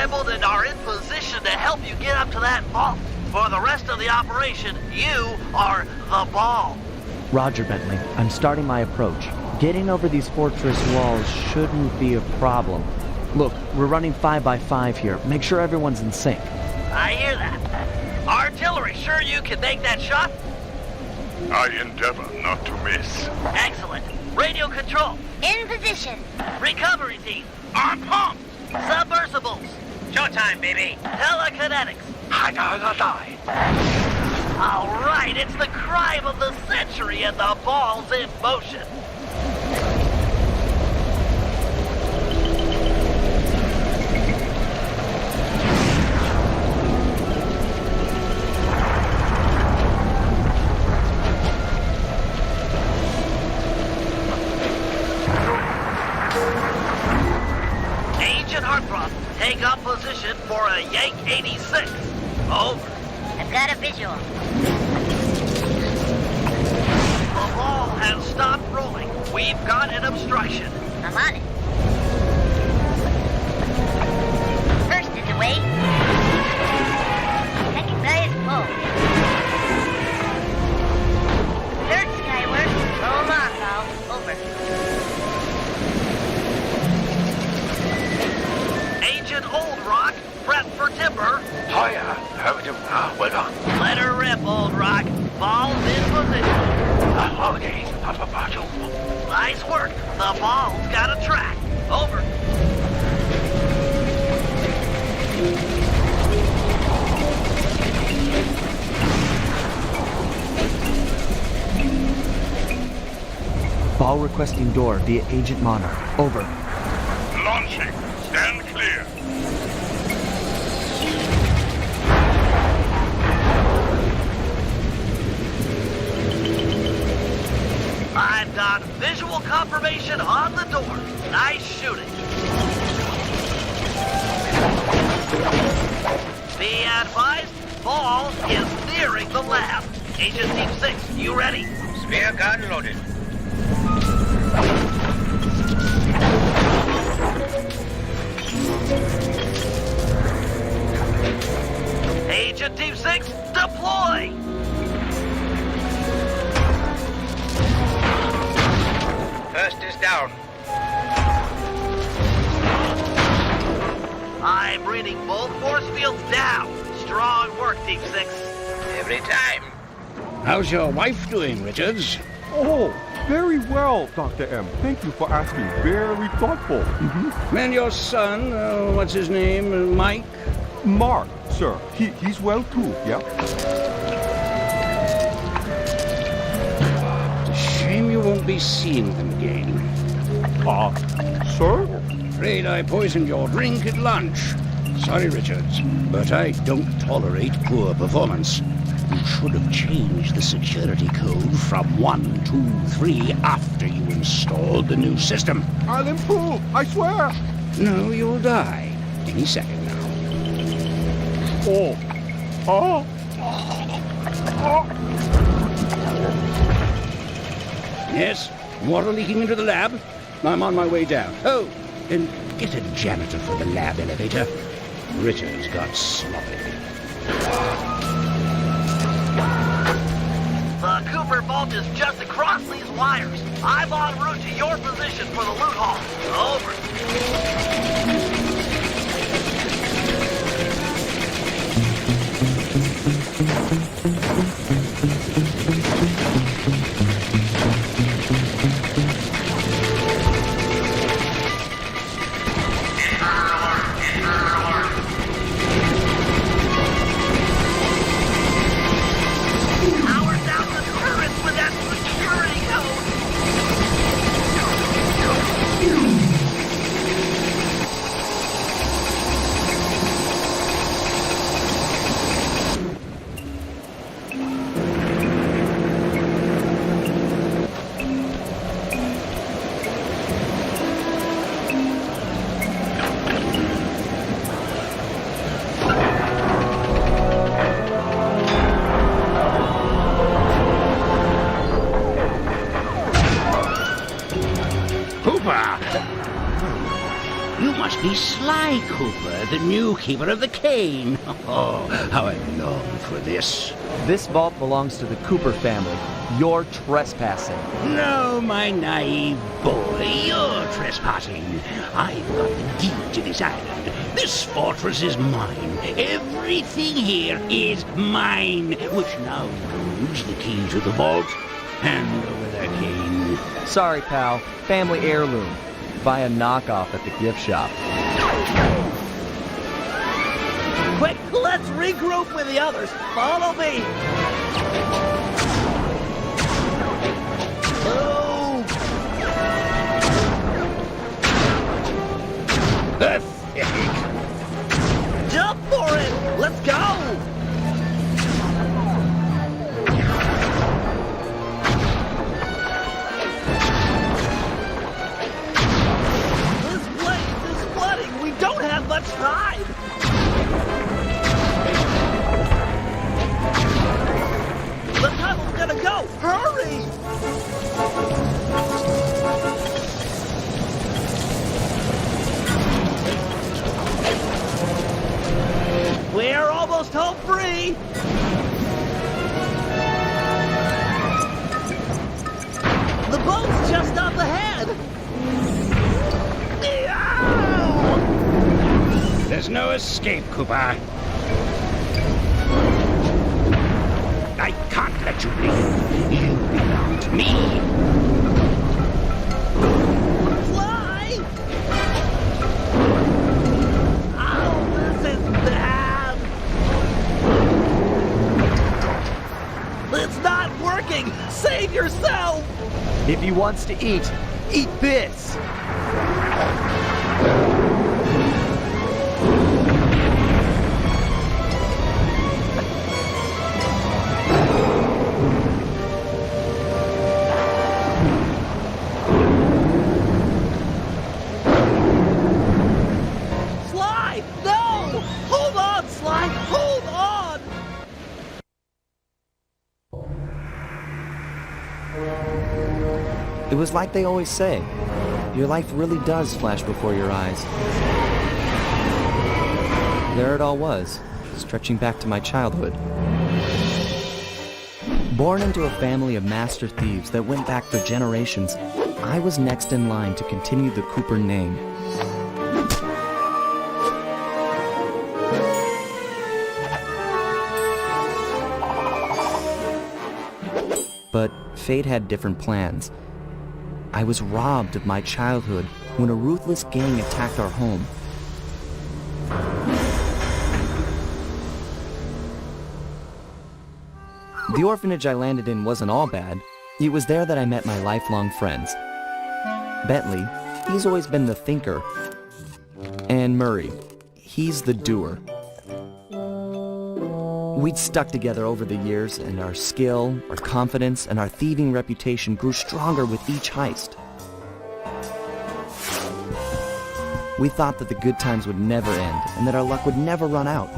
assembled and are in position to help you get up to that vault. For the rest of the operation, you are the ball. Roger, Bentley. I'm starting my approach. Getting over these fortress walls shouldn't be a problem. Look, we're running 5 by 5 here. Make sure everyone's in sync. I hear that. Artillery, sure you can make that shot? I endeavor not to miss. Excellent. Radio control. In position. Recovery team. I'm pumped! Submersibles. Showtime, baby. Telekinetics. All right, it's the crime of the century and the ball's in motion. Agent Heartthrob, take up position for a Yank 86. Over. I've got a visual. The ball has stopped rolling. We've got an obstruction. I'm on it. First is away. Second guy is full. Third skyward. Roll on, Val. Over. Agent Old Rock, prep for timber. Hiya, how do you? Well done. Let her rip, Old Rock. Ball's in position. Okay, Papa Pacho. Nice work. The ball's got a track. Over. Ball requesting door via Agent Monarch. Over. Launching. Stand clear. I've got visual confirmation on the door. Nice shooting. Be advised, ball is nearing the lab. Agent Team 6, you ready? Spear gun loaded. Agent Team 6, deploy! First is down. I'm reading both force fields down. Strong work, Team 6. Every time. How's your wife doing, Richards? Oh, very well, Dr. M. Thank you for asking. Very thoughtful. And your son, what's his name, Mike? Mark, sir. He's well too, yeah? It's a shame you won't be seeing them again. Sir? Afraid I poisoned your drink at lunch. Sorry, Richards, but I don't tolerate poor performance. You should have changed the security code from 1, 2, 3 after you installed the new system. I'll improve, I swear. No, you'll die. Any second now. Yes, water leaking into the lab. I'm on my way down. Oh, and get a janitor for the lab elevator. Richards got sloppy. The Cooper vault is just across these wires. I'm en route to your position for the loot hall. Over. Power down the turrets with that security code. Hooper! You must be Sly Cooper, the new keeper of the cane. Oh, how I long for this. This vault belongs to the Cooper family. You're trespassing. No, my naive boy, you're trespassing. I've got the deed to this island. This fortress is mine. Everything here is mine, which now includes the key to the vault. Hand over that cane. Sorry, pal. Family heirloom. Buy a knockoff at the gift shop. Quick, let's regroup with the others. Follow me. Move. Pathetic. Jump for it. Let's go. This place is flooding. We don't have much time. The tunnel's gonna go! Hurry! We're almost home free! The boat's just up ahead! There's no escape, Cooper. I can't let you leave. You belong to me. Fly! Oh, this is bad! It's not working! Save yourself! If he wants to eat this! Sly! No! Hold on, Sly! Hold on! It was like they always say. Your life really does flash before your eyes. There it all was, stretching back to my childhood. Born into a family of master thieves that went back for generations, I was next in line to continue the Cooper name. But fate had different plans. I was robbed of my childhood when a ruthless gang attacked our home. The orphanage I landed in wasn't all bad. It was there that I met my lifelong friends. Bentley, he's always been the thinker. And Murray, he's the doer. We'd stuck together over the years, and our skill, our confidence, and our thieving reputation grew stronger with each heist. We thought that the good times would never end, and that our luck would never run out,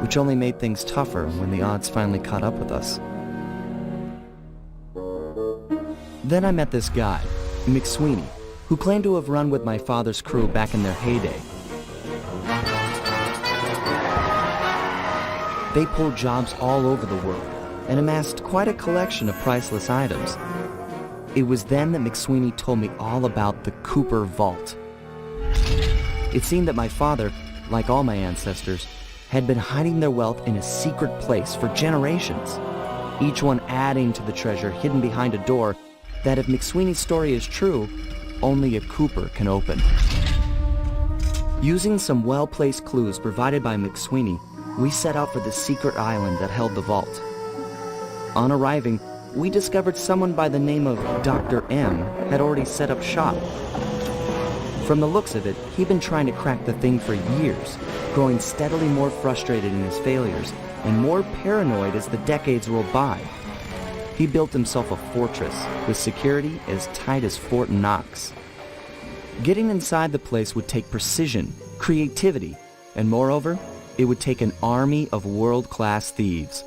which only made things tougher when the odds finally caught up with us. Then I met this guy, McSweeney, who claimed to have run with my father's crew back in their heyday. They pulled jobs all over the world and amassed quite a collection of priceless items. It was then that McSweeney told me all about the Cooper Vault. It seemed that my father, like all my ancestors, had been hiding their wealth in a secret place for generations, each one adding to the treasure hidden behind a door that, if McSweeney's story is true, only a Cooper can open. Using some well-placed clues provided by McSweeney, we set out for the secret island that held the vault. On arriving, we discovered someone by the name of Dr. M had already set up shop. From the looks of it, he'd been trying to crack the thing for years, growing steadily more frustrated in his failures and more paranoid as the decades rolled by. He built himself a fortress with security as tight as Fort Knox. Getting inside the place would take precision, creativity, and moreover, it would take an army of world-class thieves.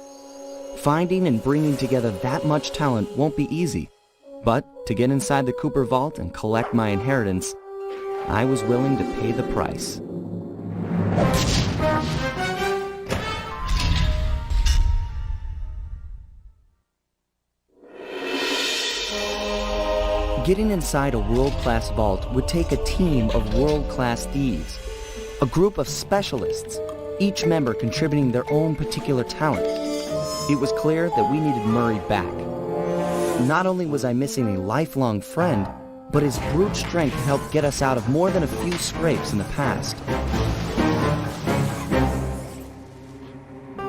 Finding and bringing together that much talent won't be easy, but to get inside the Cooper Vault and collect my inheritance, I was willing to pay the price. Getting inside a world-class vault would take a team of world-class thieves, a group of specialists, each member contributing their own particular talent. It was clear that we needed Murray back. Not only was I missing a lifelong friend, but his brute strength helped get us out of more than a few scrapes in the past.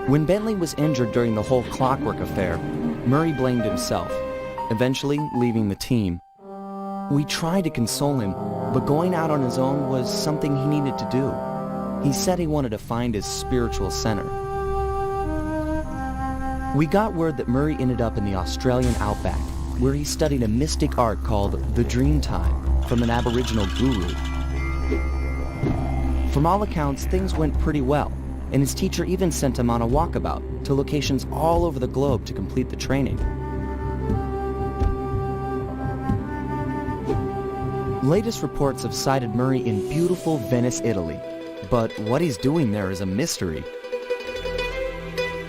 When Bentley was injured during the whole Clockwork affair, Murray blamed himself, eventually leaving the team. We tried to console him, but going out on his own was something he needed to do. He said he wanted to find his spiritual center. We got word that Murray ended up in the Australian outback, where he studied a mystic art called the Dreamtime from an Aboriginal guru. From all accounts, things went pretty well, and his teacher even sent him on a walkabout to locations all over the globe to complete the training. Latest reports have cited Murray in beautiful Venice, Italy, but what he's doing there is a mystery.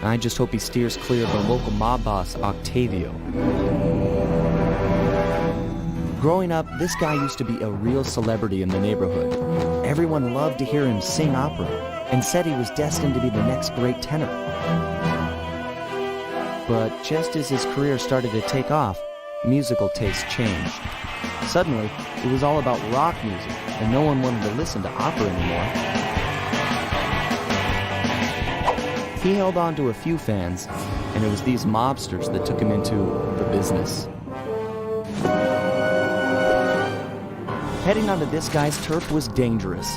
I just hope he steers clear of the local mob boss, Octavio. Growing up, this guy used to be a real celebrity in the neighborhood. Everyone loved to hear him sing opera and said he was destined to be the next great tenor. But just as his career started to take off, musical tastes changed. Suddenly, it was all about rock music, and no one wanted to listen to opera anymore. He held on to a few fans, and it was these mobsters that took him into the business. Heading onto this guy's turf was dangerous,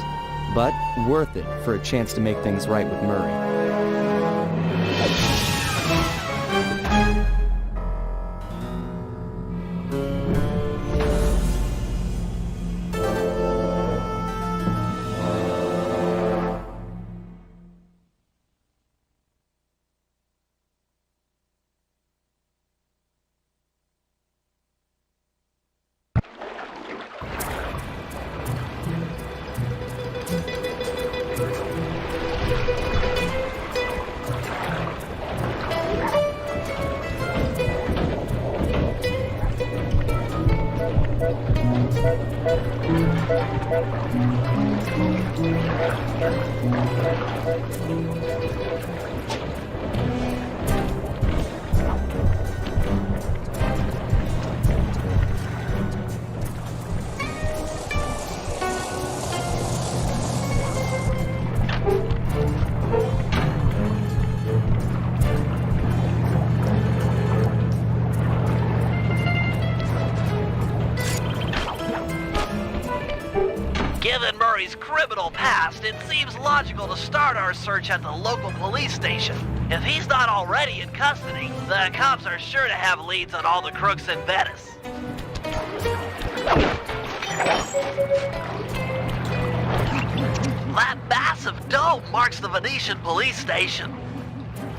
but worth it for a chance to make things right with Murray. Given Murray's criminal past, it seems logical to start our search at the local police station. If he's not already in custody, the cops are sure to have leads on all the crooks in Venice. That massive dome marks the Venetian police station.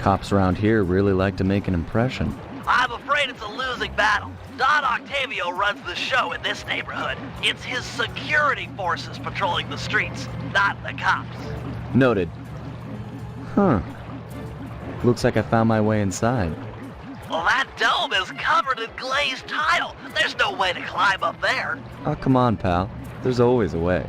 Cops around here really like to make an impression. I'm afraid it's a losing battle. Don Octavio runs the show in this neighborhood. It's his security forces patrolling the streets, not the cops. Noted. Huh. Looks like I found my way inside. Well, that dome is covered in glazed tile. There's no way to climb up there. Oh, come on, pal. There's always a way.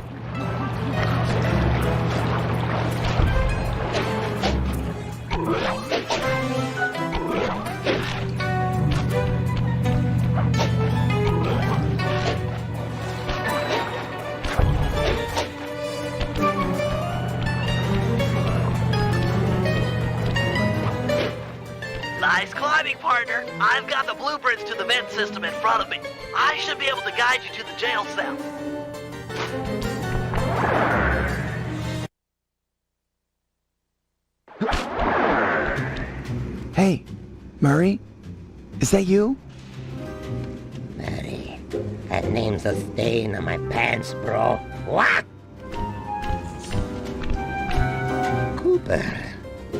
Nice climbing, partner. I've got the blueprints to the vent system in front of me. I should be able to guide you to the jail cell. Hey, Murray? Is that you? Murray, that name's a stain on my pants, bro. What? Cooper,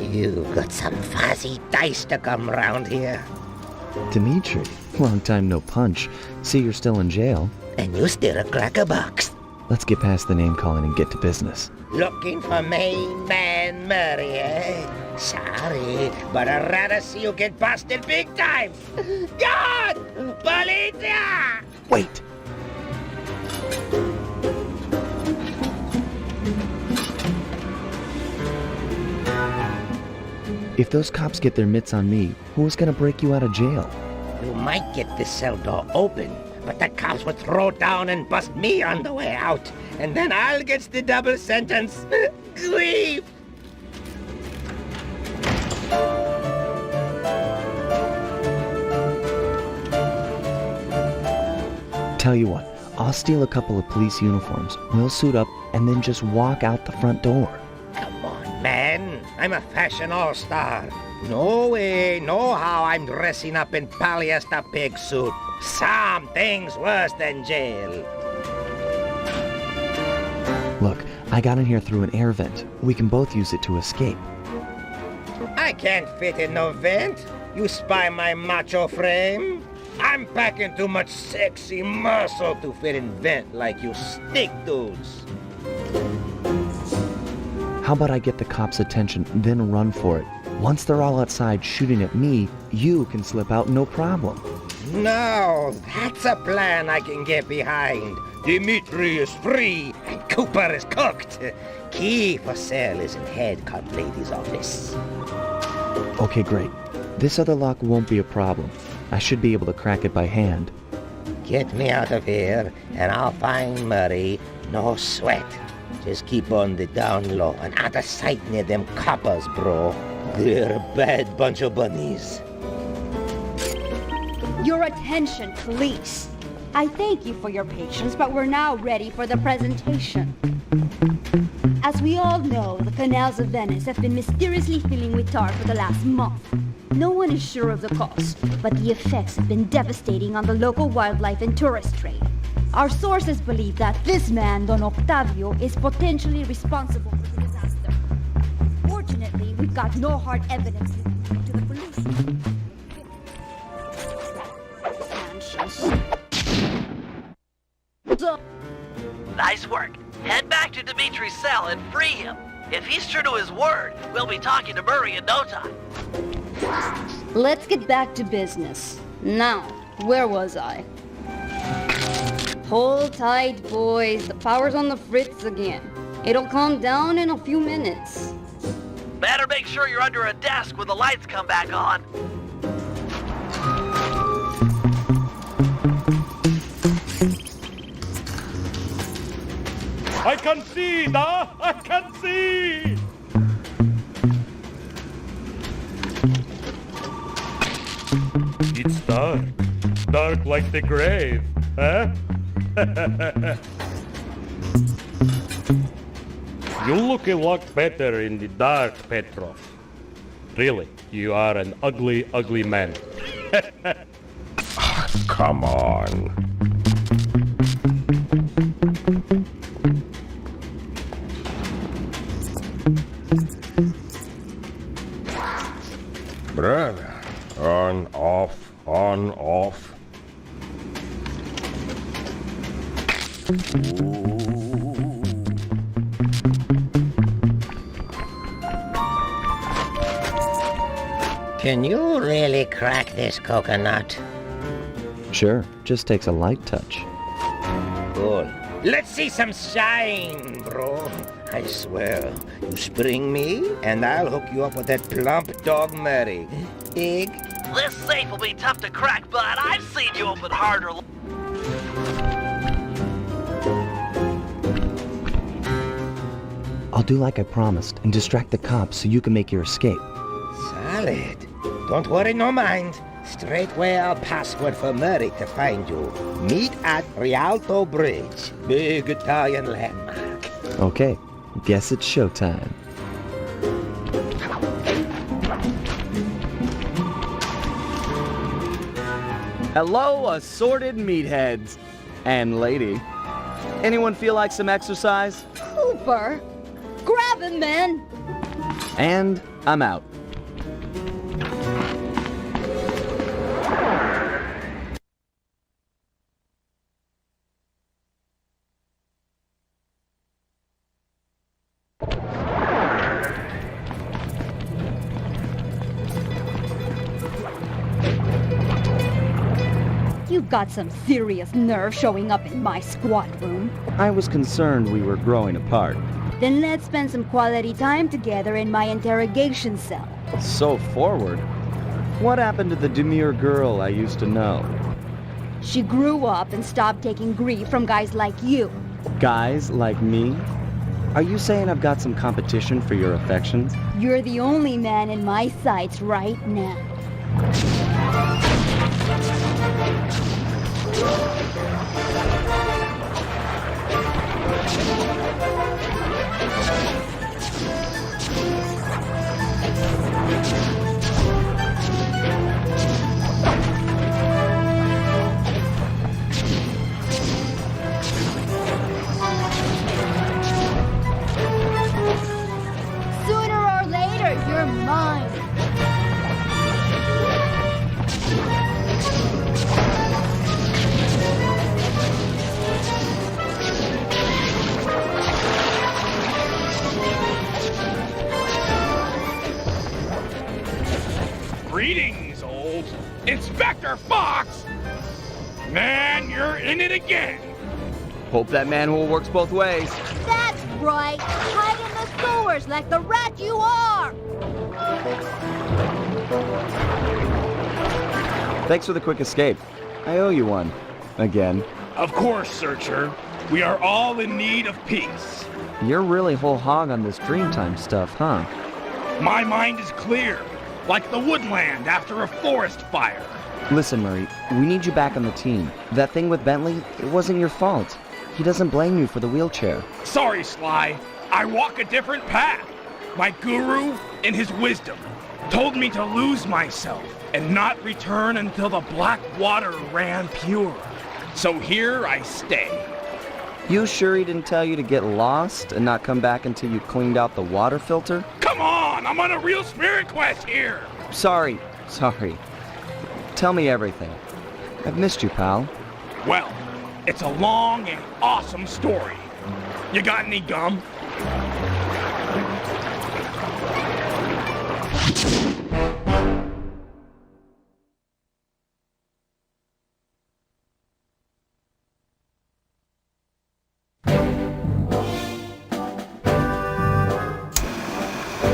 you've got some fuzzy dice to come round here. Dimitri, long time no punch. See you're still in jail. And you steer a cracker box. Let's get past the name calling and get to business. Looking for main man Murray, eh? Sorry, but I'd rather see you get busted big time. God! Policia! Wait! If those cops get their mitts on me, who's gonna break you out of jail? You might get the cell door open, but the cops would throw down and bust me on the way out. And then I'll get the double sentence. Grief! Tell you what, I'll steal a couple of police uniforms, we'll suit up, and then just walk out the front door. Come on, man. I'm a fashion all-star. No way, no how I'm dressing up in polyester pig suit. Some things worse than jail. Look, I got in here through an air vent. We can both use it to escape. I can't fit in no vent. You spy my macho frame? I'm packing too much sexy muscle to fit in vent like you stick dudes. How about I get the cops' attention, then run for it? Once they're all outside shooting at me, you can slip out no problem. No, that's a plan I can get behind. Dimitri is free and Cooper is cooked. Key for cell is in head cop lady's office. Okay, great. This other lock won't be a problem. I should be able to crack it by hand. Get me out of here and I'll find Murray. No sweat. Just keep on the down low and out of sight near them coppers, bro. They're a bad bunch of bunnies. Your attention, police. I thank you for your patience, but we're now ready for the presentation. As we all know, the canals of Venice have been mysteriously filling with tar for the last month. No one is sure of the cause, but the effects have been devastating on the local wildlife and tourist trade. Our sources believe that this man, Don Octavio, is potentially responsible for the disaster. Fortunately, we've got no hard evidence to the police. Nice work. Head back to Dimitri's cell and free him. If he's true to his word, we'll be talking to Murray in no time. Let's get back to business. Now, where was I? Hold tight, boys. The power's on the fritz again. It'll calm down in a few minutes. Better make sure you're under a desk when the lights come back on. I can see, da! I can see! It's dark. Dark like the grave, huh? You look a lot better in the dark, Petrov. Really, you are an ugly, ugly man. Come on. Brother, on, off, on, off. Can you really crack this coconut? Sure, just takes a light touch. Good. Let's see some shine, bro. I swear, you spring me, and I'll hook you up with that plump dog Murray. Dig? This safe will be tough to crack, but I've seen you open harder. I'll do like I promised and distract the cops so you can make your escape. Solid. Don't worry, no mind. Straightway I'll password for Murray to find you. Meet at Rialto Bridge. Big Italian landmark. Okay, guess it's showtime. Hello, assorted meatheads. And lady. Anyone feel like some exercise? Cooper! Grab him, man! And I'm out. You've got some serious nerve showing up in my squad room. I was concerned we were growing apart. Then let's spend some quality time together in my interrogation cell. So forward. What happened to the demure girl I used to know? She grew up and stopped taking grief from guys like you. Guys like me? Are you saying I've got some competition for your affections? You're the only man in my sights right now. Sooner or later, you're mine. Greetings, old Inspector Fox! Man, you're in it again! Hope that manhole works both ways. That's right. Hide in the sewers like the rat you are. Thanks for the quick escape. I owe you one. Again. Of course, Searcher. We are all in need of peace. You're really whole hog on this Dreamtime stuff, huh? My mind is clear, like the woodland after a forest fire. Listen, Murray, we need you back on the team. That thing with Bentley, it wasn't your fault. He doesn't blame you for the wheelchair. Sorry, Sly. I walk a different path. My guru, in his wisdom, told me to lose myself and not return until the black water ran pure. So here I stay. You sure he didn't tell you to get lost and not come back until you cleaned out the water filter? Come on, I'm on a real spirit quest here. Sorry. Tell me everything. I've missed you, pal. Well, it's a long and awesome story. You got any gum?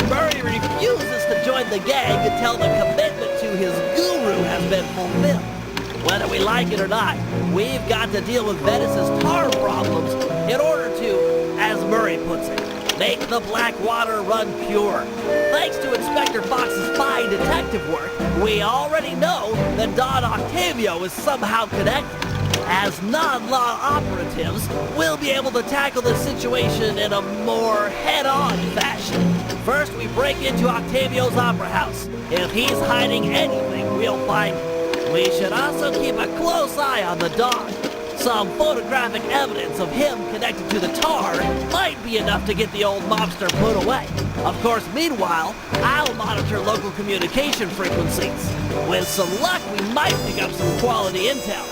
Murray refuses to join the gang until the commitment to his guru has been fulfilled. Whether we like it or not, we've got to deal with Venice's tar problems in order to, as Murray puts it, make the black water run pure. Thanks to Inspector Fox's fine detective work, we already know that Don Octavio is somehow connected. As non-law operatives, we'll be able to tackle the situation in a more head-on fashion. First, we break into Octavio's opera house. If he's hiding anything, we'll find it. We should also keep a close eye on the dog. Some photographic evidence of him connected to the tar might be enough to get the old mobster put away. Of course, meanwhile, I'll monitor local communication frequencies. With some luck, we might pick up some quality intel.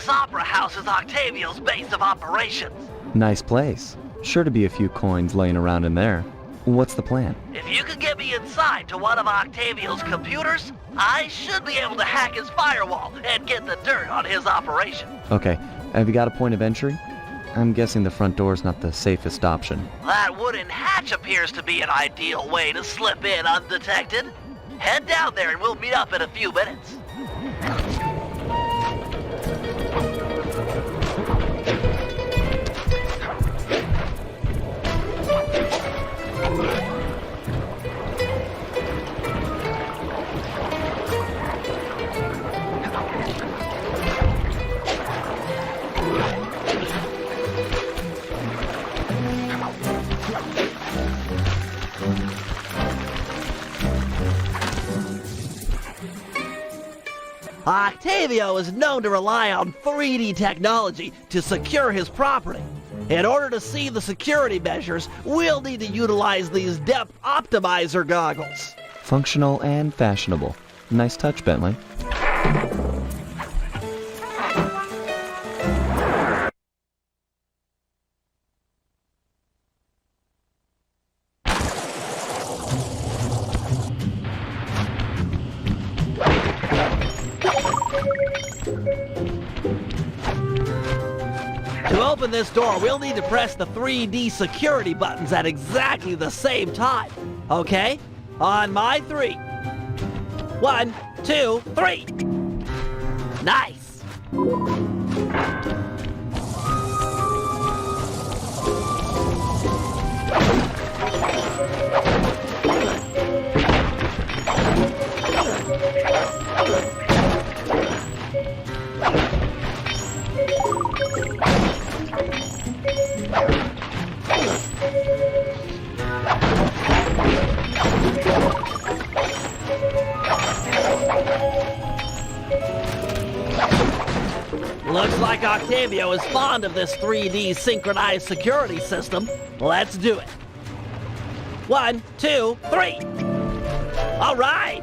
This opera house is Octavio's base of operations. Nice place. Sure to be a few coins laying around in there. What's the plan? If you could get me inside to one of Octavio's computers, I should be able to hack his firewall and get the dirt on his operation. Okay, have you got a point of entry? I'm guessing the front door's not the safest option. That wooden hatch appears to be an ideal way to slip in undetected. Head down there and we'll meet up in a few minutes. Octavio is known to rely on 3D technology to secure his property. In order to see the security measures, we'll need to utilize these depth optimizer goggles. Functional and fashionable. Nice touch, Bentley. To open this door, we'll need to press the 3D security buttons at exactly the same time. Okay? On my 3. 1, 2, 3. Nice. Looks like Octavio is fond of this 3D synchronized security system. Let's do it. 1, 2, 3. All right.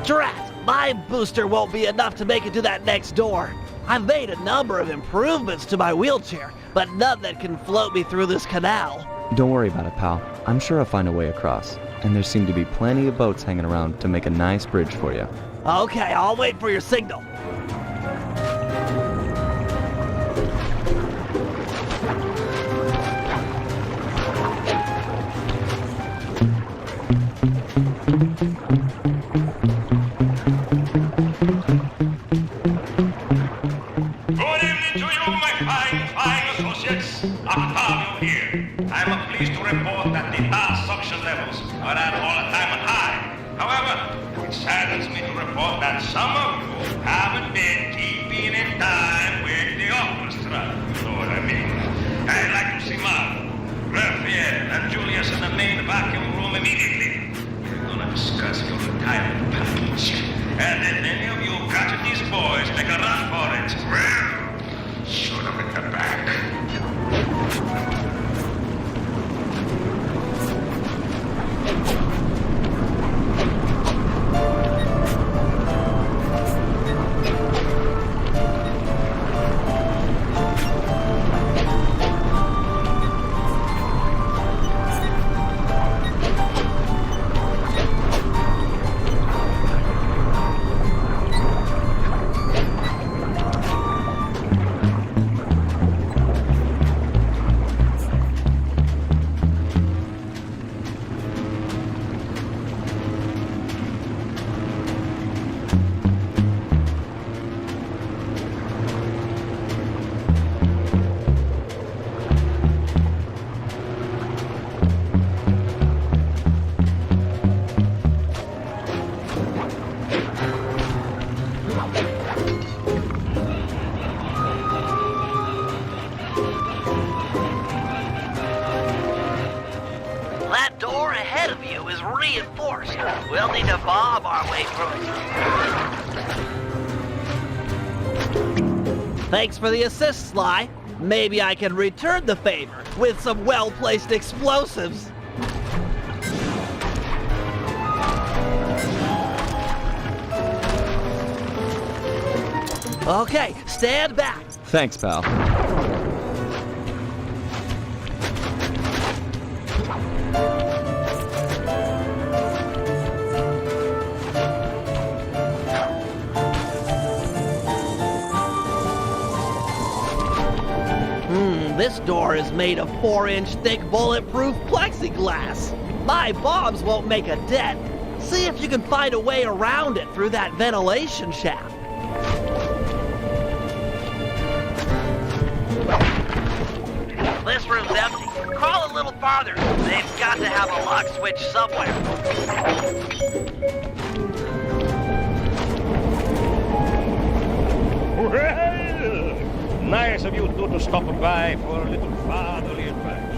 Drat, my booster won't be enough to make it to that next door. I've made a number of improvements to my wheelchair, but none that can float me through this canal. Don't worry about it, pal. I'm sure I'll find a way across. And there seem to be plenty of boats hanging around to make a nice bridge for you. Okay, I'll wait for your signal. Good evening to you, my fine associates. Octavio here. I'm pleased to report that the tar suction levels are at all-time high. However, it saddens me to report that some of you haven't been keeping in time with the orchestra. You know what I mean? I'd like to see Mark, Raphael, and Julius in the main vacuum room immediately. We're gonna discuss your retirement package. And if any of you catch these boys, make a run for it. Well, shoot them in the back. That door ahead of you is reinforced. We'll need to bob our way through. Thanks for the assist, Sly. Maybe I can return the favor with some well-placed explosives. Okay, stand back. Thanks, pal. This door is made of 4-inch thick bulletproof plexiglass. My bombs won't make a dent. See if you can find a way around it through that ventilation shaft. This room's empty. Crawl a little farther. They've got to have a lock switch somewhere. Well, nice of you two to stop by for a little fatherly advice.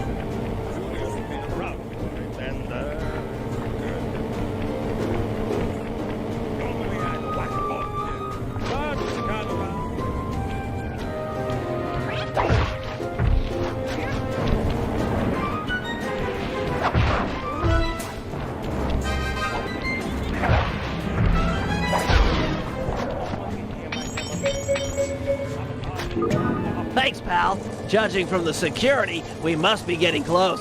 Thanks, pal. Judging from the security, we must be getting close.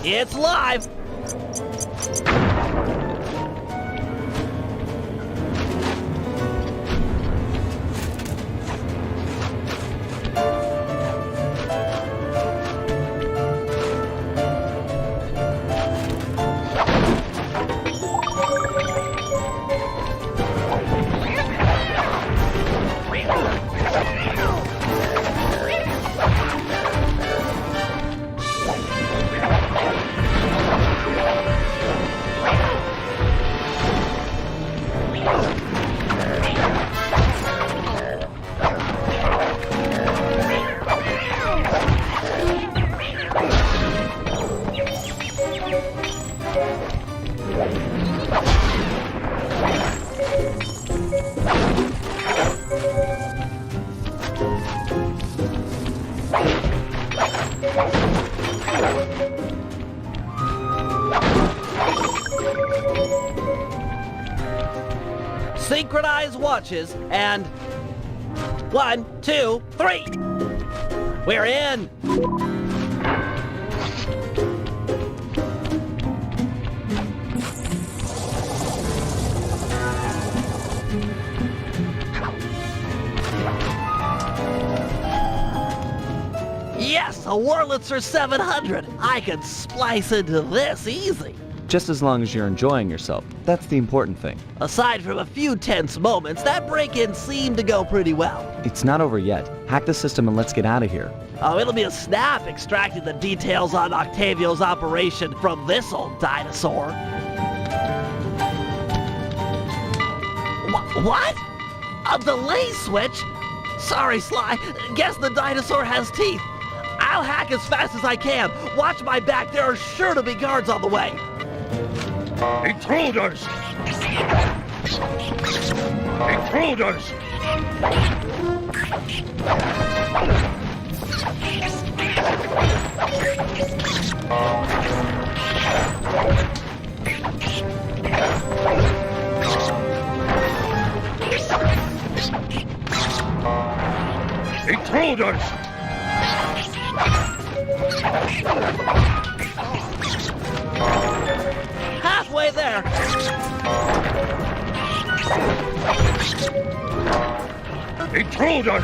It's live! Synchronized watches and 1, 2, 3. We're in. Yes, a Wurlitzer 700. I could splice into this easy. Just as long as you're enjoying yourself. That's the important thing. Aside from a few tense moments, that break-in seemed to go pretty well. It's not over yet. Hack the system and let's get out of here. Oh, it'll be a snap extracting the details on Octavio's operation from this old dinosaur. What? A delay switch? Sorry, Sly. Guess the dinosaur has teeth. I'll hack as fast as I can. Watch my back. There are sure to be guards on the way. Intruders! Intruders! Intruders! Halfway there. Intruders!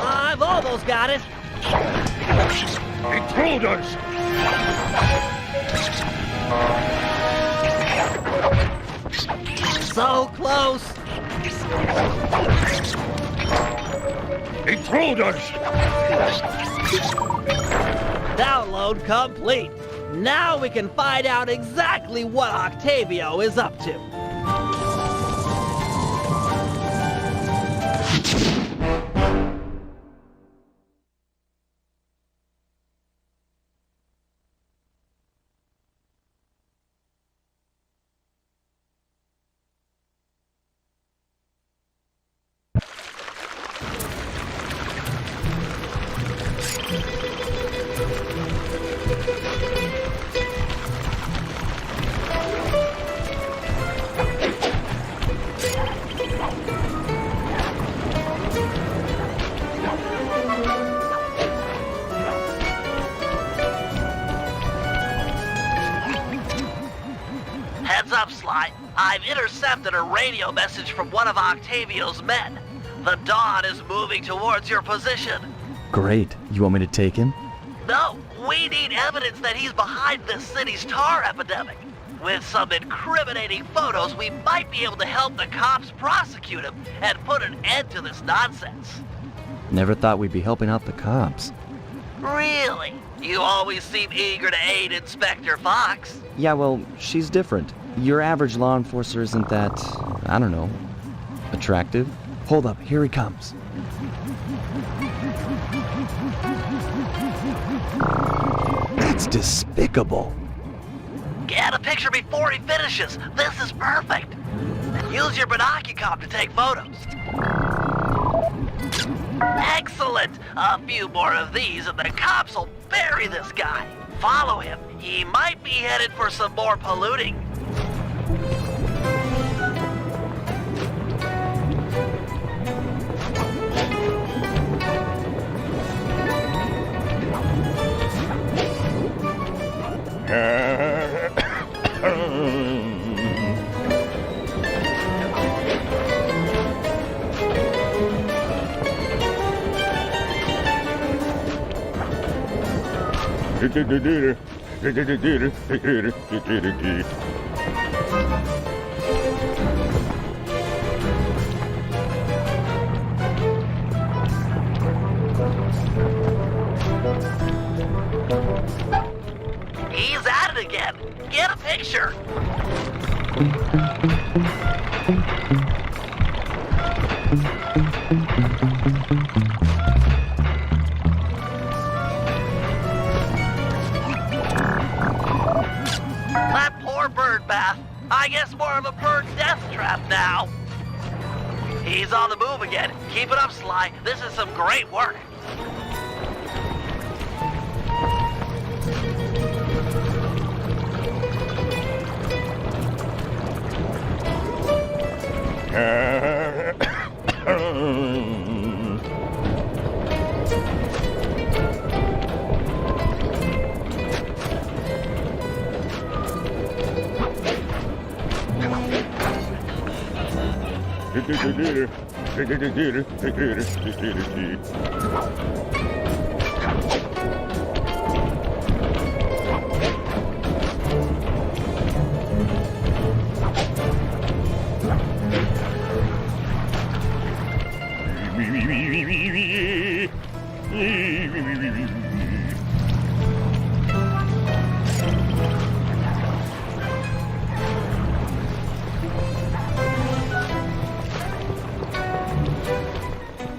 I've almost got it. Intruders! So close. Intruders! Download complete. Now we can find out exactly what Octavio is up to. Heads up, Sly. I've intercepted a radio message from one of Octavio's men. The Dawn is moving towards your position. Great. You want me to take him? No, we need evidence that he's behind this city's tar epidemic. With some incriminating photos, we might be able to help the cops prosecute him and put an end to this nonsense. Never thought we'd be helping out the cops. Really? You always seem eager to aid Inspector Fox. Yeah, well, she's different. Your average law enforcer isn't that, I don't know, attractive? Hold up, here he comes. That's despicable. Get a picture before he finishes. This is perfect. And use your binocular to take photos. Excellent. A few more of these and the cops will bury this guy. Follow him. He might be be headed for some more polluting. He's at it again. Get a picture. That poor bird bath. I guess more of a bird death trap now. He's on the move again. Keep it up, Sly. This is some great work.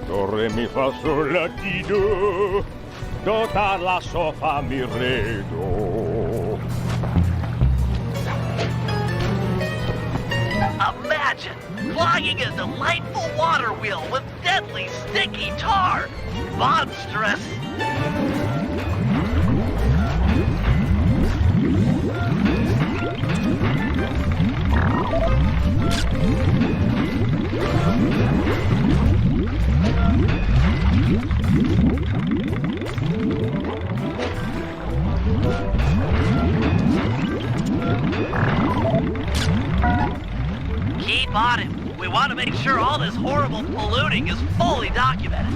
Do, re, mi, fa, sol, la, ti, do. Do, ta, la, so, fa, mi, re, do. Imagine clogging a delightful water wheel with deadly sticky tar. Monstrous. Keep on him. We want to make sure all this horrible polluting is fully documented.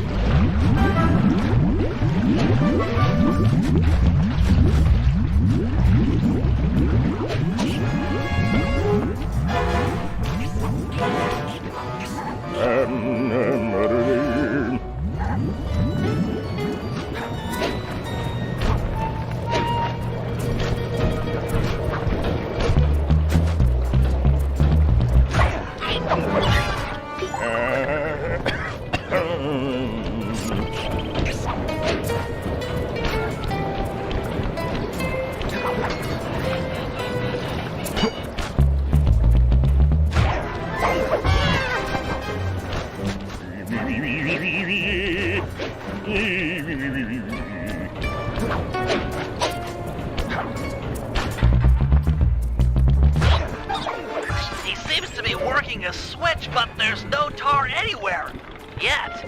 He seems to be working a switch, but there's no tar anywhere. Yet.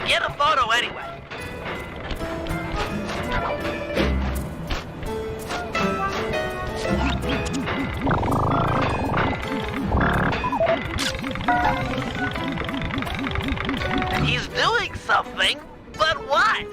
Get a photo anyway. He's doing something, but what?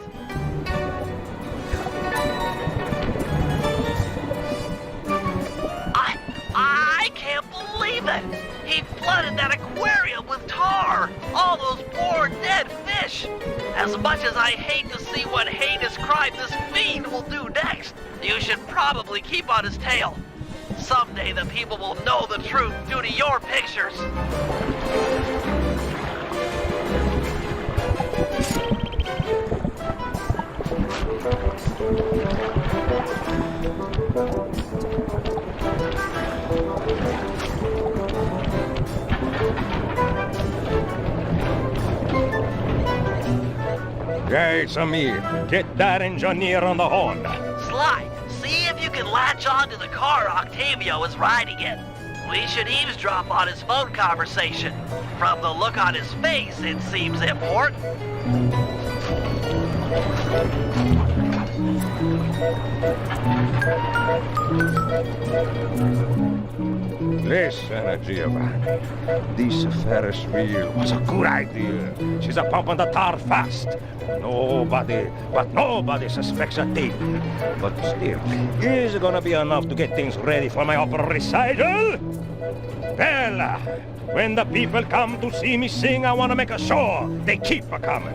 I can't believe it! He flooded that aquarium with tar! All those poor dead fish! As much as I hate to see what heinous crime this fiend will do next, you should probably keep on his tail. Someday the people will know the truth due to your pictures. Hey, Samir, get that engineer on the horn. Sly, see if you can latch onto the car Octavio is riding in. We should eavesdrop on his phone conversation. From the look on his face, it seems important. Listen, Giovanni. This Ferris wheel was a good idea. She's a pumping the tar fast. Nobody suspects a thing. But still, is it gonna be enough to get things ready for my opera recital? Well, when the people come to see me sing, I want to make a show they keep a-coming.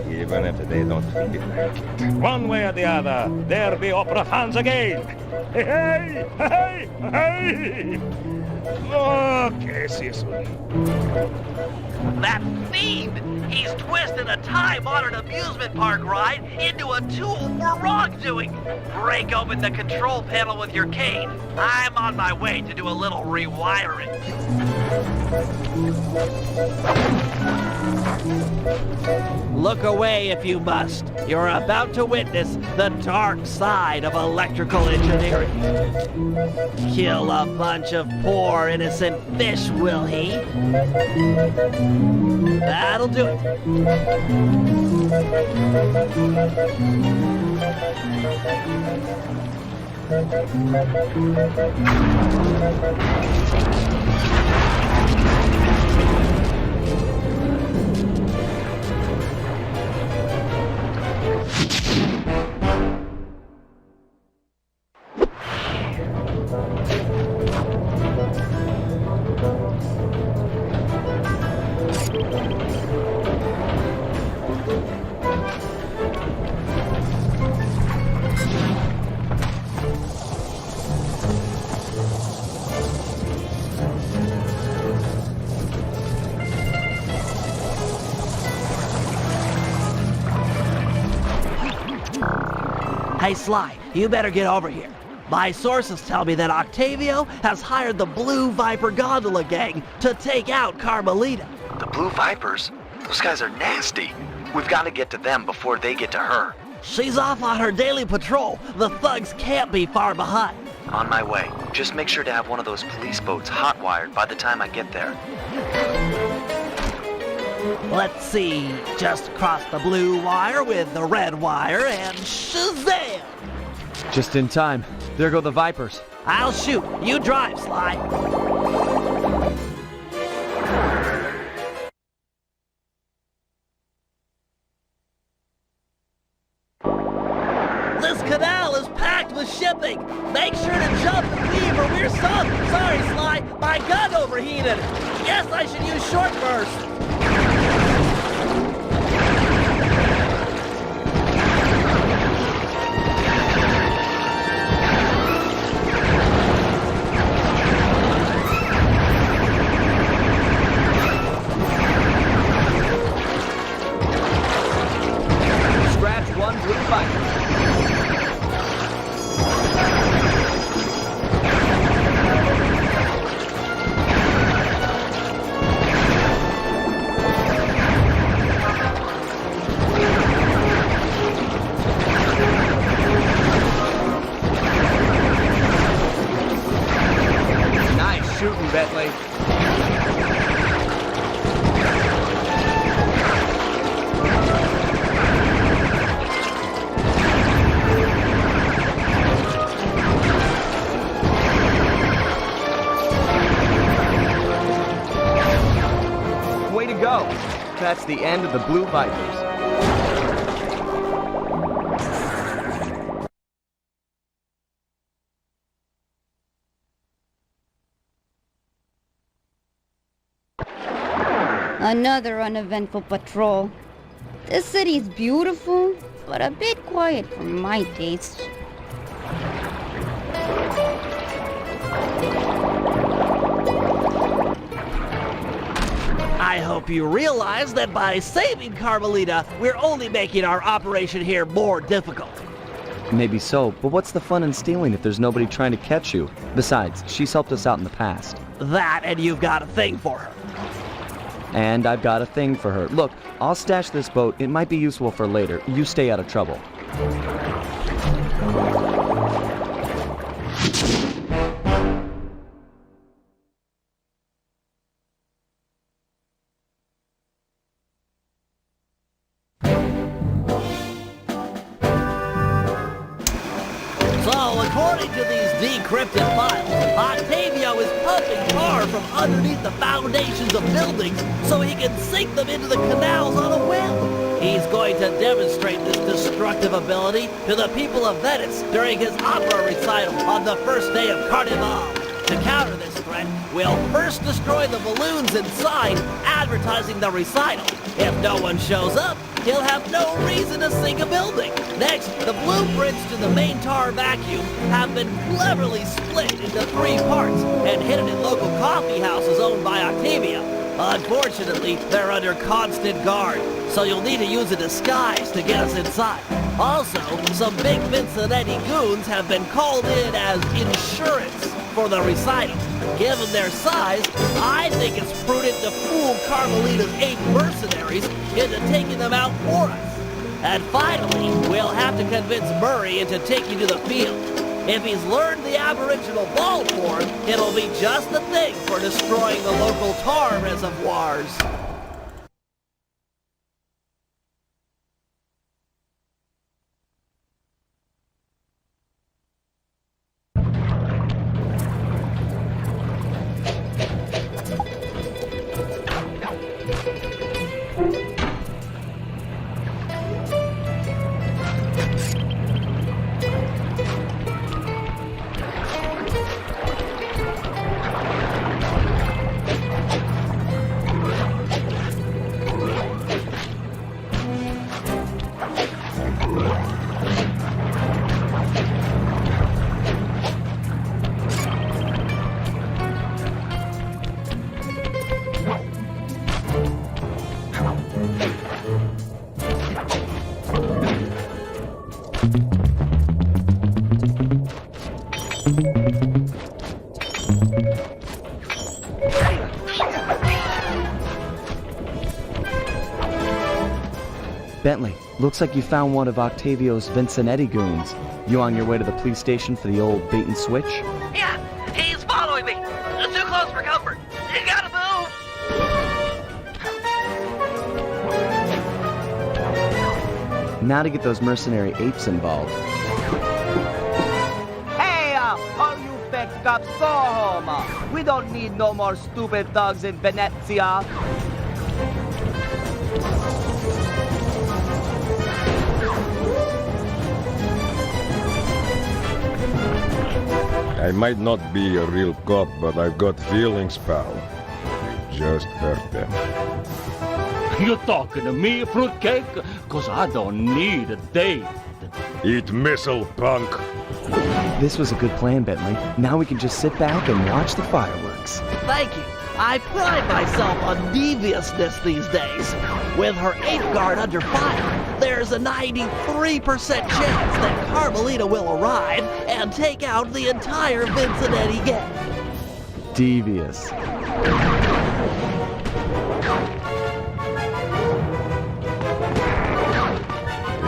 Even if they don't feel like it. One way or the other, there'll be opera fans again. Hey, hey, hey, hey! Okay, see you soon. That fiend! He's twisted a time-honored amusement park ride into a tool for wrongdoing. Break open the control panel with your cane. I'm on my way to do a little rewiring. Look away if you must. You're about to witness the dark side of electrical engineering. Kill a bunch of poor innocent fish, will he? That'll do it. Hey, Sly, you better get over here. My sources tell me that Octavio has hired the Blue Viper Gondola Gang to take out Carmelita. The Blue Vipers? Those guys are nasty. We've got to get to them before they get to her. She's off on her daily patrol. The thugs can't be far behind. On my way. Just make sure to have one of those police boats hot-wired by the time I get there. Let's see. Just cross the blue wire with the red wire and shazam! Just in time. There go the Vipers. I'll shoot. You drive, Sly. This canal is packed with shipping. Make sure to jump and leave or we're sunk. Sorry, Sly. My gun overheated. Guess I should use short burst. Bentley. Way to go. That's the end of the Blue Vipers. Another uneventful patrol. This city is beautiful, but a bit quiet for my taste. I hope you realize that by saving Carmelita, we're only making our operation here more difficult. Maybe so, but what's the fun in stealing if there's nobody trying to catch you? Besides, she's helped us out in the past. That, and you've got a thing for her. And I've got a thing for her. Look, I'll stash this boat. It might be useful for later. You stay out of trouble. So, according to these decrypted files, Octavio is pumping tar from underneath the foundations of buildings so he can sink them into the canals on a whim. He's going to demonstrate this destructive ability to the people of Venice during his opera recital on the first day of Carnival. To counter this threat, we'll first destroy the balloons inside, advertising the recital. If no one shows up, he'll have no reason to sink a building. Next, the blueprints to the main tar vacuum have been cleverly split into 3 parts and hidden in local coffee houses owned by Octavia. Unfortunately, they're under constant guard, so you'll need to use a disguise to get us inside. Also, some big Vincenetti goons have been called in as insurance for the recital. Given their size, I think it's prudent to fool Carmelita's 8 mercenaries into taking them out for us. And finally, we'll have to convince Murray into taking to the field. If he's learned the Aboriginal ball form, it'll be just the thing for destroying the local tar reservoirs. Bentley, looks like you found one of Octavio's Vincenetti goons. You on your way to the police station for the old bait and switch? Yeah, he's following me. Too close for comfort. You gotta move. Now to get those mercenary apes involved. Hey, all you fake cops, go home. We don't need no more stupid thugs in Venezia. I might not be a real cop, but I've got feelings, pal. You just hurt them. You talking to me, fruitcake? Cause I don't need a date. Eat missile, punk! This was a good plan, Bentley. Now we can just sit back and watch the fireworks. Thank you. I pride myself on deviousness these days. With her 8th guard under fire, there's a 93% chance that Carmelita will arrive and take out the entire Vincenetti gang. Devious.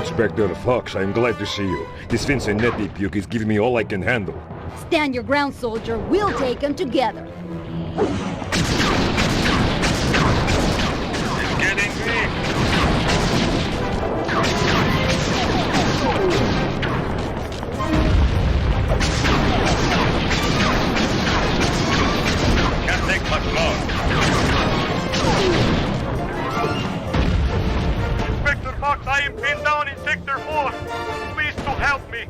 Inspector Fox, I'm glad to see you. This Vincenetti puke is giving me all I can handle. Stand your ground, soldier. We'll take them together. Getting me. Can't take much more. Inspector Fox, I am pinned down in Sector 4. Please to help me.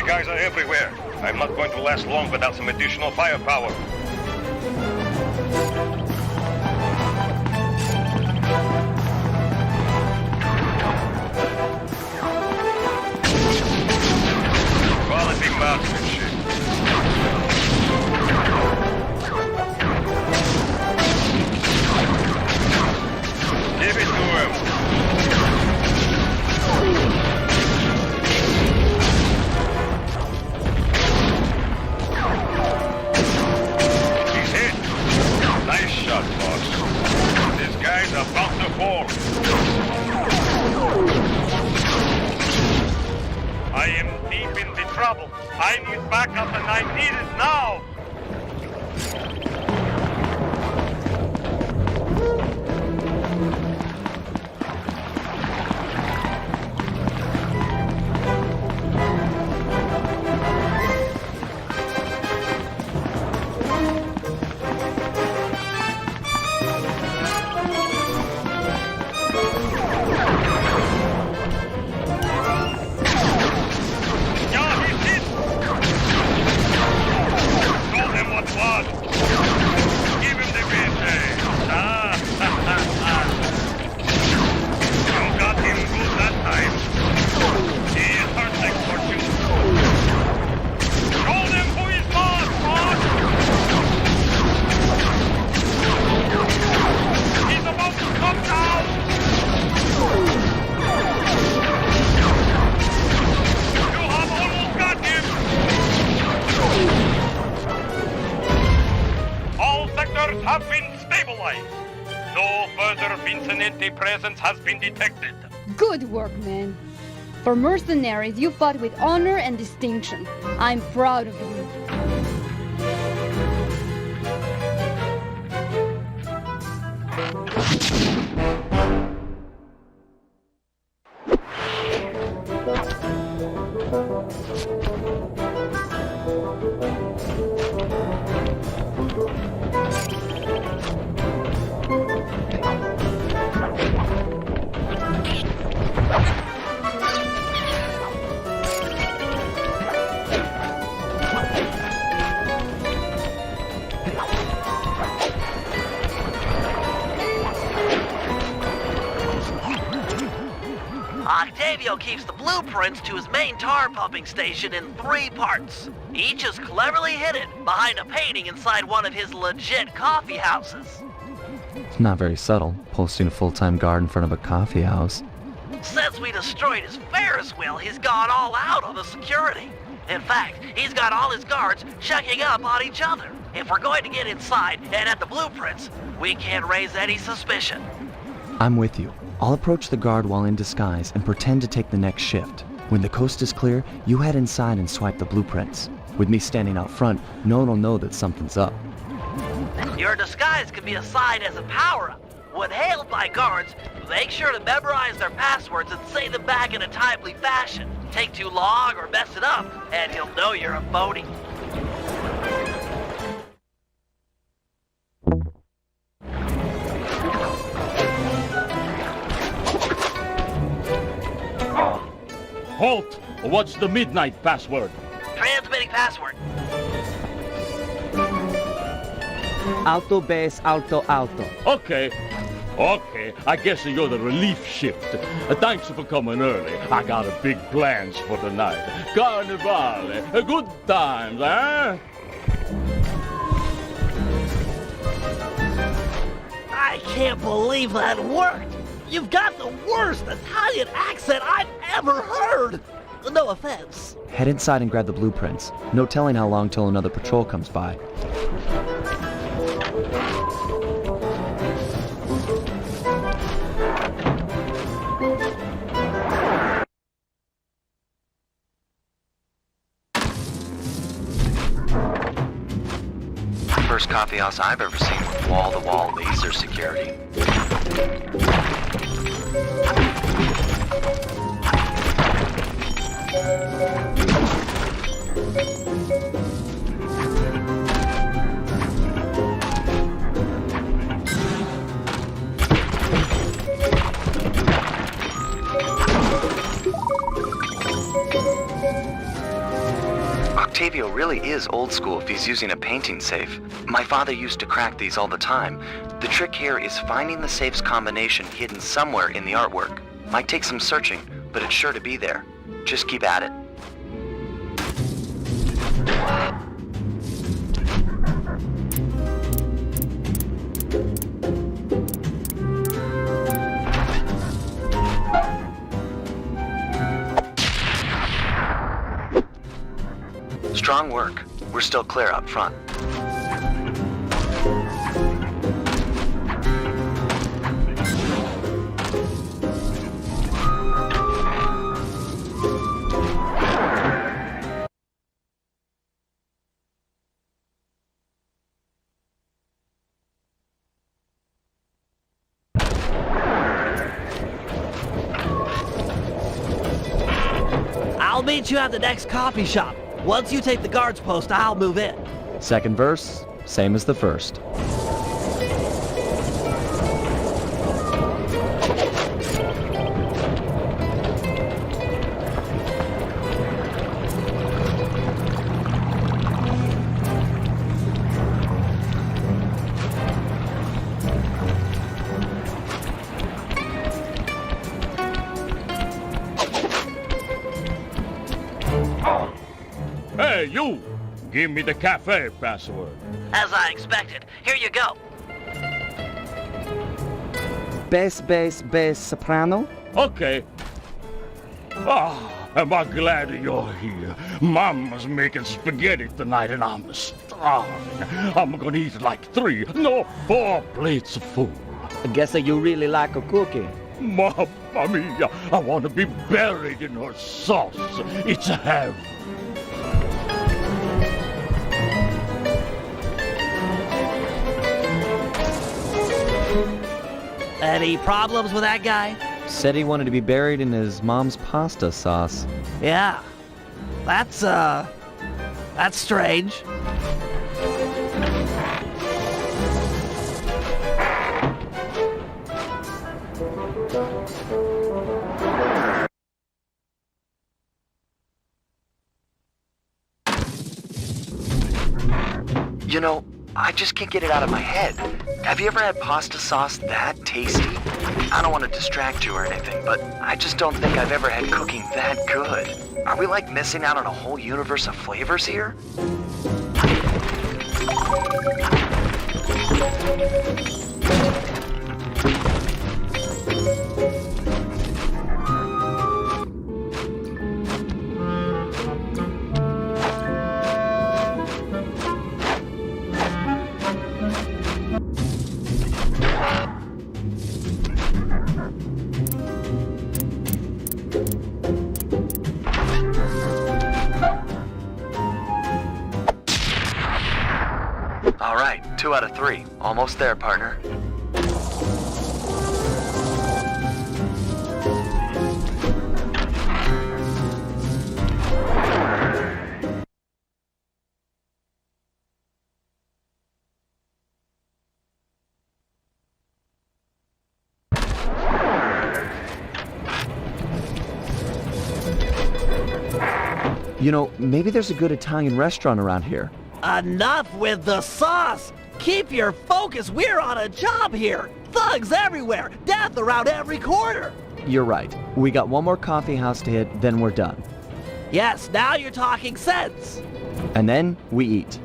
Guys are everywhere. I'm not going to last long without some additional firepower. I need backup and I need it now! Have been stabilized. No further Vicinante presence has been detected. Good work, man. For mercenaries, you fought with honor and distinction. I'm proud of you. Octavio keeps the blueprints to his main tar pumping station in 3 parts. Each is cleverly hidden behind a painting inside one of his legit coffee houses. It's not very subtle, posting a full-time guard in front of a coffee house. Since we destroyed his Ferris wheel, he's gone all out on the security. In fact, he's got all his guards checking up on each other. If we're going to get inside and at the blueprints, we can't raise any suspicion. I'm with you. I'll approach the guard while in disguise and pretend to take the next shift. When the coast is clear, you head inside and swipe the blueprints. With me standing out front, no one will know that something's up. Your disguise can be assigned as a power-up. When hailed by guards, make sure to memorize their passwords and say them back in a timely fashion. Take too long or mess it up, and he'll know you're a phony. Halt! What's the midnight password? Transmitting password. Alto base, alto, alto. Okay, I guess you're the relief shift. Thanks for coming early. I got a big plans for tonight. Carnivale, good times, eh? I can't believe that worked! You've got the worst Italian accent I've ever heard! No offense. Head inside and grab the blueprints. No telling how long till another patrol comes by. First coffee house I've ever seen with wall-to-wall laser security. Octavio really is old school if he's using a painting safe. My father used to crack these all the time. The trick here is finding the safe's combination hidden somewhere in the artwork. Might take some searching, but it's sure to be there. Just keep at it. Strong work. We're still clear up front. meet you at the next coffee shop. Once you take the guard's post, I'll move in. Second verse, same as the first. Hey, you! Give me the cafe password. As I expected. Here you go. Bass, soprano? Okay. Am I glad you're here. Mama's making spaghetti tonight and I'm starving. I'm gonna eat like 4 plates of food. I guess that you really like a cookie. Mamma mia, I want to be buried in her sauce. It's heaven. Any problems with that guy? Said he wanted to be buried in his mom's pasta sauce. Yeah. That's strange. You know, I just can't get it out of my head. Have you ever had pasta sauce that tasty? I don't want to distract you or anything, but I just don't think I've ever had cooking that good. Are we like missing out on a whole universe of flavors here? All right, 2 out of 3. Almost there, partner. You know, maybe there's a good Italian restaurant around here. Enough with the sauce! Keep your focus, we're on a job here! Thugs everywhere, death around every corner! You're right. We got one more coffee house to hit, then we're done. Yes, now you're talking sense! And then we eat.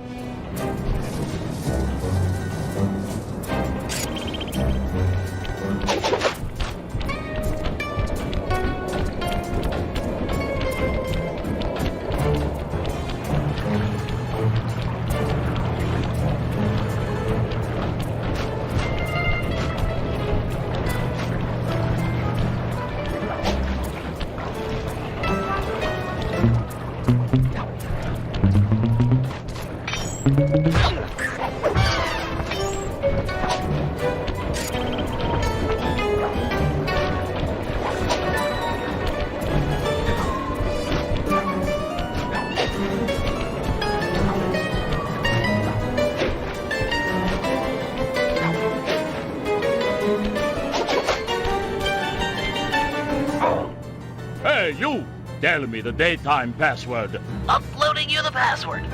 Hey, you! Tell me the daytime password. Uploading you the password.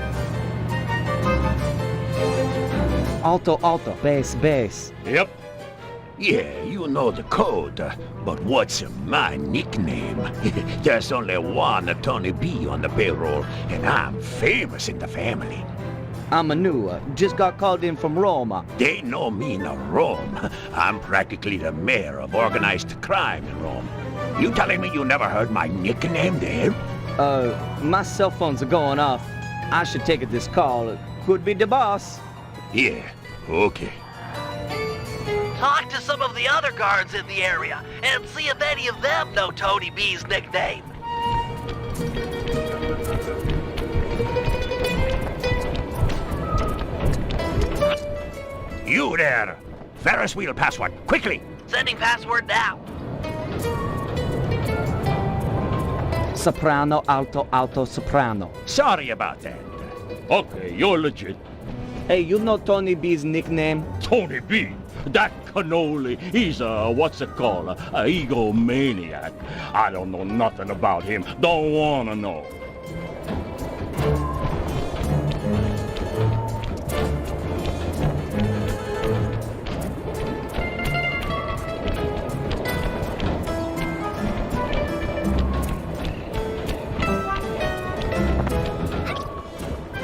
Alto, bass. Yep. Yeah, you know the code, but what's my nickname? There's only one Tony B on the payroll, and I'm famous in the family. I'm Manu, just got called in from Roma. They know me in Rome. I'm practically the mayor of organized crime in Rome. You telling me you never heard my nickname there? My cell phones are going off. I should take this call. Could be the boss. Yeah, okay. Talk to some of the other guards in the area and see if any of them know Tony B's nickname. You there! Ferris wheel password, quickly! Sending password now. Soprano, alto, alto, soprano. Sorry about that. Okay, you're legit. Hey, you know Tony B's nickname? Tony B. That cannoli, he's a, what's it called, a egomaniac. I don't know nothing about him. Don't wanna know.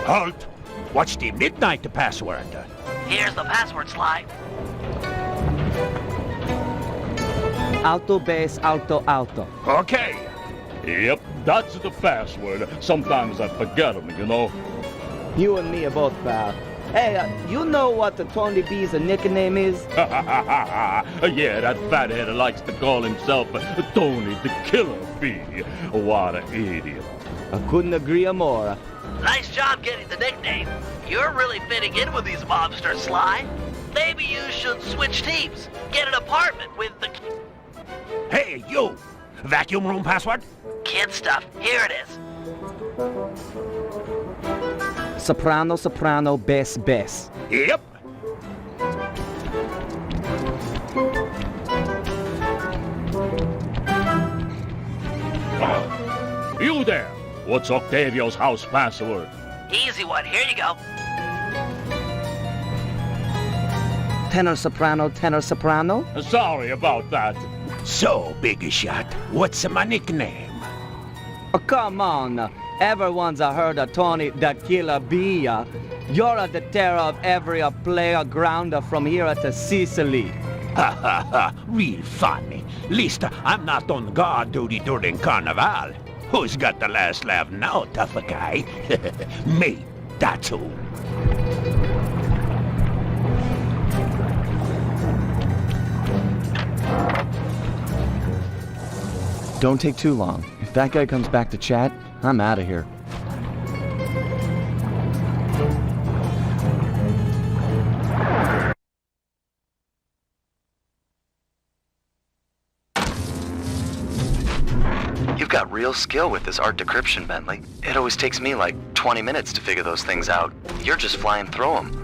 Halt! What's the midnight password? Here's the password slide. Alto, bass, alto, alto. Okay. Yep, that's the password. Sometimes I forget them, you know. You and me are both pal. Hey, you know what the Tony B's nickname is? Yeah, that fathead likes to call himself Tony the Killer Bee. What an idiot. I couldn't agree more. Nice job getting the nickname. You're really fitting in with these mobsters, Sly. Maybe you should switch teams. Get an apartment with the Hey, you! Vacuum room password? kid stuff. Here it is. Soprano, soprano, bass, bass. Yep. You there! What's Octavio's house password? Easy one. Here you go. Tenor, soprano, tenor, soprano. Sorry about that. So, Big Shot, what's my nickname? Oh, come on. Everyone's heard of Tony the Killer Bee. You're the terror of every player grounder from here to Sicily. Ha ha ha, real funny. Least I'm not on guard duty during Carnival. Who's got the last laugh now, tough guy? Me, that's who. Don't take too long. If that guy comes back to chat, I'm out of here. You've got real skill with this art decryption, Bentley. It always takes me like 20 minutes to figure those things out. You're just flying through them.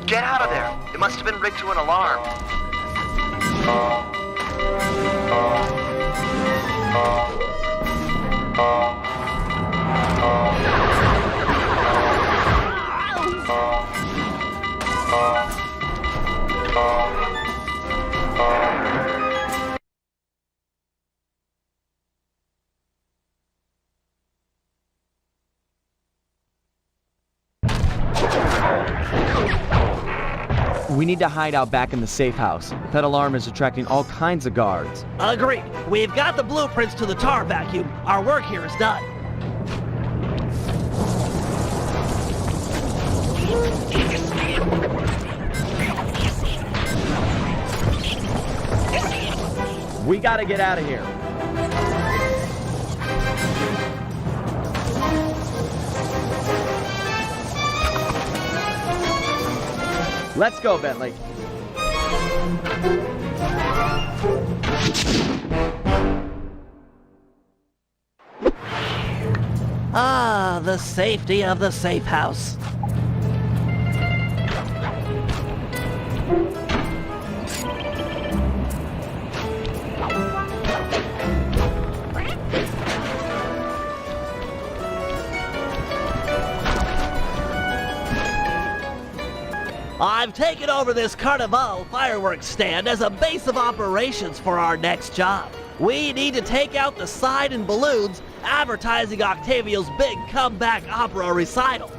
Get out of there! It must have been rigged to an alarm. We need to hide out back in the safe house. That alarm is attracting all kinds of guards. Agreed. We've got the blueprints to the tar vacuum. Our work here is done. We gotta get out of here. Let's go, Bentley. Ah, the safety of the safe house. I've taken over this Carnival fireworks stand as a base of operations for our next job. We need to take out the sign and balloons advertising Octavio's big comeback opera recital.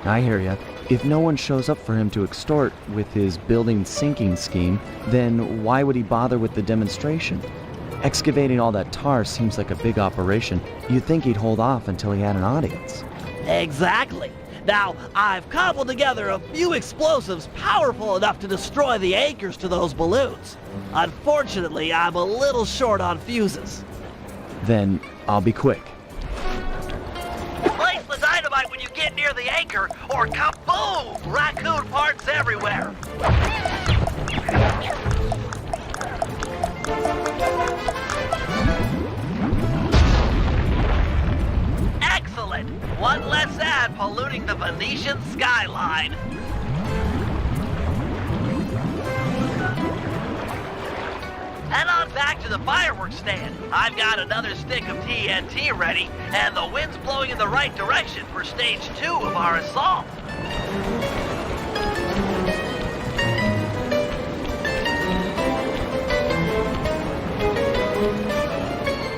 I hear ya. If no one shows up for him to extort with his building sinking scheme, then why would he bother with the demonstration? Excavating all that tar seems like a big operation. You'd think he'd hold off until he had an audience. Exactly. Now, I've cobbled together a few explosives powerful enough to destroy the anchors to those balloons. Unfortunately, I'm a little short on fuses. Then I'll be quick. Place the dynamite when you get near the anchor, or kaboom! Raccoon parts everywhere. Excellent! One less ad polluting the Venetian skyline. Head on back to the fireworks stand. I've got another stick of TNT ready, and the wind's blowing in the right direction for stage 2 of our assault.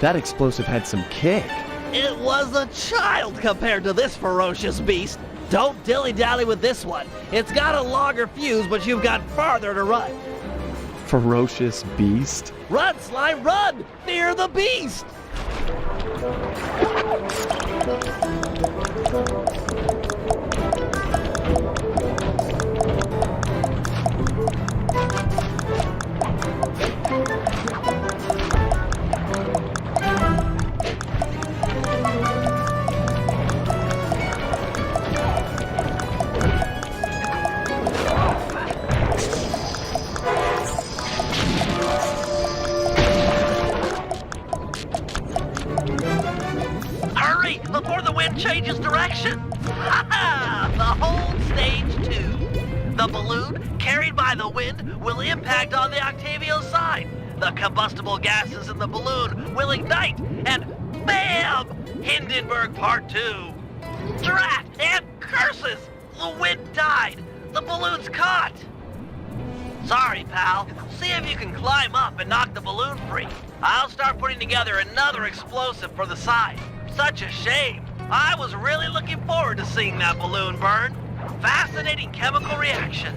That explosive had some kick. It was a child compared to this ferocious beast. Don't dilly-dally with this one. It's got a longer fuse, but you've got farther to run. Ferocious beast? Run, Sly, run! Fear the beast! Before the wind changes direction. Ha-ha! The whole stage 2. The balloon, carried by the wind, will impact on the Octavio side. The combustible gases in the balloon will ignite, and BAM! Hindenburg Part 2. Drat and curses! The wind died. The balloon's caught. Sorry, pal. See if you can climb up and knock the balloon free. I'll start putting together another explosive for the side. Such a shame. I was really looking forward to seeing that balloon burn. Fascinating chemical reaction.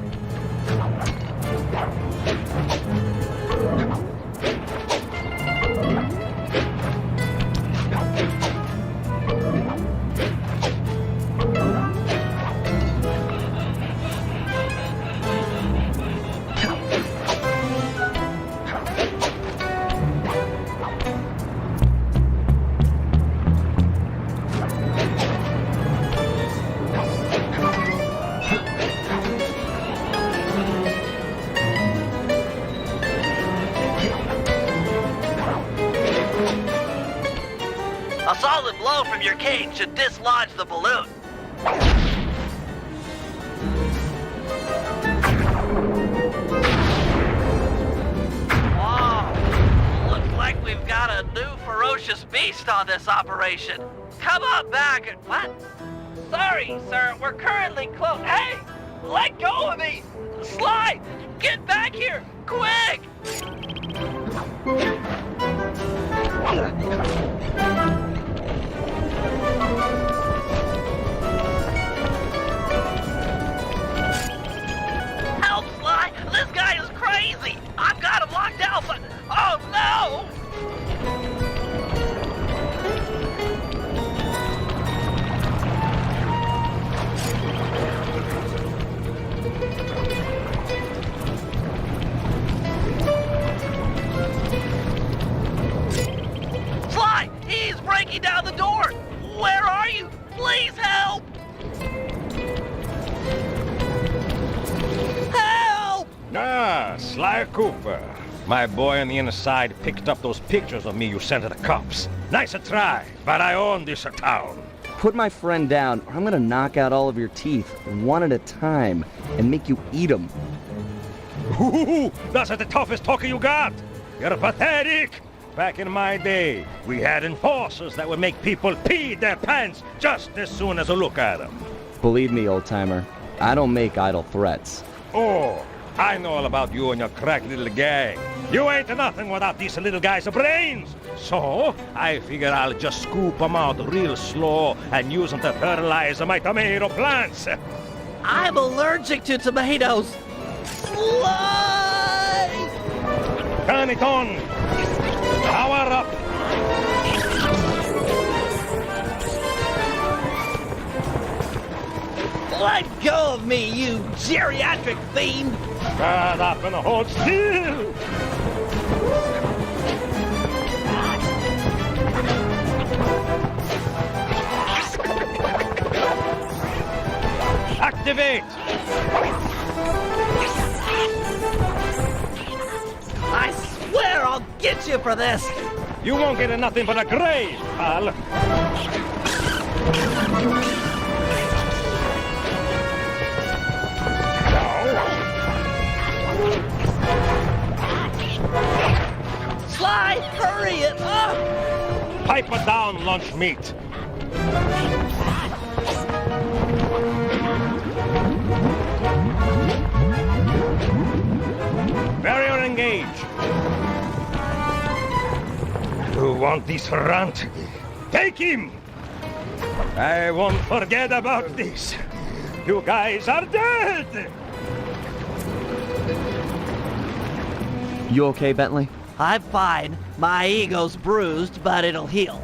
A solid blow from your cane should dislodge the balloon. Whoa! Looks like we've got a new ferocious beast on this operation. Come on back and... What? Sorry, sir. We're currently closed. Hey! Let go of me! Sly! Get back here! Quick! Help, Sly! This guy is crazy! I've got him locked down, but... Oh, no! Sly! He's breaking down the door! Where are you? Please help! Help! Ah, Sly Cooper. My boy on the inside picked up those pictures of me you sent to the cops. Nice a try, but I own this town. Put my friend down, or I'm gonna knock out all of your teeth, one at a time, and make you eat them. Ooh, that's the toughest talker you got. You're pathetic. Back in my day, we had enforcers that would make people pee their pants just as soon as a look at them. Believe me, old-timer, I don't make idle threats. Oh, I know all about you and your crack little gang. You ain't nothing without these little guys' brains. So, I figure I'll just scoop them out real slow and use them to fertilize my tomato plants. I'm allergic to tomatoes. Sly! Turn it on. Power up! Let go of me, you geriatric fiend! Shut up and hold still! Activate! I swear I'll get you for this! You won't get nothing but a grave, pal! Sly, hurry it up! Pipe it down, lunch meat! Barrier engage! You want this runt? Take him! I won't forget about this. You guys are dead! You okay, Bentley? I'm fine. My ego's bruised, but it'll heal.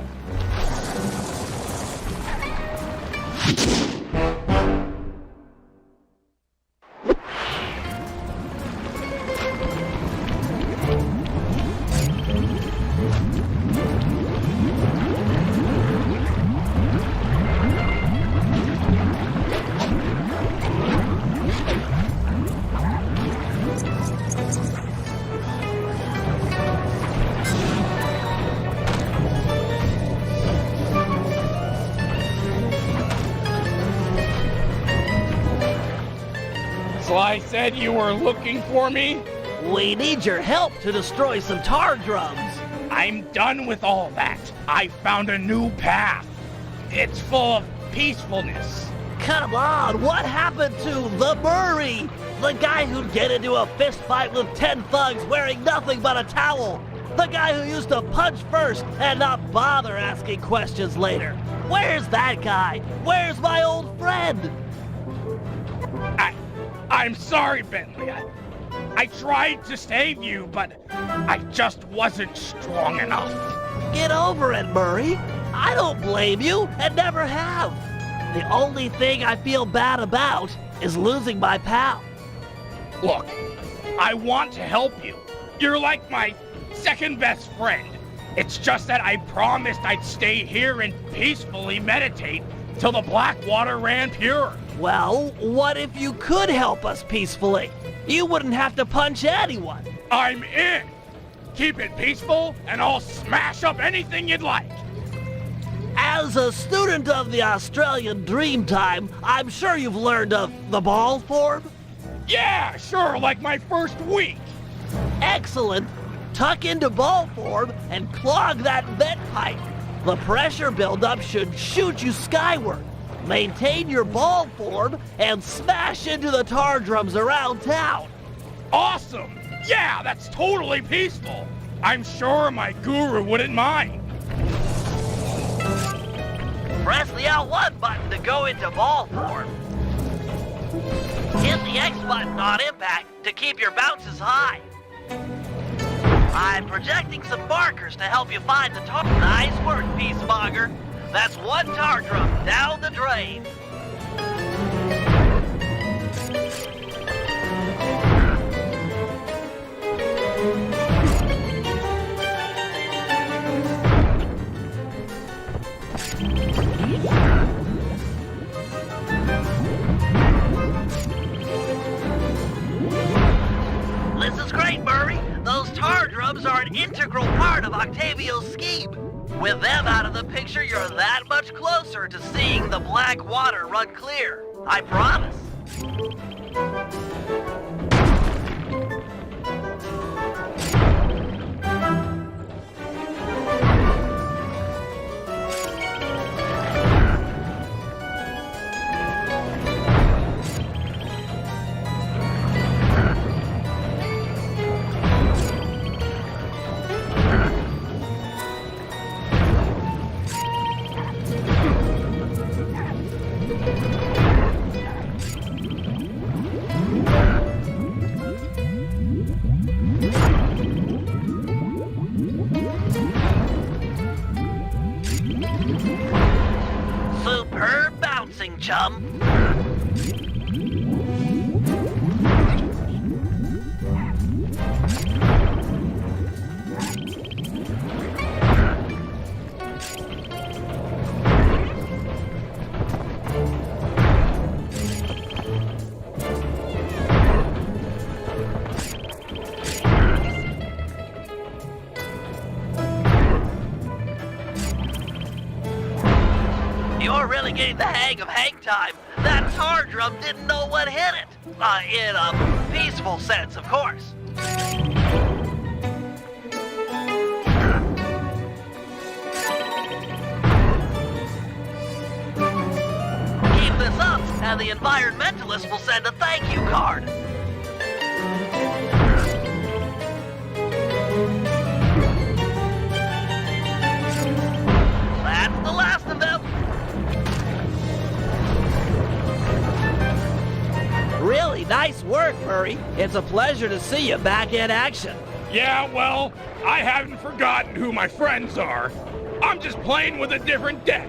Sly said you were looking for me? We need your help to destroy some tar drums. I'm done with all that. I found a new path. It's full of peacefulness. Come on, what happened to the Murray? The guy who'd get into a fist fight with 10 thugs wearing nothing but a towel. The guy who used to punch first and not bother asking questions later. Where's that guy? Where's my old friend? I'm sorry, Bentley. I tried to save you, but I just wasn't strong enough. Get over it, Murray. I don't blame you and never have. The only thing I feel bad about is losing my pal. Look, I want to help you. You're like my second best friend. It's just that I promised I'd stay here and peacefully meditate till the black water ran pure. Well, what if you could help us peacefully? You wouldn't have to punch anyone. I'm in. Keep it peaceful, and I'll smash up anything you'd like. As a student of the Australian Dreamtime, I'm sure you've learned of the ball form? Yeah, sure, like my first week. Excellent. Tuck into ball form and clog that vent pipe. The pressure buildup should shoot you skyward. Maintain your ball form and smash into the tar drums around town. Awesome! Yeah, that's totally peaceful. I'm sure my guru wouldn't mind. Press the L1 button to go into ball form. Hit the X button on impact to keep your bounces high. I'm projecting some markers to help you find the tar. Nice work, Peacemonger. That's one tar drum down the drain. This is great, Murray. Those tar drums are an integral part of Octavio's scheme. With them out of the picture, you're that much closer to seeing the black water run clear. I promise. getting the hang of hang time, that tar drum didn't know what hit it. In a peaceful sense, of course. Keep this up, and the environmentalist will send a thank you card. That's the last of them. Really nice work, Murray. It's a pleasure to see you back in action. Yeah, well, I haven't forgotten who my friends are. I'm just playing with a different deck.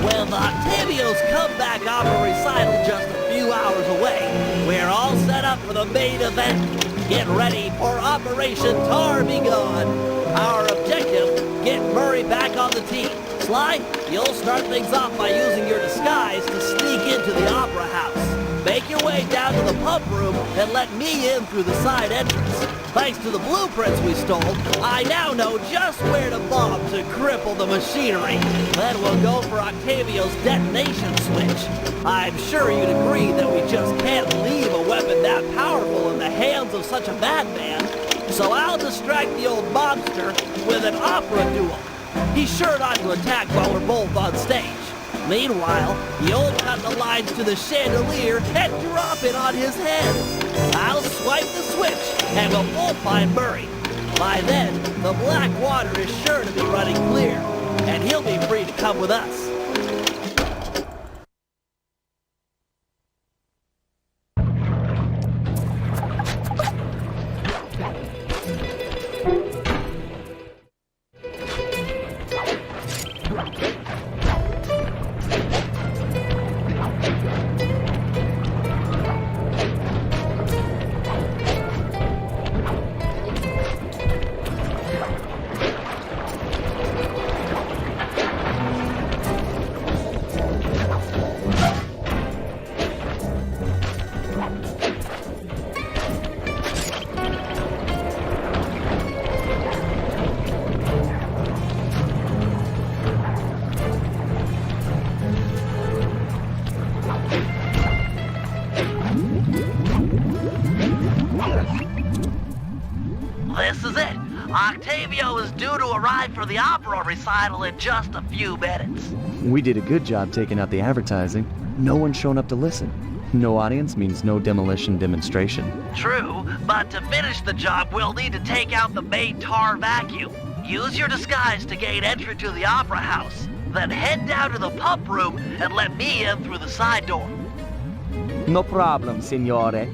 With Octavio's comeback opera recital just a few hours away, we're all set up for the main event. Get ready for Operation Tar Be Gone. Our objective, get Murray back on the team. Sly, you'll start things off by using your disguise to sneak into the opera house. Make your way down to the pump room and let me in through the side entrance. Thanks to the blueprints we stole, I now know just where to bomb to cripple the machinery. Then we'll go for Octavio's detonation switch. I'm sure you'd agree that we just can't leave a weapon that powerful in the hands of such a madman. So I'll distract the old mobster with an opera duel. He's sure not to attack while we're both on stage. Meanwhile, you'll cut the lines to the chandelier and drop it on his head. I'll swipe the switch, and we'll both find Murray. By then, the black water is sure to be running clear, and he'll be free to come with us. This is it. Octavio is due to arrive for the opera recital in just a few minutes. We did a good job taking out the advertising. No one's shown up to listen. No audience means no demolition demonstration. True, but to finish the job, we'll need to take out the main tar vacuum. Use your disguise to gain entry to the opera house. Then head down to the pump room and let me in through the side door. No problem, signore.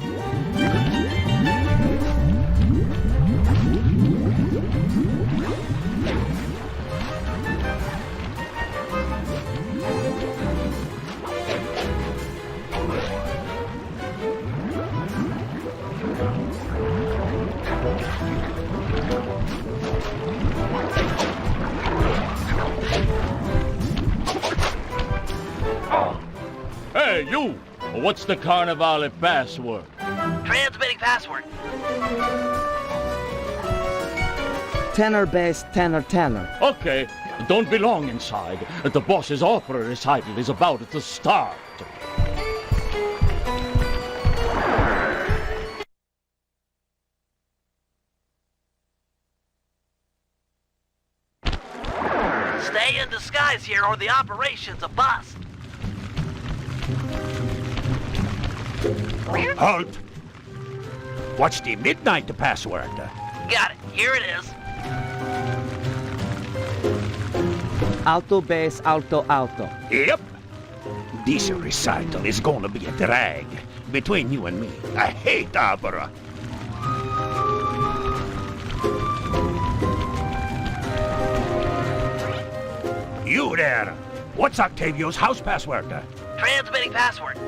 Hey, you! What's the Carnivale password? Transmitting password. Tenor bass, tenor, tenor. Okay, don't be long inside. The boss's opera recital is about to start. Stay in disguise here or the operation's a bust. Halt! What's the midnight password? Got it. Here it is. Alto bass, alto, alto. Yep. This recital is gonna be a drag between you and me. I hate opera. You there! What's Octavio's house password? Transmitting password.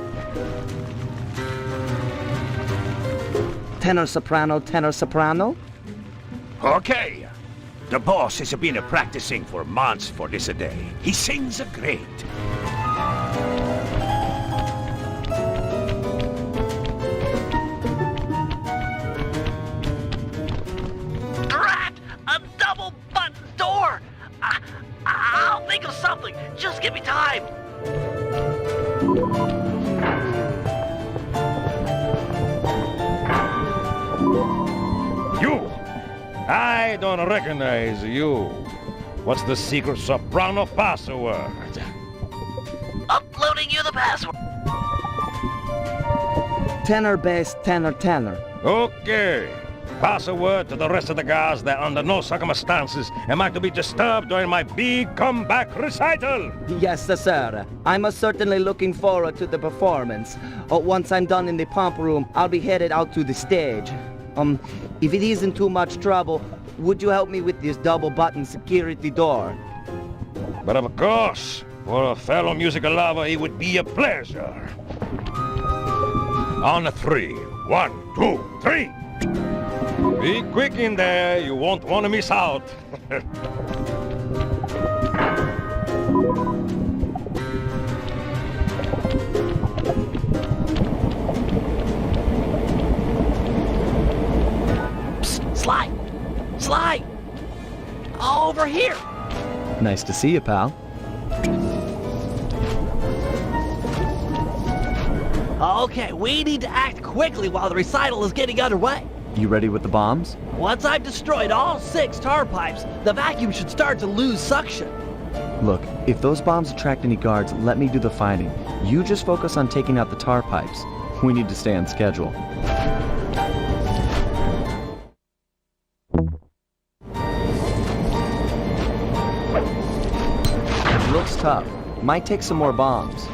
Tenor soprano, tenor soprano. Okay. The boss has been practicing for months for this day. He sings great. Drat! A double button door! I'll think of something. Just give me time. You! I don't recognize you. What's the secret soprano password? Uploading you the password. Tenor, bass, tenor, tenor. Okay. Password to the rest of the guys that under no circumstances am I to be disturbed during my big comeback recital. Yes, sir. I'm certainly looking forward to the performance. Once I'm done in the pump room, I'll be headed out to the stage. If it isn't too much trouble, would you help me with this double-button security door? But of course, for a fellow musical lover, it would be a pleasure. On a 3. 1, 2, 3. Be quick in there, you won't want to miss out. Psst, Sly! Sly! Over here! Nice to see you, pal. Okay, we need to act quickly while the recital is getting underway. You ready with the bombs? Once I've destroyed all 6 tar pipes, the vacuum should start to lose suction. Look, if those bombs attract any guards, let me do the fighting. You just focus on taking out the tar pipes. We need to stay on schedule. Looks tough. Might take some more bombs.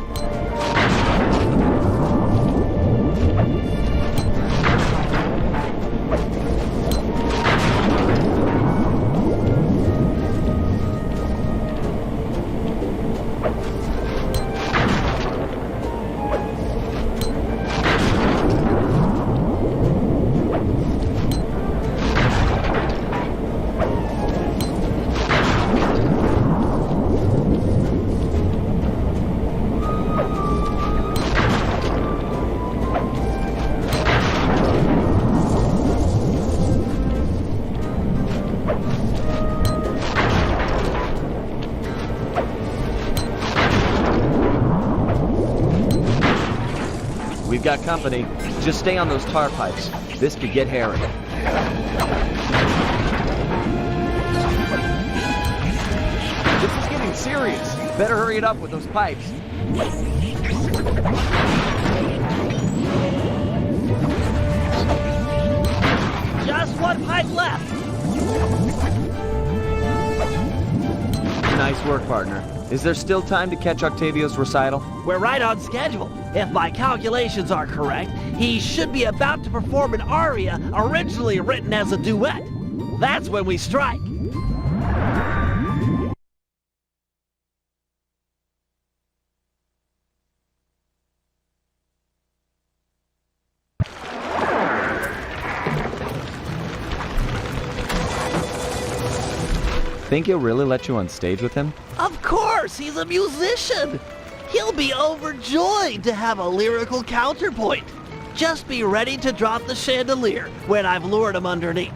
We've got company. Just stay on those tar pipes. This could get hairy. This is getting serious. Better hurry it up with those pipes. Just 1 pipe left. Nice work, partner. Is there still time to catch Octavio's recital? We're right on schedule. If my calculations are correct, he should be about to perform an aria originally written as a duet. That's when we strike. Think he'll really let you on stage with him? Of course, he's a musician. He'll be overjoyed to have a lyrical counterpoint. Just be ready to drop the chandelier when I've lured him underneath.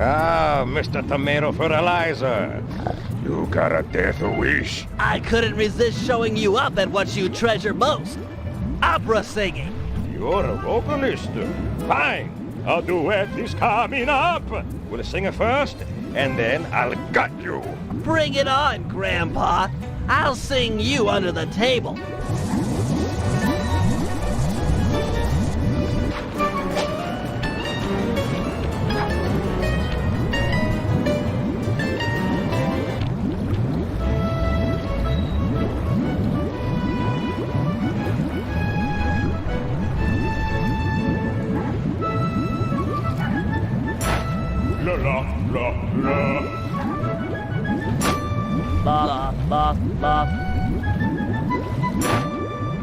Ah, Mr. Tomato Fertilizer. You got a death wish? I couldn't resist showing you up at what you treasure most. Opera singing. You're a vocalist. Fine. A duet is coming up. We'll sing it first, and then I'll gut you. Bring it on, Grandpa. I'll sing you under the table. La la la la.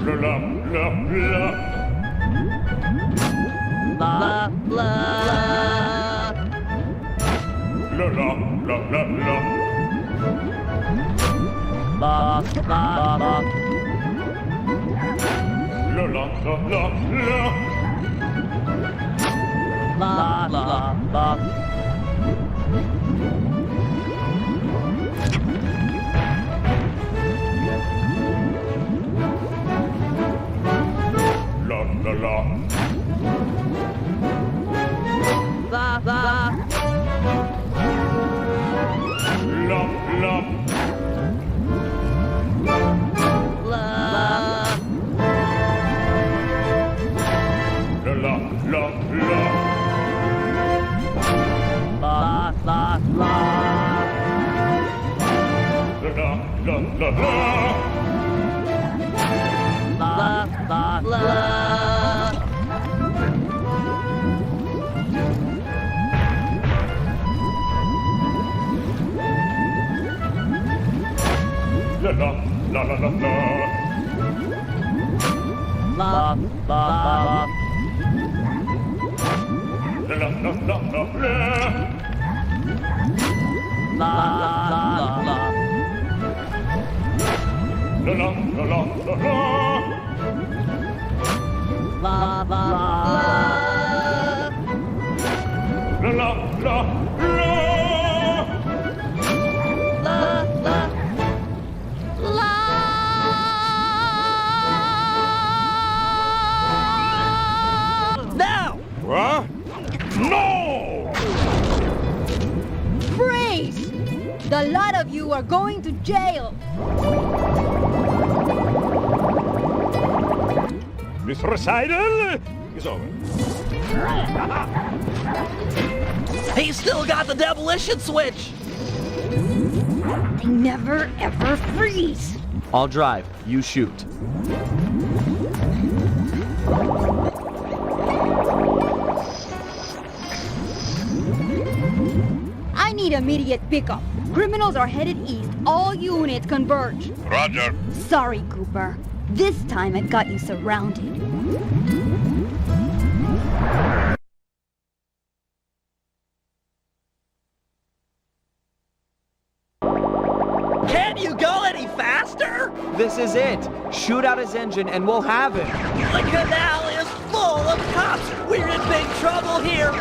La la la la. La la. La la la la la. La la la. La la la la la. La la la. La la la. La la. La la. La la la la. La la la. La la la la la. La la la. La la la la la la. La la la. La la la la la la. La la la. La la la la la la. La la la. La la la la. Now! What? No! Freeze! The lot of you are going to jail. This recital is over. He's still got the demolition switch! They never ever freeze. I'll drive. You shoot. I need immediate pickup. Criminals are headed east. All units converge. Roger. Sorry, Cooper. This time I've got you surrounded. Can you go any faster? This is it. Shoot out his engine and we'll have him. The canal is full of cops. We're in big trouble here.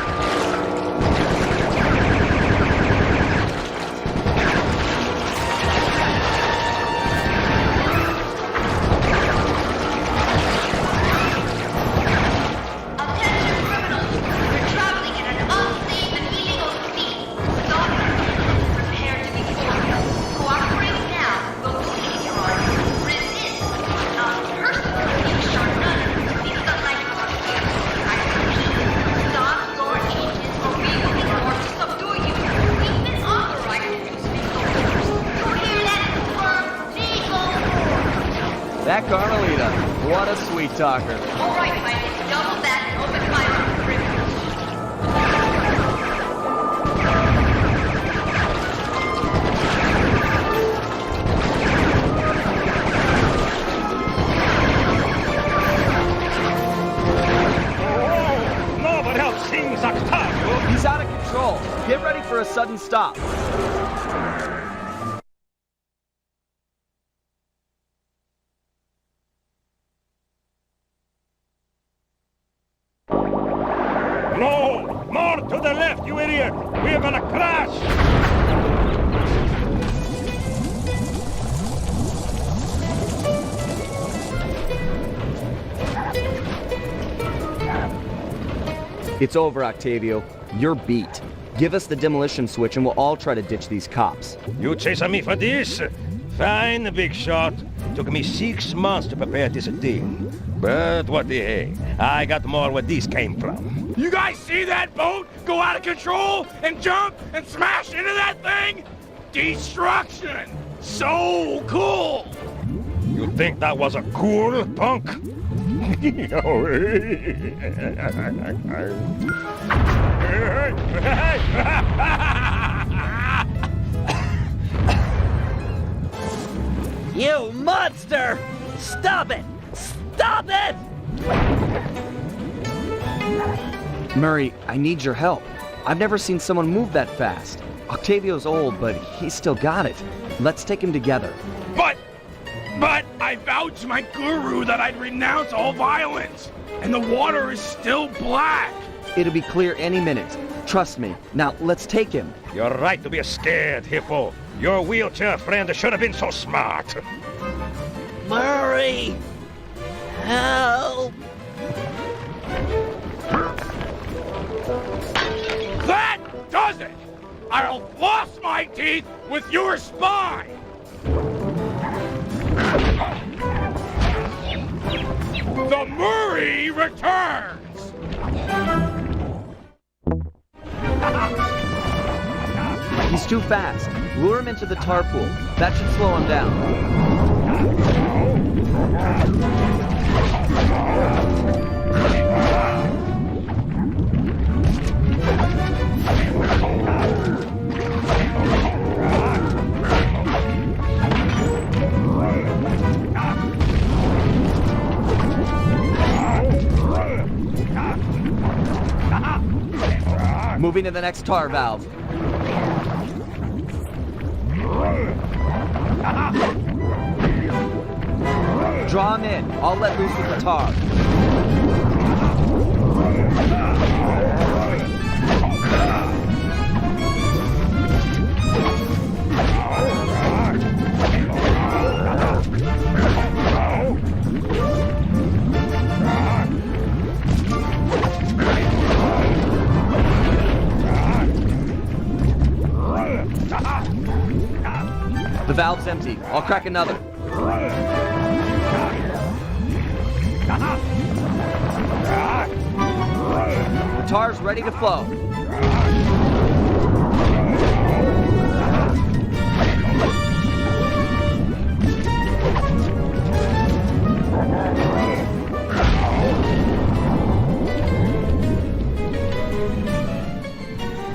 That Carmelita, what a sweet talker. All right, Mike, double back and open fire on the criminals. Oh, nobody else sings Octavio. He's out of control. Get ready for a sudden stop. No! More to the left, you idiot! We're gonna crash! It's over, Octavio. You're beat. Give us the demolition switch and we'll all try to ditch these cops. You chasing me for this? Fine, big shot. Took me 6 months to prepare this deal. But what the heck? I got more where this came from. You guys see that boat go out of control and jump and smash into that thing? Destruction! So cool! You think that was a cool, punk? You monster! Stop it! Stop it! Murray, I need your help. I've never seen someone move that fast. Octavio's old, but he's still got it. Let's take him together. But I vowed to my guru that I'd renounce all violence, and the water is still black. It'll be clear any minute. Trust me. Now, let's take him. You're right to be scared, Hippo. Your wheelchair friend should have been so smart. Murray! Help! That does it! I'll floss my teeth with your spine! The Murray returns! He's too fast. Lure him into the tar pool. That should slow him down. Moving to the next tar valve. Draw him in. I'll let loose with the tar. The valve's empty. I'll crack another. The tar's ready to flow.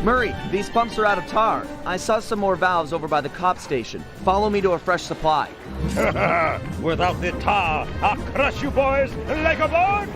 Murray, these pumps are out of tar. I saw some more valves over by the cop station. Follow me to a fresh supply. Without the tar, I'll crush you boys like a bug!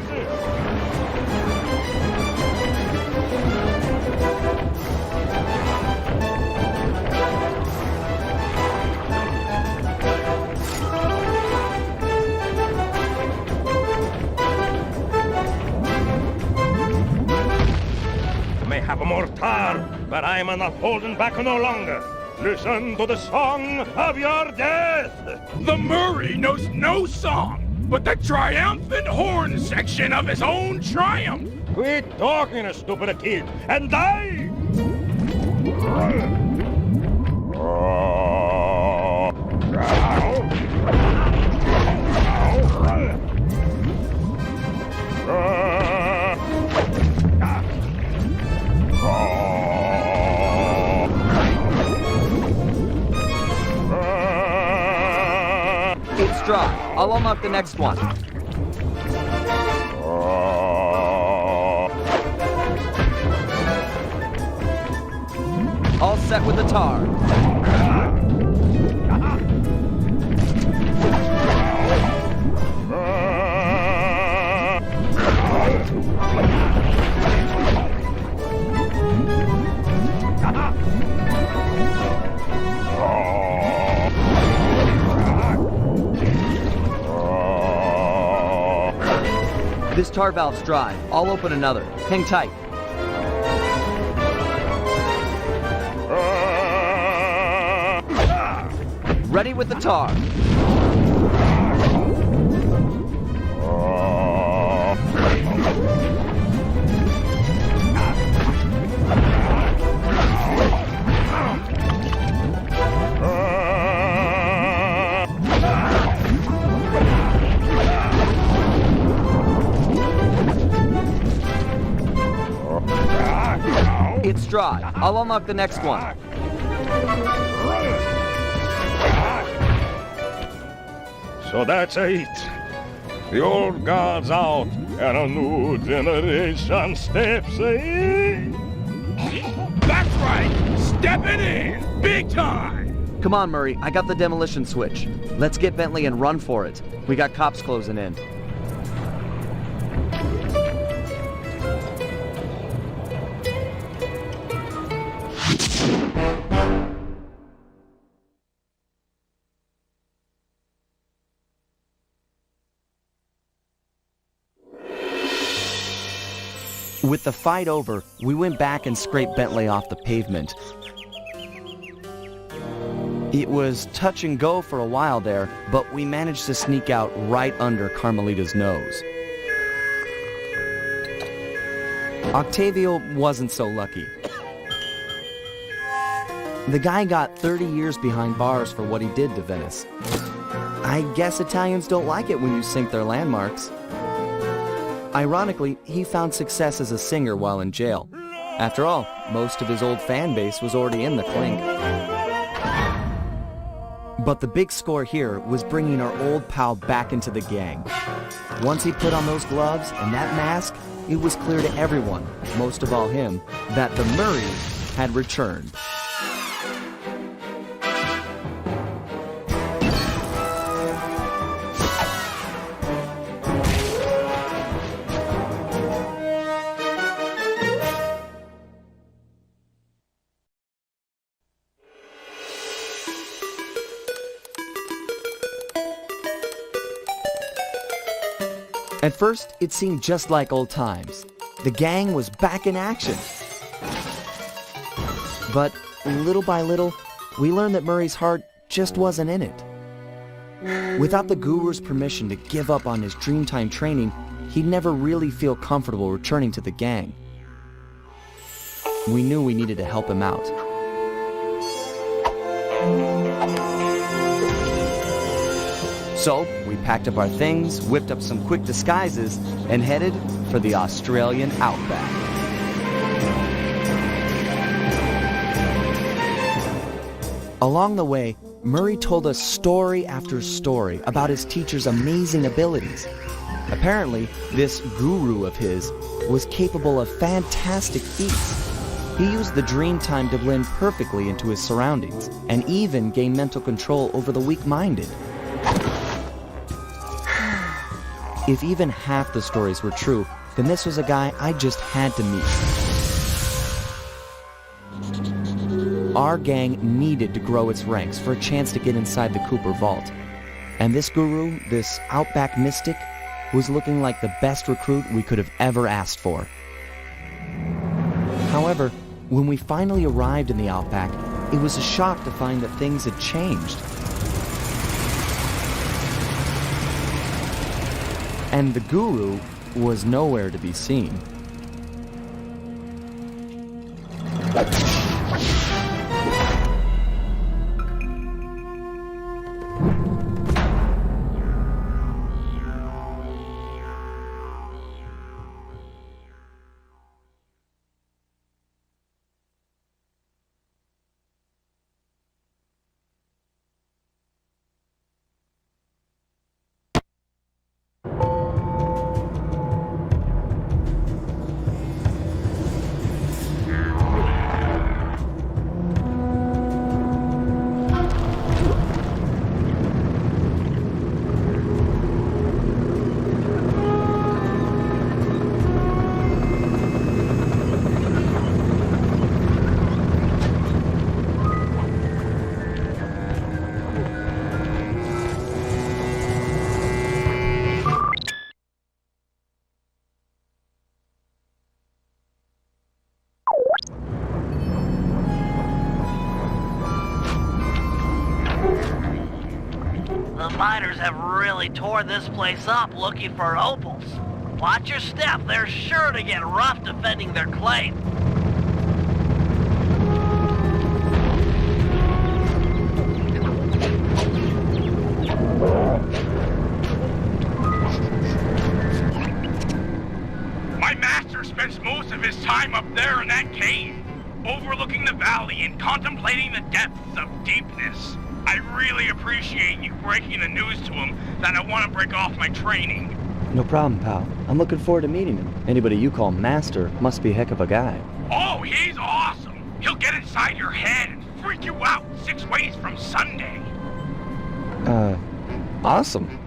May have more tar, but I'm not holding back no longer. Listen to the song of your death! The Murray knows no song but the triumphant horn section of his own triumph! Quit talking, stupid kid, and die! It's dry. I'll unlock the next one. All set with the tar. This tar valve's dry. I'll open another. Hang tight. Ready with the tar. It's dry. I'll unlock the next one. So that's it. The old guard's out, and a new generation steps in. That's right! Stepping in! Big time! Come on, Murray. I got the demolition switch. Let's get Bentley and run for it. We got cops closing in. With the fight over, we went back and scraped Bentley off the pavement. It was touch and go for a while there, but we managed to sneak out right under Carmelita's nose. Octavio wasn't so lucky. The guy got 30 years behind bars for what he did to Venice. I guess Italians don't like it when you sink their landmarks. Ironically, he found success as a singer while in jail. After all, most of his old fan base was already in the clink. But the big score here was bringing our old pal back into the gang. Once he put on those gloves and that mask, it was clear to everyone, most of all him, that the Murrays had returned. At first, it seemed just like old times. The gang was back in action. But little by little, we learned that Murray's heart just wasn't in it. Without the guru's permission to give up on his Dreamtime training, he'd never really feel comfortable returning to the gang. We knew we needed to help him out. So, we packed up our things, whipped up some quick disguises, and headed for the Australian outback. Along the way, Murray told us story after story about his teacher's amazing abilities. Apparently, this guru of his was capable of fantastic feats. He used the Dreamtime to blend perfectly into his surroundings, and even gain mental control over the weak-minded. If even half the stories were true, then this was a guy I just had to meet. Our gang needed to grow its ranks for a chance to get inside the Cooper Vault. And this guru, this outback mystic, was looking like the best recruit we could have ever asked for. However, when we finally arrived in the outback, it was a shock to find that things had changed. And the guru was nowhere to be seen. The miners have really torn this place up looking for opals. Watch your step, they're sure to get rough defending their claim. My master spends most of his time up there in that cave, overlooking the valley and contemplating the depths of deepness. I really appreciate you breaking the news to him that I want to break off my training. No problem, pal. I'm looking forward to meeting him. Anybody you call master must be a heck of a guy. Oh, he's awesome! He'll get inside your head and freak you out 6 ways from Sunday. Awesome.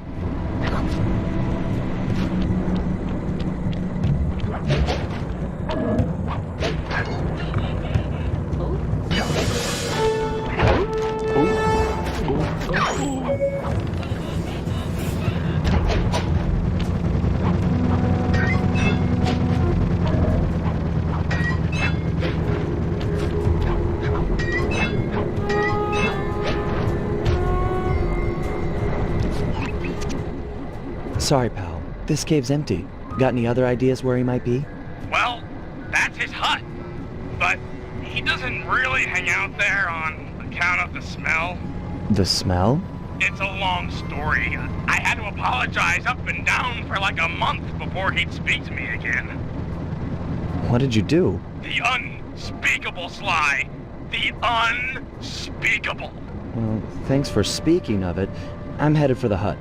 Sorry, pal. This cave's empty. Got any other ideas where he might be? Well, that's his hut. But he doesn't really hang out there on account of the smell. The smell? It's a long story. I had to apologize up and down for like a month before he'd speak to me again. What did you do? The unspeakable, Sly. The unspeakable. Well, thanks for speaking of it. I'm headed for the hut.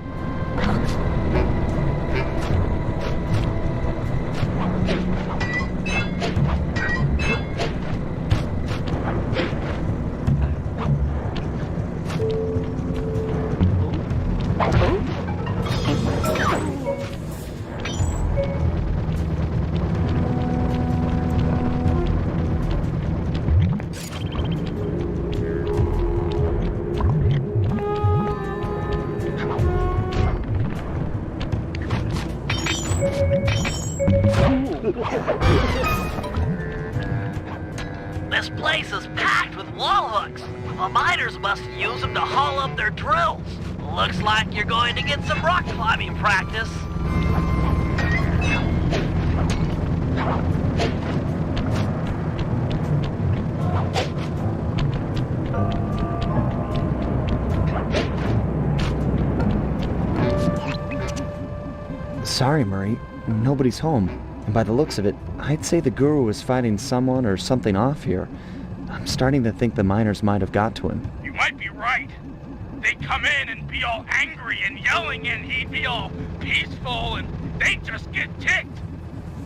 This place is packed with wall hooks. The miners must use them to haul up their drills. Looks like you're going to get some rock climbing practice. Sorry, Murray. Nobody's home. And by the looks of it, I'd say the guru is fighting someone or something off here. I'm starting to think the miners might have got to him. You might be right. They'd come in and be all angry and yelling, and he'd be all peaceful, and they'd just get ticked.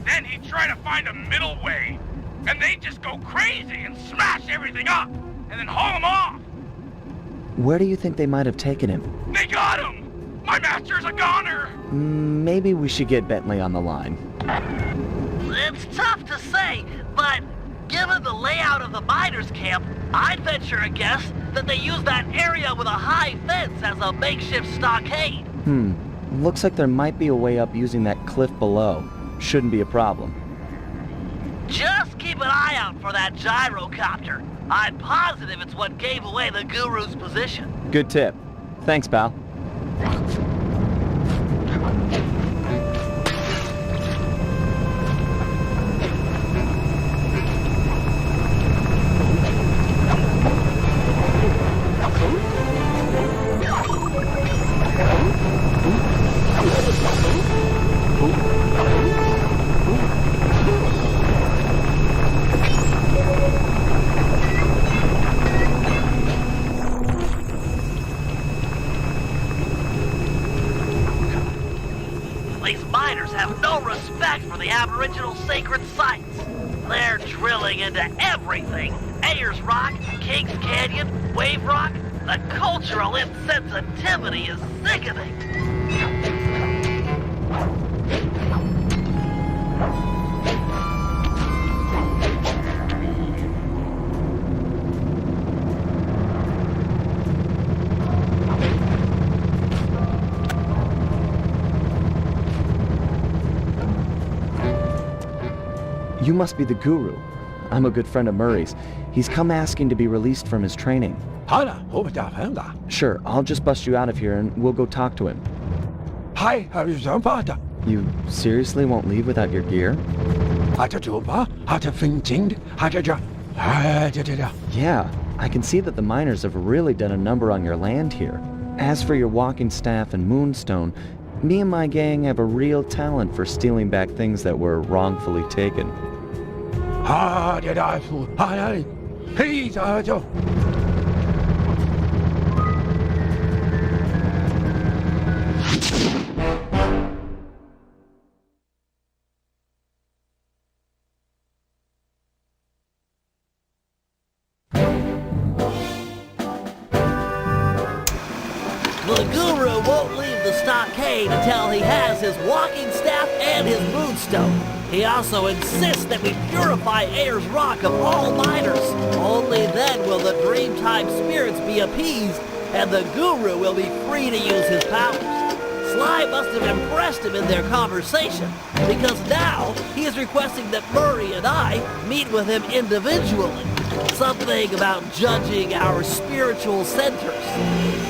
Then he'd try to find a middle way, and they'd just go crazy and smash everything up, and then haul him off. Where do you think they might have taken him? They got him! My master's a goner! Maybe we should get Bentley on the line. It's tough to say, but given the layout of the miners' camp, I'd venture a guess that they use that area with a high fence as a makeshift stockade. Looks like there might be a way up using that cliff below. Shouldn't be a problem. Just keep an eye out for that gyrocopter. I'm positive it's what gave away the guru's position. Good tip. Thanks, pal. These miners have no respect for the Aboriginal sacred sites. They're drilling into everything. Ayers Rock, Kings Canyon, Wave Rock. The cultural insensitivity is sickening. You must be the guru. I'm a good friend of Murray's. He's come asking to be released from his training. Sure, I'll just bust you out of here and we'll go talk to him. You seriously won't leave without your gear? Yeah, I can see that the miners have really done a number on your land here. As for your walking staff and moonstone, me and my gang have a real talent for stealing back things that were wrongfully taken. The guru won't leave the stockade until he has his walking staff and his moonstone. He also insists that we purify Ayers Rock of all miners. Only then will the Dreamtime spirits be appeased, and the guru will be free to use his powers. Sly must have impressed him in their conversation, because now he is requesting that Murray and I meet with him individually. Something about judging our spiritual centers.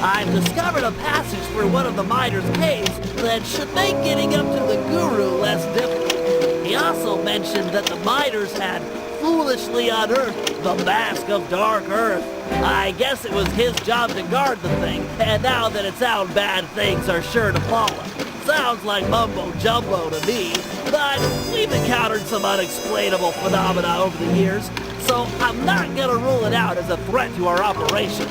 I've discovered a passage through one of the miners' caves that should make getting up to the guru less difficult. He also mentioned that the miners had foolishly unearthed the Mask of Dark Earth. I guess it was his job to guard the thing, and now that it's out, bad things are sure to follow. Sounds like mumbo-jumbo to me, but we've encountered some unexplainable phenomena over the years, so I'm not gonna rule it out as a threat to our operation.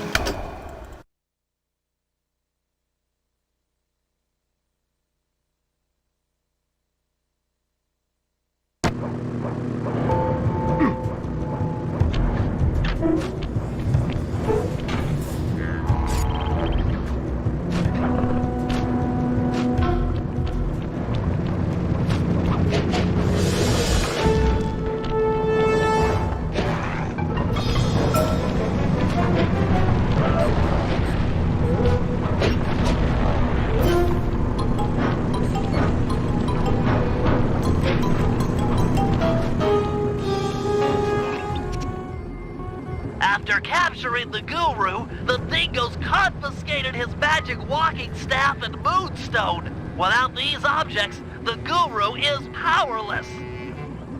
After capturing the guru, the dingoes confiscated his magic walking staff and moonstone. Without these objects, the guru is powerless.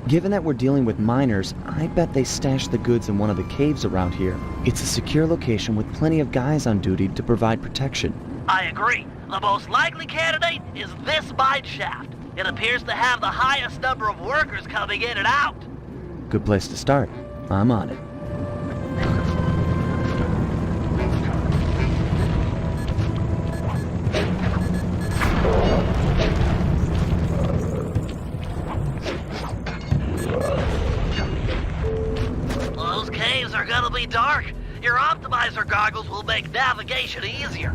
Given that we're dealing with miners, I bet they stashed the goods in one of the caves around here. It's a secure location with plenty of guys on duty to provide protection. I agree. The most likely candidate is this mine shaft. It appears to have the highest number of workers coming in and out. Good place to start. I'm on it. Those caves are gonna be dark. Your optimizer goggles will make navigation easier.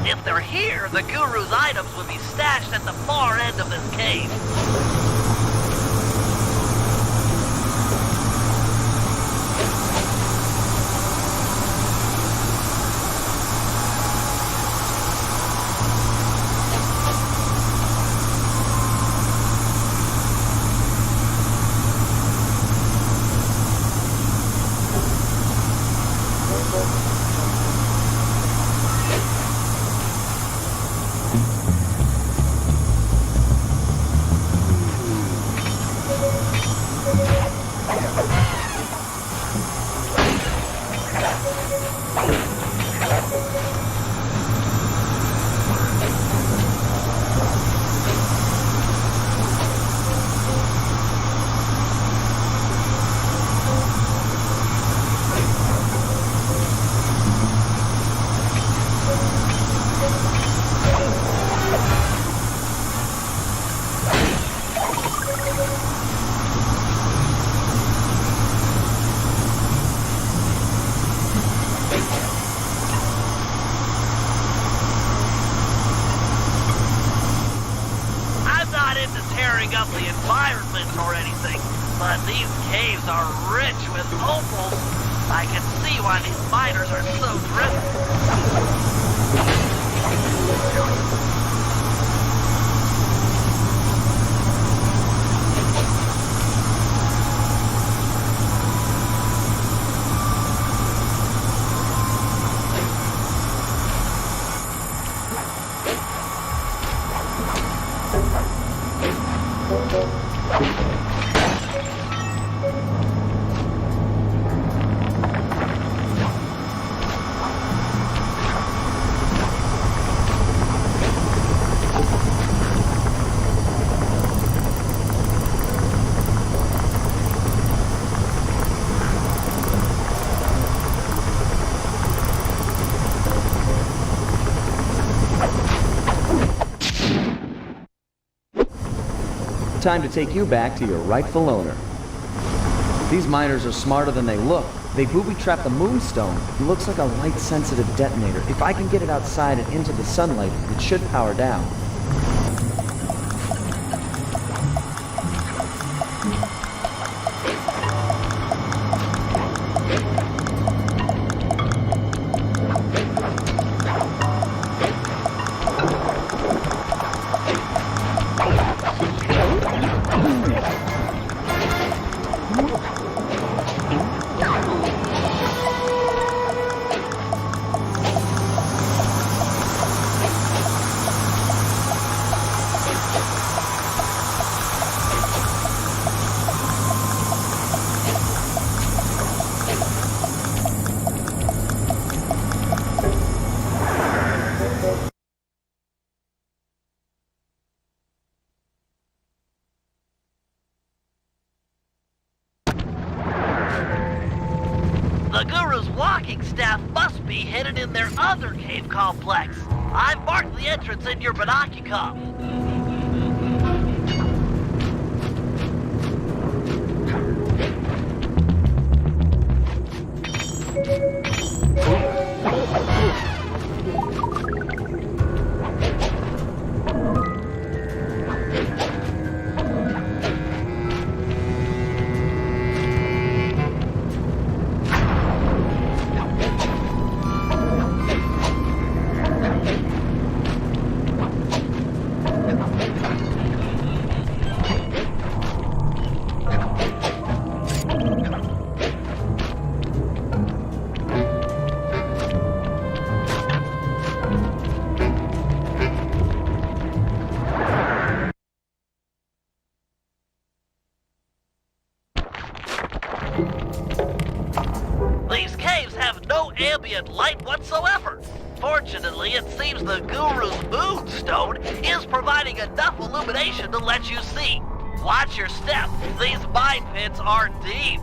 If they're here, the guru's items would be stashed at the far end of this cave. Up the environment or anything, but these caves are rich with opals. I can see why these miners are so driven. time to take you back to your rightful owner. These miners are smarter than they look. They booby-trapped the moonstone. It looks like a light-sensitive detonator. If I can get it outside and into the sunlight, it should power down. The Guru's walking staff must be hidden in their other cave complex. I've marked the entrance in your binocular. These caves have no ambient light whatsoever. Fortunately, it seems the Guru's moonstone is providing enough illumination to let you see. Watch your step. These mine pits are deep.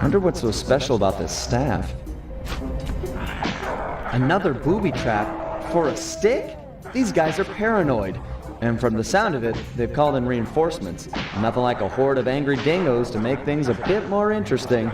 Wonder what's so special about this staff. Another booby trap for a stick? These guys are paranoid. And from the sound of it, they've called in reinforcements. Nothing like a horde of angry dingoes to make things a bit more interesting.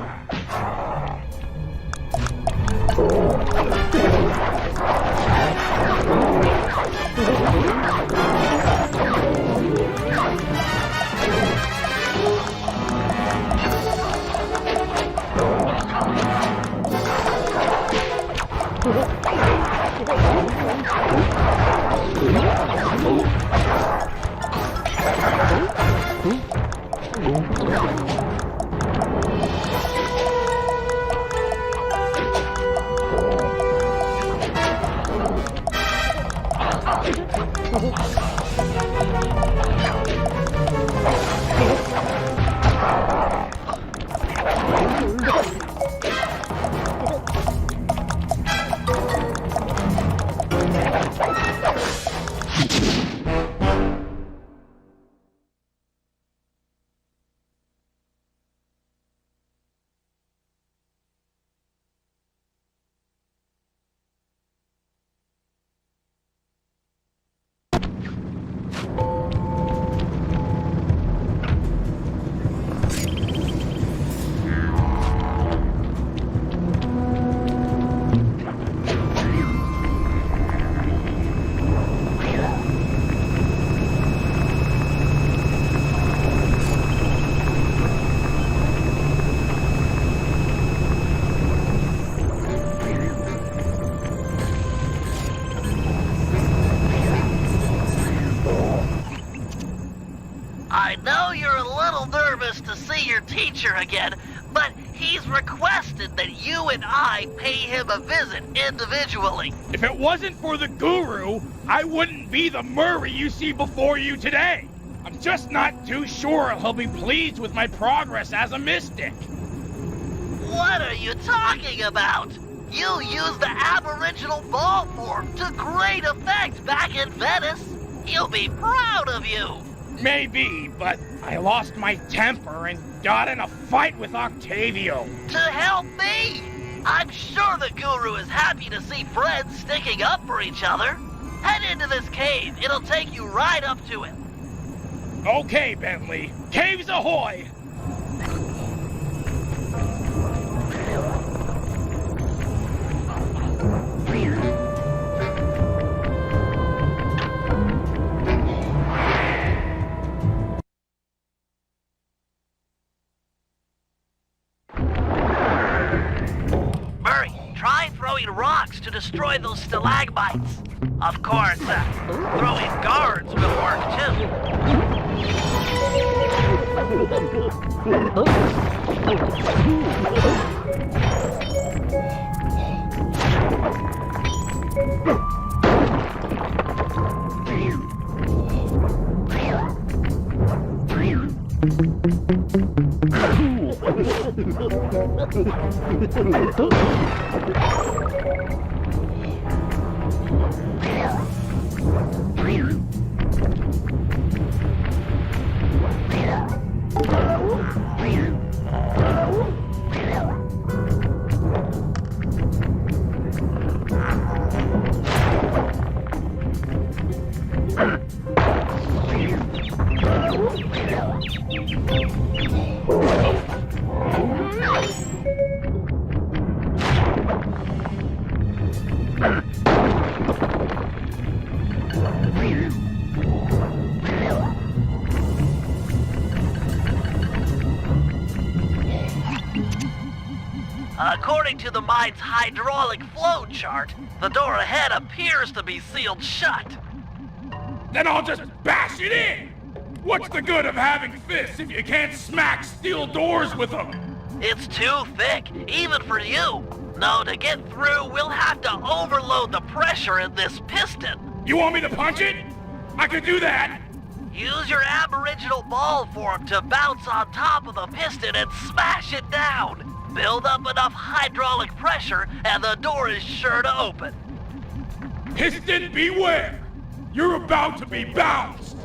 I know you're a little nervous to see your teacher again, but he's requested that you and I pay him a visit individually. If it wasn't for the guru, I wouldn't be the Murray you see before you today. I'm just not too sure he'll be pleased with my progress as a mystic. What are you talking about? You used the Aboriginal ball form to great effect back in Venice. He'll be proud of you. Maybe, but I lost my temper and got in a fight with Octavio. To help me? I'm sure the guru is happy to see friends sticking up for each other. Head into this cave. It'll take you right up to it. Okay, Bentley. Caves ahoy! Murray, try throwing rocks to destroy those stalagmites. Of course, throwing guards will work too. According to the mine's hydraulic flow chart, the door ahead appears to be sealed shut. Then I'll just bash it in! What's the good of having fists if you can't smack steel doors with them? It's too thick, even for you. No, to get through, we'll have to overload the pressure in this piston. You want me to punch it? I could do that. Use your Aboriginal ball form to bounce on top of the piston and smash it down. Build up enough hydraulic pressure and the door is sure to open. Piston beware! You're about to be bounced!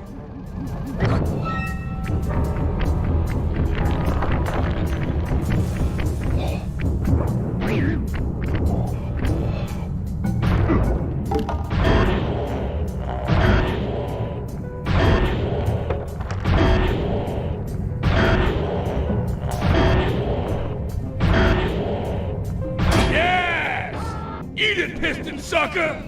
Eat it, piston sucker!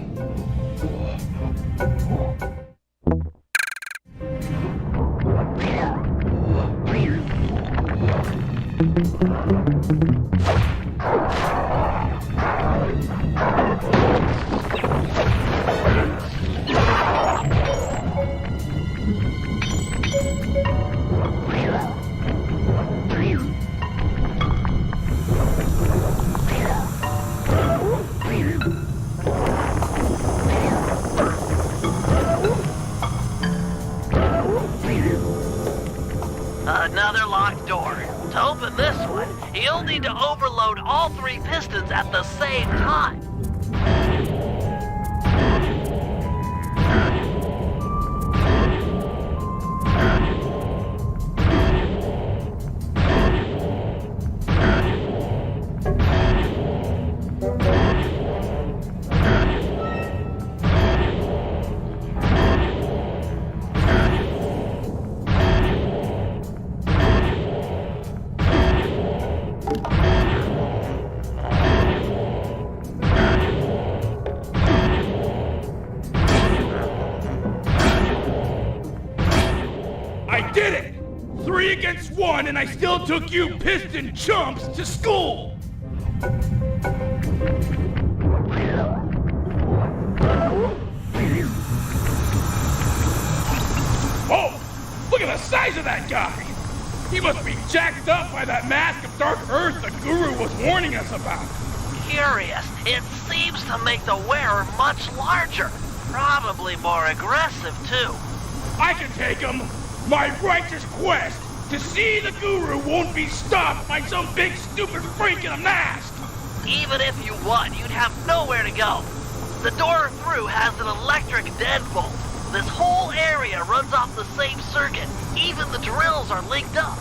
Another locked door. To open this one, you'll need to overload all three pistons at the same time. I did it! 3 against 1, and I still took you piston chumps to school! Oh! Look at the size of that guy! He must be jacked up by that mask of dark earth the guru was warning us about. Curious. It seems to make the wearer much larger. Probably more aggressive, too. I can take him. My righteous quest to see the guru won't be stopped by some big stupid freak in a mask. Even if you won, you'd have nowhere to go. The door through has an electric deadbolt. This whole area runs off the same circuit. Even the drills are linked up.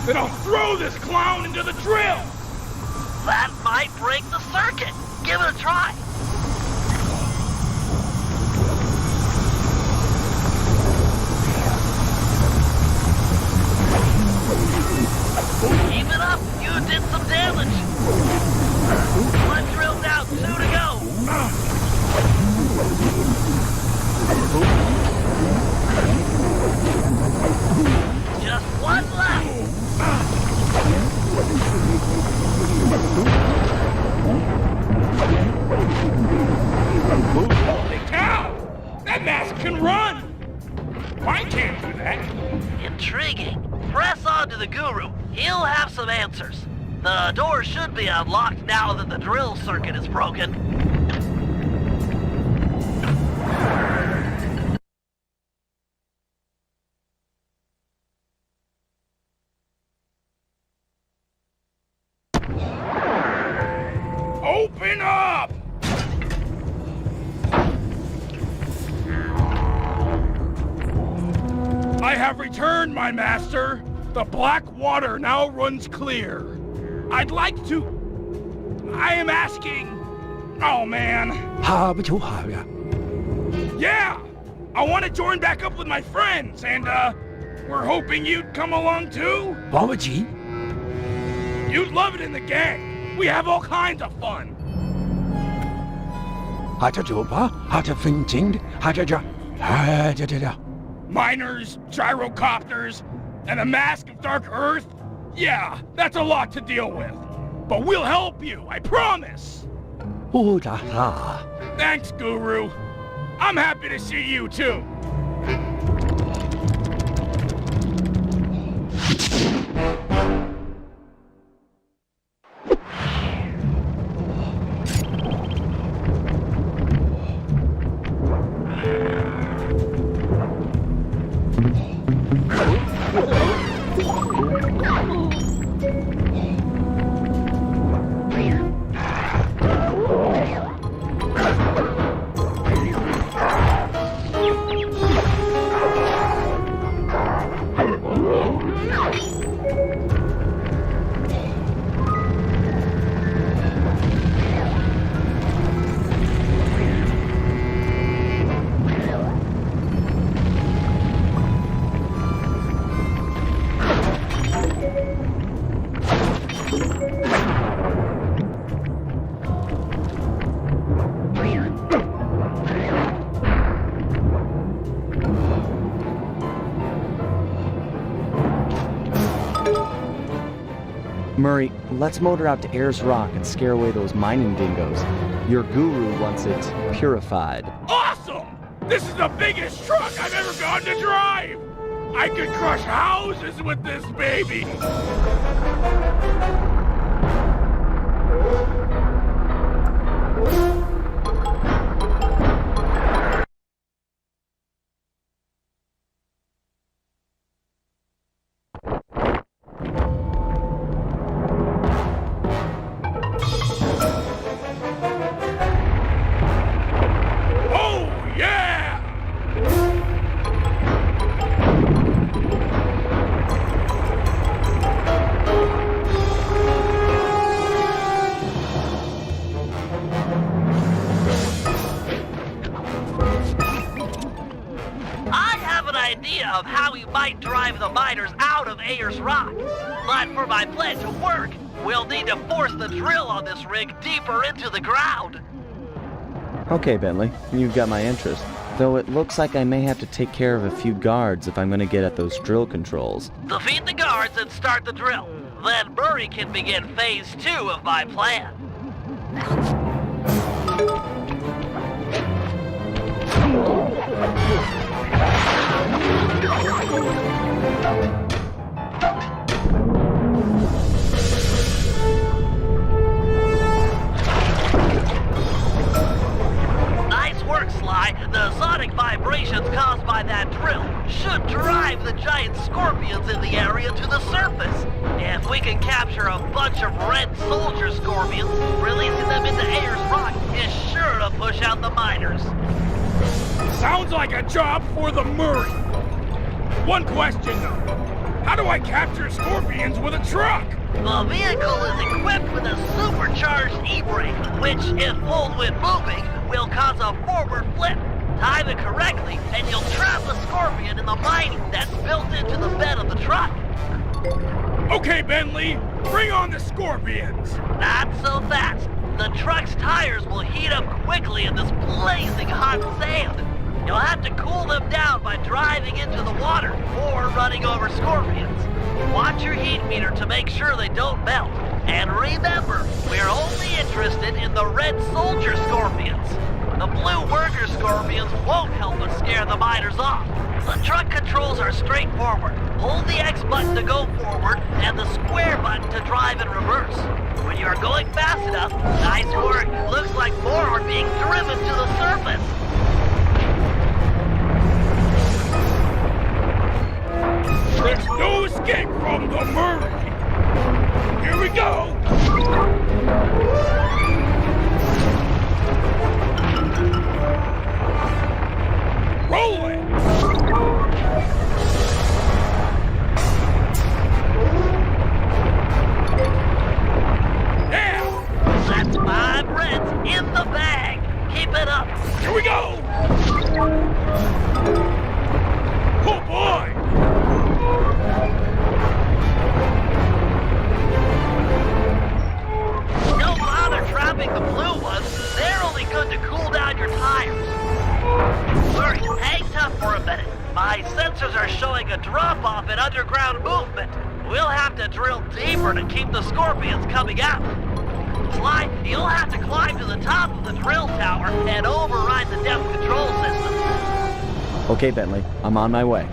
Then I'll throw this clown into the drill. That might break the circuit. Give it a try. Keep it up. You did some damage. One drill down, 2 to go. Just one left. Holy cow! That mask can run! Mine can't do that. Intriguing. Press on to the guru. He'll have some answers. The door should be unlocked now that the drill circuit is broken. Open up! I have returned, my master. The black water now runs clear. I'd like to... I am asking... Oh, man. Yeah! I want to join back up with my friends, and, we're hoping you'd come along, too. You'd love it in the gang. We have all kinds of fun. Miners, gyrocopters, and a mask of dark earth? Yeah, that's a lot to deal with. But we'll help you, I promise! Thanks, Guru. I'm happy to see you, too. Murray, let's motor out to Ayers Rock and scare away those mining dingoes. Your guru wants it purified. Awesome! This is the biggest truck I've ever gotten to drive! I could crush houses with this baby! Of how we might drive the miners out of Ayers Rock. But for my plan to work, we'll need to force the drill on this rig deeper into the ground. Okay, Bentley, you've got my interest. Though it looks like I may have to take care of a few guards if I'm going to get at those drill controls. Defeat the guards and start the drill. Then Murray can begin phase 2 of my plan. drive the giant scorpions in the area to the surface. If we can capture a bunch of red soldier scorpions, releasing them into Ayers Rock is sure to push out the miners. Sounds like a job for the Murray. One question though. How do I capture scorpions with a truck? The vehicle is equipped with a supercharged e-brake, which, if pulled when moving, will cause a forward flip. Time it correctly, and you'll trap the scorpion in the mining that's built into the bed of the truck. Okay, Bentley, bring on the scorpions. Not so fast. The truck's tires will heat up quickly in this blazing hot sand. You'll have to cool them down by driving into the water or running over scorpions. Watch your heat meter to make sure they don't melt. And remember, we're only interested in the red soldier scorpions. The blue worker scorpions won't help us scare the miners off. The truck controls are straightforward. Hold the X button to go forward and the square button to drive in reverse. When you are going fast enough, nice work. Looks like more are being driven to the surface. There's no escape from the Murray. Here we go. Rolling. Now. That's 5 reds in the bag. Keep it up. Here we go. Oh boy. Don't bother trapping the blue ones. They're only good to cool down your tires. Murray, hang tough for a minute. My sensors are showing a drop-off in underground movement. We'll have to drill deeper to keep the scorpions coming out. Sly, you'll have to climb to the top of the drill tower and override the depth control system. Okay, Bentley, I'm on my way.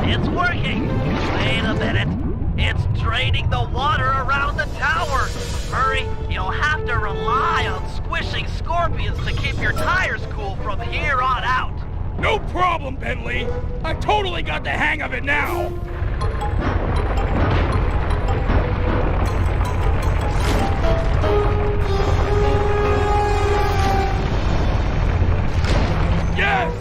It's working. Wait a minute. It's draining the water around the tower. Murray, you'll have to rely on squishing scorpions to keep your tires cool from here on out. No problem, Bentley. I totally got the hang of it now. Yes!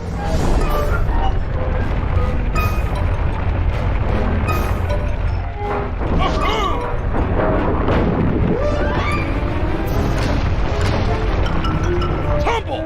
Tumble!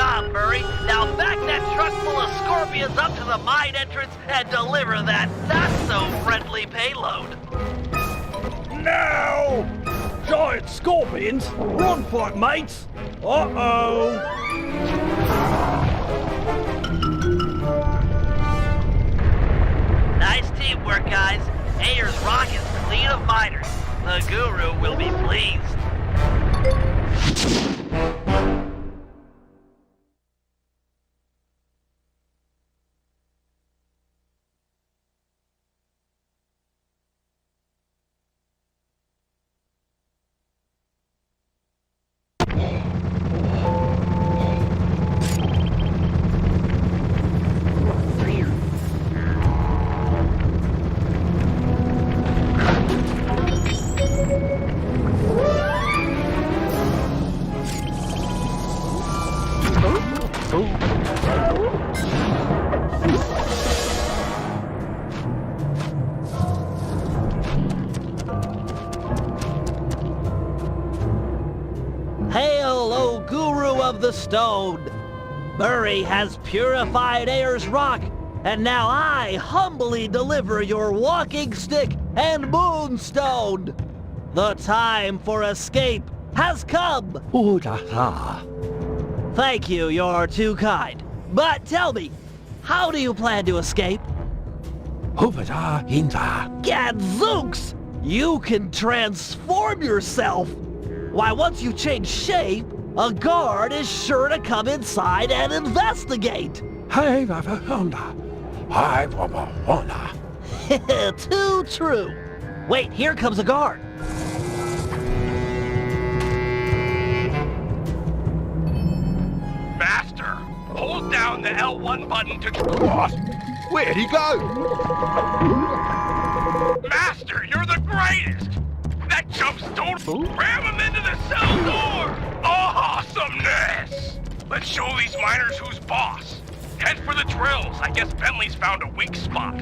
job, Murray. Now back that truck full of scorpions up to the mine entrance and deliver that not-so-friendly payload. Now! Giant scorpions? Run for it, mates! Uh-oh! Nice teamwork, guys. Ayers Rock is clean of miners. The Guru will be pleased. Hail, O Guru of the Stone! Murray has purified Ayers Rock, and now I humbly deliver your walking stick and moonstone. The time for escape has come. Thank you, you're too kind. But tell me, how do you plan to escape? Gadzooks! You can transform yourself! Why, once you change shape, a guard is sure to come inside and investigate. Too true. Wait, here comes a guard. Master, hold down the L1 button to... What? Where'd he go? Master, you're the greatest! That jump's total... Ram him into the cell door! Awesomeness! Let's show these miners who's boss. Head for the drills. I guess Bentley's found a weak spot.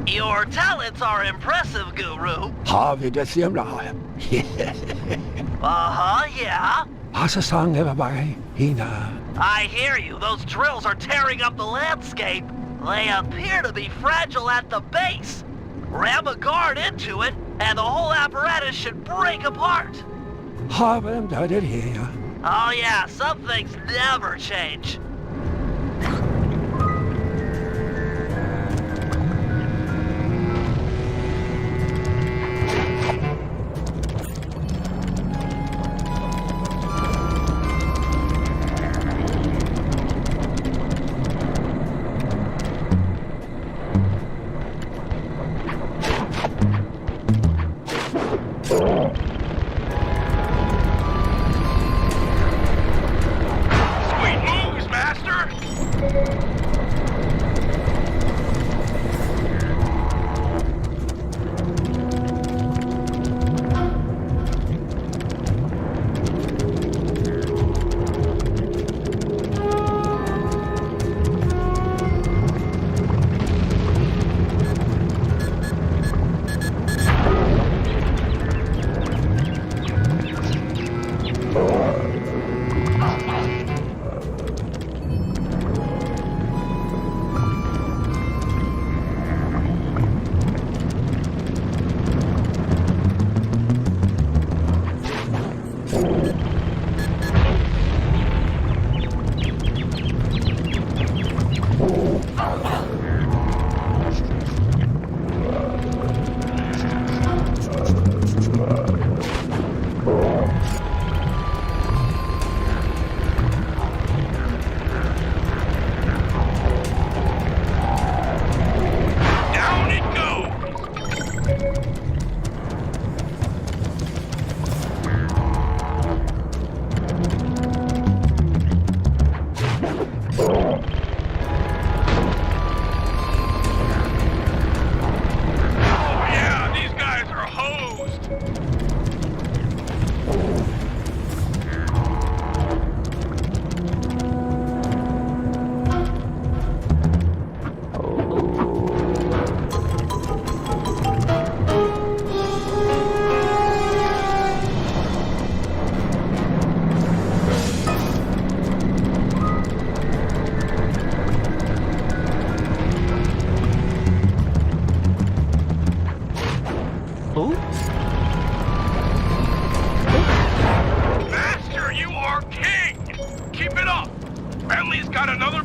Your talents are impressive, Guru. Uh-huh, yeah. I hear you. Those drills are tearing up the landscape. They appear to be fragile at the base. Ram a guard into it, and the whole apparatus should break apart. Oh yeah, some things never change. Sweet moves, Master!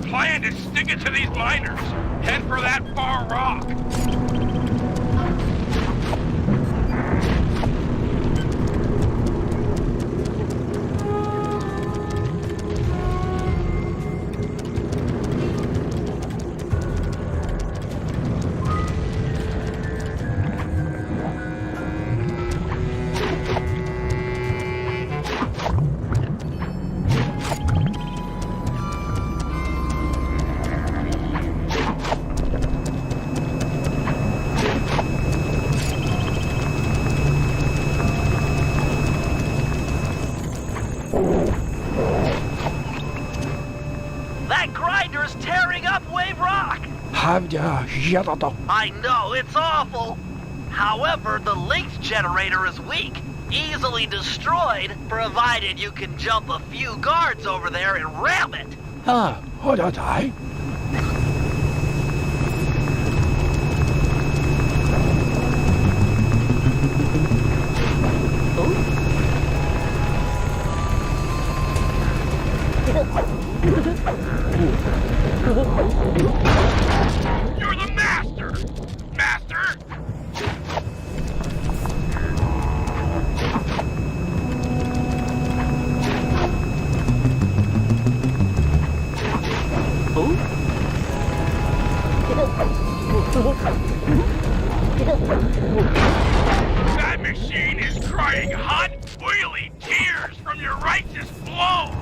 plan to stick it to these miners. Head for that far rock. That grinder's tearing up Wave Rock! I know, it's awful! However, the length generator is weak, easily destroyed, provided you can jump a few guards over there and ram it! You're the master! Master! That machine is crying hot, oily tears from your righteous blow!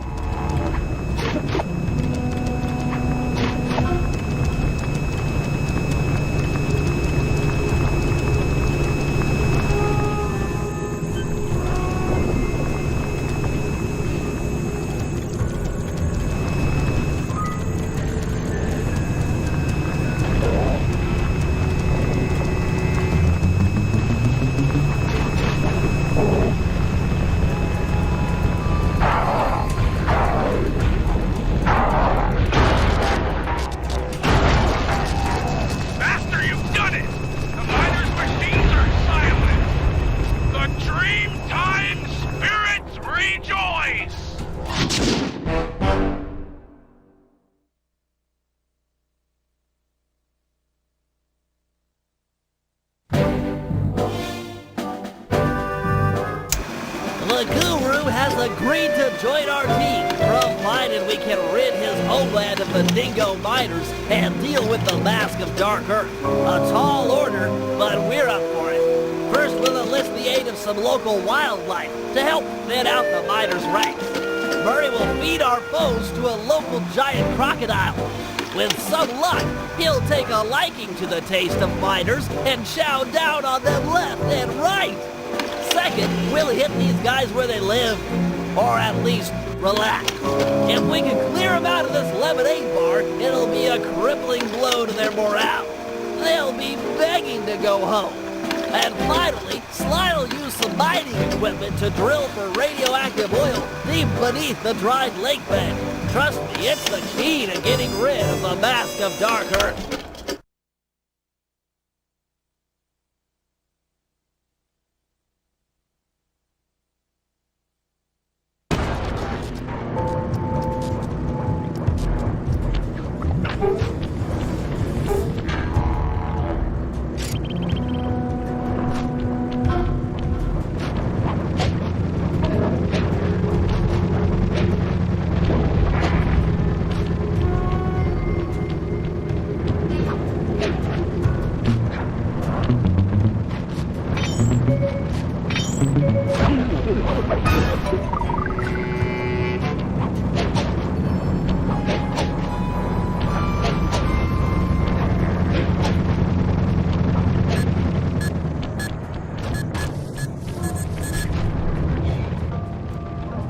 The Guru has agreed to join our team, provided we can rid his homeland of the dingo miners and deal with the Mask of Dark Earth. A tall order, but we're up for it. First, we'll enlist the aid of some local wildlife to help thin out the miners' ranks. Murray will feed our foes to a local giant crocodile. With some luck, he'll take a liking to the taste of miners and chow down on them left and right. Second, we'll hit these guys where they live, or at least relax. If we can clear them out of this lemonade bar, it'll be a crippling blow to their morale. They'll be begging to go home. And finally, Sly'll use some mining equipment to drill for radioactive oil deep beneath the dried lake bed. Trust me, it's the key to getting rid of the Mask of Dark Earth.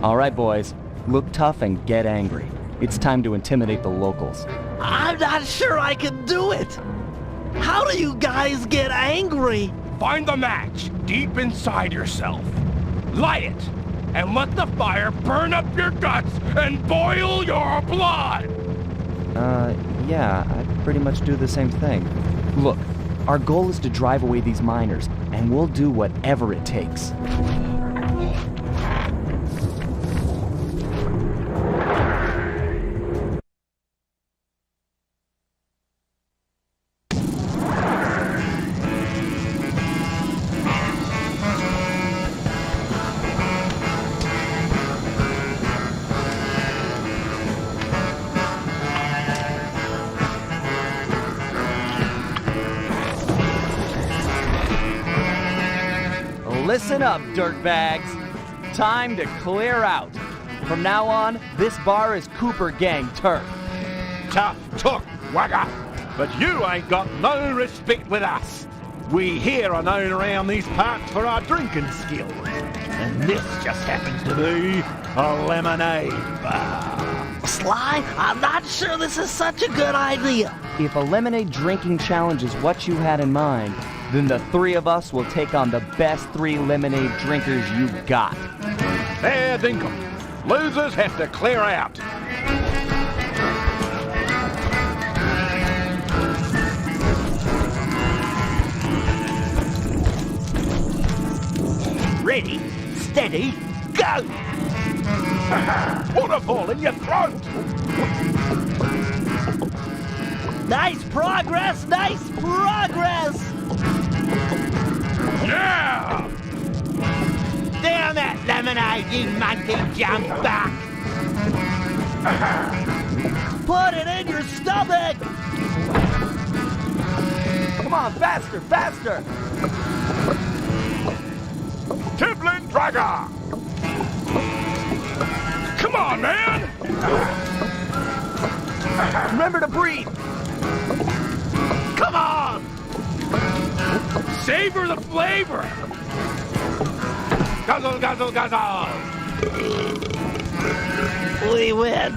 All right, boys. Look tough and get angry. It's time to intimidate the locals. I'm not sure I can do it. How do you guys get angry? Find the match deep inside yourself. Light it, and let the fire burn up your guts and boil your blood! Yeah, I pretty much do the same thing. Look, our goal is to drive away these miners, and we'll do whatever it takes. Listen up, dirtbags. Time to clear out. From now on, this bar is Cooper Gang turf. Tough talk, wagger. But you ain't got no respect with us. We here are known around these parts for our drinking skills. And this just happens to be a lemonade bar. Sly, I'm not sure this is such a good idea. If a lemonade drinking challenge is what you had in mind, then the three of us will take on the best 3 lemonade drinkers you got. Fair dinkum. Losers have to clear out. Ready, steady, go! Put a ball in your throat! Nice progress, nice progress! Yeah! Down that lemonade, you monkey jump back! Put it in your stomach! Come on, faster, faster! Tiblin Dragger! Come on, man! Remember to breathe! Come on! Savor the flavor! Guzzle, guzzle, guzzle! We win!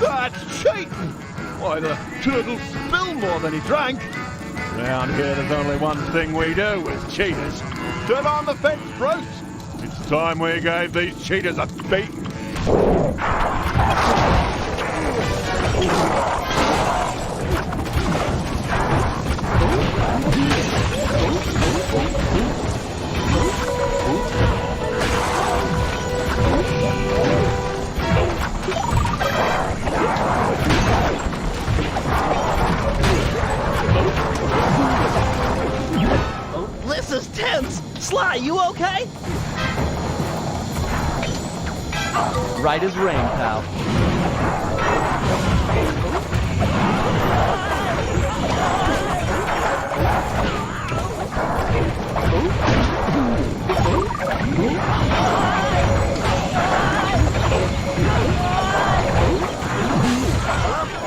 That's cheating! Why, the turtle spilled more than he drank. Round here, there's only one thing we do as cheaters. Turn on the fence, Bruce! It's time we gave these cheaters a beating. This is tense! Sly, you okay? Right as rain, pal.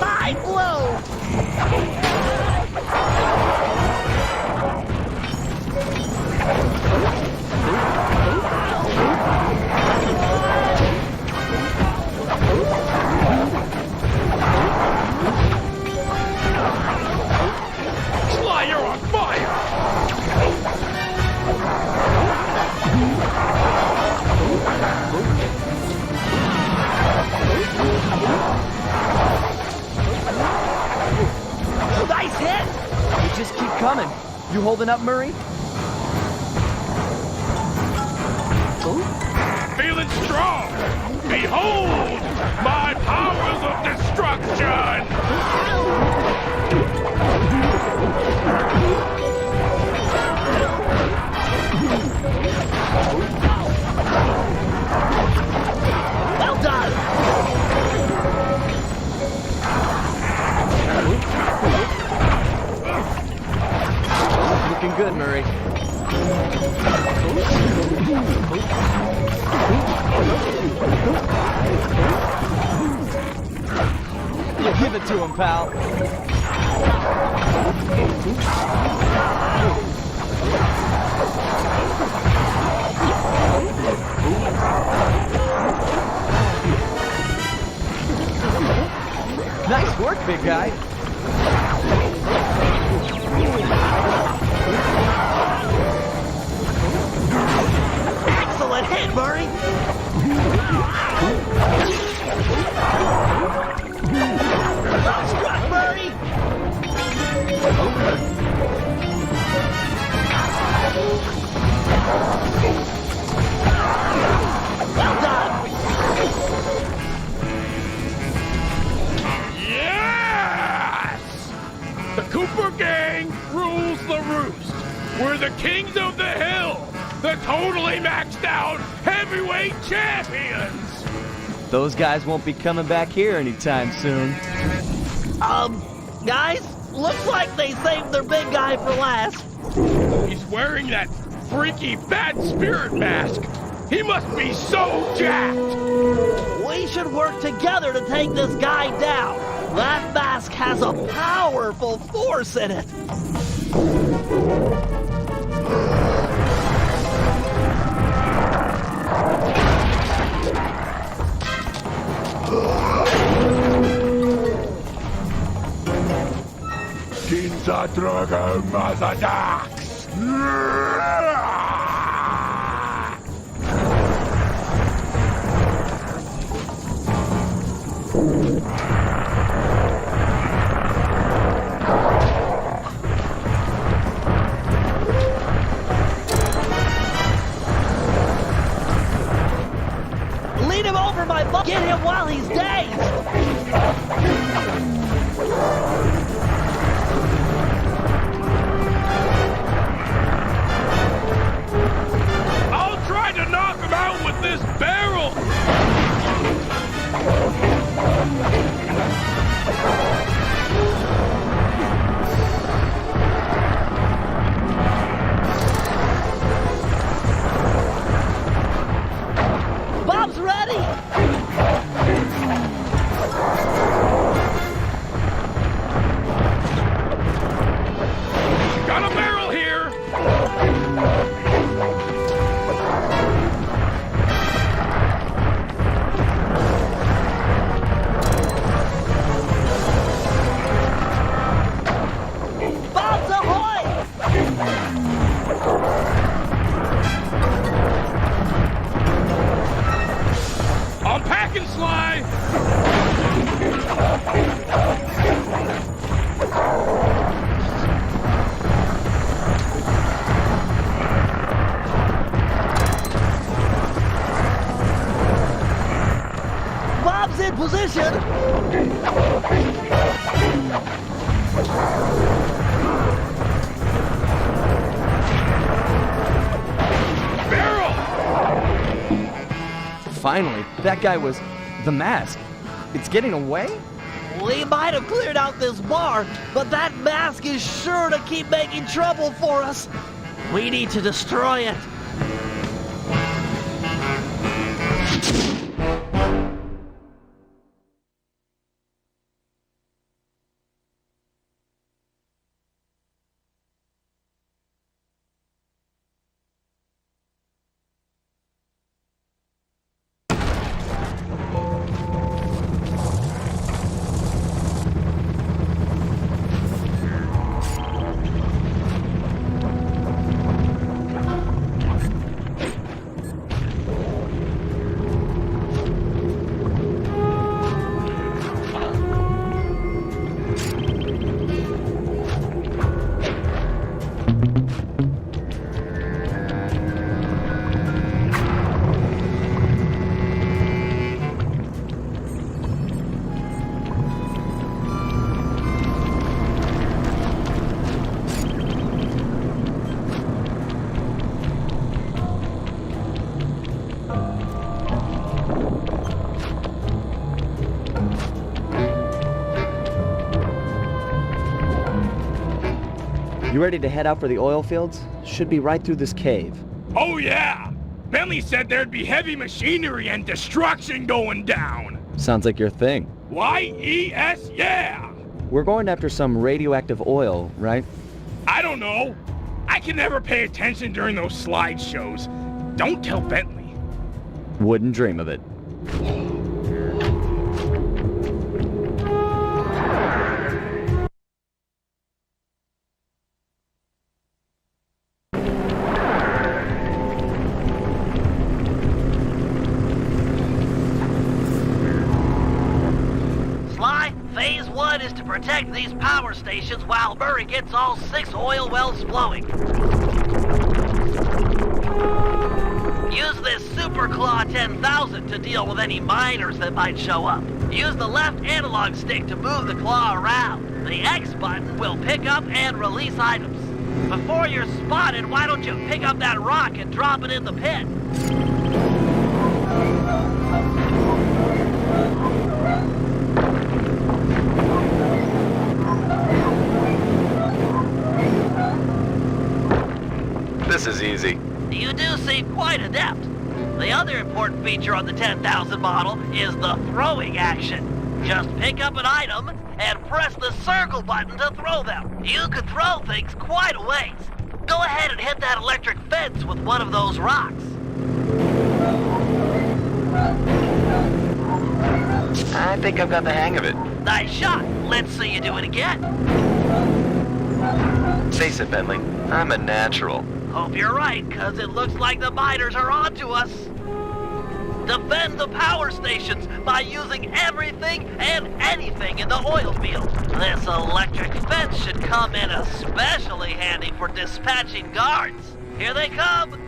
Mind blow! Sly, you're on fire! Nice hit! You just keep coming. You holding up, Murray? Feeling strong! Behold my powers of destruction! Well done! Looking good, Murray. Yeah, give it to him, pal. Nice work, big guy. Excellent hit, Murray! Well struck, Murray! Well done! Yes! The Cooper Gang rules the roost. We're the kings of the hill. The totally maxed out heavyweight champions. Those guys won't be coming back here anytime soon. Guys, looks like they saved their big guy for last. He's wearing that freaky bad spirit mask. He must be so jacked. We should work together to take this guy down. That mask has a powerful force in it. Ginza Drogo Mazadax! Lead him over my butt. Get him while he's dazed. I'll try to knock him out with this barrel. Bob's ready. Got a barrel here. Bob's ahoy! I'm packing, Sly. Bob's in position. Barrel. Finally, that guy was the mask. It's getting away? We might have cleared out this bar, but that mask is sure to keep making trouble for us. We need to destroy it. You ready to head out for the oil fields? Should be right through this cave. Oh yeah. Bentley said there'd be heavy machinery and destruction going down. Sounds like your thing. Y-E-S, yeah. We're going after some radioactive oil, right? I don't know. I can never pay attention during those slideshows. Don't tell Bentley. Wouldn't dream of it. Phase 1 is to protect these power stations while Murray gets all 6 oil wells flowing. Use this Super Claw 10,000 to deal with any miners that might show up. Use the left analog stick to move the claw around. The X button will pick up and release items. Before you're spotted, why don't you pick up that rock and drop it in the pit? This is easy. quite adept. The other important feature on the 10,000 model is the throwing action. Just pick up an item and press the circle button to throw them. You can throw things quite a ways. Go ahead and hit that electric fence with one of those rocks. I think I've got the hang of it. Nice shot. Let's see you do it again. Face it, Bentley. I'm a natural. Hope you're right, because it looks like the miners are onto us. Defend the power stations by using everything and anything in the oil field. This electric fence should come in especially handy for dispatching guards. Here they come.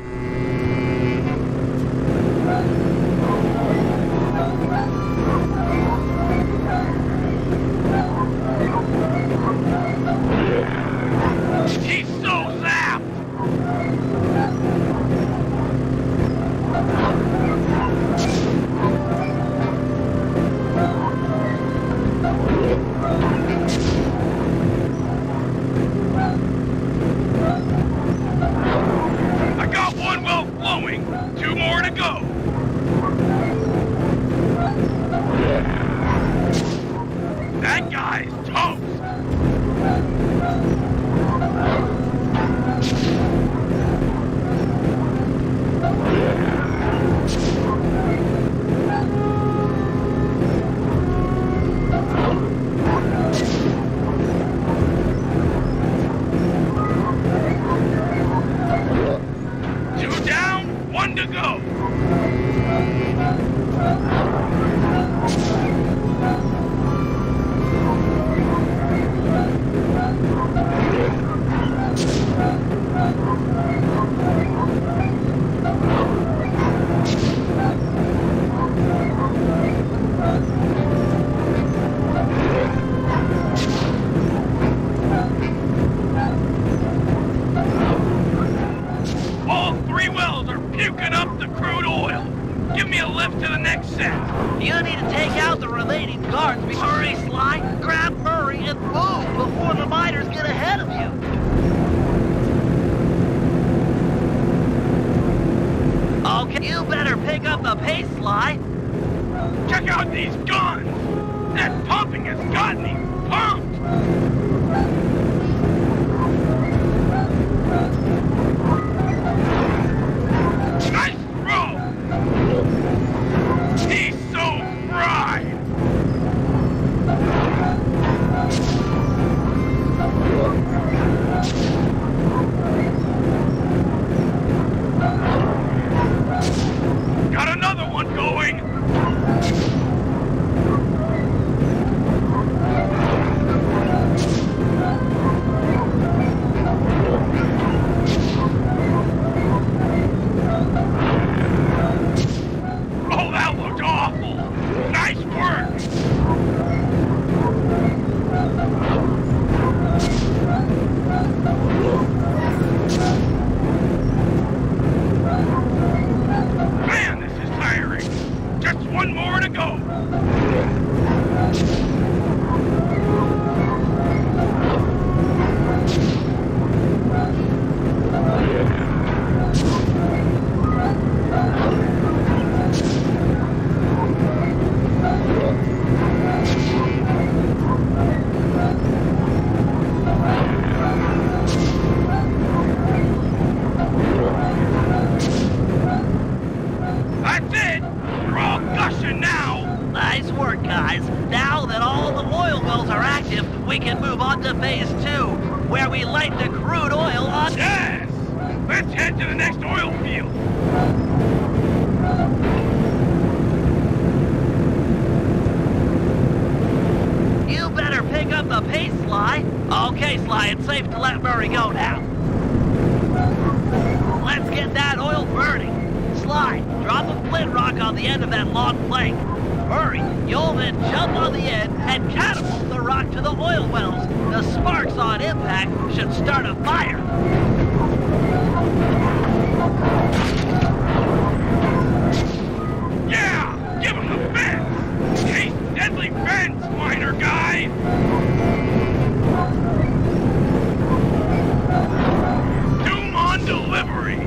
He's so zapped! I got one well flowing, 2 more to go. That guy's toast. Two down, 1 to go. All 3 wells are puking up the crude oil. Give me a lift to the next set. You need to take out the remaining guards before Hurry, Sly. Grab Murray and move before the miners get ahead of you. Okay, you better pick up the pace, Sly. Check out these guns. That pumping has got me pumped. Nice throw. He's so fried. Got another one going. Oh, that looked awful. Nice work. Man, this is tiring. Just 1 more to go. That's it. We're all gushing now. Nice work, guys. Now that all the oil wells are active, we can move on to phase 2, where we light the crude oil on... Yes! Let's head to the next oil field. You better pick up the pace, Sly. Okay, Sly, it's safe to let Murray go now. Let's get that oil burning. Sly, drop a flint rock on the end of that long plank. Hurry, you'll then jump on the end and catapult the rock to the oil wells. The sparks on impact should start a fire. Yeah! Give him the fence! Chase deadly fence, miner guy! Doom on delivery!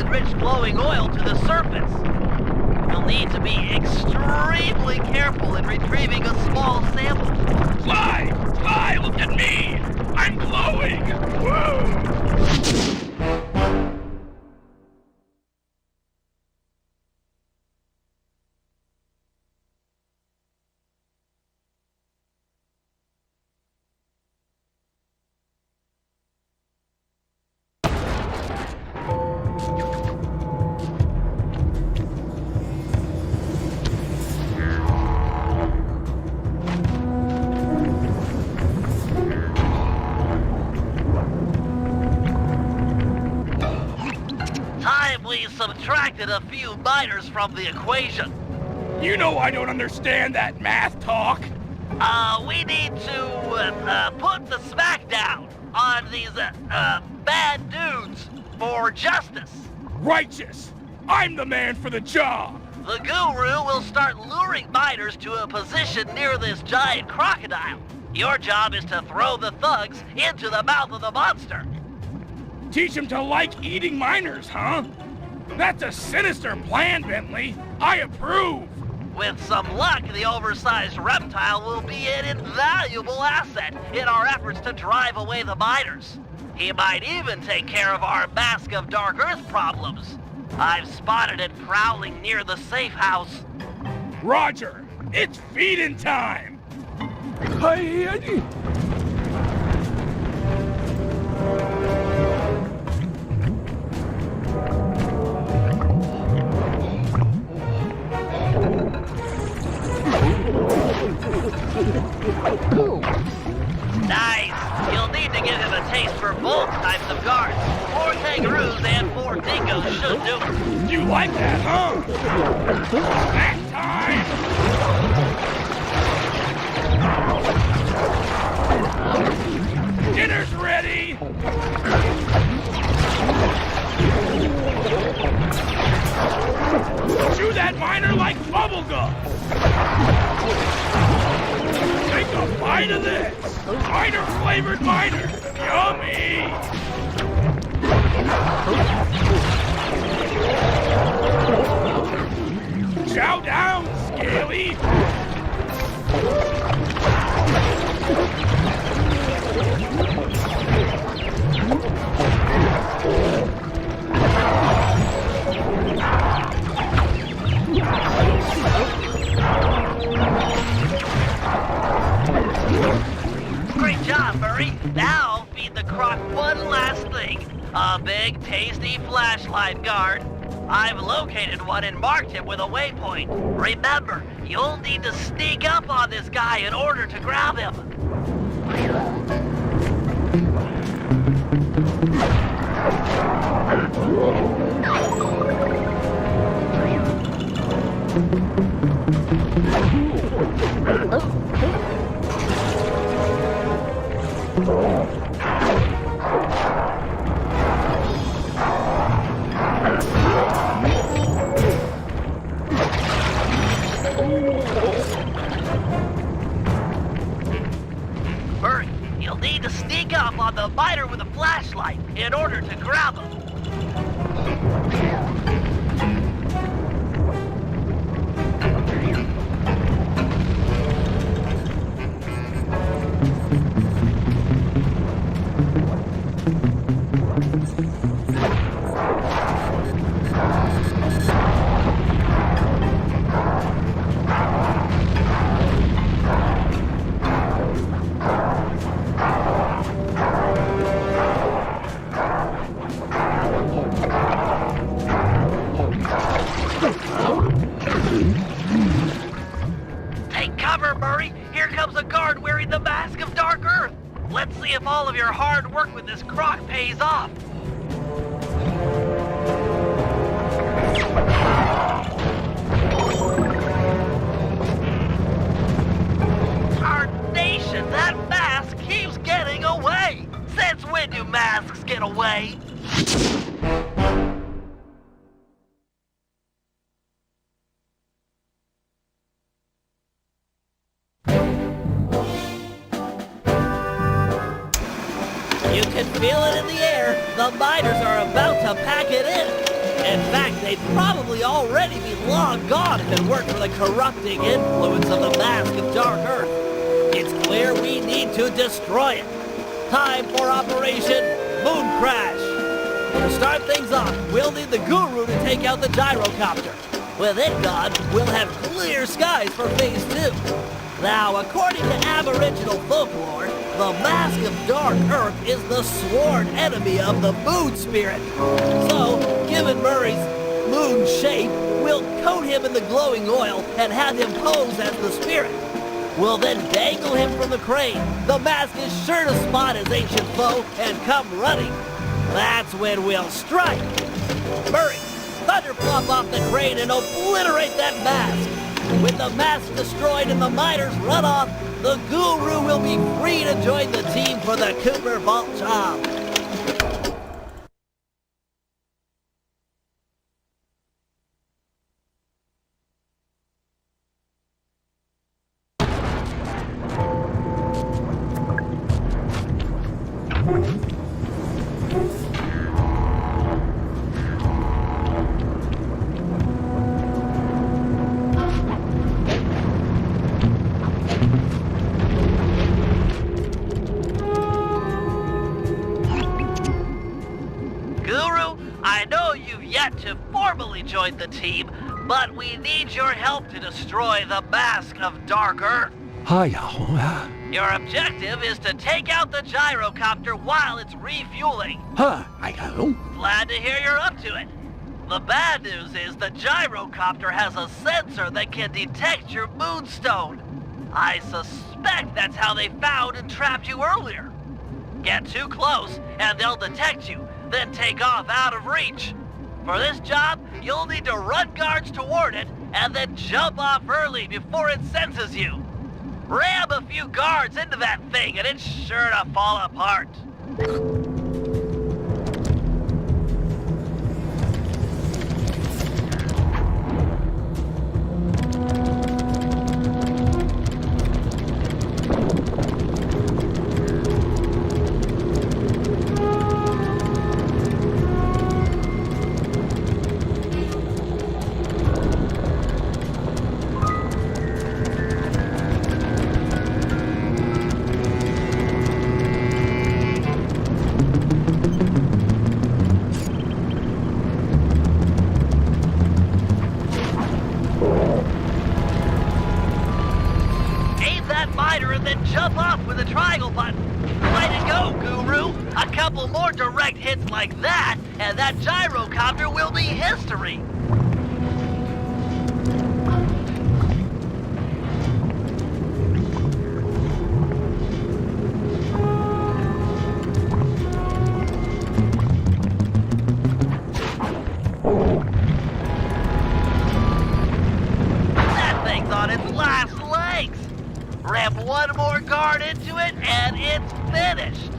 enriched glowing oil to the surface. You'll need to be extremely careful in retrieving a small sample. Fly! Fly! Look at me! I'm glowing! Woo! We subtracted a few miners from the equation. You know I don't understand that math talk. We need to put the smackdown on these bad dudes for justice. Righteous! I'm the man for the job! The guru will start luring miners to a position near this giant crocodile. Your job is to throw the thugs into the mouth of the monster. Teach them to like eating miners, huh? That's a sinister plan, Bentley. I approve. With some luck, the oversized reptile will be an invaluable asset in our efforts to drive away the miners. He might even take care of our Mask of Dark Earth problems. I've spotted it prowling near the safe house. Roger, it's feeding time. Nice! You'll need to give him a taste for both types of guards. 4 kangaroos and 4 dingoes should do it. You like that, huh? Snack time! Dinner's ready! Chew that miner like bubblegum! Take a bite of this! Miner-flavored miner! Yummy! Chow down, Scaly! Great job, Murray. Now feed the croc one last thing. A big, tasty flashlight guard. I've located one and marked him with a waypoint. Remember, you'll need to sneak up on this guy in order to grab him. Hurry, you'll need to sneak up on the miner with a flashlight in order to grab him. Take cover, Murray. Here comes a guard wearing the Mask of Dark Earth. Let's see if all of your hard work with this croc pays off. Nation, that mask keeps getting away! Since when do masks get away? You can feel it in the air. The miners are about to pack it in. In fact, they'd probably already be long gone if it weren't for the corrupting influence of the Mask of Dark Earth. It's clear we need to destroy it. Time for Operation Moon Crash. To start things off, we'll need the Guru to take out the gyrocopter. With it gone, we'll have clear skies for Phase 2. Now, according to Aboriginal folklore, the Mask of Dark Earth is the sworn enemy of the Moon Spirit. So, given Murray's moon shape, we'll coat him in the glowing oil and have him pose as the spirit. We'll then dangle him from the crane. The mask is sure to spot his ancient foe and come running. That's when we'll strike. Murray, thunderplop off the crane and obliterate that mask. With the mask destroyed and the miners run off, the Guru will be free to join the team for the Cooper Vault job. Join the team, but we need your help to destroy the Mask of Dark Earth. Your objective is to take out the gyrocopter while it's refueling. Glad to hear you're up to it. The bad news is the gyrocopter has a sensor that can detect your moonstone. I suspect that's how they found and trapped you earlier. Get too close and they'll detect you, then take off out of reach. For this job, you'll need to run guards toward it and then jump off early before it senses you. Ram a few guards into that thing and it's sure to fall apart. Like that, and that gyrocopter will be history. That thing's on its last legs. Ram one more guard into it, and it's finished.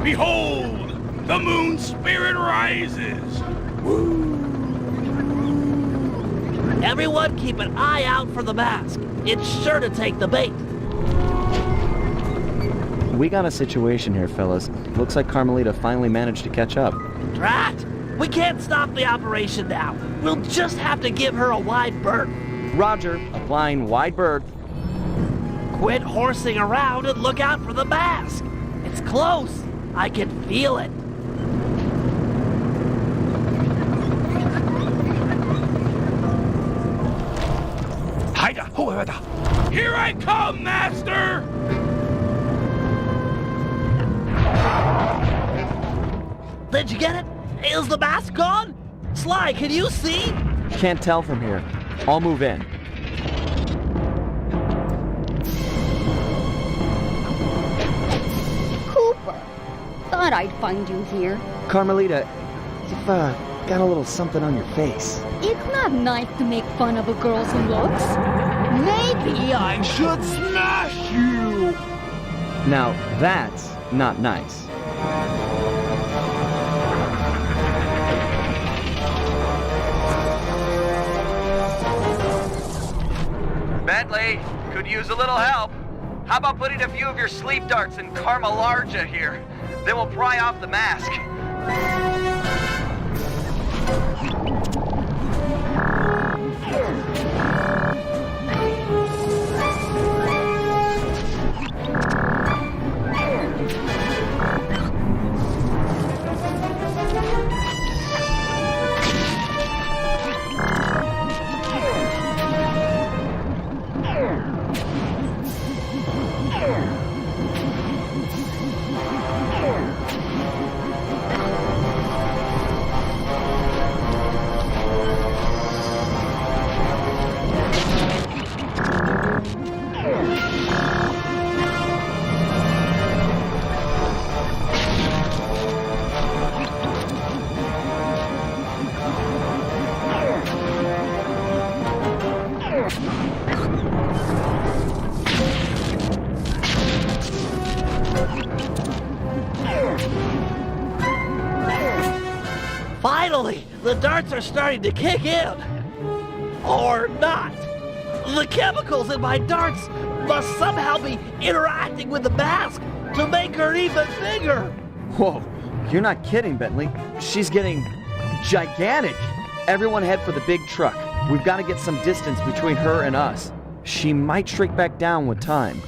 Behold, the moon spirit rises. Everyone keep an eye out for the mask. It's sure to take the bait. We got a situation here, fellas. Looks like Carmelita finally managed to catch up. Drat! We can't stop the operation now. We'll just have to give her a wide berth. Roger, applying wide berth. Quit horsing around and look out for the mask. It's close. I can feel it. Here I come, Master! Did you get it? Is the mask gone? Sly, can you see? Can't tell from here. I'll move in. Cooper, thought I'd find you here. Carmelita, You've got a little something on your face. It's not nice to make fun of a girl's looks. Maybe I should smash you! Now, that's not nice. Bentley, could use a little help. How about putting a few of your sleep darts in Karma Larga here? Then we'll pry off the mask. Finally, the darts are starting to kick in. Or not. The chemicals in my darts must somehow be interacting with the mask to make her even bigger. Whoa, you're not kidding, Bentley. She's getting gigantic. Everyone head for the big truck. We've got to get some distance between her and us. She might shrink back down with time.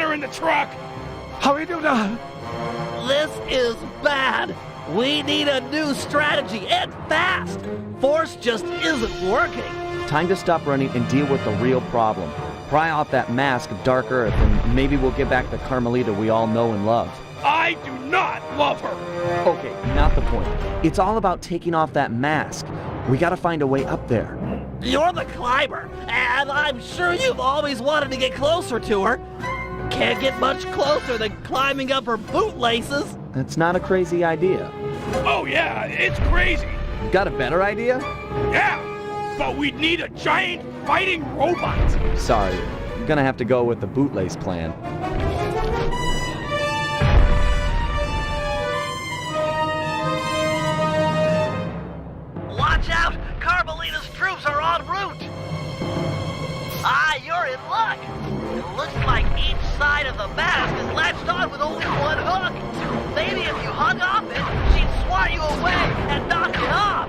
In the truck! How we do that? This is bad. We need a new strategy, and fast. Force just isn't working. Time to stop running and deal with the real problem. Pry off that mask of dark earth, and maybe we'll get back the Carmelita we all know and love. I do not love her! Okay, not the point. It's all about taking off that mask. We gotta find a way up there. You're the climber, and I'm sure you've always wanted to get closer to her. Can't get much closer than climbing up her bootlaces. That's not a crazy idea. Oh yeah, it's crazy. Got a better idea? Yeah, but we'd need a giant fighting robot. Sorry, I'm gonna have to go with the bootlace plan. Watch out! Carmelita's troops are en route! Ah, you're in luck! It looks like each side of the mask is latched on with only one hook. Maybe if you hung off it, she'd swat you away and knock it off.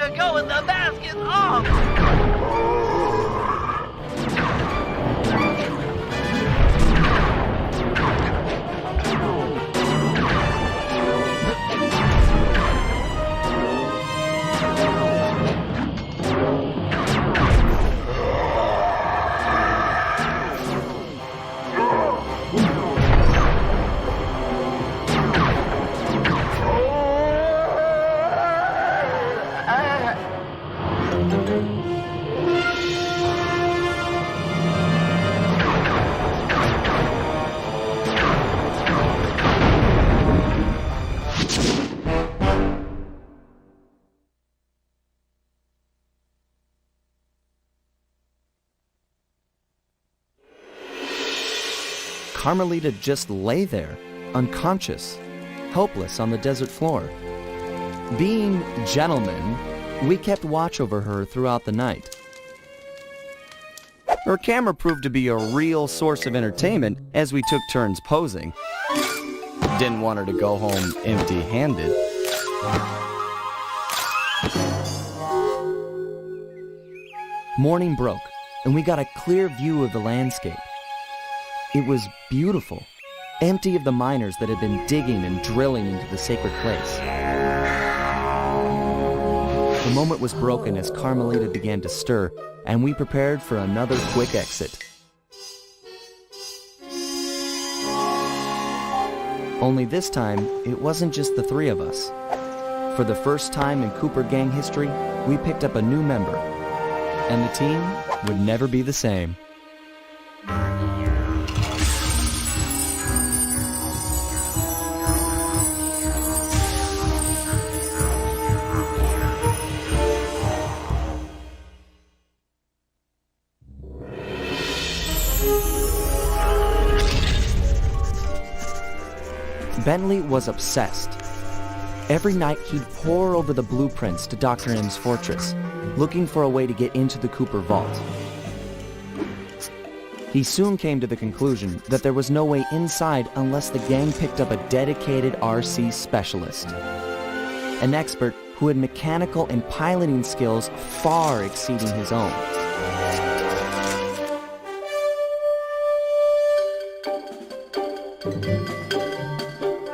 to go in the basket. Oh! Carmelita just lay there, unconscious, helpless on the desert floor. Being gentlemen, we kept watch over her throughout the night. Her camera proved to be a real source of entertainment as we took turns posing. Didn't want her to go home empty-handed. Morning broke, and we got a clear view of the landscape. It was beautiful, empty of the miners that had been digging and drilling into the sacred place. The moment was broken as Carmelita began to stir, and we prepared for another quick exit. Only this time, it wasn't just the three of us. For the first time in Cooper Gang history, we picked up a new member, and the team would never be the same. Bentley was obsessed. Every night he'd pore over the blueprints to Dr. M's fortress, looking for a way to get into the Cooper vault. He soon came to the conclusion that there was no way inside unless the gang picked up a dedicated RC specialist, an expert who had mechanical and piloting skills far exceeding his own.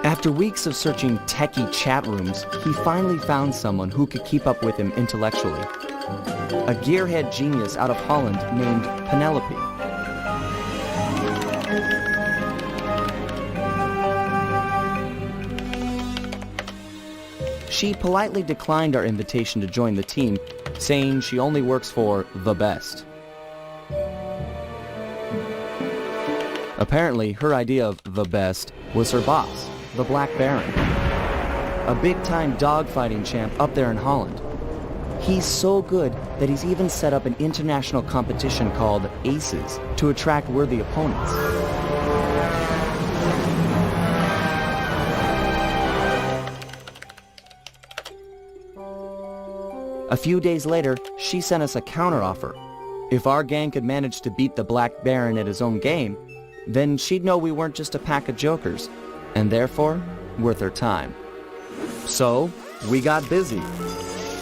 After weeks of searching techie chat rooms, he finally found someone who could keep up with him intellectually. A gearhead genius out of Holland named Penelope. She politely declined our invitation to join the team, saying she only works for the best. Apparently, her idea of the best was her boss, the Black Baron, a big-time dogfighting champ up there in Holland. He's so good that he's even set up an international competition called Aces to attract worthy opponents. A few days later, she sent us a counteroffer. If our gang could manage to beat the Black Baron at his own game, then she'd know we weren't just a pack of jokers, and therefore, worth her time. So, we got busy.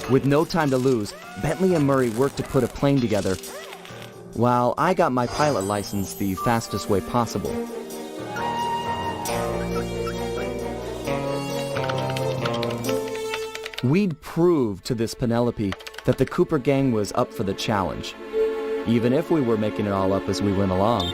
With no time to lose, Bentley and Murray worked to put a plane together, while I got my pilot license the fastest way possible. We'd proved to this Penelope that the Cooper Gang was up for the challenge, even if we were making it all up as we went along.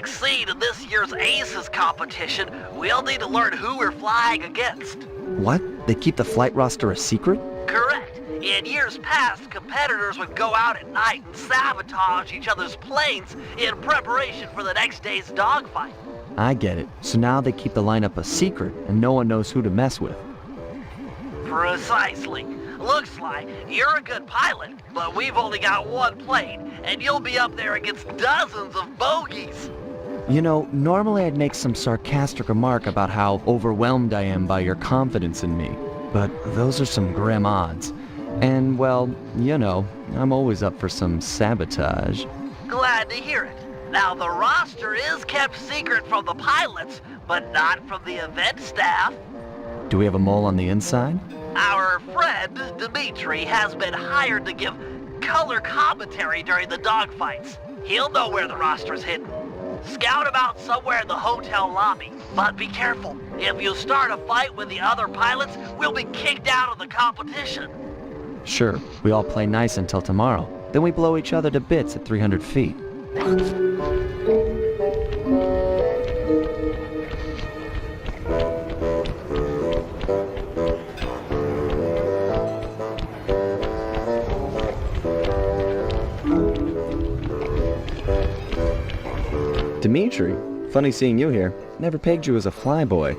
succeed in this year's Aces competition, we'll need to learn who we're flying against. What? They keep the flight roster a secret? Correct. In years past, competitors would go out at night and sabotage each other's planes in preparation for the next day's dogfight. I get it. So now they keep the lineup a secret, and no one knows who to mess with. Precisely. Looks like you're a good pilot, but we've only got one plane, and you'll be up there against dozens of bogeys. You know, normally I'd make some sarcastic remark about how overwhelmed I am by your confidence in me, but those are some grim odds. And, well, you know, I'm always up for some sabotage. Glad to hear it. Now, the roster is kept secret from the pilots, but not from the event staff. Do we have a mole on the inside? Our friend, Dimitri, has been hired to give color commentary during the dogfights. He'll know where the roster's hidden. Scout him out somewhere in the hotel lobby. But be careful. If you start a fight with the other pilots, we'll be kicked out of the competition. Sure, we all play nice until tomorrow. Then we blow each other to bits at 300 feet. Dimitri, funny seeing you here. Never pegged you as a flyboy.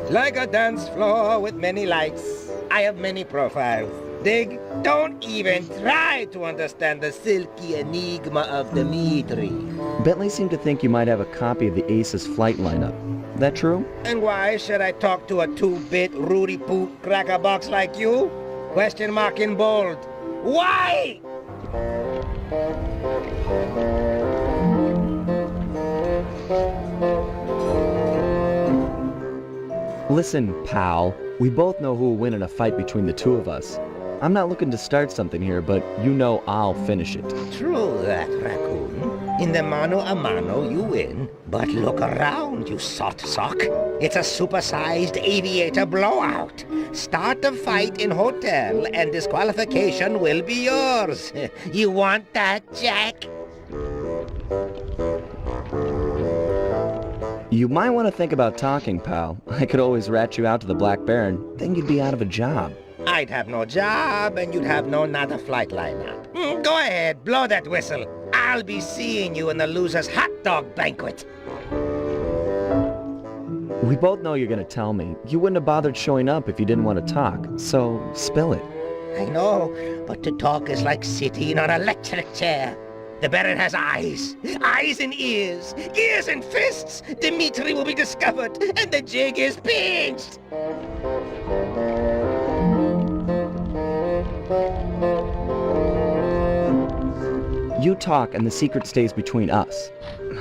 Like a dance floor with many lights, I have many profiles. Dig, don't even try to understand the silky enigma of Dimitri. Bentley seemed to think you might have a copy of the Aces flight lineup. That true? And why should I talk to a 2-bit Rudy Poot crackerbox like you? Question mark in bold. Why? Listen, pal, we both know who will win in a fight between the two of us. I'm not looking to start something here, but you know I'll finish it. True that, Raccoon. In the mano a mano, you win. But look around, you sot sock. It's a supersized aviator blowout. Start the fight in hotel, and disqualification will be yours. You want that, Jack? You might want to think about talking, pal. I could always rat you out to the Black Baron, then you'd be out of a job. I'd have no job, and you'd have no nada flight lineup. Go ahead, blow that whistle. I'll be seeing you in the loser's hot dog banquet. We both know you're going to tell me. You wouldn't have bothered showing up if you didn't want to talk, so spill it. I know, but to talk is like sitting on an electric chair. The Baron has eyes and ears and fists. Dimitri will be discovered, and the jig is pinched. You talk, and the secret stays between us.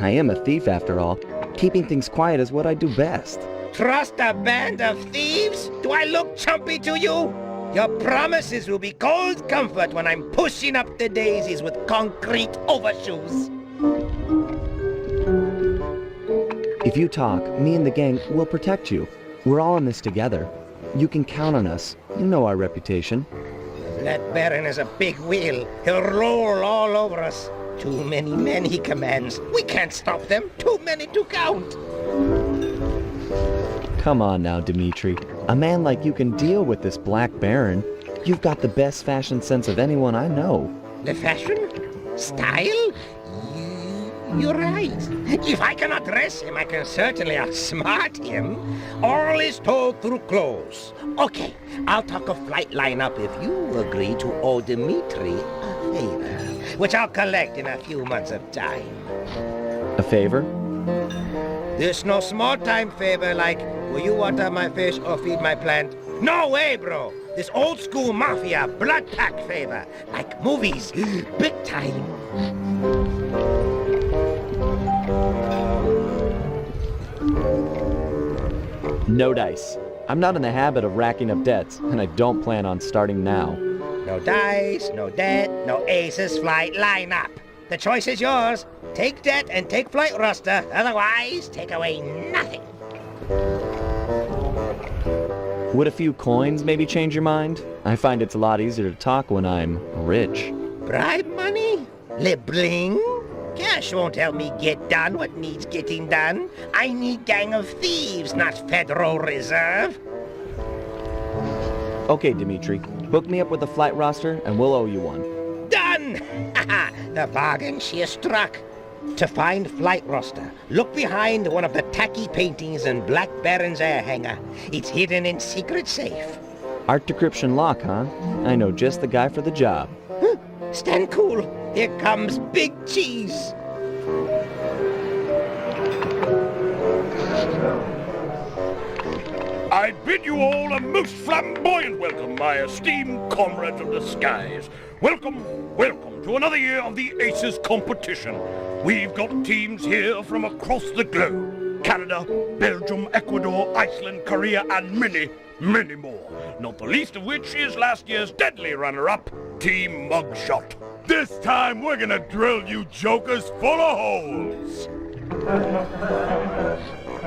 I am a thief, after all. Keeping things quiet is what I do best. Trust a band of thieves? Do I look chumpy to you? Your promises will be cold comfort when I'm pushing up the daisies with concrete overshoes. If you talk, me and the gang will protect you. We're all in this together. You can count on us. You know our reputation. That Baron is a big wheel. He'll roll all over us. Too many men he commands. We can't stop them. Too many to count. Come on now, Dimitri. A man like you can deal with this Black Baron. You've got the best fashion sense of anyone I know. The fashion? Style? You're right. If I cannot dress him, I can certainly outsmart him. All is told through clothes. Okay, I'll talk a flight lineup if you agree to owe Dimitri a favor, which I'll collect in a few months of time. A favor? There's no small-time favor like, will you water my fish or feed my plant? No way, bro! This old-school mafia blood pact favor, like movies, big time. No dice. I'm not in the habit of racking up debts, and I don't plan on starting now. No dice, no debt, no Aces flight lineup. The choice is yours. Take debt and take flight roster. Otherwise, take away nothing. Would a few coins maybe change your mind? I find it's a lot easier to talk when I'm rich. Bribe money? Le bling? Cash won't help me get done what needs getting done. I need gang of thieves, not Federal Reserve. Okay, Dimitri. Hook me up with a flight roster, and we'll owe you one. Done! The bargain she has struck. To find flight roster, look behind one of the tacky paintings in Black Baron's air hangar. It's hidden in secret safe. Art decryption lock, huh? I know just the guy for the job. Stand cool. Here comes Big Cheese. I bid you all a most flamboyant welcome, my esteemed comrades of the skies. Welcome, welcome to another year of the Aces competition. We've got teams here from across the globe. Canada, Belgium, Ecuador, Iceland, Korea, and many, many more. Not the least of which is last year's deadly runner-up, Team Mugshot. This time we're gonna drill you jokers full of holes.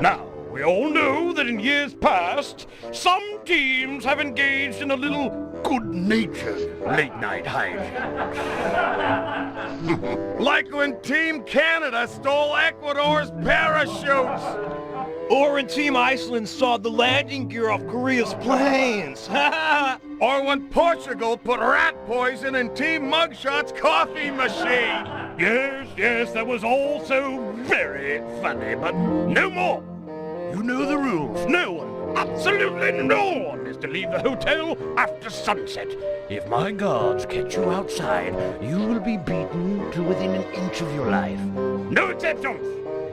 Now, we all know that in years past, some teams have engaged in a little good-natured late-night hijinks. Like when Team Canada stole Ecuador's parachutes. Or when Team Iceland sawed the landing gear off Korea's planes. Or when Portugal put rat poison in Team Mugshot's coffee machine. Yes, that was also very funny, but no more. You know the rules. No one, absolutely no one, is to leave the hotel after sunset. If my guards catch you outside, you will be beaten to within an inch of your life. No exceptions.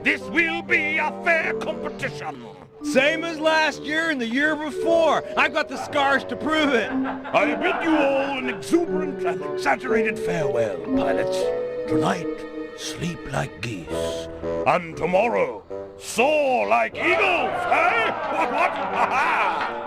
This will be a fair competition. Same as last year and the year before. I've got the scars to prove it. I bid you all an exuberant and exaggerated farewell, pilots. Tonight, sleep like geese. And tomorrow, soar like eagles, eh? What? Ha-ha!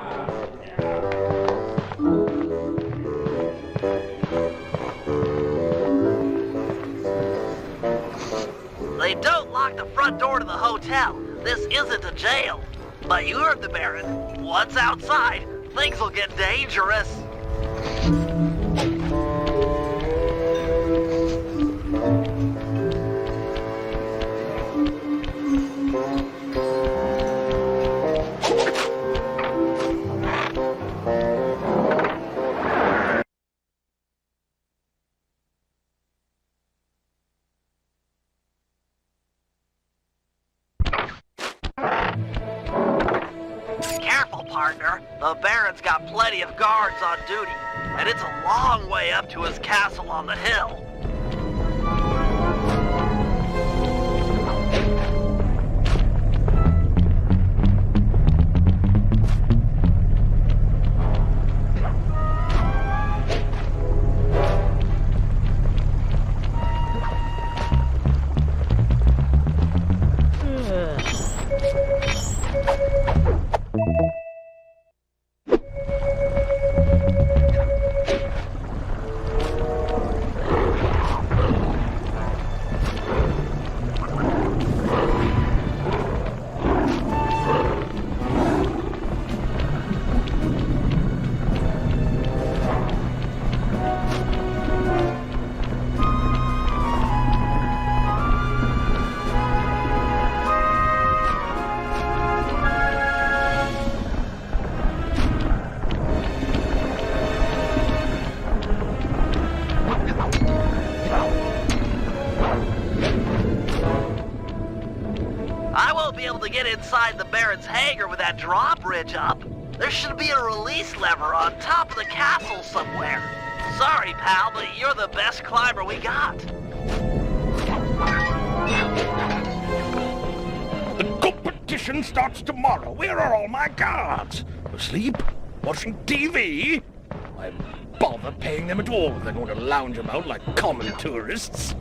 They don't lock the front door to the hotel. This isn't a jail. But you heard the Baron. Once outside, things will get dangerous. Partner, the Baron's got plenty of guards on duty, and it's a long way up to his castle on the hill. Inside the Baron's hangar with that drawbridge up. There should be a release lever on top of the castle somewhere. Sorry, pal, but you're the best climber we got. The competition starts tomorrow. Where are all my guards? Asleep? Watching TV? Why bother paying them at all if they're going to lounge about like common tourists?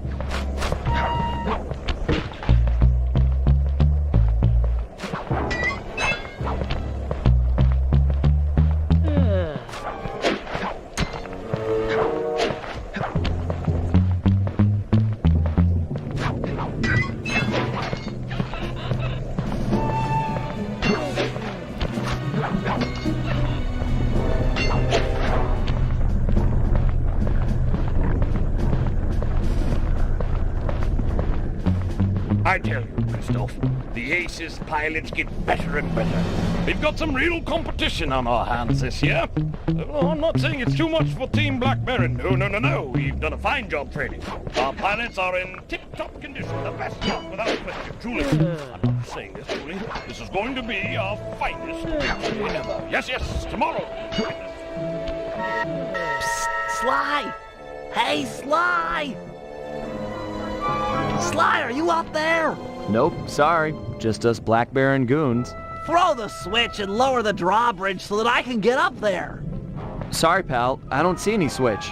I tell you, Christoph, the Aces pilots get better and better. We've got some real competition on our hands this year. I'm not saying it's too much for Team Black Baron. No. We've done a fine job training. Our pilots are in tip-top condition. The best job, without question. Truly, I'm not saying this, truly. This is going to be our finest victory ever. Yes, tomorrow. Psst, Sly! Hey, Sly! Sly, are you up there? Nope, sorry. Just us Black Baron goons. Throw the switch and lower the drawbridge so that I can get up there. Sorry, pal. I don't see any switch.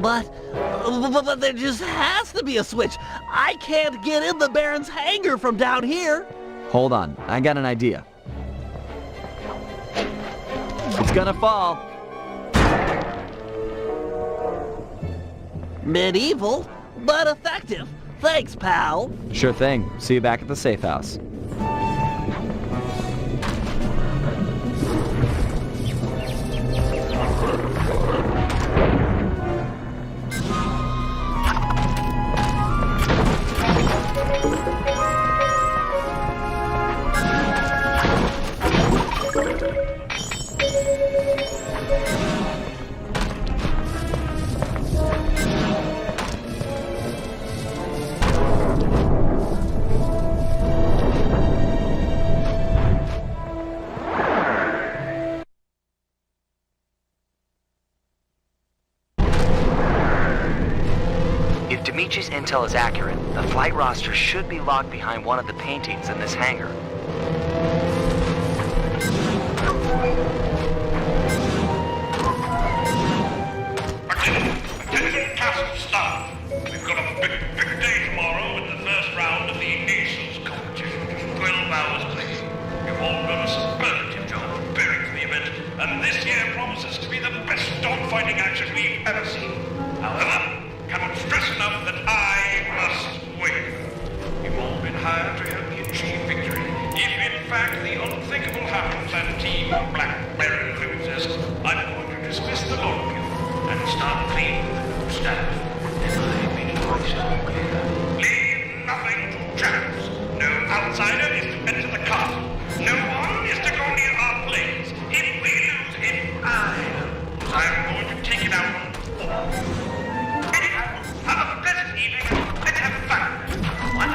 But there just has to be a switch. I can't get in the Baron's hangar from down here. Hold on. I got an idea. It's gonna fall. Medieval, but effective. Thanks, pal. Sure thing. See you back at the safe house. If Dimitri's intel is accurate, the flight roster should be locked behind one of the paintings in this hangar. Attention castle staff. We've got a big day tomorrow with the first round of the Aces competition. Just 12 hours play. You've all done a superlative job preparing for the event, and this year promises to be the best dogfighting action we've ever seen. However, cannot stress enough that I must win. You've all been hired to help me achieve victory. If in fact the unthinkable happens and Team Black Baron loses, I'm going to dismiss the lot of you and start cleaning the new staff. And I mean it myself clear. Leave nothing to chance. No outsider is to enter the castle. No one is to go near our planes. If we lose, I'm going to take it out on all. Have a pleasant evening. Let's have fun. What?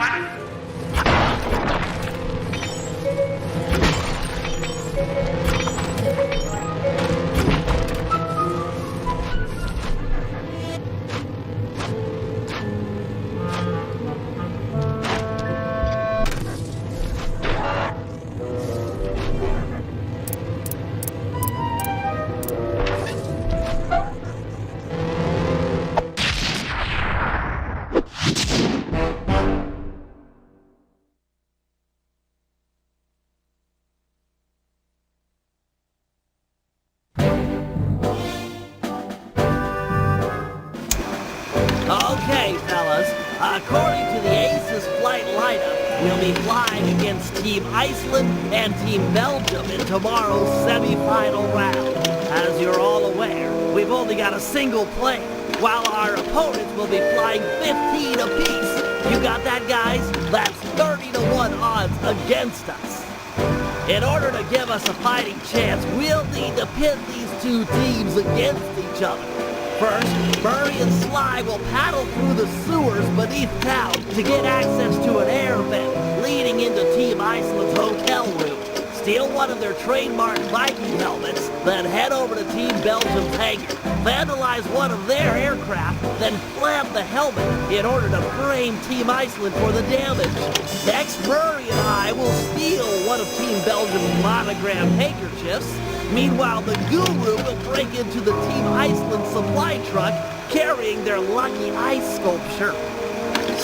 Okay, fellas. According to the Aces flight lineup, we'll be flying against Team Iceland and Team Belgium in tomorrow's semi-final round. As you're all aware, we've only got a single plane, while our opponents will be flying 15 apiece. You got that, guys? That's 30-to-1 odds against us. In order to give us a fighting chance, we'll need to pit these two teams against each other. First, Murray and Sly will paddle through the sewers beneath town to get access to an air vent leading into Team Iceland's hotel room. Steal one of their trademark Viking helmets, then head over to Team Belgium's hangar, vandalize one of their aircraft, then plant the helmet in order to frame Team Iceland for the damage. Next, Murray and I will steal one of Team Belgium's monogrammed handkerchiefs. Meanwhile, the Guru will break into the Team Iceland supply truck carrying their lucky ice sculpture.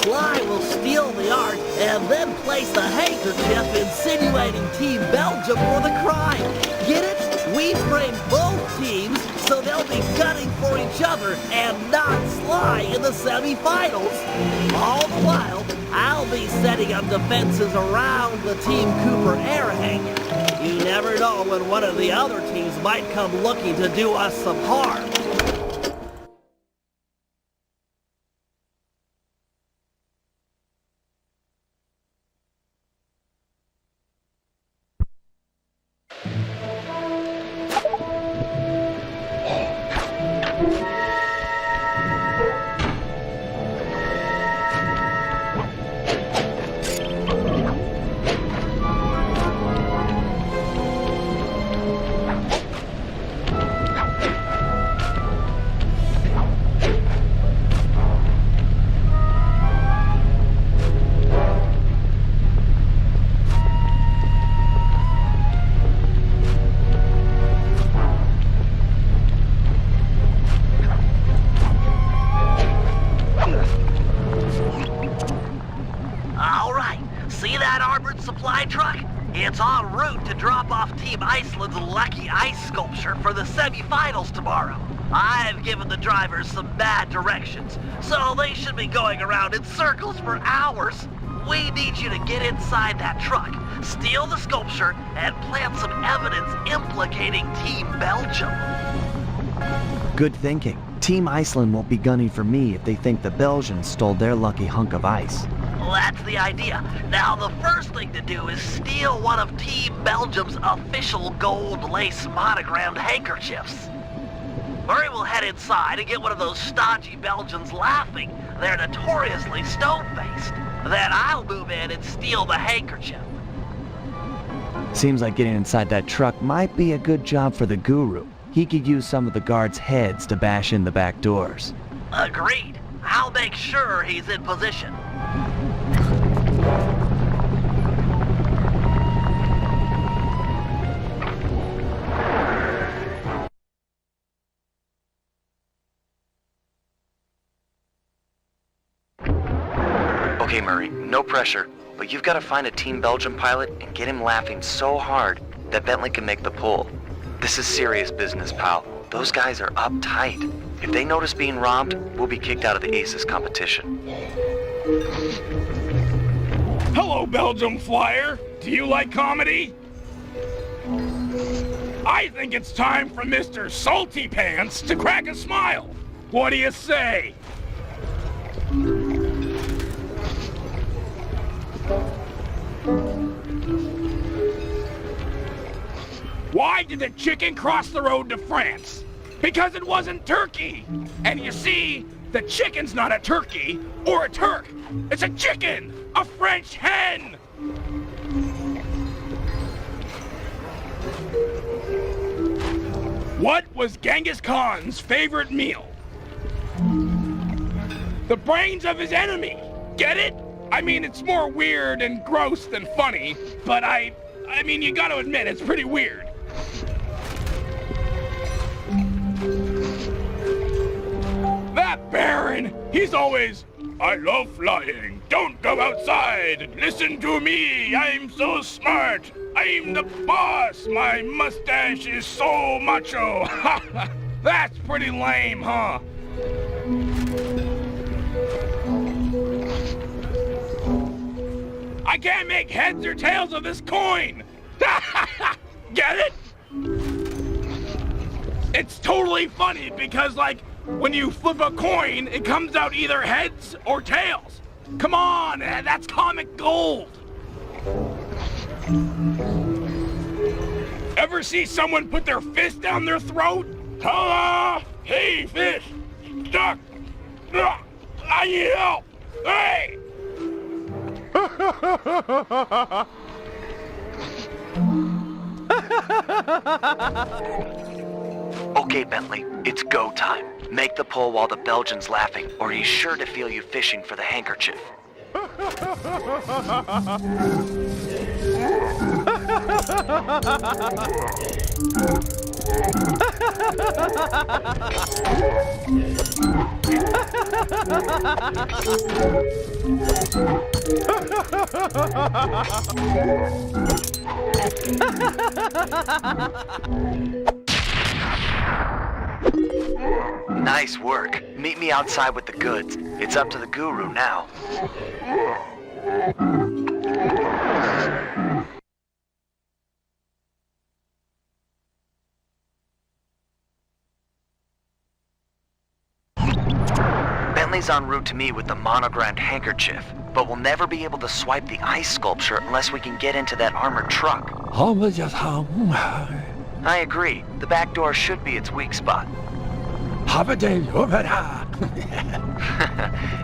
Sly will steal the art and then place the handkerchief insinuating Team Belgium for the crime. Get it? We frame both teams so they'll be gunning for each other and not Sly in the semifinals. All the while, I'll be setting up defenses around the Team Cooper air hangar. You never know when one of the other teams might come looking to do us some harm. Team Iceland's lucky ice sculpture for the semifinals tomorrow. I've given the drivers some bad directions, so they should be going around in circles for hours. We need you to get inside that truck, steal the sculpture, and plant some evidence implicating Team Belgium. Good thinking. Team Iceland won't be gunning for me if they think the Belgians stole their lucky hunk of ice. Well, that's the idea. Now, the first thing to do is steal one of Team Belgium's official gold lace monogrammed handkerchiefs. Murray will head inside and get one of those stodgy Belgians laughing. They're notoriously stone-faced. Then I'll move in and steal the handkerchief. Seems like getting inside that truck might be a good job for the guru. He could use some of the guards' heads to bash in the back doors. Agreed. I'll make sure he's in position. Okay, Murray, no pressure, but you've got to find a Team Belgium pilot and get him laughing so hard that Bentley can make the pull. This is serious business, pal. Those guys are uptight. If they notice being robbed, we'll be kicked out of the Aces competition. Hello, Belgium Flyer. Do you like comedy? I think it's time for Mr. Salty Pants to crack a smile. What do you say? Why did the chicken cross the road to France? Because it wasn't turkey. And you see, the chicken's not a turkey or a Turk. It's a chicken, a French hen. What was Genghis Khan's favorite meal? The brains of his enemy. Get it? I mean, it's more weird and gross than funny, but I mean, you gotta admit, it's pretty weird. That Baron, he's always, I love flying, don't go outside, listen to me, I'm so smart, I'm the boss, my mustache is so macho. That's pretty lame, huh? I can't make heads or tails of this coin! Get it? It's totally funny because, like, when you flip a coin, it comes out either heads or tails. Come on, that's comic gold. Ever see someone put their fist down their throat? Hello? Hey, fish! Stuck! I need help! Hey! Okay, Bentley, it's go time. Make the pull while the Belgian's laughing, or he's sure to feel you fishing for the handkerchief. Nice work. Meet me outside with the goods. It's up to the guru now. Bentley's en route to me with the monogrammed handkerchief, but we'll never be able to swipe the ice sculpture unless we can get into that armored truck. I agree. The back door should be its weak spot.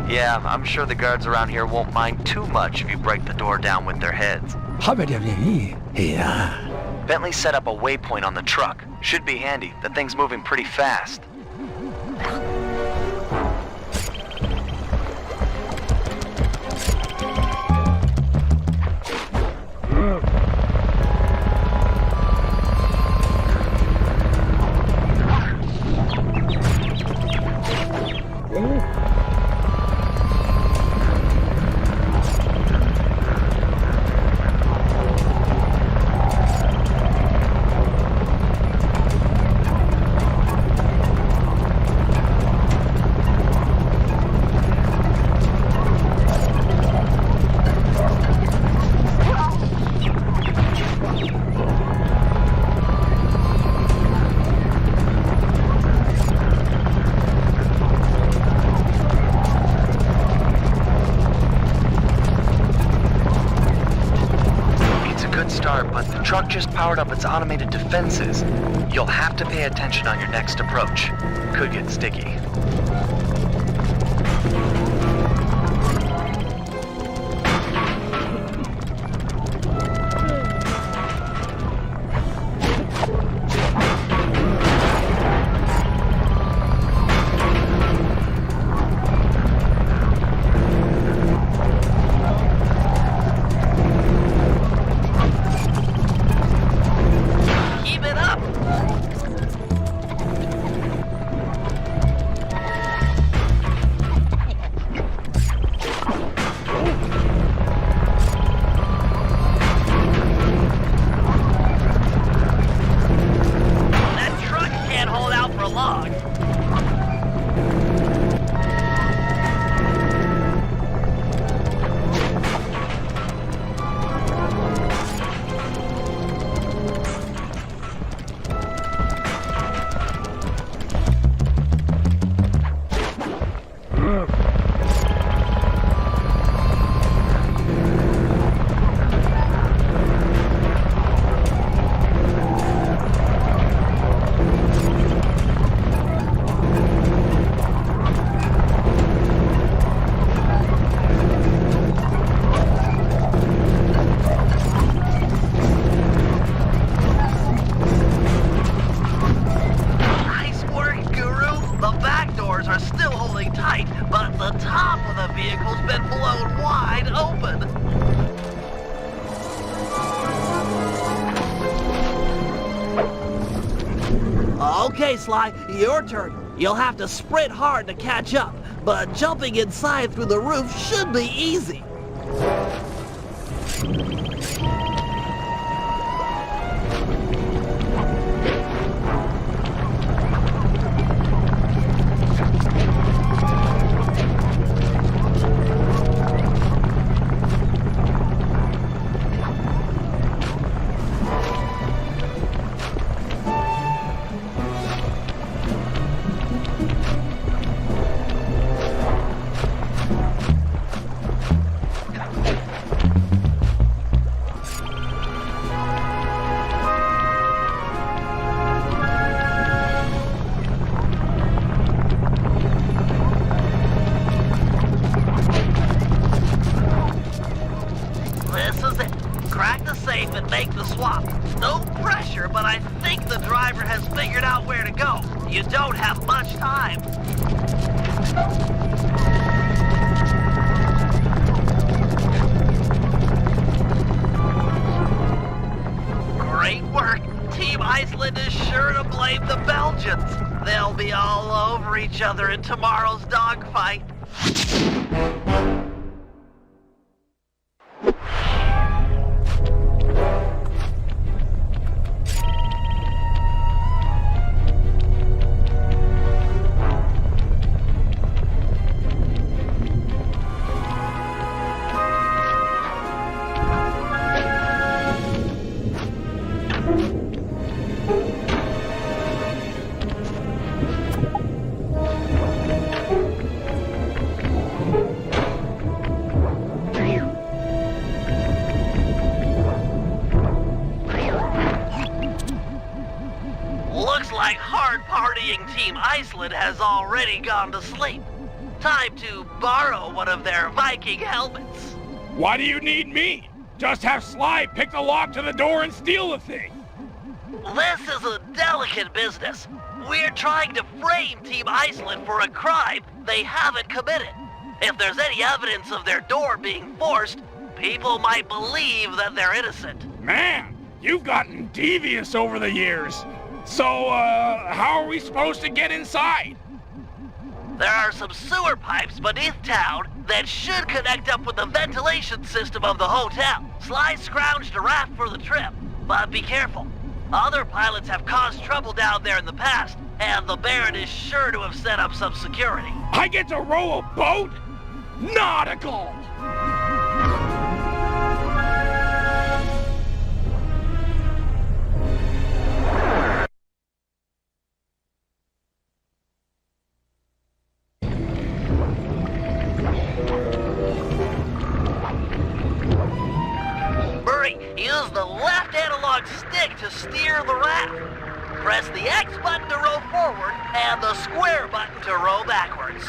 Yeah, I'm sure the guards around here won't mind too much if you break the door down with their heads. Bentley set up a waypoint on the truck. Should be handy. The thing's moving pretty fast. truck just powered up its automated defenses. You'll have to pay attention on your next approach. Could get sticky. Okay, Sly, your turn. You'll have to sprint hard to catch up, but jumping inside through the roof should be easy. And make the swap. No pressure, but I think the driver has figured out where to go. You don't have much time. Great work. Team Iceland is sure to blame the Belgians. They'll be all over each other in tomorrow's dogfight. Looks like hard-partying Team Iceland has already gone to sleep. Time to borrow one of their Viking helmets. Why do you need me? Just have Sly pick the lock to the door and steal the thing. This is a delicate business. We're trying to frame Team Iceland for a crime they haven't committed. If there's any evidence of their door being forced, people might believe that they're innocent. Man, you've gotten devious over the years. So, how are we supposed to get inside? There are some sewer pipes beneath town that should connect up with the ventilation system of the hotel. Sly scrounged a raft for the trip, but be careful. Other pilots have caused trouble down there in the past, and the Baron is sure to have set up some security. I get to row a boat? Nautical! Use the left analog steer the raft. Press the X button to row forward and the square button to row backwards.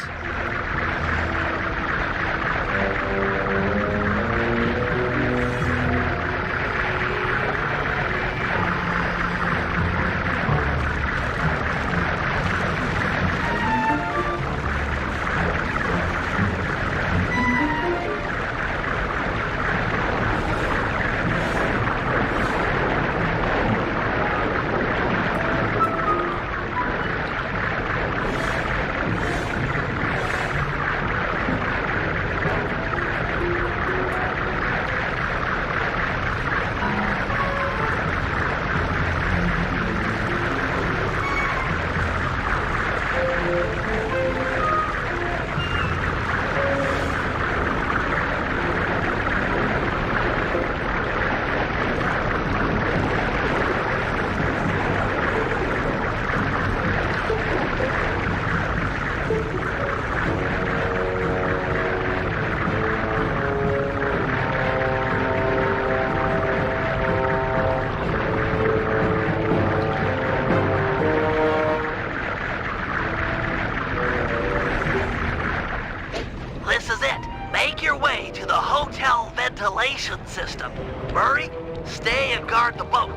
Ventilation system. Murray, stay and guard the boat.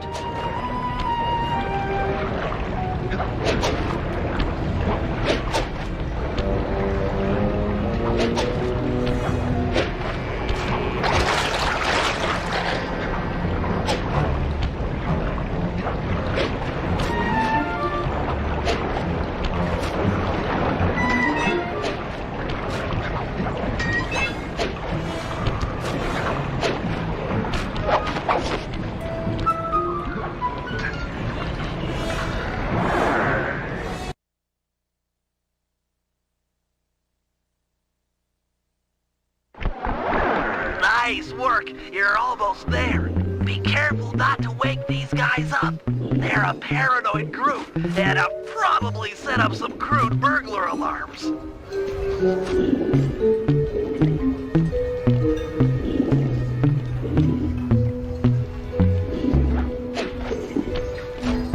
Nice work. You're almost there. Be careful not to wake these guys up. They're a paranoid group and have probably set up some crude burglar alarms.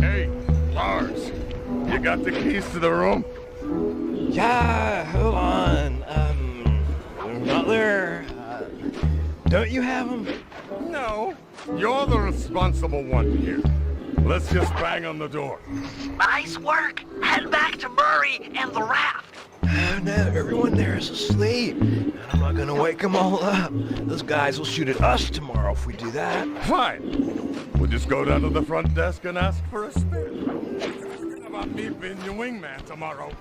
Hey, Lars, you got the keys to the room? Yeah, hold on. They're not there. Don't you have them? No, you're the responsible one here. Let's just bang on the door. Nice work. Head back to Murray and the raft. No, everyone there is asleep. And I'm not gonna wake them all up. Those guys will shoot at us tomorrow if we do that. Fine. We'll just go down to the front desk and ask for a spin. Forget about me being your wingman tomorrow.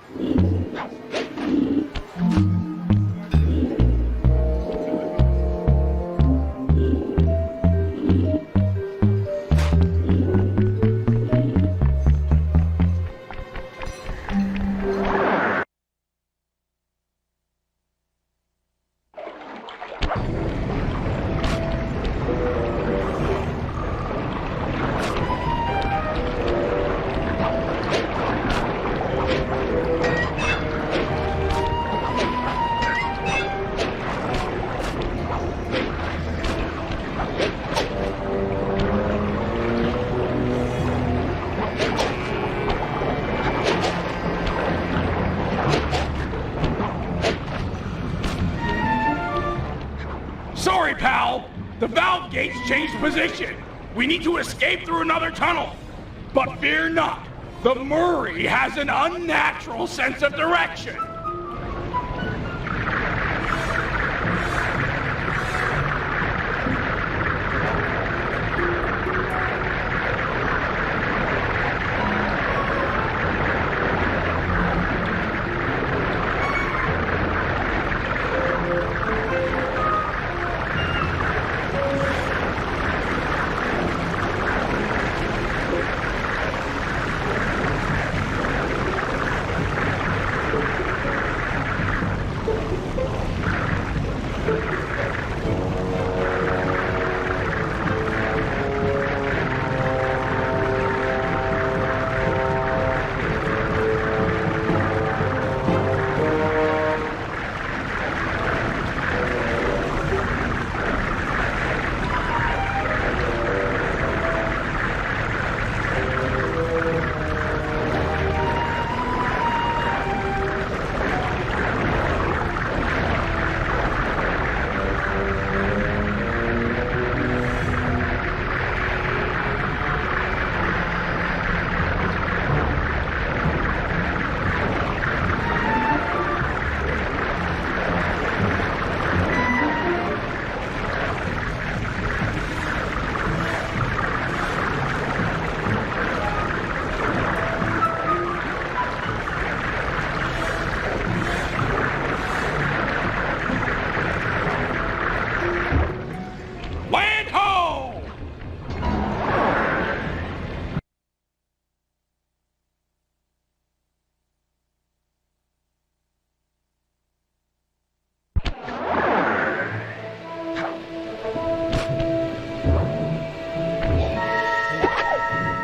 Sorry, pal. The valve gates changed position. We need to escape through another tunnel. But fear not. The Murray has an unnatural sense of direction.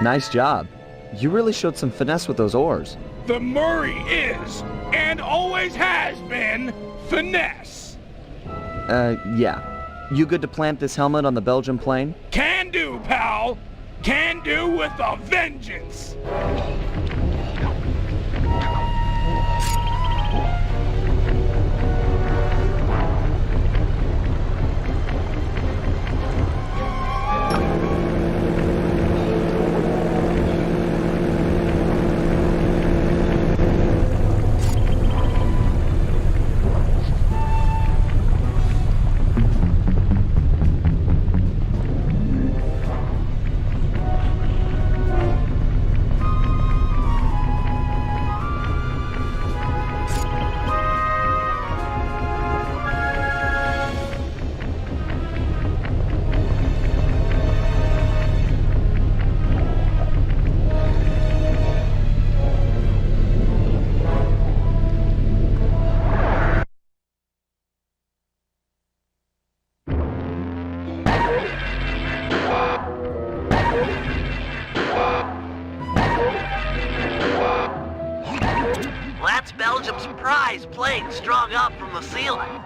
Nice job. You really showed some finesse with those oars. The Murray is, and always has been, finesse. Yeah. You good to plant this helmet on the Belgian plane? Can do, pal. Can do with a vengeance. That's Belgium's prize plane strung up from the ceiling.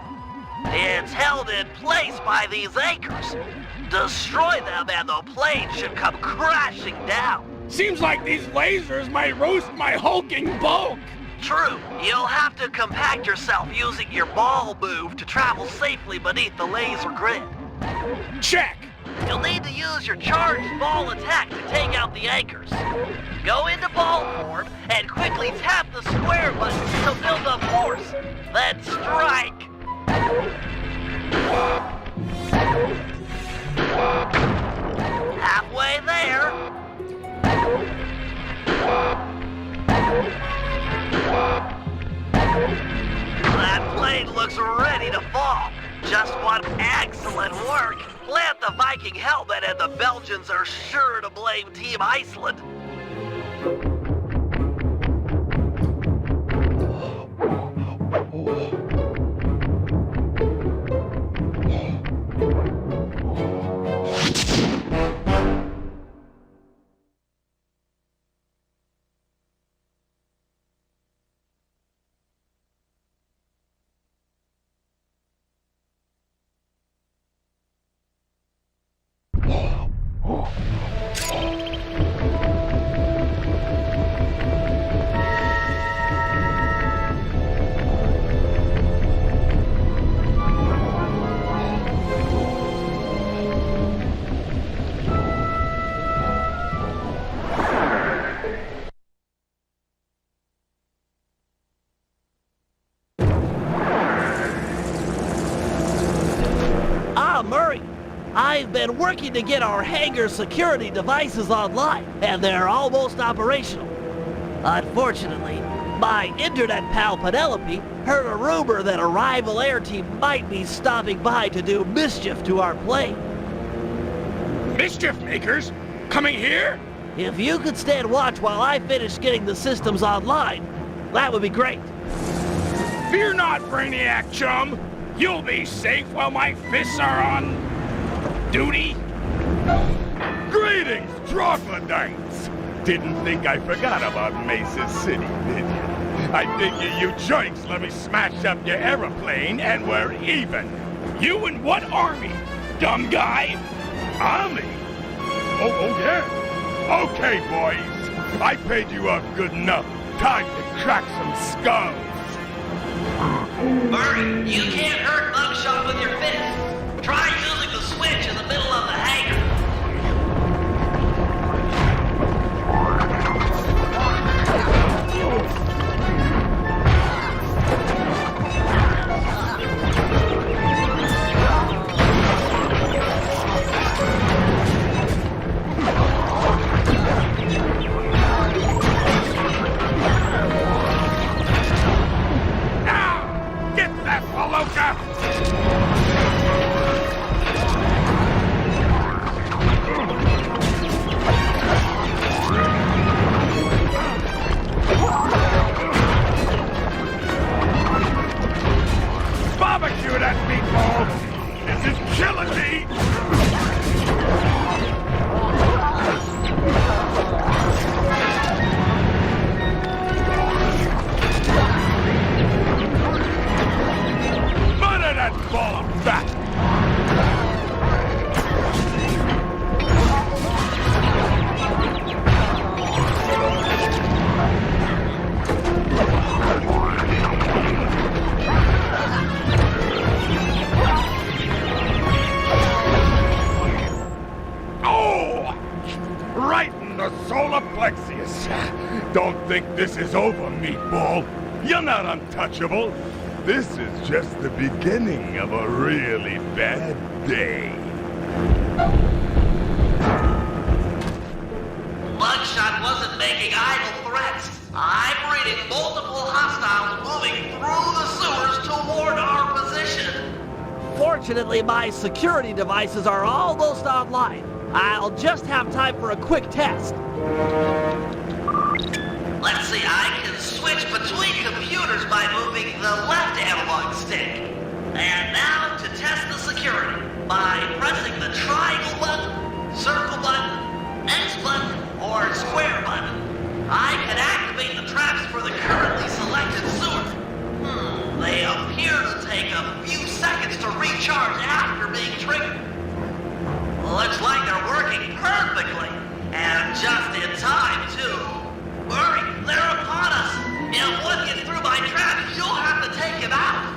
It's held in place by these anchors. Destroy them and the plane should come crashing down. Seems like these lasers might roast my hulking bulk. True. You'll have to compact yourself using your ball move to travel safely beneath the laser grid. Check. You'll need to use your charged ball attack to take out the anchors. Go into ball form and quickly tap the square button to build up force. Then strike. Halfway there. That plane looks ready to fall. Just one excellent work. Plant the Viking helmet and the Belgians are sure to blame Team Iceland. Murray, I've been working to get our hangar security devices online, and they're almost operational. Unfortunately, my internet pal Penelope heard a rumor that a rival air team might be stopping by to do mischief to our plane. Mischief makers? Coming here? If you could stand watch while I finish getting the systems online, that would be great. Fear not, Brainiac chum. You'll be safe while my fists are on duty. Greetings, troglodytes! Didn't think I forgot about Mesa City, did you? I figure you joints let me smash up your aeroplane and we're even. You and what army, dumb guy? Army? Oh yeah? Okay, boys. I paid you off good enough. Time to crack some skulls. Murray, you can't hurt Mugshot with your fist. Try using the switch in the middle of the hangar. this is over, meatball. You're not untouchable. This is just the beginning of a really bad day. Mugshot wasn't making idle threats. I'm reading multiple hostiles moving through the sewers toward our position. Fortunately, my security devices are almost online. I'll just have time for a quick test. Let's see, I can switch between computers by moving the left analog stick. And now to test the security by pressing the triangle button, circle button, X button, or square button. I can activate the traps for the currently selected sewer. They appear to take a few seconds to recharge after being triggered. Looks like they're working perfectly, and just in time, too. Hurry, they're upon us. If one gets through my traps, you'll have to take him out.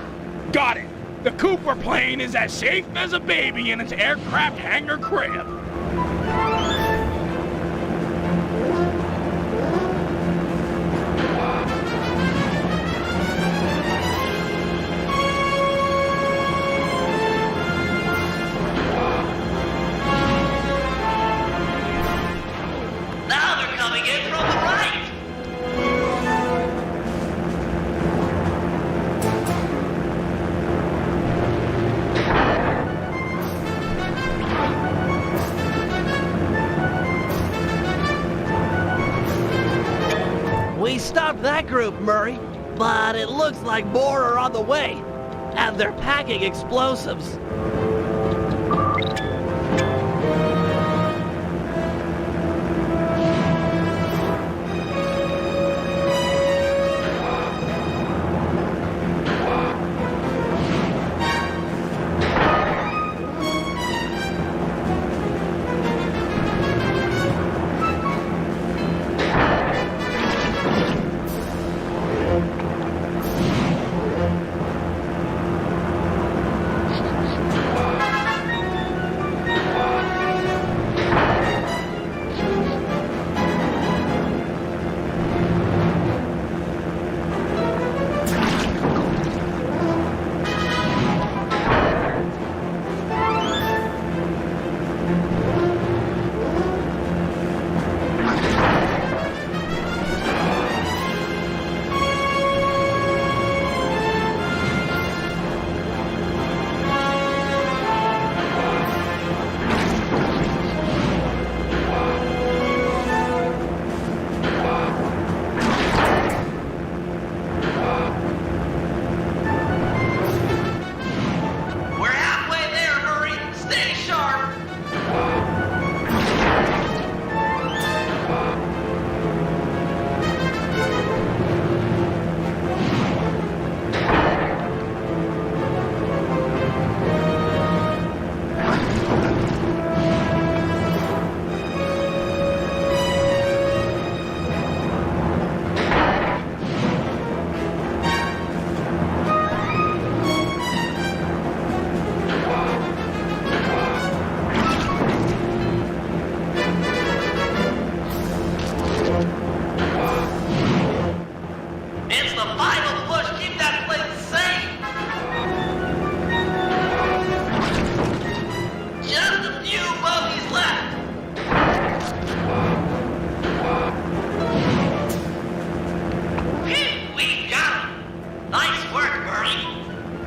Got it. The Cooper plane is as safe as a baby in its aircraft hangar crib. Now they're coming in from the right. We stopped that group, Murray, but it looks like more are on the way, and they're packing explosives.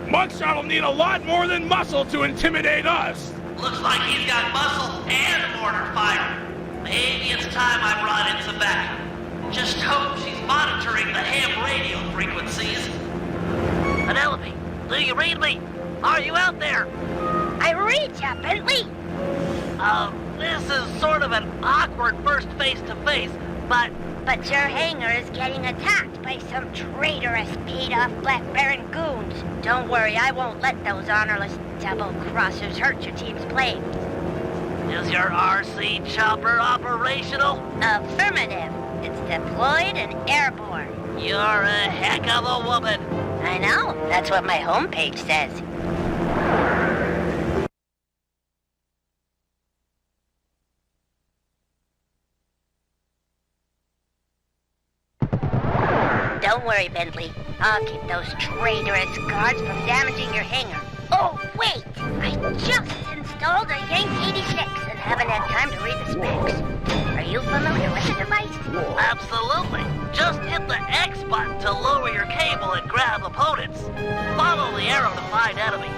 Mugshot'll need a lot more than muscle to intimidate us. Looks like he's got muscle and mortar fire. Maybe it's time I brought in some backup. Just hope she's monitoring the ham radio frequencies. Penelope, do you read me? Are you out there? I read ya, Bentley. This is sort of an awkward first face-to-face, but your hangar is getting attacked by some traitorous, paid-off Black Baron goons. Don't worry, I won't let those honorless double-crossers hurt your team's plane. Is your RC chopper operational? Affirmative. It's deployed and airborne. You're a heck of a woman. I know. That's what my homepage says. Don't worry, Bentley. I'll keep those traitorous guards from damaging your hangar. Oh, wait! I just installed a Yank 86 and haven't had time to read the specs. Are you familiar with the device? Absolutely. Just hit the X button to lower your cable and grab opponents. Follow the arrow to find enemies.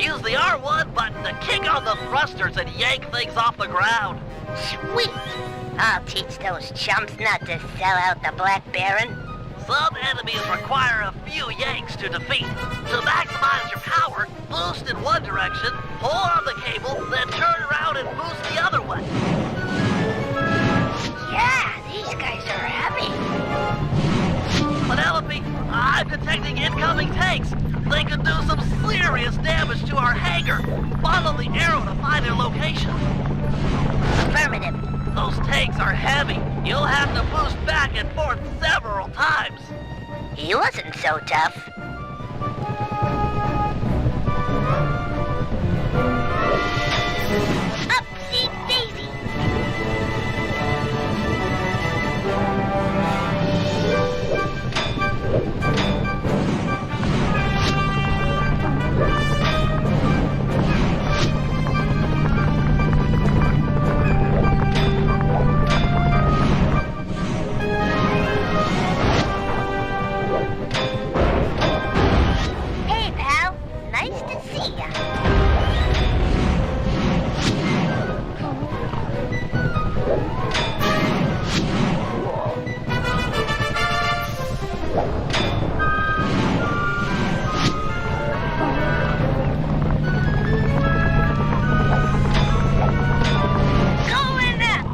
Use the R1 button to kick on the thrusters and yank things off the ground. Sweet! I'll teach those chumps not to sell out the Black Baron. Some enemies require a few yanks to defeat. To maximize your power, boost in one direction, pull on the cable, then turn around and boost the other way. Yeah, these guys are heavy. Penelope, I'm detecting incoming tanks. They could do some serious damage to our hangar. Follow the arrow to find their location. Affirmative. Those tanks are heavy. You'll have to boost back and forth several times. He wasn't so tough. Upsy daisy. Hey, pal. Nice to see ya. Going up.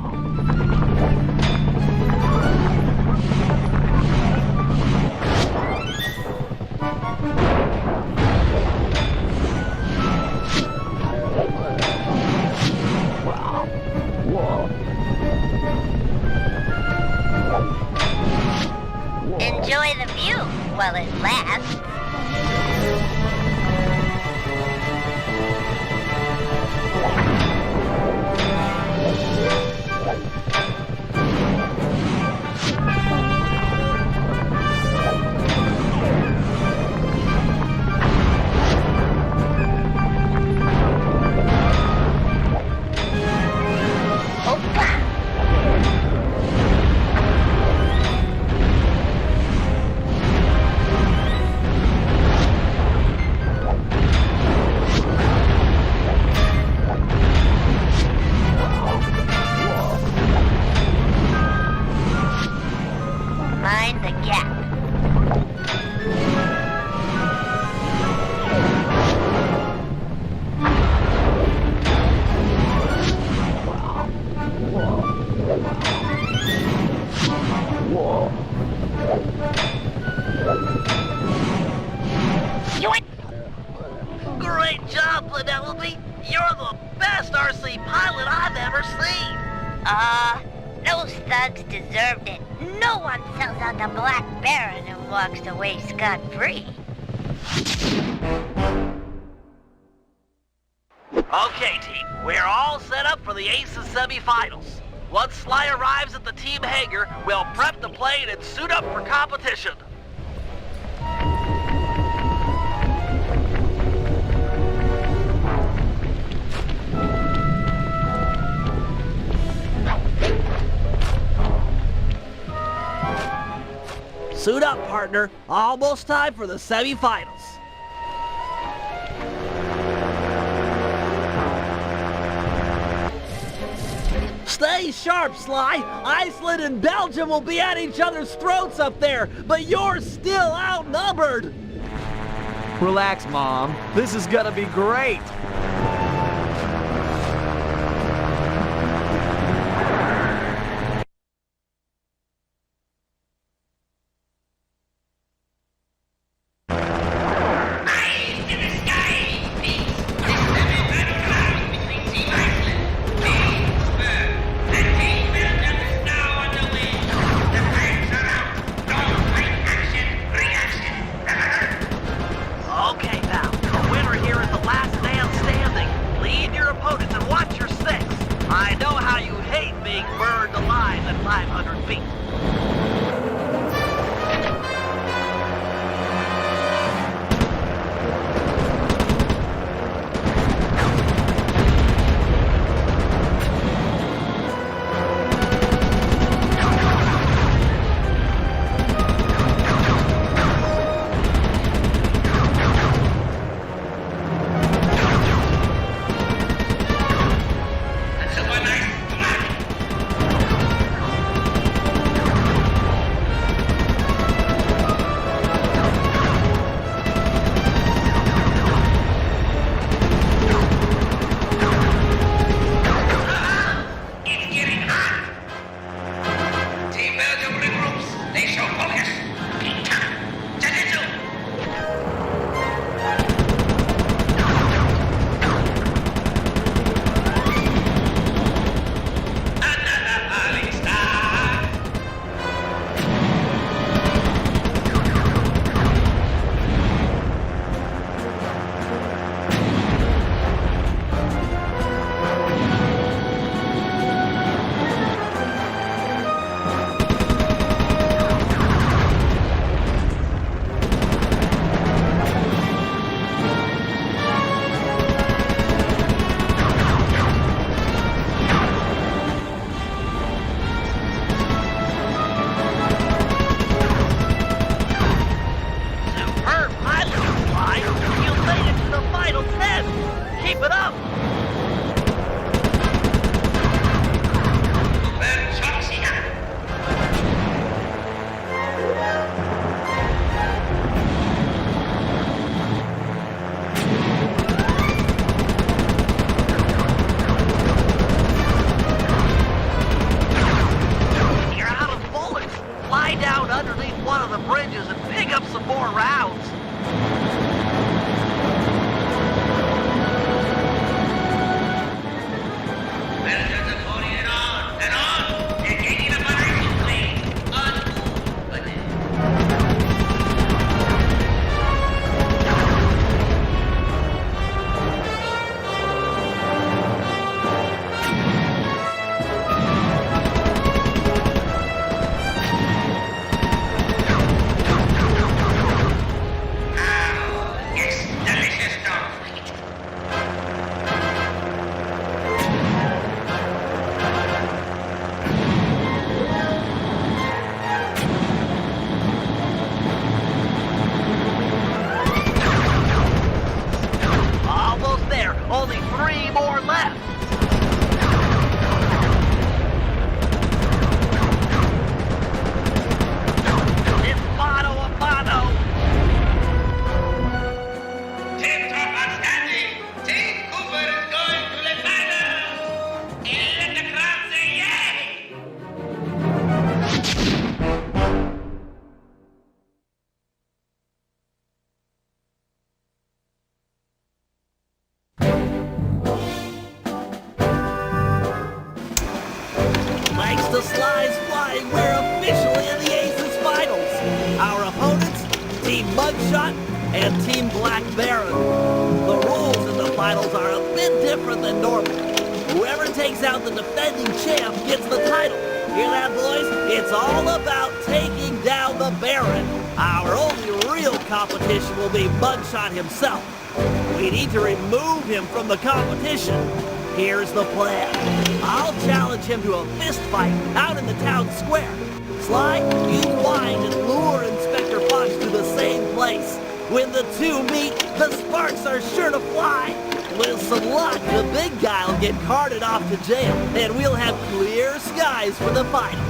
Enjoy the view while it lasts. Mind the gap. Great job, Penelope. You're the best RC pilot I've ever seen. Those thugs deserved it. No one sells out the Black Baron and walks away scot-free. Okay, team. We're all set up for the Aces semifinals. Once Sly arrives at the team hangar, we'll prep the plane and suit up for competition. Suit up, partner. Almost time for the semifinals. Stay sharp, Sly. Iceland and Belgium will be at each other's throats up there, but you're still outnumbered. Relax, Mom. This is gonna be great. Okay, pal. The winner here is the last man standing. bandages and pick up some more rounds. Almost there. Only 3 more left. It's mano a mano. Tip top outstanding. Team Cooper is going to the finals. And let the crowd say yay! Thanks to Sly's flying, we're officially in the Aces Finals. Our opponents, Team Mugshot and Team Black Baron. The rules in the finals are a bit different than normal. Whoever takes out the defending champ gets the title. Hear that, boys? It's all about taking down the Baron. Our only real competition will be Mugshot himself. We need to remove him from the competition. Here's the plan. I'll challenge him to a fist fight out in the town square. Sly, you find and lure Inspector Fox to the same place. When the two meet, the sparks are sure to fly. With some luck, the big guy will get carted off to jail, and we'll have clear skies for the finals.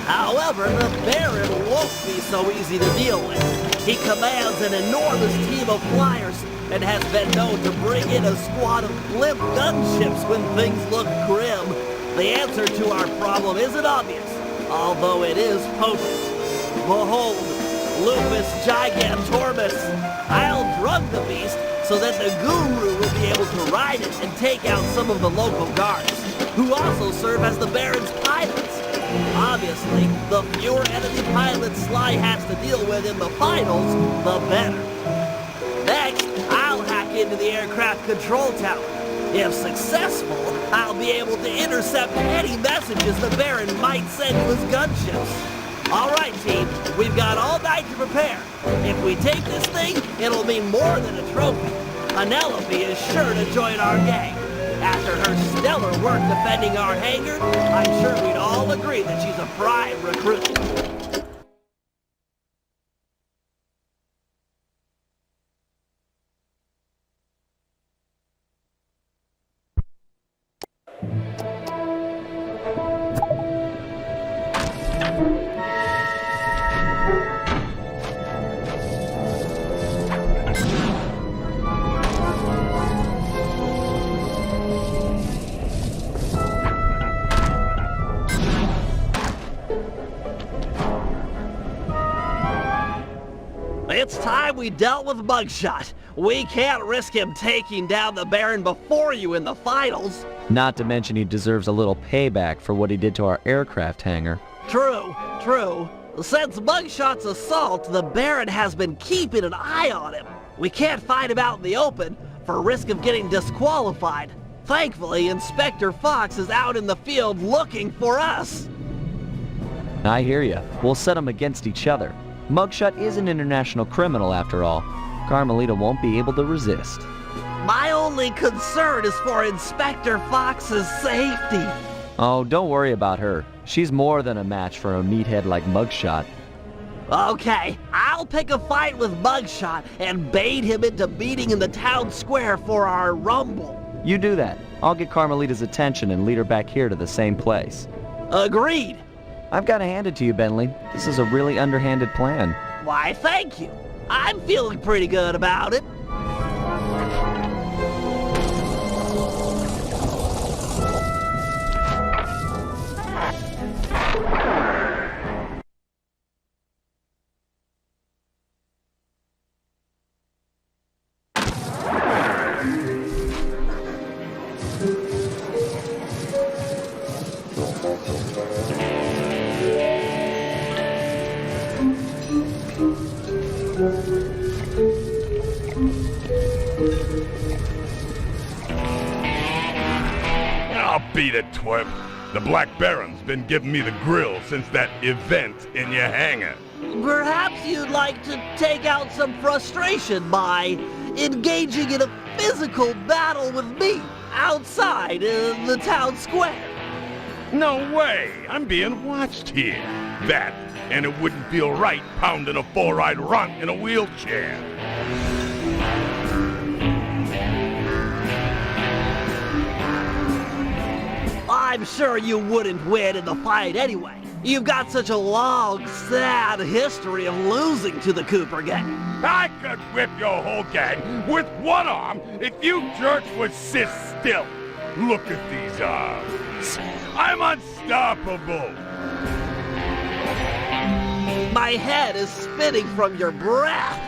However, the Baron won't be so easy to deal with. He commands an enormous team of flyers and has been known to bring in a squad of blimp gunships when things look grim. The answer to our problem isn't obvious, although it is potent. Behold, Lupus Gigantormus. I'll drug the beast so that the Guru will be able to ride it and take out some of the local guards, who also serve as the Baron's pilots. Obviously, the fewer enemy pilots Sly has to deal with in the finals, the better. Next, I'll hack into the aircraft control tower. If successful, I'll be able to intercept any messages the Baron might send to his gunships. All right, team, we've got all night to prepare. If we take this thing, it'll mean more than a trophy. Penelope is sure to join our gang. After her stellar work defending our hangar, I'm sure we'd all agree that she's a prime recruit. It's time we dealt with Mugshot. We can't risk him taking down the Baron before you in the finals. Not to mention he deserves a little payback for what he did to our aircraft hangar. True, true. Since Mugshot's assault, the Baron has been keeping an eye on him. We can't fight him out in the open for risk of getting disqualified. Thankfully, Inspector Fox is out in the field looking for us. I hear ya. We'll set them against each other. Mugshot is an international criminal after all. Carmelita won't be able to resist. My only concern is for Inspector Fox's safety. Oh, don't worry about her. She's more than a match for a meathead like Mugshot. Okay, I'll pick a fight with Mugshot and bait him into meeting in the town square for our rumble. You do that. I'll get Carmelita's attention and lead her back here to the same place. Agreed. I've got to hand it to you, Bentley. This is a really underhanded plan. Why, thank you. I'm feeling pretty good about it. I'll beat it, twerp. The Black Baron's been giving me the grill since that event in your hangar. Perhaps you'd like to take out some frustration by engaging in a physical battle with me outside in the town square. No way! I'm being watched here. That, and it wouldn't feel right pounding a four-eyed runt in a wheelchair. I'm sure you wouldn't win in the fight anyway. You've got such a long, sad history of losing to the Cooper gang. I could whip your whole gang with one arm if you jerks would sit still. Look at these arms. I'm unstoppable. My head is spinning from your breath.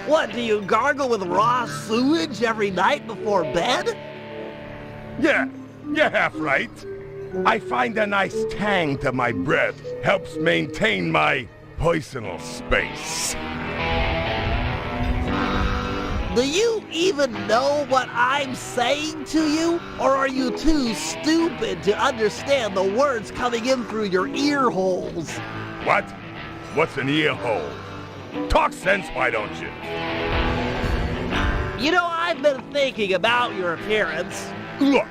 What, do you gargle with raw sewage every night before bed? Yeah, you're half right. I find a nice tang to my breath. Helps maintain my personal space. Do you even know what I'm saying to you? Or are you too stupid to understand the words coming in through your ear holes? What? What's an ear hole? Talk sense, why don't you? You know, I've been thinking about your appearance. Look.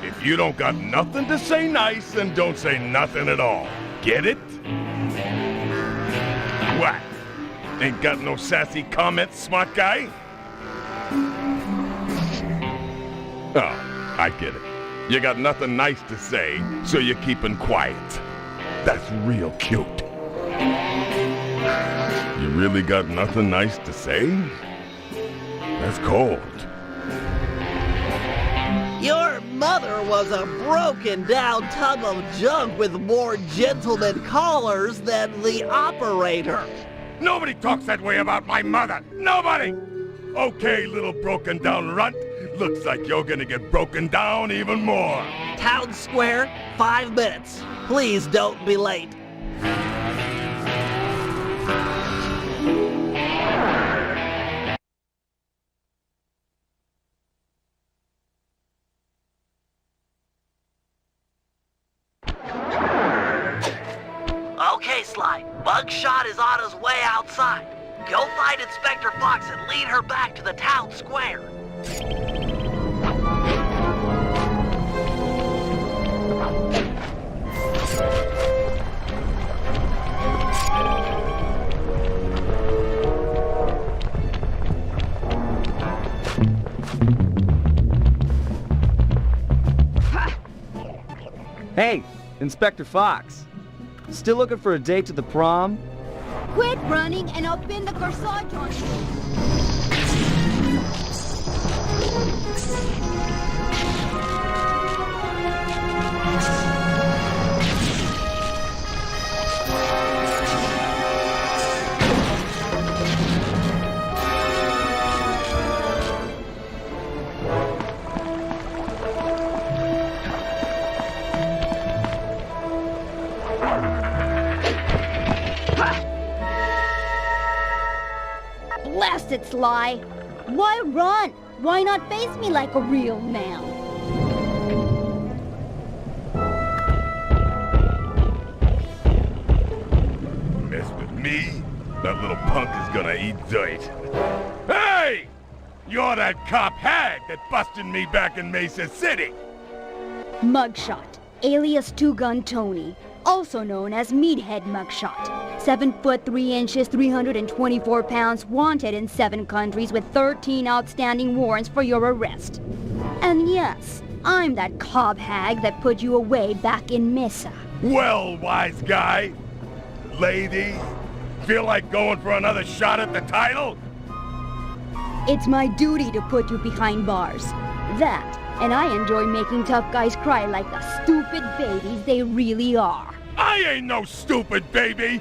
If you don't got nothing to say nice, then don't say nothing at all. Get it? What? Ain't got no sassy comments, smart guy? Oh, I get it. You got nothing nice to say, so you're keeping quiet. That's real cute. You really got nothing nice to say? That's cold. Your mother was a broken-down tub of junk with more gentleman callers than the operator. Nobody talks that way about my mother. Nobody! Okay, little broken-down runt. Looks like you're gonna get broken down even more. Town Square, 5 minutes. Please don't be late. Okay, Sly. Bugshot is on his way outside. Go find Inspector Fox and lead her back to the town square. Hey, Inspector Fox. Still looking for a date to the prom? Quit running and I'll pin the corsage on you. Blast it, Sly! Why run? Why not face me like a real man? Mess with me? That little punk is gonna eat dirt. Hey! You're that cop hag that busted me back in Mesa City! Mugshot, alias Two-Gun Tony, also known as Meathead Mugshot. 7 foot 3 inches, 324 pounds, wanted in 7 countries with 13 outstanding warrants for your arrest. And yes, I'm that cob hag that put you away back in Mesa. Well, wise guy. Lady, feel like going for another shot at the title? It's my duty to put you behind bars. That, and I enjoy making tough guys cry like the stupid babies they really are. I ain't no stupid baby!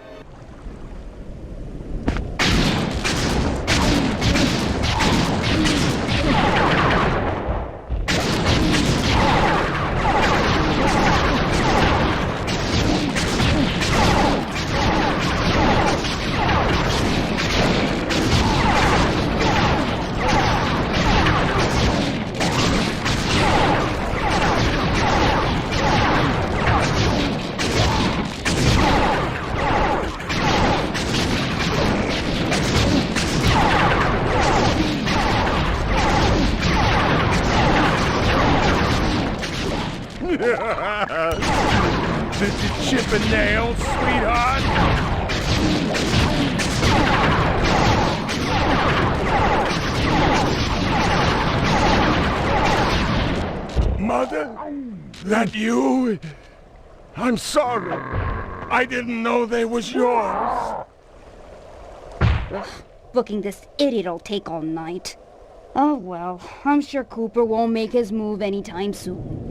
clipping nails, sweetheart? Mother? That you? I'm sorry. I didn't know they was yours. Ugh, booking this idiot'll take all night. Oh well, I'm sure Cooper won't make his move anytime soon.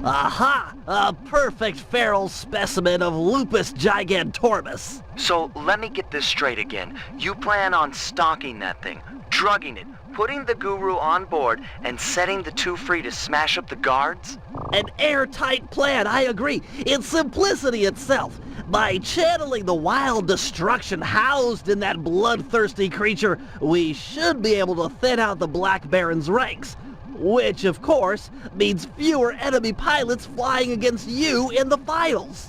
Aha! A perfect feral specimen of Lupus gigantormus. So let me get this straight again. You plan on stalking that thing, drugging it, putting the guru on board, and setting the two free to smash up the guards? An airtight plan, I agree. It's simplicity itself. By channeling the wild destruction housed in that bloodthirsty creature, we should be able to thin out the Black Baron's ranks. Which, of course, means fewer enemy pilots flying against you in the finals.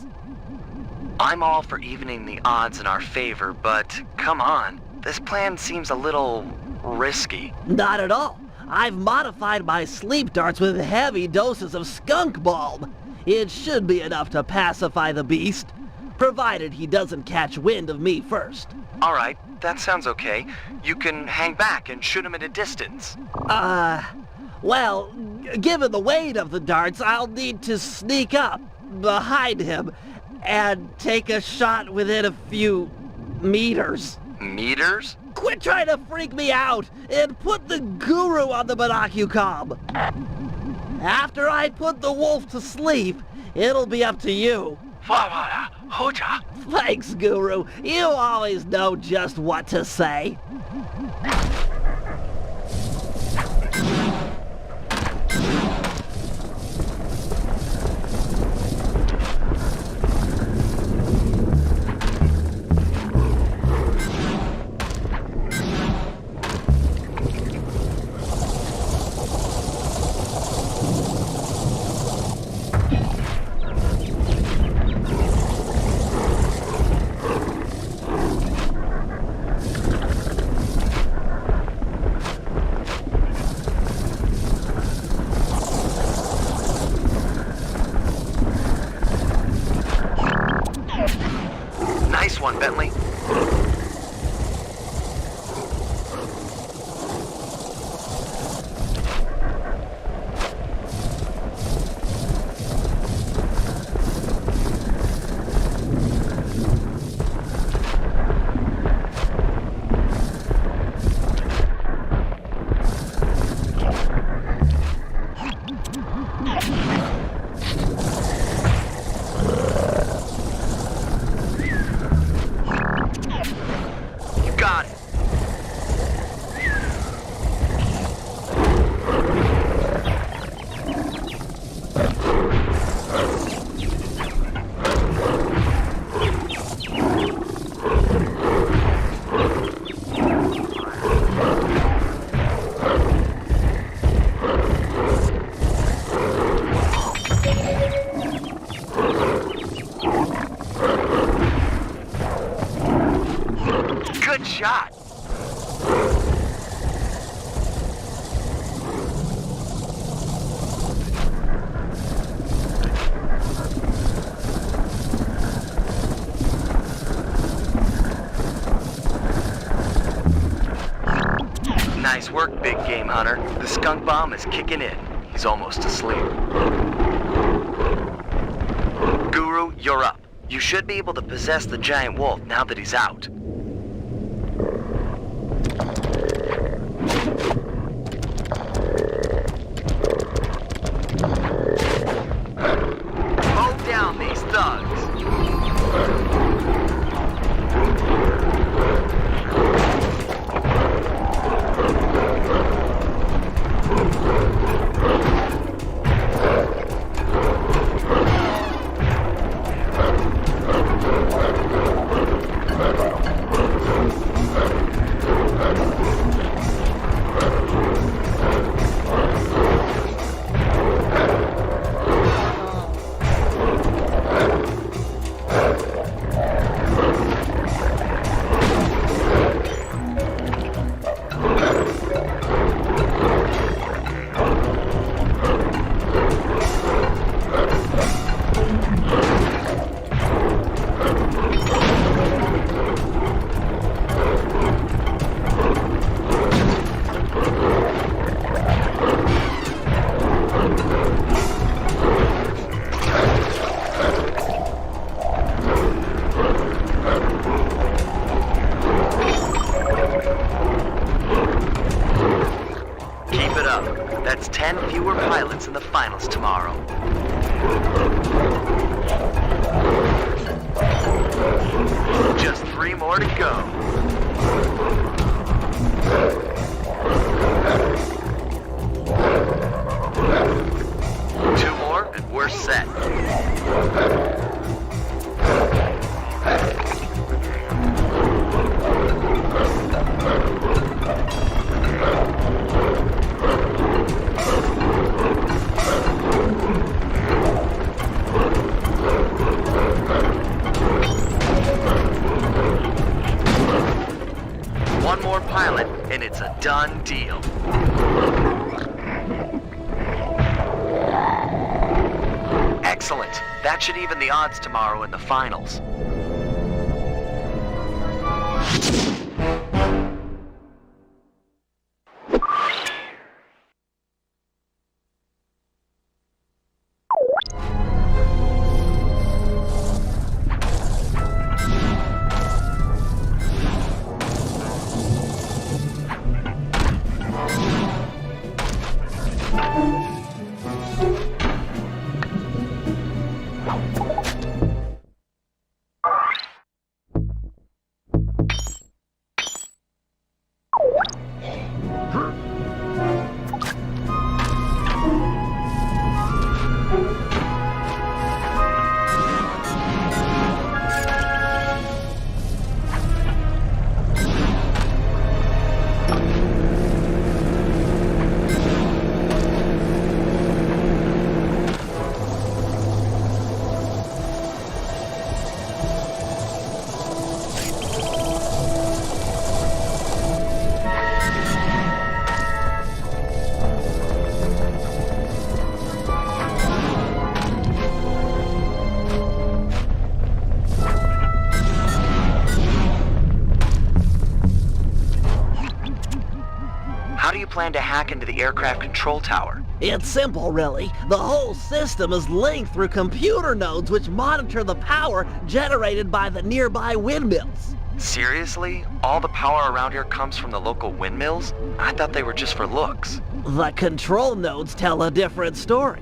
I'm all for evening the odds in our favor, but come on. This plan seems a little risky. Not at all. I've modified my sleep darts with heavy doses of skunk balm. It should be enough to pacify the beast, provided he doesn't catch wind of me first. All right, that sounds okay. You can hang back and shoot him at a distance. Well, given the weight of the darts, I'll need to sneak up behind him and take a shot within a few meters. Meters? Quit trying to freak me out and put the guru on the binocucom. After I put the wolf to sleep, it'll be up to you. Thanks, Guru. You always know just what to say. Nice one, Bentley. Got it. Good shot. Nice work, big game hunter. The skunk bomb is kicking in. He's almost asleep. Guru, you're up. You should be able to possess the giant wolf now that he's out. Mow down these thugs. finals tomorrow. Just 3 more to go. Two more and we're set. One more pilot, and it's a done deal. Excellent. That should even the odds tomorrow in the finals. How do you plan to hack into the aircraft control tower? It's simple, really. The whole system is linked through computer nodes which monitor the power generated by the nearby windmills. Seriously? All the power around here comes from the local windmills? I thought they were just for looks. The control nodes tell a different story.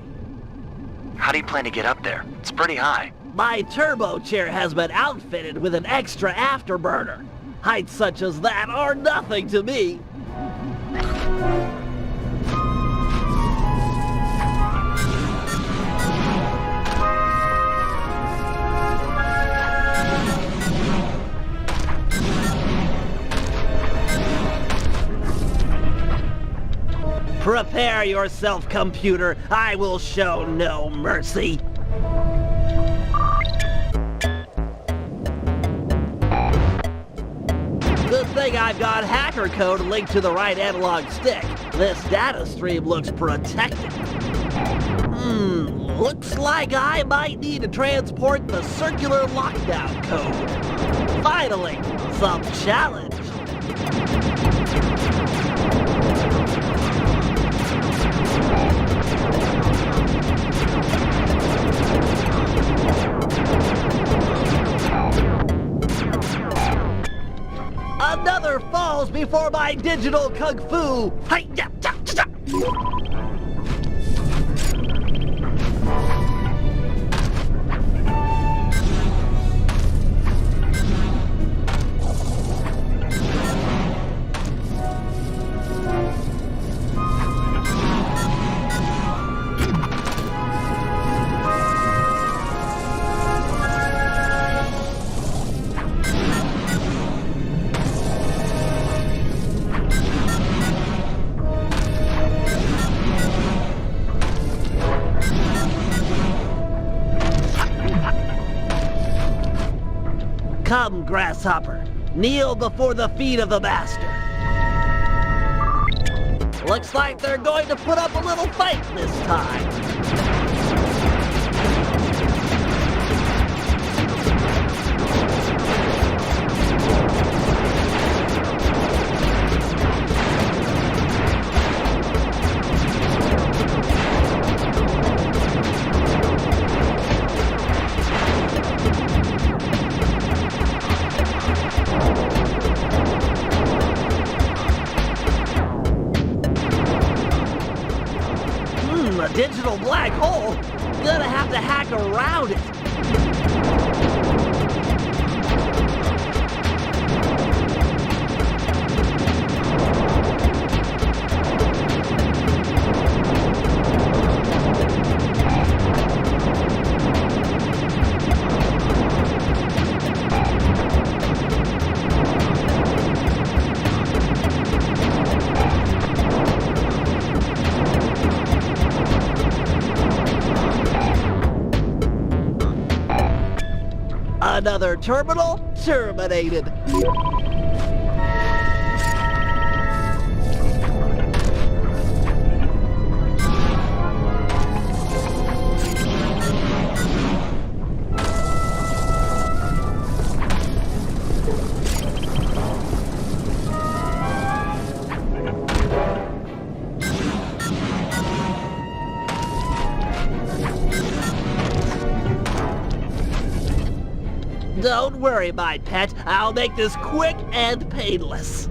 How do you plan to get up there? It's pretty high. My turbo chair has been outfitted with an extra afterburner. Heights such as that are nothing to me. Prepare yourself, computer. I will show no mercy. Good thing I've got hacker code linked to the right analog stick. This data stream looks protected. Looks like I might need to transport the circular lockdown code. Finally, some challenge. Another falls before my digital kung fu. Come, grasshopper, kneel before the feet of the master. Looks like they're going to put up a little fight this time. central black hole, gonna have to hack around it. Another terminal terminated. Don't worry, my pet. I'll make this quick and painless.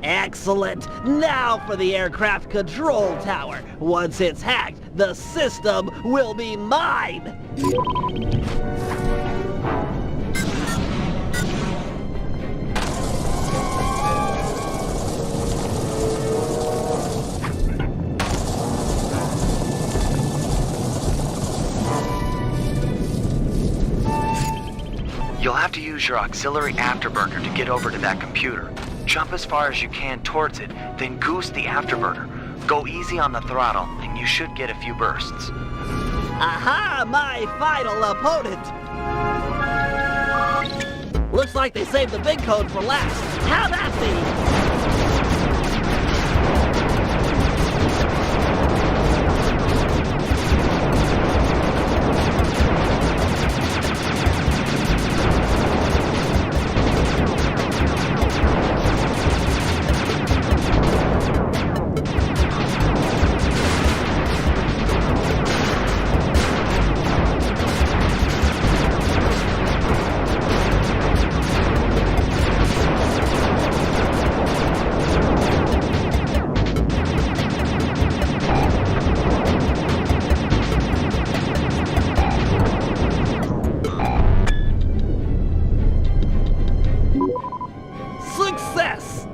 Excellent. Now for the aircraft control tower. Once it's hacked, the system will be mine. You'll have to use your auxiliary afterburner to get over to that computer. Jump as far as you can towards it, then goose the afterburner. Go easy on the throttle, and you should get a few bursts. Aha, my final opponent! Looks like they saved the big code for last. How that be?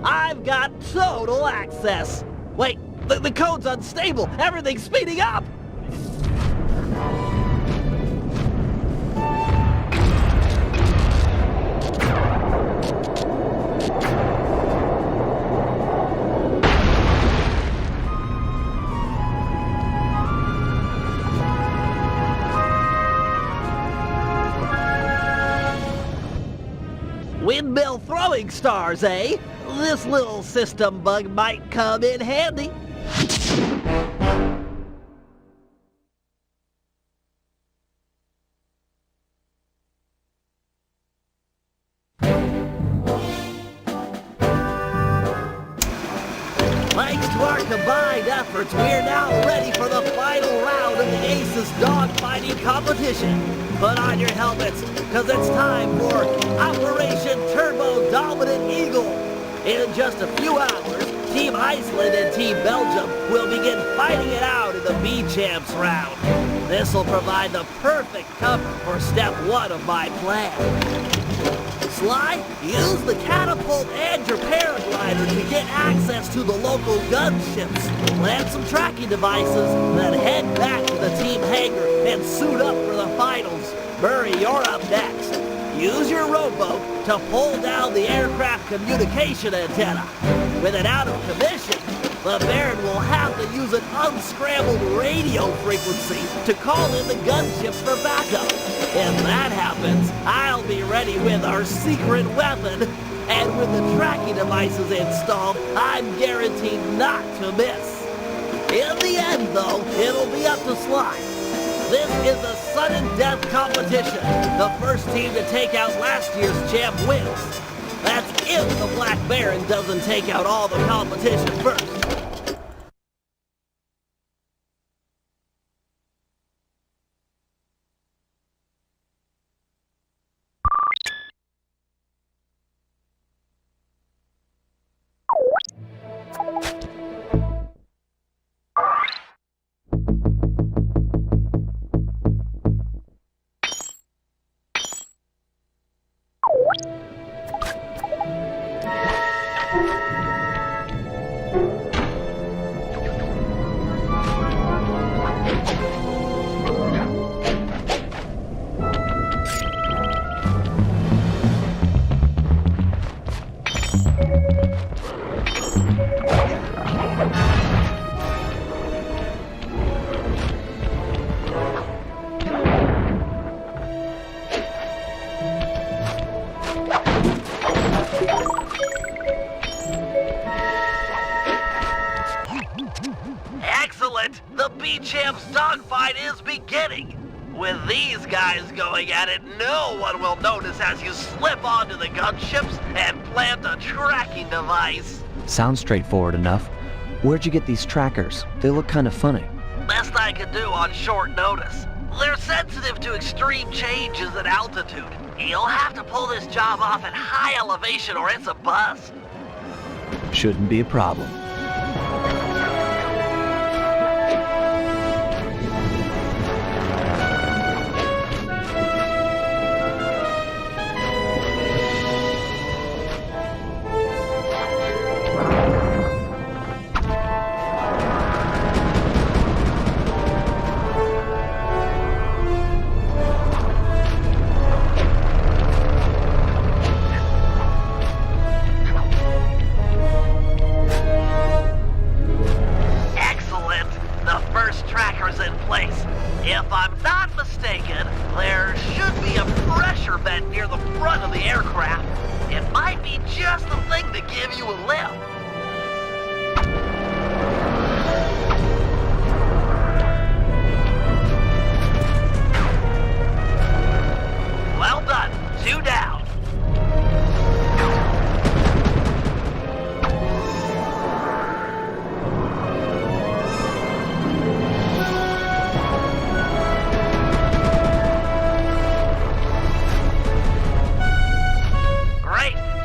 I've got total access. Wait, the code's unstable. Everything's speeding up. Windmill throwing stars, eh? This little system bug might come in handy. Thanks to our combined efforts, we're now ready for the final round of the Aces dogfighting competition. Put on your helmets, because it's time for Operation Turbo Dominant Eagle. In just a few hours, Team Iceland and Team Belgium will begin fighting it out in the B-Champs round. This will provide the perfect cover for step one of my plan. Sly, use the catapult and your paraglider to get access to the local gunships. Plant some tracking devices, then head back to the team hangar and suit up for the finals. Murray, you're up next. Use your rowboat to pull down the aircraft communication antenna. With it out of commission, the Baron will have to use an unscrambled radio frequency to call in the gunships for backup. If that happens, I'll be ready with our secret weapon. And with the tracking devices installed, I'm guaranteed not to miss. In the end, though, it'll be up to Sly. This is a sudden death competition. The first team to take out last year's champ wins. That's if the Black Baron doesn't take out all the competition first. Excellent! The B-Champ's dogfight is beginning! With these guys going at it, no one will notice as you slip onto the gunships and plant a tracking device. Sounds straightforward enough. Where'd you get these trackers? They look kind of funny. Best I could do on short notice. They're sensitive to extreme changes in altitude. You'll have to pull this job off at high elevation or it's a bust. Shouldn't be a problem. If I'm not mistaken, there should be a pressure vent near the front of the aircraft. It might be just the thing to give you a lift. Well done. 2 down.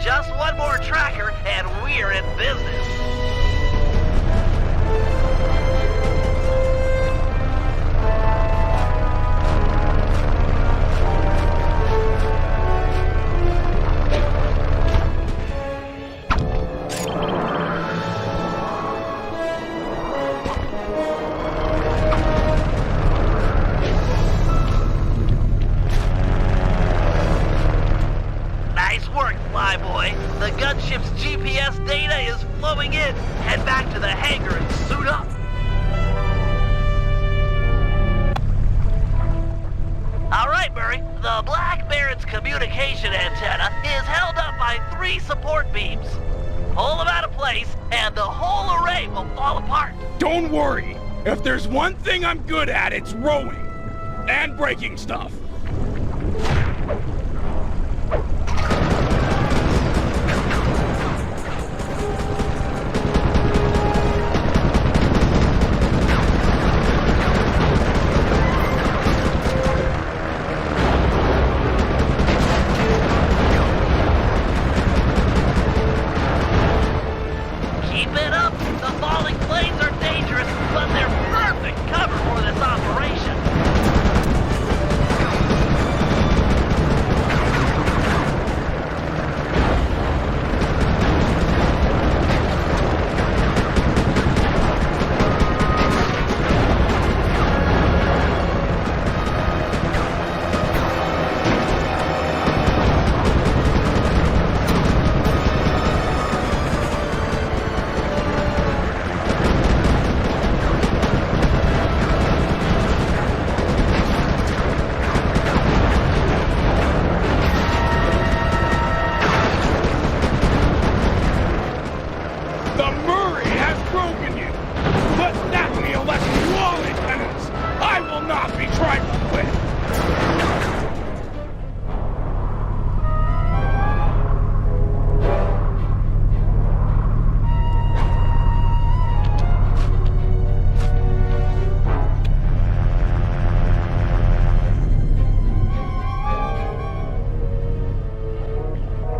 Just one more tracker, and we're in business. Nice work, Flyboy. The gunship's GPS data is flowing in. Head back to the hangar and suit up. All right, Murray. The Black Baron's communication antenna is held up by 3 support beams. Pull them out of place, and the whole array will fall apart. Don't worry. If there's one thing I'm good at, it's rowing. And breaking stuff. Keep it up. The falling planes are dangerous, but they're perfect cover for this operation.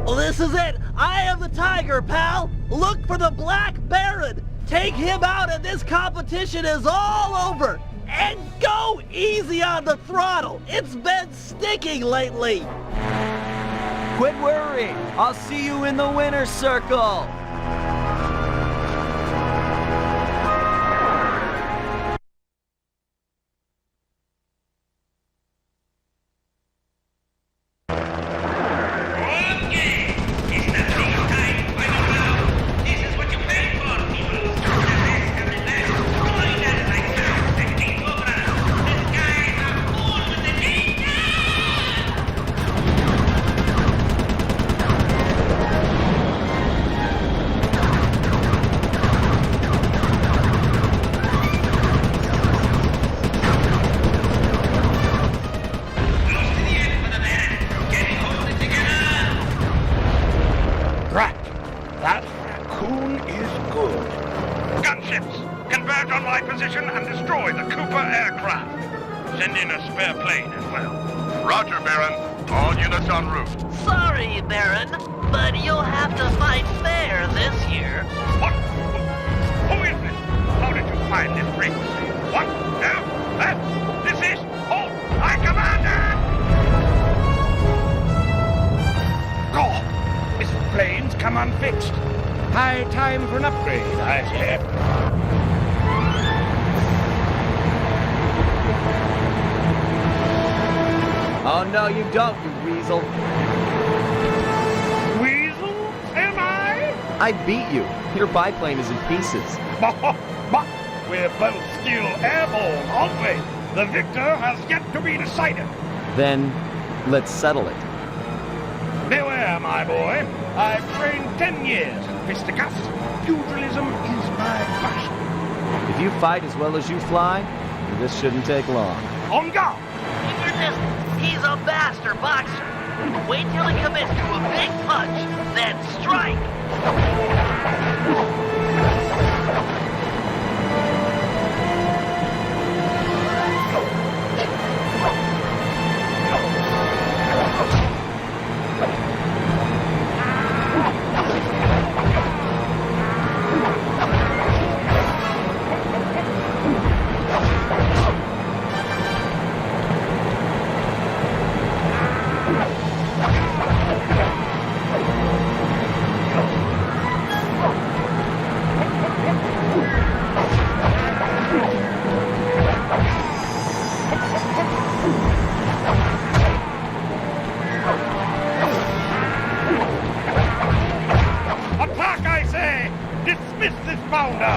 Well, this is it. I am the tiger, pal. Look for the Black Baron. Take him out and this competition is all over. And go easy on the throttle. It's been sticking lately. Quit worrying. I'll see you in the winner's circle. That raccoon is good. Gunships, converge on my position and destroy the Cooper aircraft. Send in a spare plane as well. Roger, Baron. All units en route. Sorry, Baron, but you'll have to fight fair this year. What? Who is this? How did you find this frequency? What? No? That? This is? Oh, my commander! Oh, this plane's come unfixed. High time for an upgrade, I say. Oh, no, you don't, you weasel. Weasel? Am I? I beat you. Your biplane is in pieces. But we're both still airborne, aren't we? The victor has yet to be decided. Then, let's settle it. Beware, my boy. I've trained 10 years in fisticuffs. Pugilism is my passion. If you fight as well as you fly, this shouldn't take long. On guard! Keep your distance. He's a master boxer. Wait till he commits to a big punch, then strike. Attack, I say! Dismiss this bounder!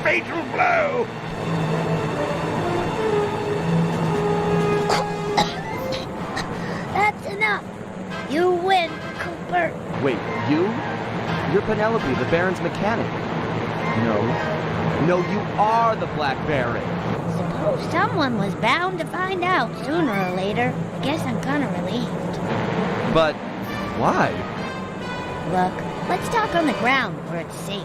fatal blow! That's enough. You win, Cooper. Wait, you? You're Penelope, the Baron's mechanic. No, you are the Black Baron. Suppose someone was bound to find out sooner or later. I guess I'm kinda relieved. But why? Look, let's talk on the ground where it's safe.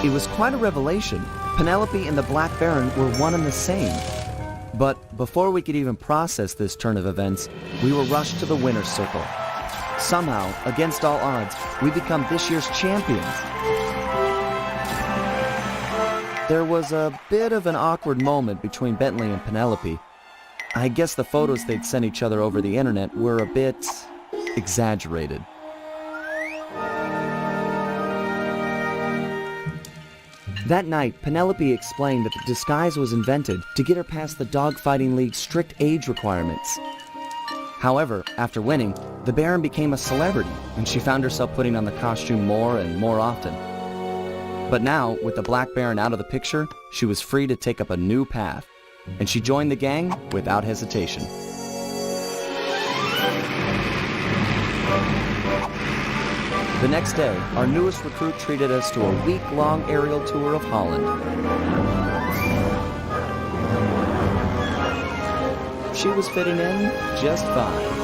It was quite a revelation. Penelope and the Black Baron were one and the same. But before we could even process this turn of events, we were rushed to the winner's circle. Somehow, against all odds, we become this year's champions. There was a bit of an awkward moment between Bentley and Penelope. I guess the photos they'd sent each other over the internet were a bit exaggerated. That night, Penelope explained that the disguise was invented to get her past the Dogfighting League's strict age requirements. However, after winning, the Baron became a celebrity, and she found herself putting on the costume more and more often. But now, with the Black Baron out of the picture, she was free to take up a new path, and she joined the gang without hesitation. The next day, our newest recruit treated us to a week-long aerial tour of Holland. She was fitting in just fine.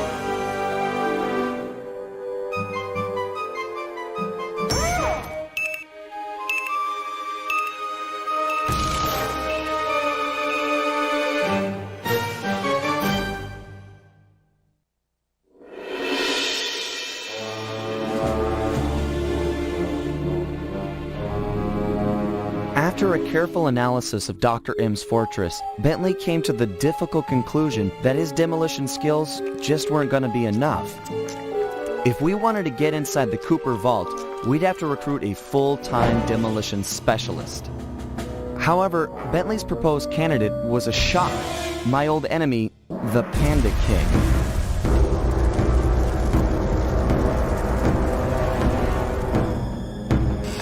After a careful analysis of Dr. M's fortress, Bentley came to the difficult conclusion that his demolition skills just weren't going to be enough. If we wanted to get inside the Cooper vault, we'd have to recruit a full-time demolition specialist. However, Bentley's proposed candidate was a shock. My old enemy, the Panda King.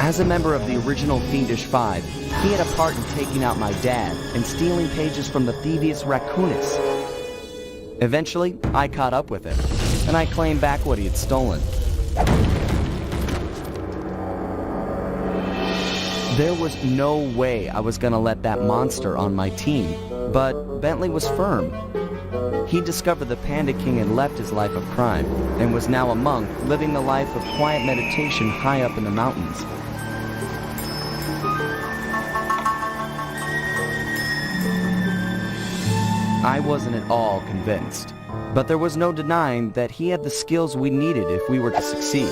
As a member of the original Fiendish Five, he had a part in taking out my dad and stealing pages from the Thieves Raccoonus. Eventually, I caught up with him, and I claimed back what he had stolen. There was no way I was going to let that monster on my team, but Bentley was firm. He discovered the Panda King had left his life of crime and was now a monk living the life of quiet meditation high up in the mountains. I wasn't at all convinced, but there was no denying that he had the skills we needed if we were to succeed.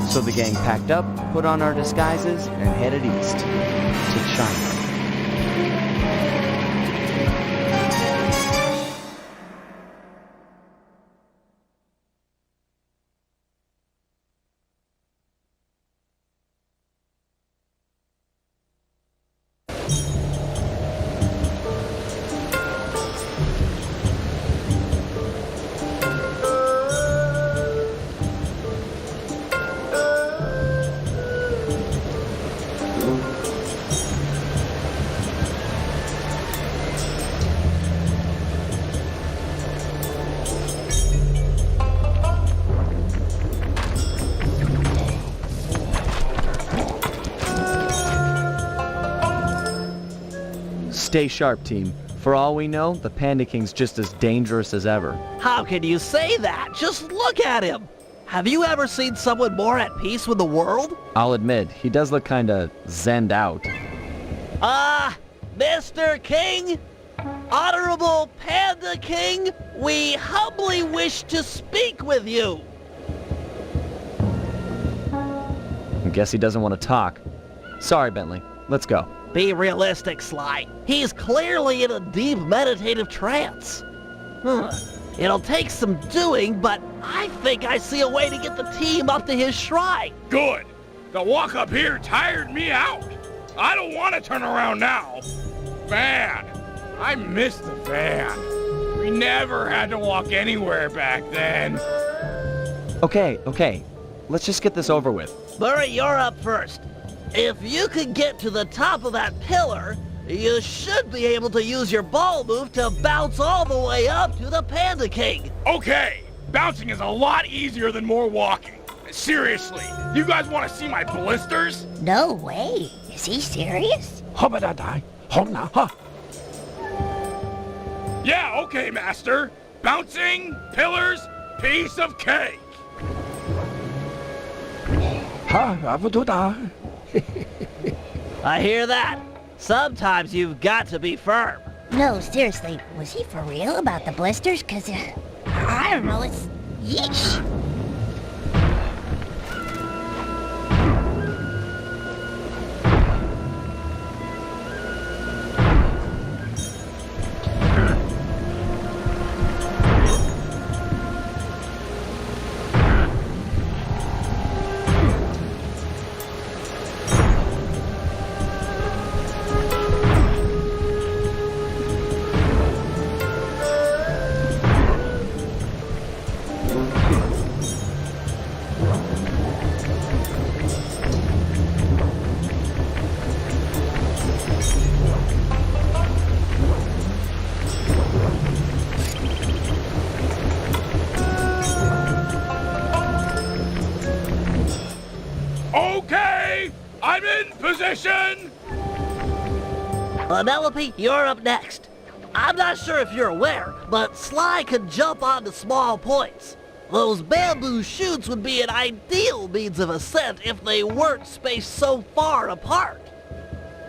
So the gang packed up, put on our disguises, and headed east to China. Stay sharp, team. For all we know, the Panda King's just as dangerous as ever. How can you say that? Just look at him! Have you ever seen someone more at peace with the world? I'll admit, he does look kinda zenned out. Mr. King? Honorable Panda King, we humbly wish to speak with you! I guess he doesn't want to talk. Sorry, Bentley. Let's go. Be realistic, Sly. He's clearly in a deep meditative trance. It'll take some doing, but I think I see a way to get the team up to his shrine. Good. The walk up here tired me out. I don't want to turn around now. Van. I miss the van. We never had to walk anywhere back then. Okay. Let's just get this over with. Murray, you're up first. If you can get to the top of that pillar, you should be able to use your ball move to bounce all the way up to the Panda King. Okay, bouncing is a lot easier than more walking. Seriously, you guys want to see my blisters? No way. Is he serious? Yeah, okay, Master. Bouncing, pillars, piece of cake. I hear that. Sometimes you've got to be firm. No, seriously, was he for real about the blisters? Cause, I don't know, it's... yeesh. Okay, I'm in position. Penelope, you're up next. I'm not sure if you're aware, but Sly can jump onto small points. Those bamboo chutes would be an ideal means of ascent if they weren't spaced so far apart.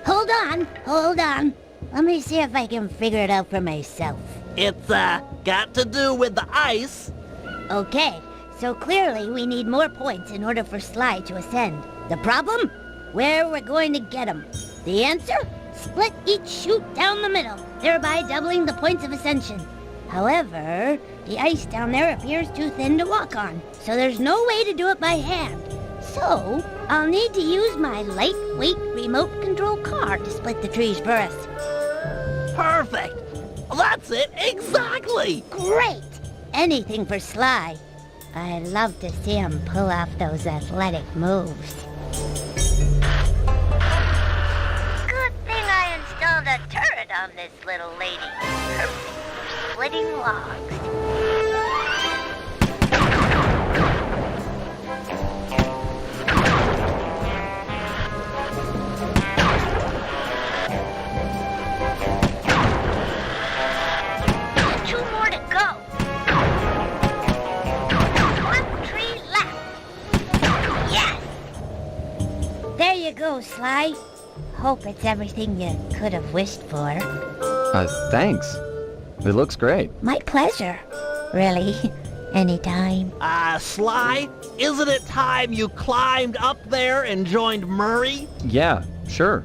Hold on. Let me see if I can figure it out for myself. It's, got to do with the ice. Okay, so clearly we need more points in order for Sly to ascend. The problem? Where we're going to get them. The answer? Split each chute down the middle, thereby doubling the points of ascension. However, the ice down there appears too thin to walk on, so there's no way to do it by hand. So, I'll need to use my lightweight remote control car to split the trees for us. Perfect. That's it, exactly. Great! Anything for Sly. I love to see him pull off those athletic moves. Good thing I installed a turret on this little lady. Perfect for splitting logs. Two more to go. One tree left. Yes! There you go, Sly. Hope it's everything you could have wished for. Thanks. It looks great. My pleasure. Really. Anytime. Sly, isn't it time you climbed up there and joined Murray? Yeah, sure.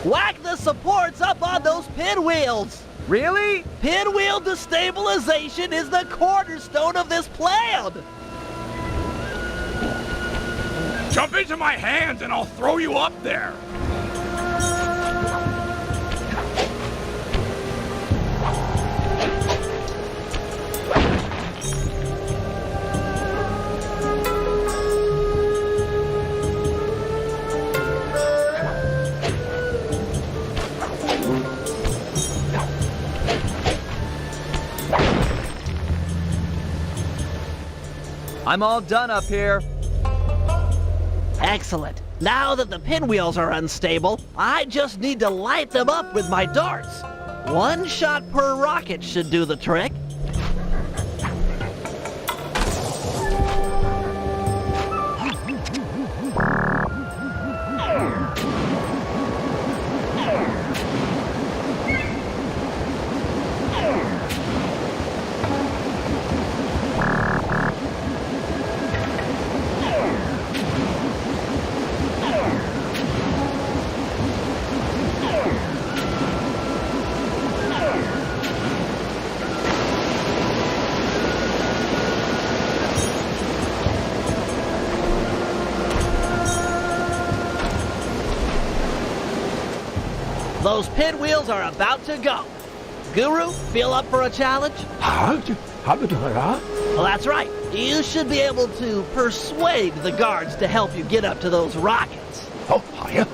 Whack the supports up on those pinwheels! Really? Pinwheel destabilization is the cornerstone of this plan! Jump into my hands and I'll throw you up there. I'm all done up here. Excellent. Now that the pinwheels are unstable, I just need to light them up with my darts. 1 shot per rocket should do the trick. Those pinwheels are about to go. Guru, feel up for a challenge? Well, that's right. You should be able to persuade the guards to help you get up to those rockets. Oh, yeah.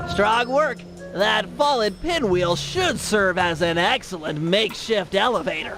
Strong work. That fallen pinwheel should serve as an excellent makeshift elevator.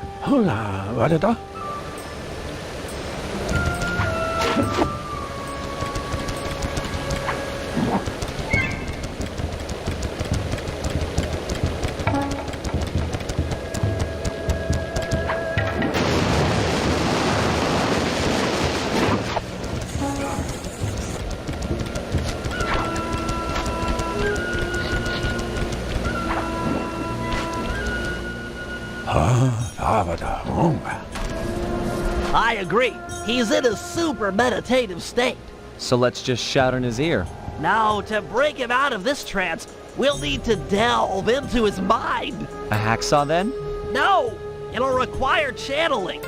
I agree. He's in a super meditative state. So let's just shout in his ear. Now, to break him out of this trance, we'll need to delve into his mind. A hacksaw then? No! It'll require channeling.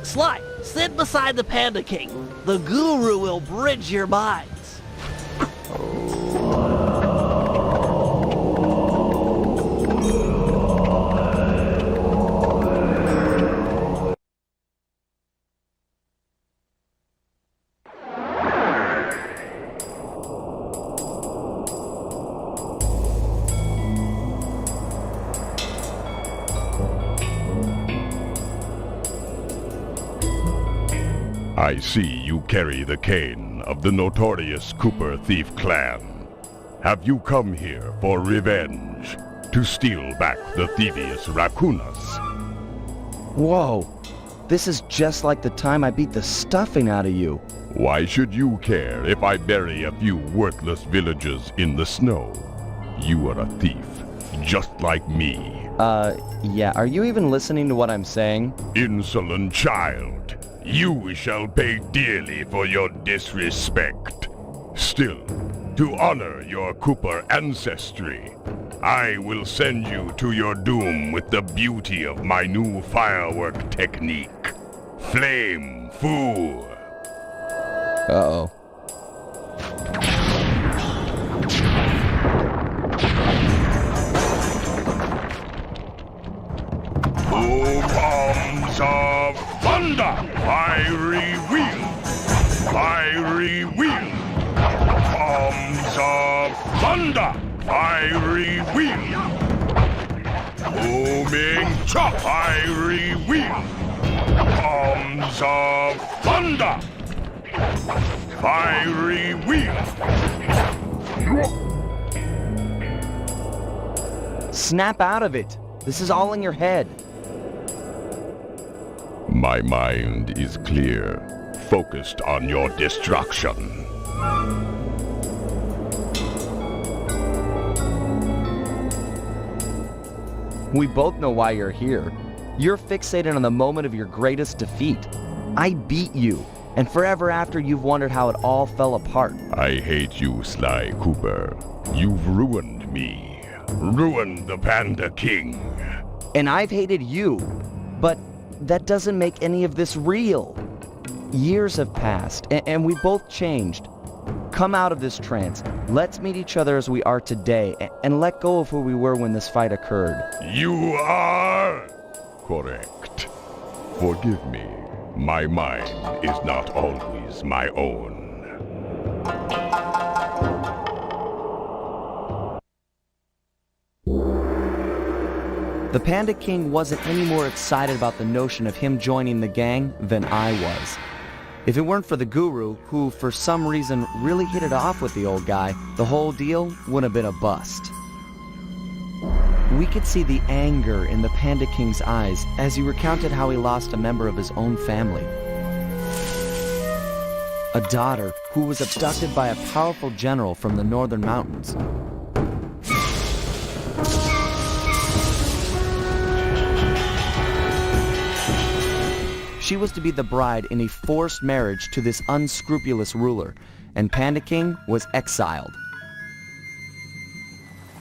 Sly, sit beside the Panda King. The Guru will bridge your minds. I see you carry the cane of the notorious Cooper thief clan. Have you come here for revenge? To steal back the Thievius raccoonus? Whoa. This is just like the time I beat the stuffing out of you. Why should you care if I bury a few worthless villagers in the snow? You are a thief, just like me. Yeah, are you even listening to what I'm saying? Insolent child. You shall pay dearly for your disrespect. Still, to honor your Cooper ancestry, I will send you to your doom with the beauty of my new firework technique. Flame Fool. Uh-oh. Bombs of thunder! Fiery wheel! Fiery wheel! Bombs of thunder! Fiery wheel! Booming chop! Fiery wheel! Bombs of thunder! Fiery wheel! Snap out of it. This is all in your head. My mind is clear, focused on your destruction. We both know why you're here. You're fixated on the moment of your greatest defeat. I beat you. And forever after, you've wondered how it all fell apart. I hate you, Sly Cooper. You've ruined me. Ruined the Panda King. And I've hated you. But that doesn't make any of this real. Years have passed, and we both changed. Come out of this trance. Let's meet each other as we are today, and let go of who we were when this fight occurred. You are correct. Forgive me. My mind is not always my own. The Panda King wasn't any more excited about the notion of him joining the gang than I was. If it weren't for the guru, who for some reason really hit it off with the old guy, the whole deal would have been a bust. We could see the anger in the Panda King's eyes as he recounted how he lost a member of his own family. A daughter who was abducted by a powerful general from the northern mountains. She was to be the bride in a forced marriage to this unscrupulous ruler, and Panda King was exiled.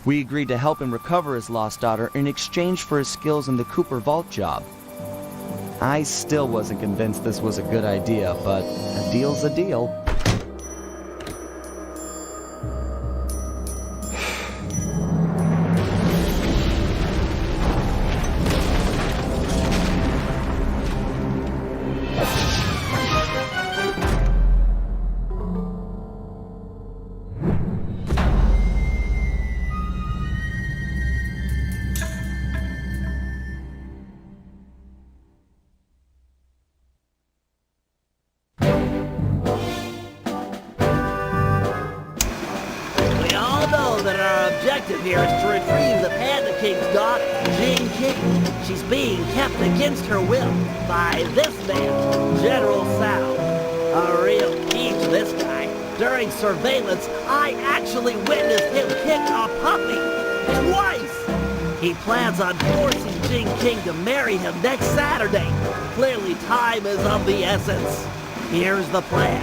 We agreed to help him recover his lost daughter in exchange for his skills in the Cooper Vault job. I still wasn't convinced this was a good idea, but a deal's a deal. That our objective here is to retrieve the Panda King's daughter, Jing King. She's being kept against her will by this man, General Sal. A real key to this guy. During surveillance, I actually witnessed him kick a puppy twice. He plans on forcing Jing King to marry him next Saturday. Clearly, time is of the essence. Here's the plan.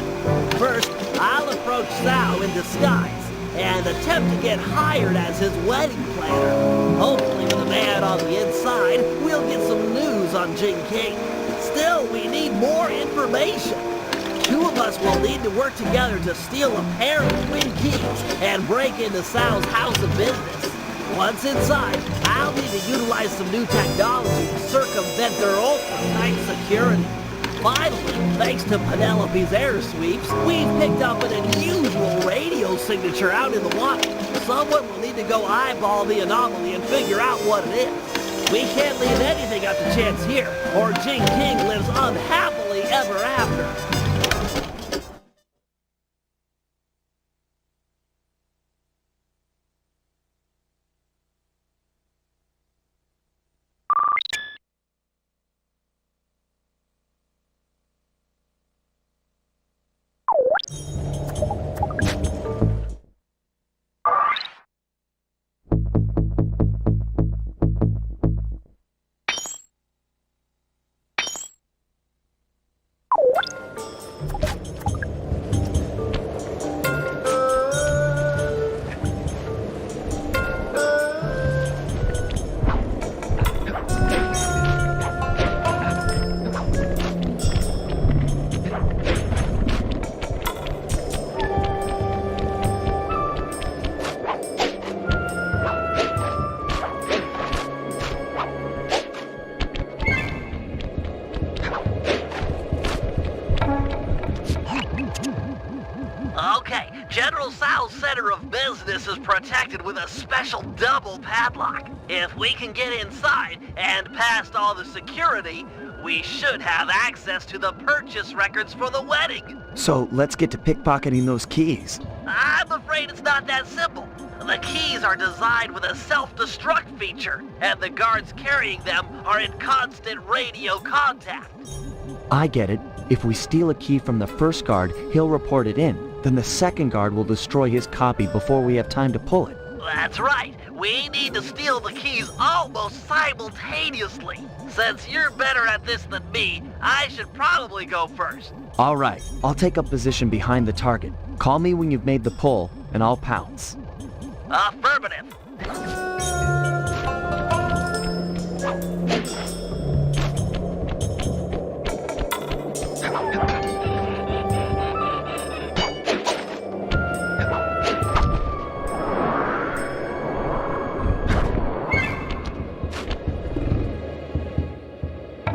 First, I'll approach Sal in disguise and attempt to get hired as his wedding planner. Hopefully with a man on the inside, we'll get some news on Jing King. Still, we need more information. Two of us will need to work together to steal a pair of twin keys and break into Sal's house of business. Once inside, I'll need to utilize some new technology to circumvent their ultra-tight security. Finally, thanks to Penelope's air sweeps, we've picked up an unusual radio signature out in the water. Someone will need to go eyeball the anomaly and figure out what it is. We can't leave anything up to chance here, or Jing King lives unhappily ever after. Okay, General Sal's center of business is protected with a special double padlock. If we can get inside and past all the security, we should have access to the purchase records for the wedding. So let's get to pickpocketing those keys. I'm afraid it's not that simple. The keys are designed with a self-destruct feature, and the guards carrying them are in constant radio contact. I get it. If we steal a key from the first guard, he'll report it in. Then the second guard will destroy his copy before we have time to pull it. That's right. We need to steal the keys almost simultaneously. Since you're better at this than me, I should probably go first. All right, I'll take up position behind the target. Call me when you've made the pull, and I'll pounce. Affirmative.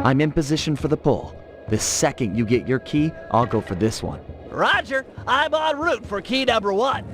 I'm in position for the pull. The second you get your key, I'll go for this one. Roger, I'm en route for key number 1.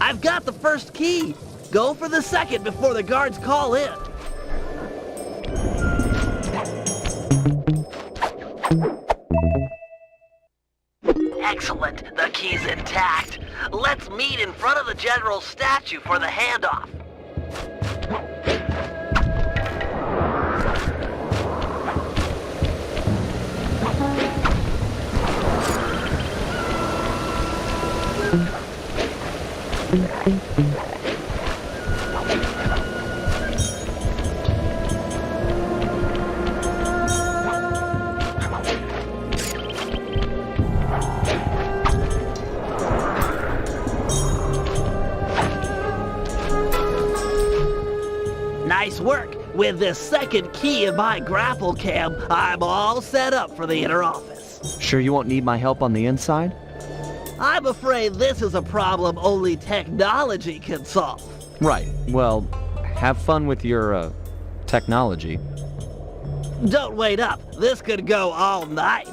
I've got the first key. Go for the second before the guards call in. Excellent. The key's intact. Let's meet in front of the general's statue for the handoff. Nice work. With this second key in my grapple cam, I'm all set up for the inner office. Sure you won't need my help on the inside? I'm afraid this is a problem only technology can solve. Right. Well, have fun with your, technology. Don't wait up. This could go all night.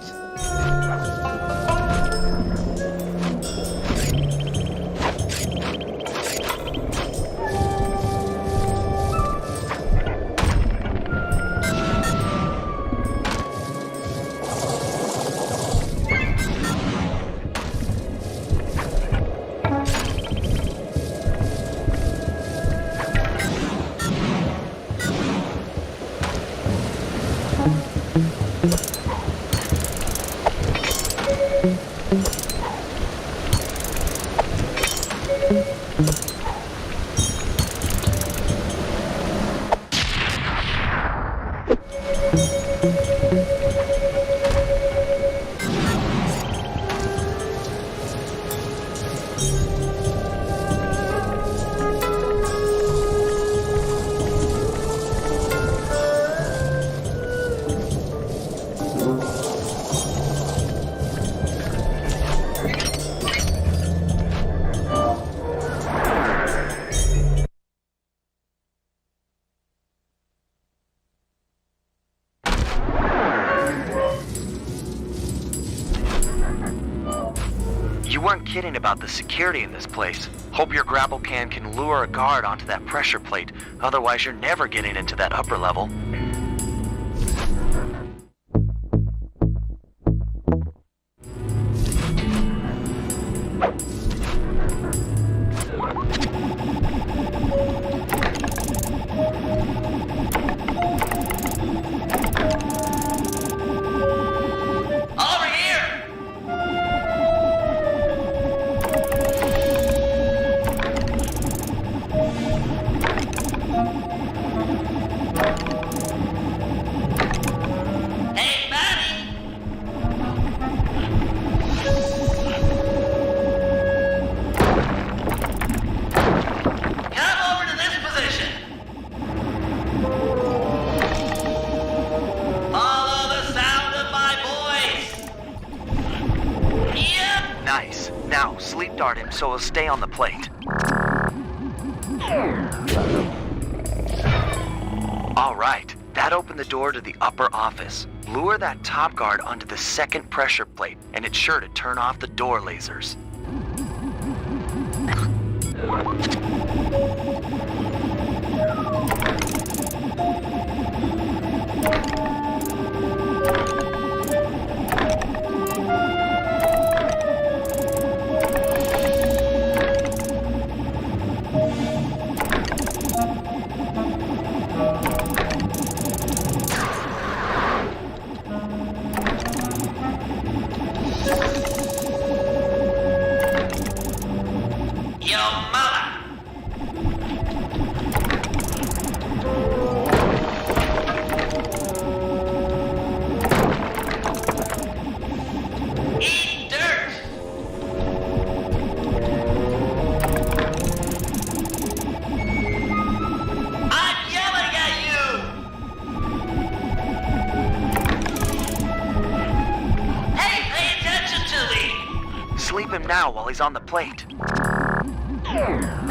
You weren't kidding about the security in this place. Hope your grapple can lure a guard onto that pressure plate. Otherwise, you're never getting into that upper level. Now, sleep dart him so he'll stay on the plate. All right, that opened the door to the upper office. Lure that top guard onto the second pressure plate, and it's sure to turn off the door lasers. Sleep him now while he's on the plate.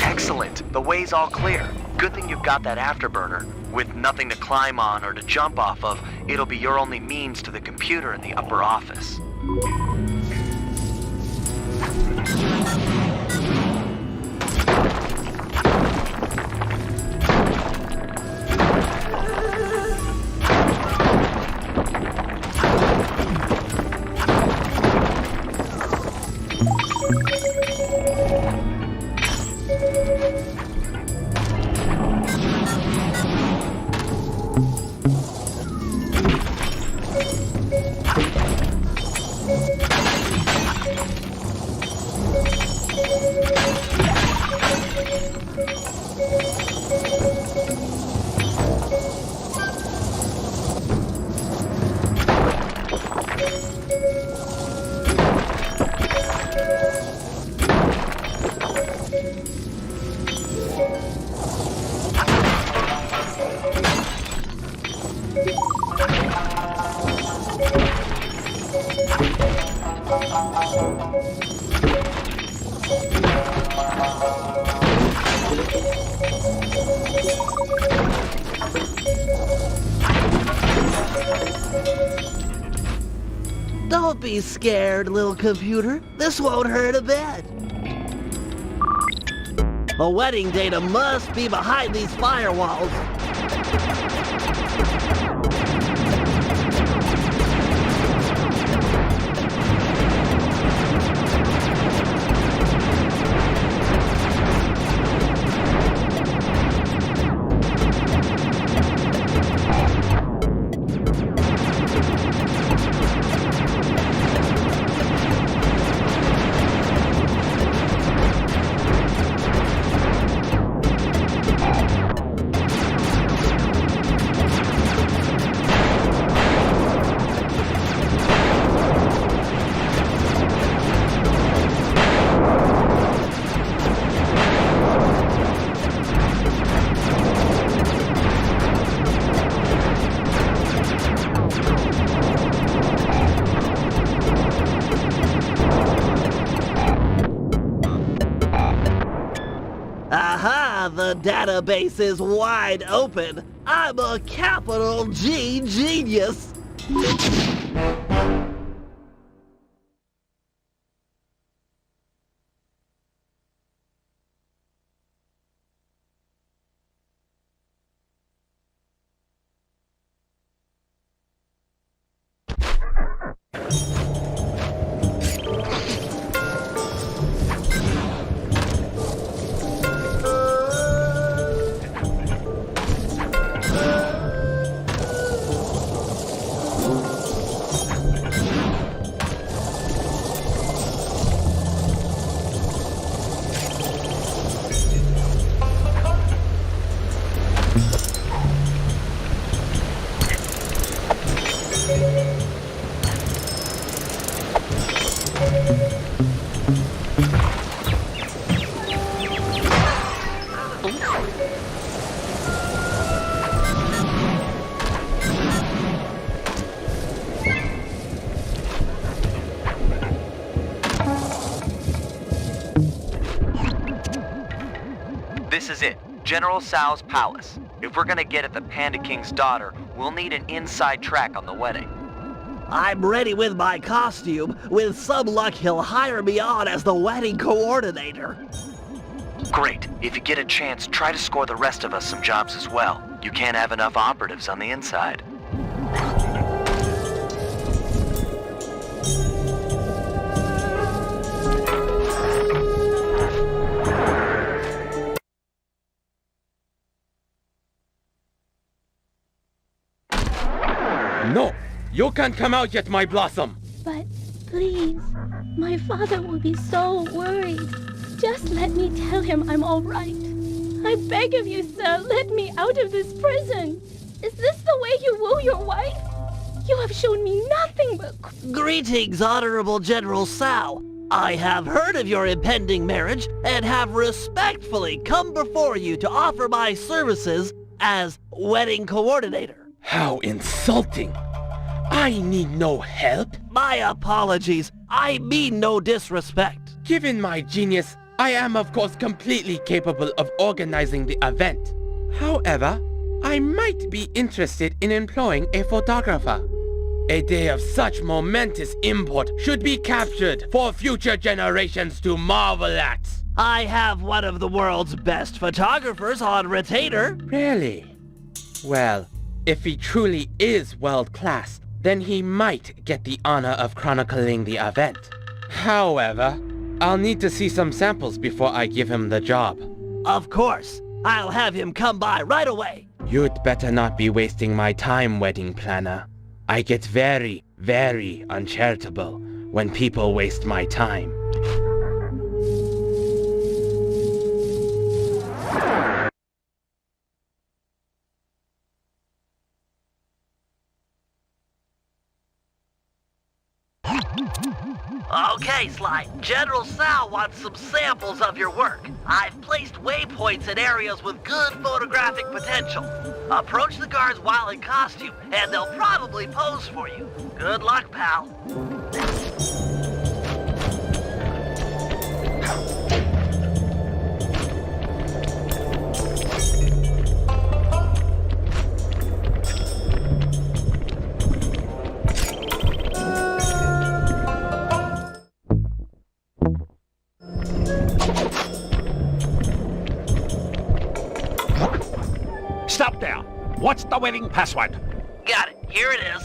Excellent. The way's all clear. Good thing you've got that afterburner. With nothing to climb on or to jump off of, it'll be your only means to the computer in the upper office. Don't be scared, little computer. This won't hurt a bit. The wedding data must be behind these firewalls. Aha! The database is wide open. I'm a capital G genius. This is it. General Tsao's palace. If we're gonna get at the Panda King's daughter, we'll need an inside track on the wedding. I'm ready with my costume. With some luck, he'll hire me on as the wedding coordinator. Great. If you get a chance, try to score the rest of us some jobs as well. You can't have enough operatives on the inside. No! You can't come out yet, my blossom! But please, my father will be so worried. Just let me tell him I'm all right. I beg of you, sir, let me out of this prison. Is this the way you woo your wife? You have shown me nothing but... Greetings, Honorable General Tsao. I have heard of your impending marriage and have respectfully come before you to offer my services as wedding coordinator. How insulting! I need no help. My apologies. I mean no disrespect. Given my genius, I am of course completely capable of organizing the event. However, I might be interested in employing a photographer. A day of such momentous import should be captured for future generations to marvel at. I have one of the world's best photographers on retainer. Really? Well, if he truly is world-class, then he might get the honor of chronicling the event. However, I'll need to see some samples before I give him the job. Of course. I'll have him come by right away. You'd better not be wasting my time, wedding planner. I get very, very uncharitable when people waste my time. Okay, Sly. General Tsao wants some samples of your work. I've placed waypoints in areas with good photographic potential. Approach the guards while in costume, and they'll probably pose for you. Good luck, pal. Stop there! What's the wedding password? Got it. Here it is.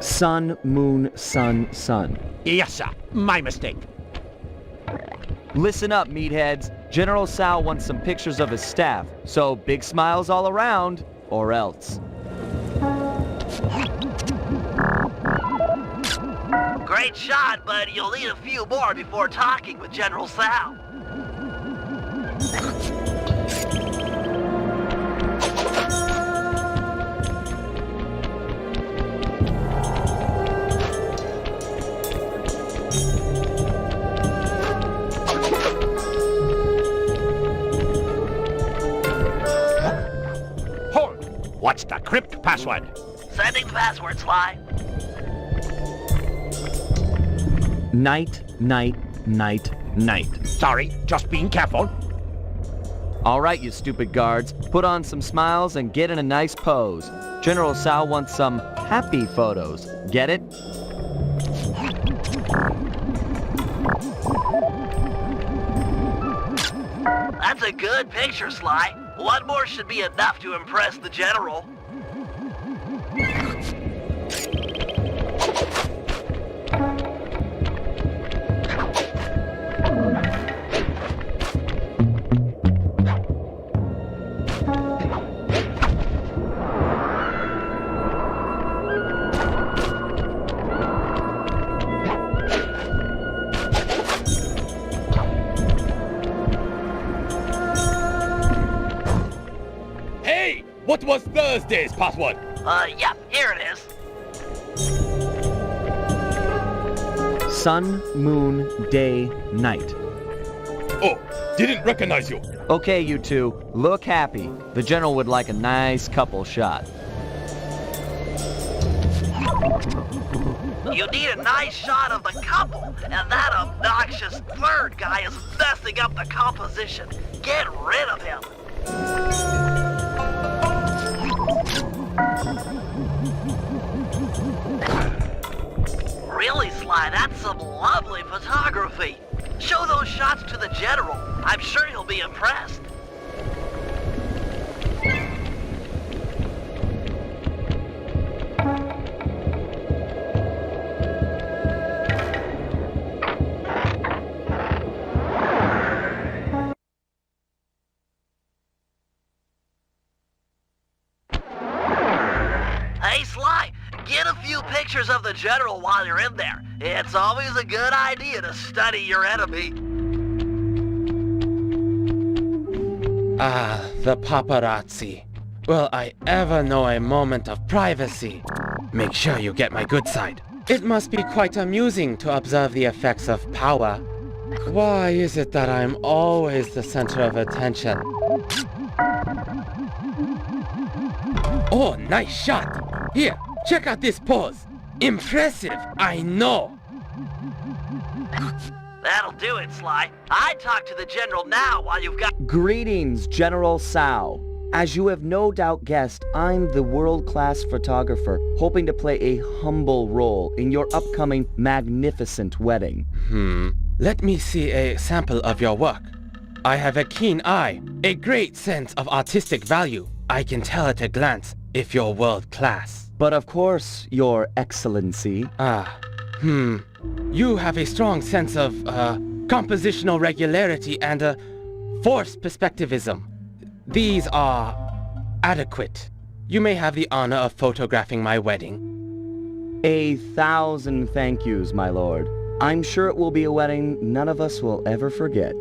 Sun, moon, sun, sun. Yes, sir. My mistake. Listen up, meatheads. General Tsao wants some pictures of his staff, so big smiles all around, or else. Great shot, but you'll need a few more before talking with General Tsao. What's the crypt password? Sending the password, Sly. Night, night, night, night. Sorry, just being careful. All right, you stupid guards. Put on some smiles and get in a nice pose. General Tsao wants some happy photos. Get it? That's a good picture, Sly. One more should be enough to impress the General. What was Thursday's password? Yep, here it is. Sun, moon, day, night. Oh, didn't recognize you. Okay, you two, look happy. The General would like a nice couple shot. You need a nice shot of the couple, and that obnoxious third guy is messing up the composition. Get rid of him. Really, Sly, that's some lovely photography. Show those shots to the General. I'm sure he'll be impressed. Hey, Sly, get a few pictures of the General while you're in there. It's always a good idea to study your enemy. Ah, the paparazzi. Will I ever know a moment of privacy? Make sure you get my good side. It must be quite amusing to observe the effects of power. Why is it that I'm always the center of attention? Oh, nice shot! Here, check out this pose. Impressive, I know. That'll do it, Sly. I'd talk to the General now while you've got... Greetings, General Sao. As you have no doubt guessed, I'm the world-class photographer, hoping to play a humble role in your upcoming magnificent wedding. Let me see a sample of your work. I have a keen eye, a great sense of artistic value. I can tell at a glance if you're world-class. But of course, Your Excellency. You have a strong sense of, compositional regularity and, forced perspectivism. These are adequate. You may have the honor of photographing my wedding. 1,000 thank yous, my lord. I'm sure it will be a wedding none of us will ever forget.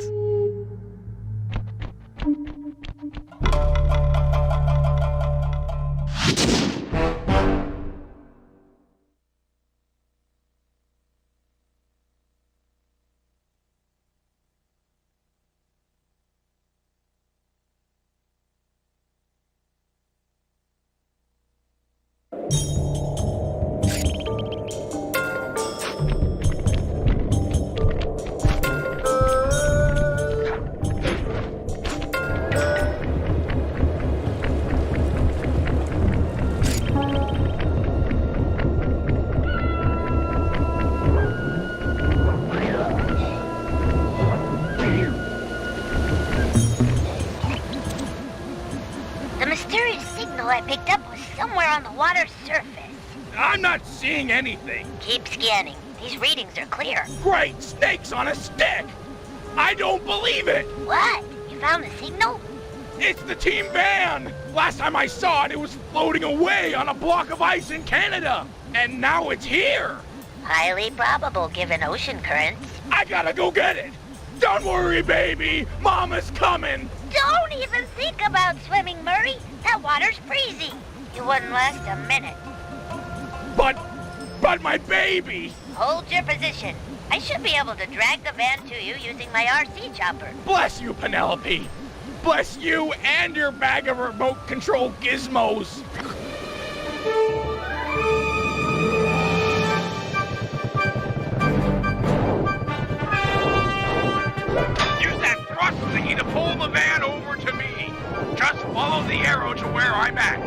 I picked up was somewhere on the water's surface. I'm not seeing anything. Keep scanning. These readings are clear. Great snakes on a stick! I don't believe it! What? You found the signal? It's the team van! Last time I saw it, it was floating away on a block of ice in Canada. And now it's here! Highly probable given ocean currents. I gotta go get it! Don't worry, baby! Mama's coming! Don't even think about swimming, Murray! That water's freezing! You wouldn't last a minute. But my baby! Hold your position. I should be able to drag the van to you using my RC chopper. Bless you, Penelope! Bless you and your bag of remote control gizmos! Use that thrust thingy to pull the van over to me. Just follow the arrow to where I'm at.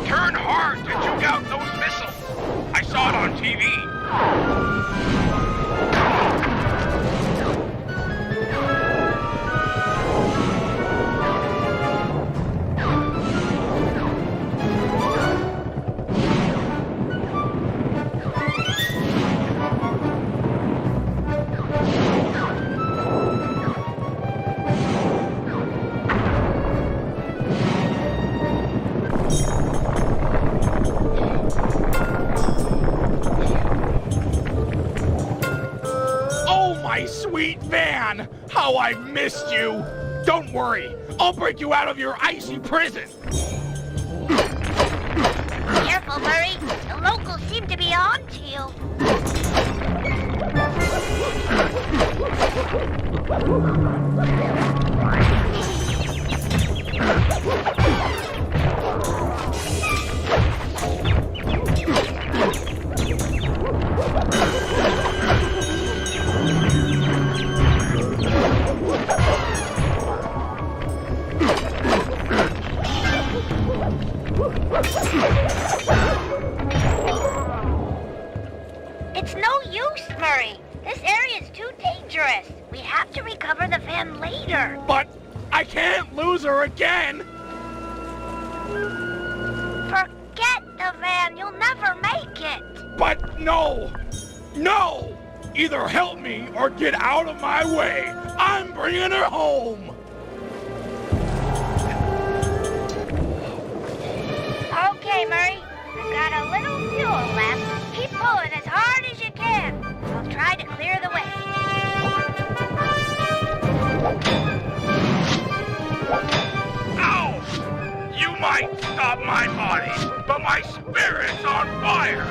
Turn hard to juke out those missiles. I saw it on TV. Sweet van! How I've missed you! Don't worry, I'll break you out of your icy prison! Careful, Murray. The locals seem to be on to you. It's no use, Murray. This area is too dangerous. We have to recover the van later. But I can't lose her again! Forget the van. You'll never make it. But no! No! Either help me or get out of my way. I'm bringing her home! Okay, Murray. I've got a little fuel left. Keep pulling as hard as you can. I'll try to clear the way. Ow! You might stop my body, but my spirit's on fire!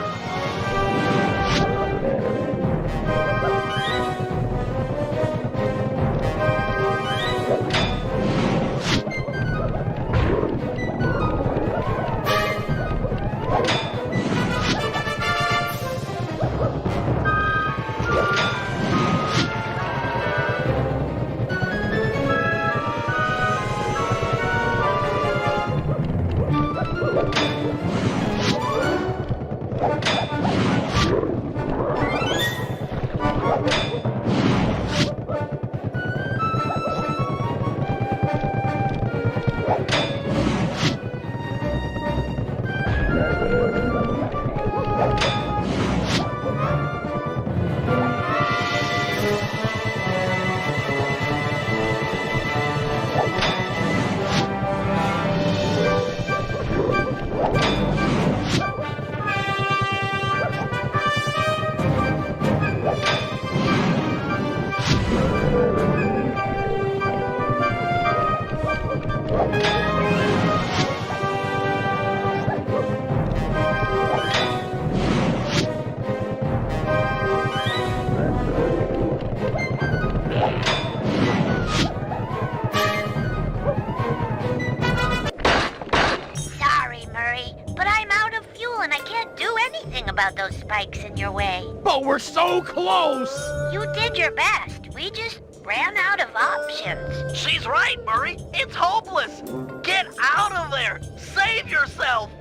Sorry, Murray, but I'm out of fuel and I can't do anything about those spikes in your way. But we're so close! You did your best. We just ran out of options. She's right, Murray. It's hopeless. Get out of there. Save yourself.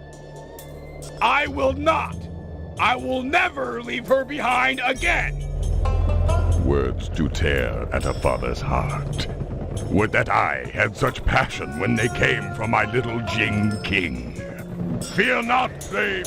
I will not! I will never leave her behind again! Words do tear at a father's heart. Would that I had such passion when they came from my little Jing King. Fear not, babe.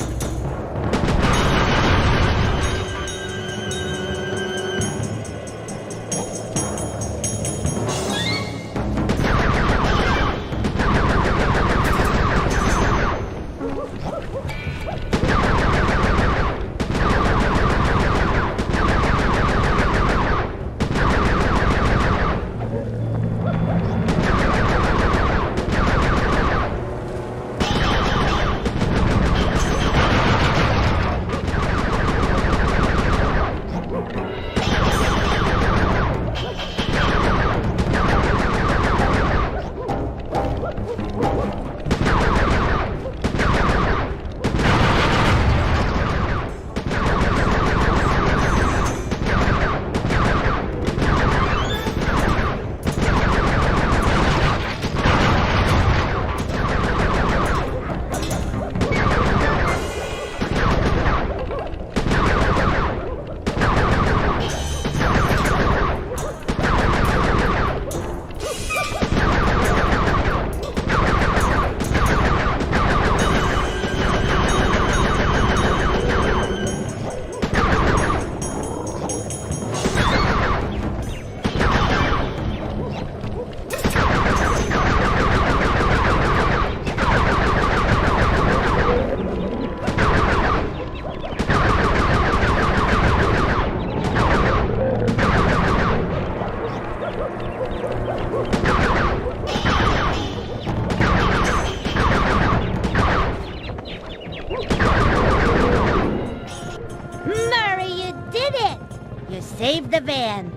You saved the van.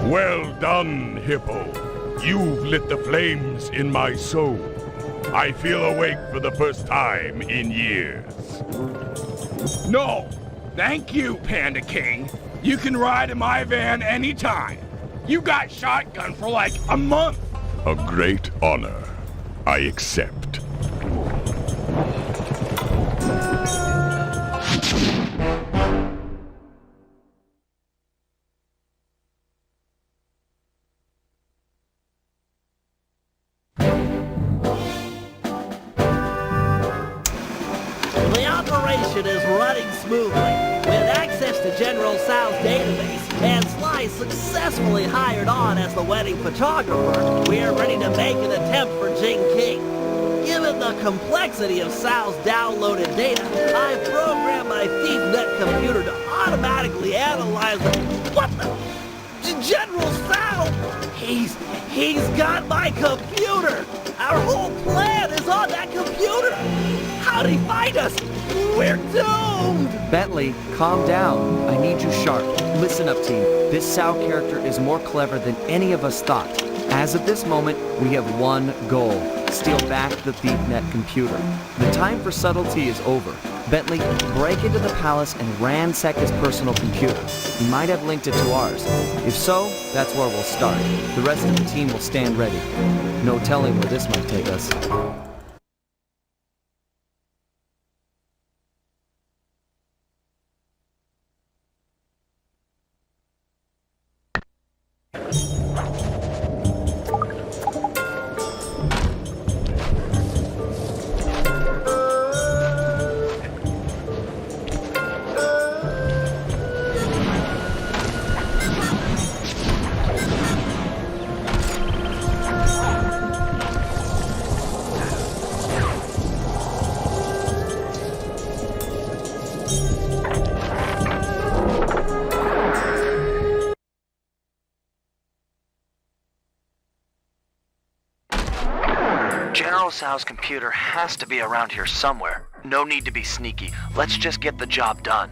Well done, Hippo. You've lit the flames in my soul. I feel awake for the first time in years. No, thank you, Panda King. You can ride in my van anytime. You got shotgun for like a month. A great honor. I accept. The operation is running smoothly. With access to General Sal's database and Sly successfully hired on as the wedding photographer, we are ready to make an attempt for Jing King. Given the complexity of Sal's downloaded data, I've programmed my ThiefNet computer to automatically analyze the... What the... General Sal! He's got my computer! Our whole plan is on that computer! How'd he find us? We're doomed! Bentley, calm down. I need you sharp. Listen up, team. This Sal character is more clever than any of us thought. As of this moment, we have one goal. Steal back the ThiefNet computer. The time for subtlety is over. Bentley, break into the palace and ransack his personal computer. He might have linked it to ours. If so, that's where we'll start. The rest of the team will stand ready. No telling where this might take us. General Sal's computer has to be around here somewhere. No need to be sneaky. Let's just get the job done.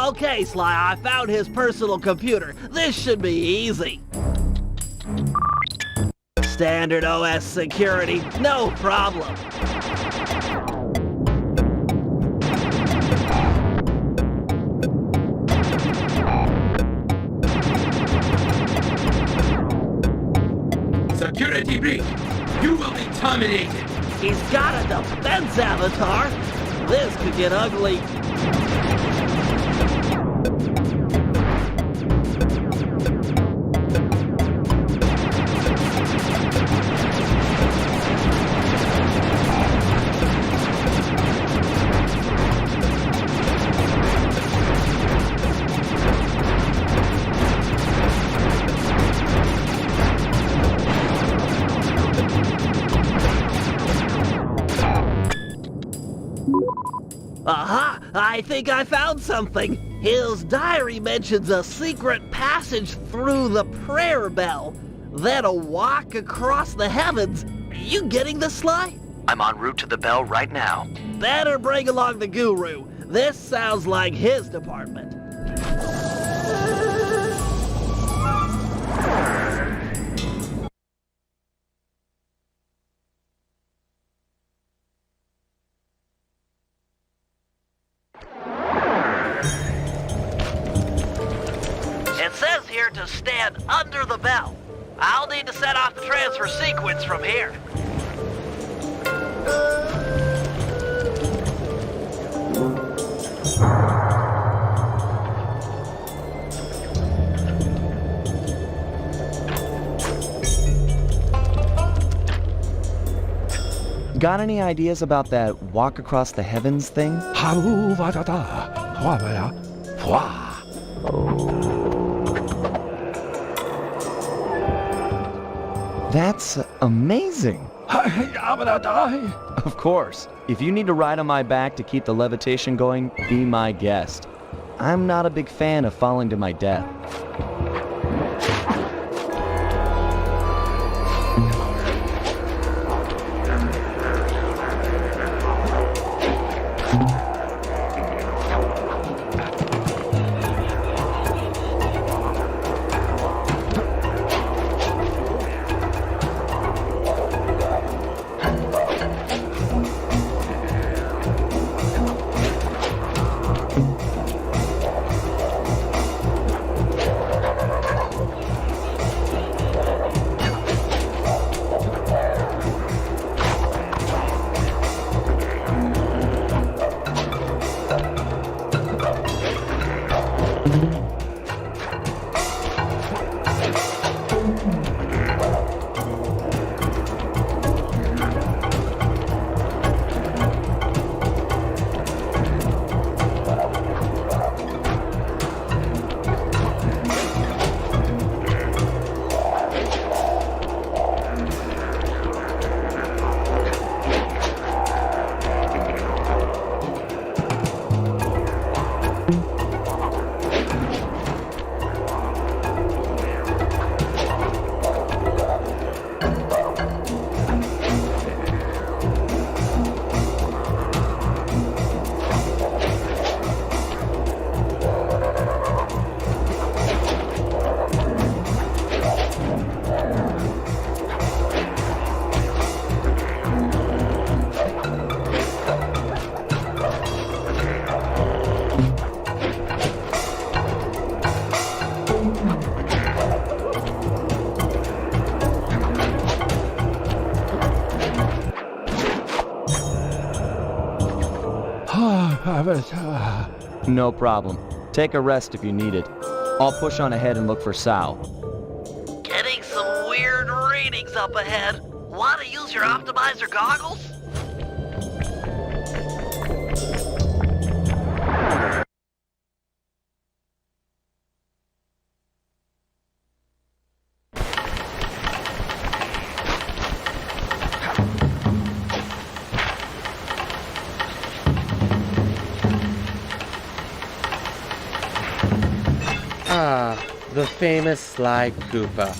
Okay, Sly, I found his personal computer. This should be easy. Standard OS security, no problem. Security breach. You will be terminated. He's got a defense avatar. This could get ugly. Aha! I think I found something! His diary mentions a secret passage through the prayer bell, then a walk across the heavens. You getting this, Sly? I'm en route to the bell right now. Better bring along the guru. This sounds like his department. It says here to stand under the bell. I'll need to set off the transfer sequence from here. Got any ideas about that walk across the heavens thing? That's amazing. Of course. If you need to ride on my back to keep the levitation going, be my guest. I'm not a big fan of falling to my death. No problem. Take a rest if you need it. I'll push on ahead and look for Sal. Getting some weird readings up ahead. Want to use your optimizer goggles? The famous Sly Cooper.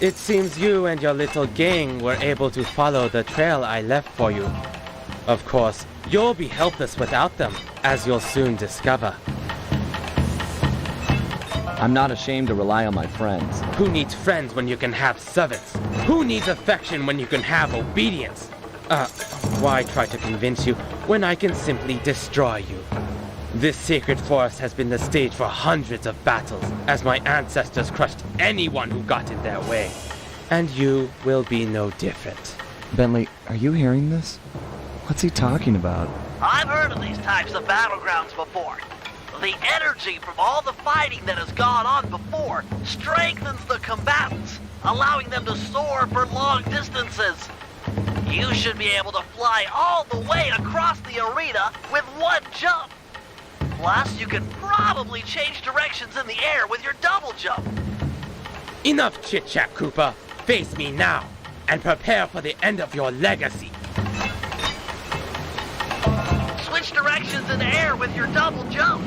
It seems you and your little gang were able to follow the trail I left for you. Of course, you'll be helpless without them, as you'll soon discover. I'm not ashamed to rely on my friends. Who needs friends when you can have servants? Who needs affection when you can have obedience? Why try to convince you when I can simply destroy you? This sacred forest has been the stage for hundreds of battles, as my ancestors crushed anyone who got in their way. And you will be no different. Bentley, are you hearing this? What's he talking about? I've heard of these types of battlegrounds before. The energy from all the fighting that has gone on before strengthens the combatants, allowing them to soar for long distances. You should be able to fly all the way across the arena with one jump. Plus, you can probably change directions in the air with your double jump. Enough chit-chat, Cooper. Face me now, and prepare for the end of your legacy. Switch directions in the air with your double jump.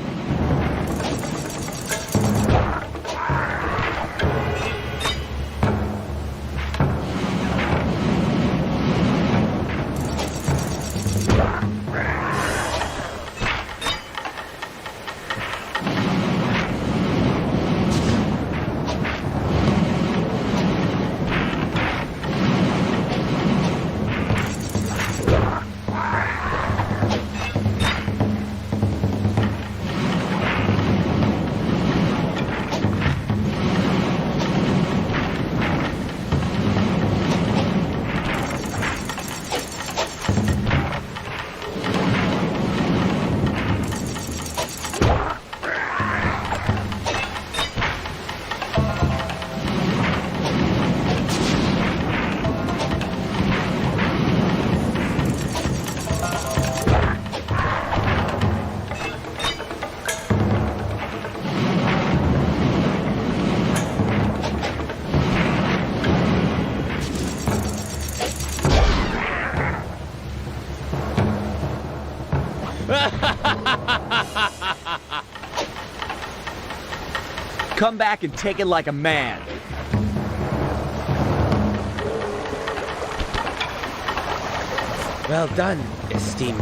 Come back and take it like a man. Well done, esteemed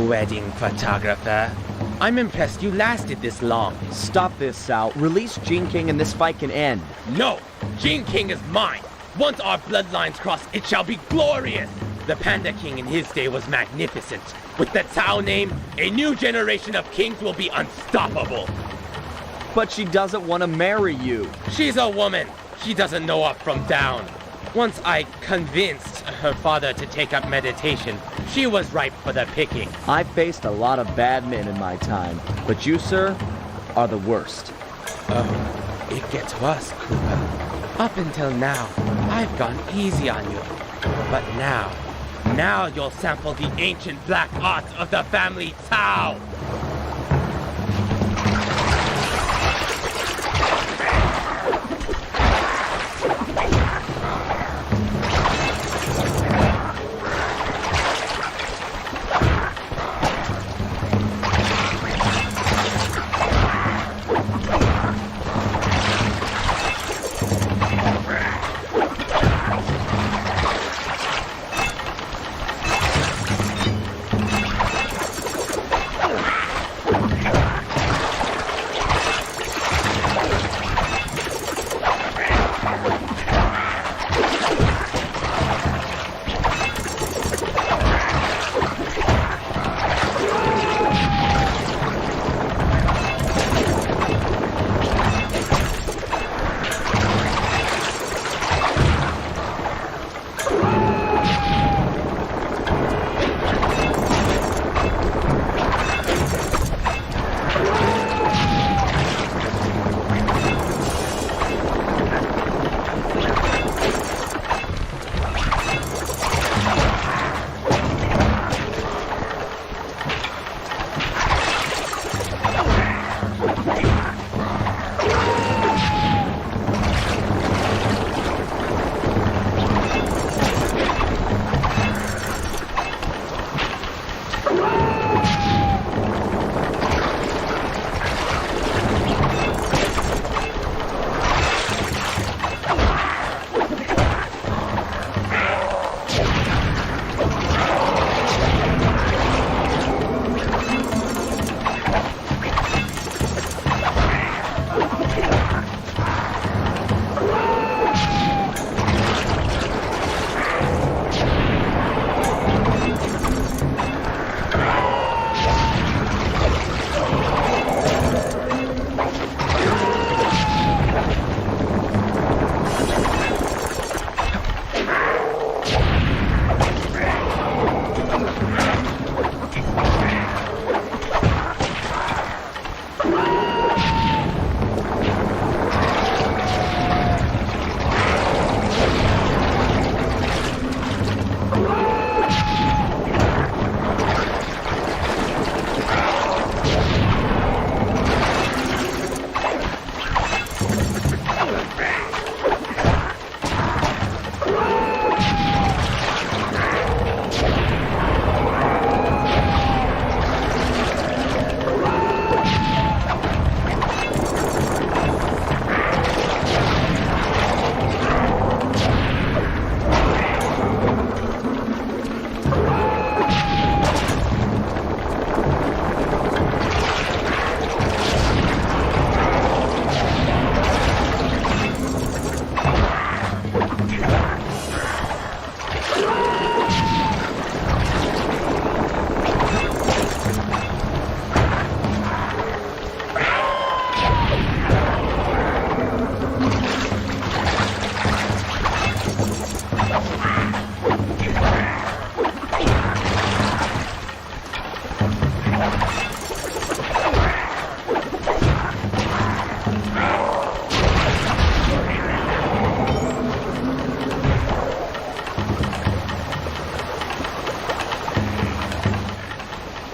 wedding photographer. I'm impressed you lasted this long. Stop this, Sal. Release Gene King and this fight can end. No! Gene King is mine! Once our bloodlines cross, it shall be glorious! The Panda King in his day was magnificent. With the Tao name, a new generation of kings will be unstoppable. But she doesn't want to marry you. She's a woman. She doesn't know up from down. Once I convinced her father to take up meditation, she was ripe for the picking. I've faced a lot of bad men in my time, but you, sir, are the worst. Oh, it gets worse, Cooper. Up until now, I've gone easy on you. But now you'll sample the ancient black arts of the family Tao.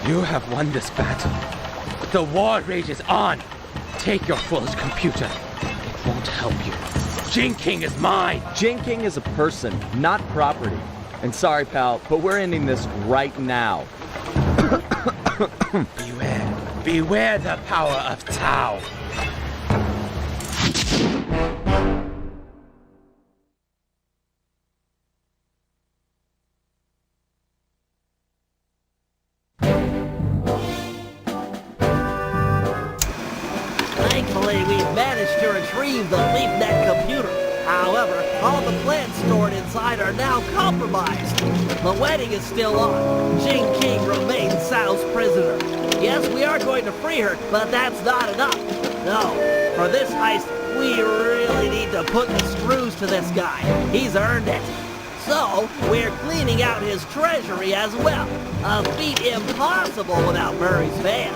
You have won this battle, but the war rages on. Take your foolish computer. It won't help you. Jing King is mine. Jing King is a person, not property. And sorry, pal, but we're ending this right now. Beware the power of Tao. Thankfully, we've managed to retrieve the LeapNet computer. However, all the plans stored inside are now compromised. The wedding is still on. Jing King remains Sao's prisoner. Yes, we are going to free her, but that's not enough. No, for this heist, we really need to put the screws to this guy. He's earned it. So, we're cleaning out his treasury as well. A feat impossible without Murray's van.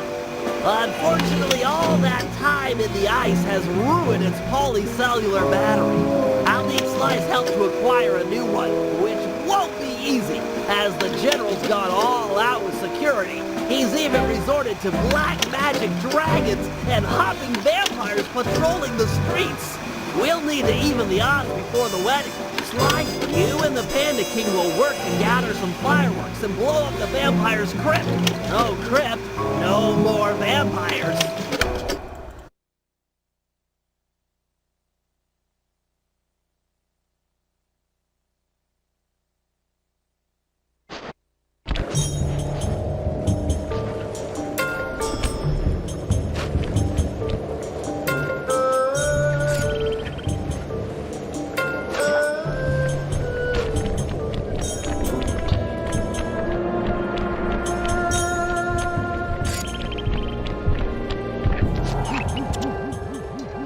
Unfortunately, all that time in the ice has ruined its polycellular battery. I'll need Sly's help to acquire a new one, which won't be easy, as the General's gone all out with security. He's even resorted to black magic dragons and hopping vampires patrolling the streets. We'll need to even the odds before the wedding. Sly, you and the Panda King will work to gather some fireworks and blow up the vampire's crypt. No crypt, no more vampires.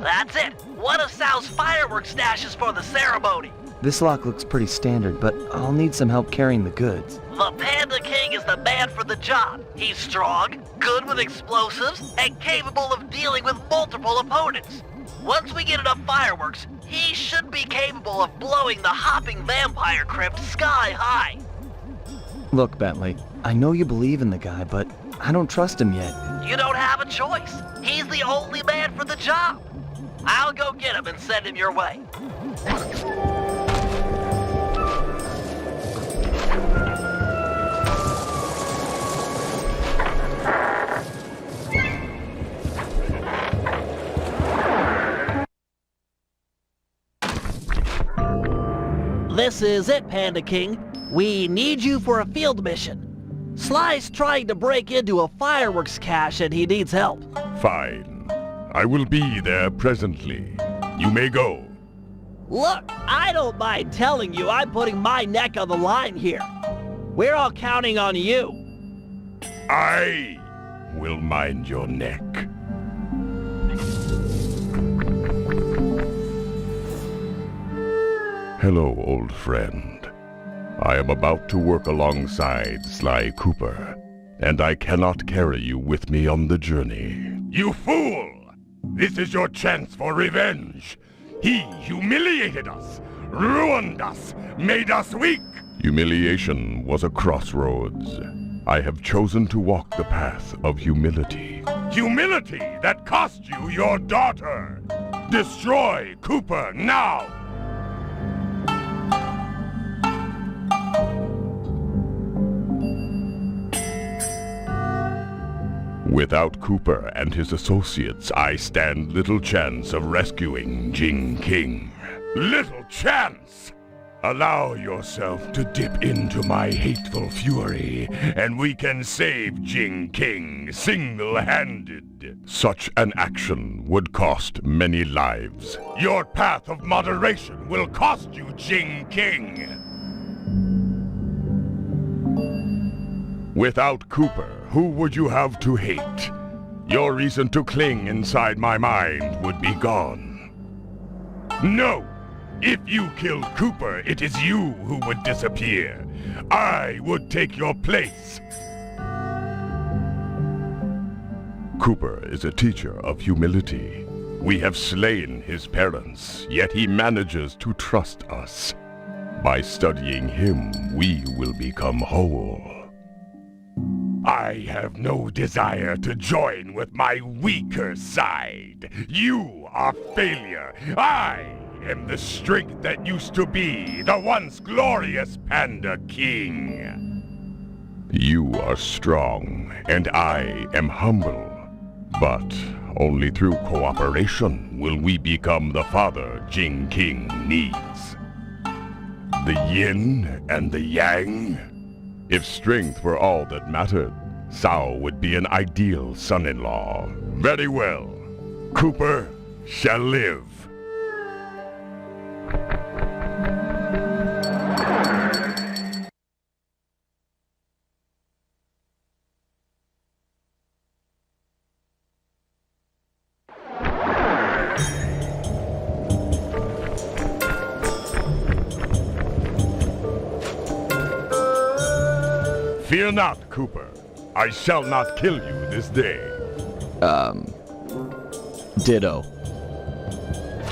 That's it. One of Sal's fireworks stashes for the ceremony. This lock looks pretty standard, but I'll need some help carrying the goods. The Panda King is the man for the job. He's strong, good with explosives, and capable of dealing with multiple opponents. Once we get enough fireworks, he should be capable of blowing the hopping vampire crypt sky high. Look, Bentley, I know you believe in the guy, but I don't trust him yet. You don't have a choice. He's the only man for the job. I'll go get him and send him your way. This is it, Panda King. We need you for a field mission. Sly's trying to break into a fireworks cache and he needs help. Fine. I will be there presently. You may go. Look, I don't mind telling you I'm putting my neck on the line here. We're all counting on you. I will mind your neck. Hello, old friend. I am about to work alongside Sly Cooper, and I cannot carry you with me on the journey. You fool! This is your chance for revenge. He humiliated us, ruined us, made us weak. Humiliation was a crossroads. I have chosen to walk the path of humility. Humility that cost you your daughter. Destroy Cooper now! Without Cooper and his associates, I stand little chance of rescuing Jing King. Little chance! Allow yourself to dip into my hateful fury, and we can save Jing King single-handed. Such an action would cost many lives. Your path of moderation will cost you Jing King. Without Cooper, who would you have to hate? Your reason to cling inside my mind would be gone. No! If you killed Cooper, it is you who would disappear. I would take your place. Cooper is a teacher of humility. We have slain his parents, yet he manages to trust us. By studying him, we will become whole. I have no desire to join with my weaker side. You are failure. I am the strength that used to be the once glorious Panda King. You are strong, and I am humble. But only through cooperation will we become the father Jing King needs. The yin and the yang? If strength were all that mattered, Cao would be an ideal son-in-law. Very well. Cooper shall live. Fear not, Cooper. I shall not kill you this day. Ditto.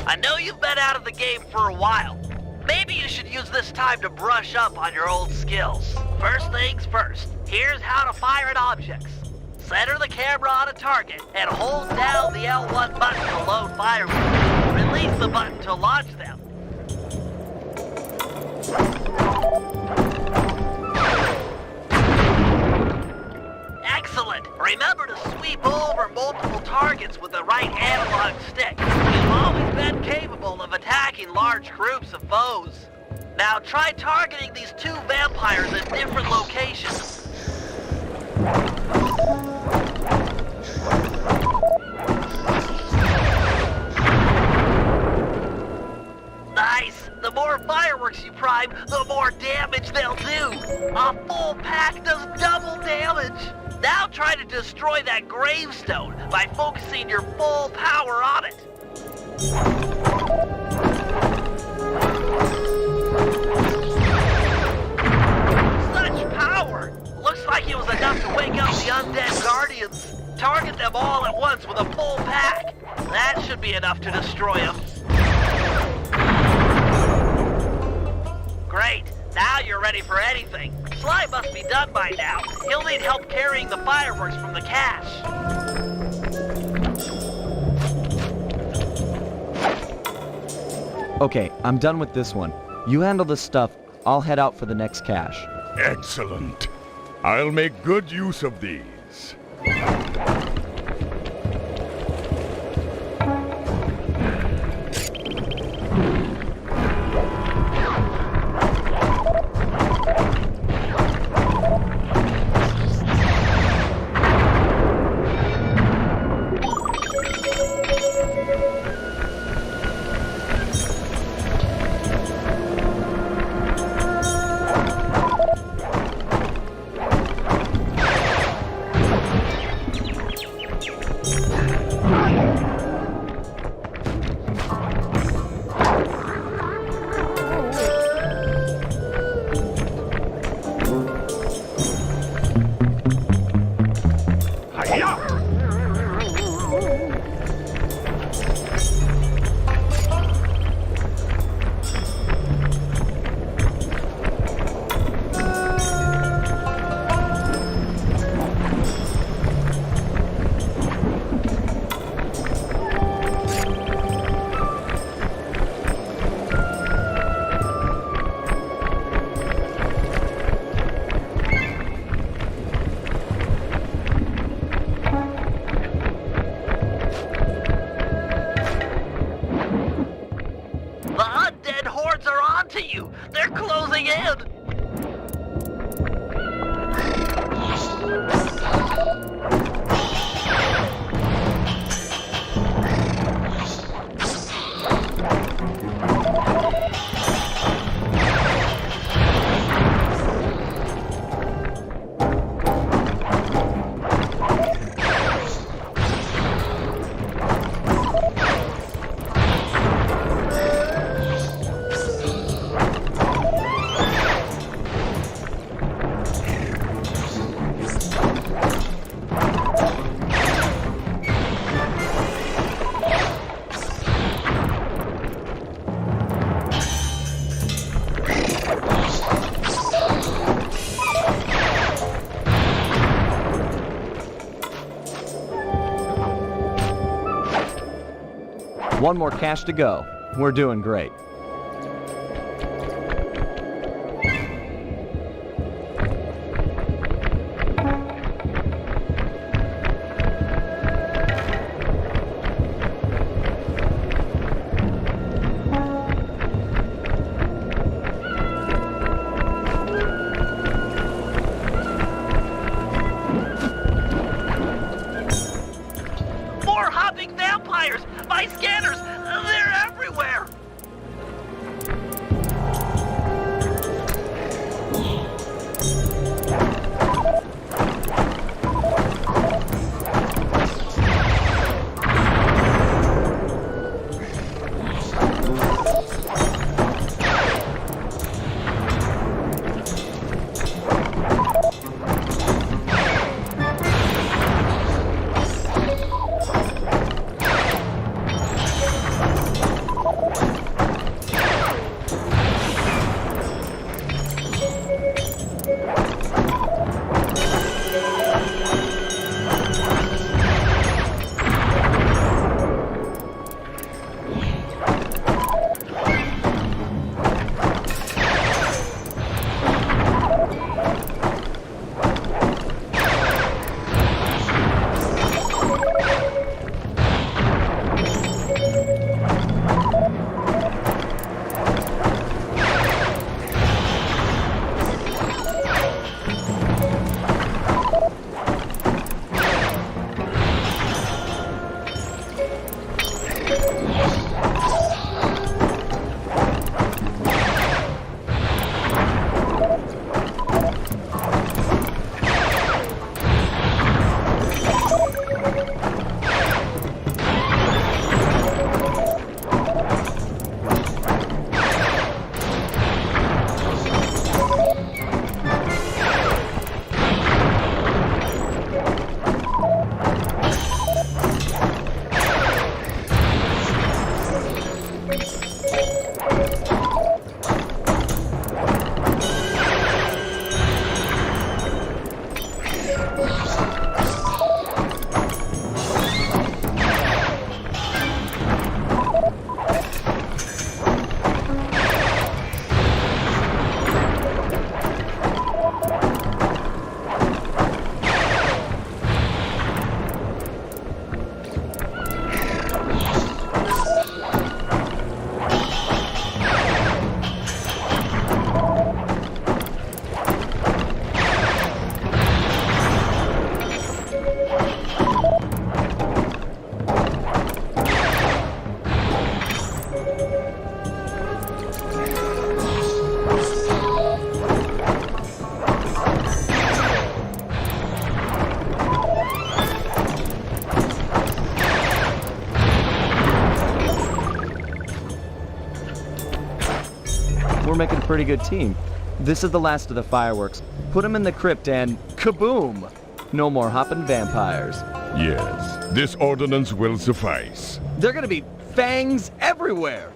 I know you've been out of the game for a while. Maybe you should use this time to brush up on your old skills. First things first, here's how to fire at objects. Center the camera on a target and hold down the L1 button to load fireworks. Release the button to launch them. Excellent! Remember to sweep over multiple targets with the right analog stick. You've always been capable of attacking large groups of foes. Now try targeting these two vampires at different locations. Nice! The more fireworks you prime, the more damage they'll do! A full pack does double damage! Now try to destroy that gravestone by focusing your full power on it. Such power! Looks like it was enough to wake up the undead guardians. Target them all at once with a full pack. That should be enough to destroy them. Great. Now you're ready for anything. Sly must be done by now. He'll need help carrying the fireworks from the cache. Okay, I'm done with this one. You handle the stuff. I'll head out for the next cache. Excellent. I'll make good use of these. They're closing in! One more cache to go. We're doing great. hopping vampires! My scanners, they're everywhere! We're making a pretty good team. This is the last of the fireworks. Put them in the crypt and kaboom! No more hopping vampires. Yes, this ordinance will suffice. They're gonna be fangs everywhere!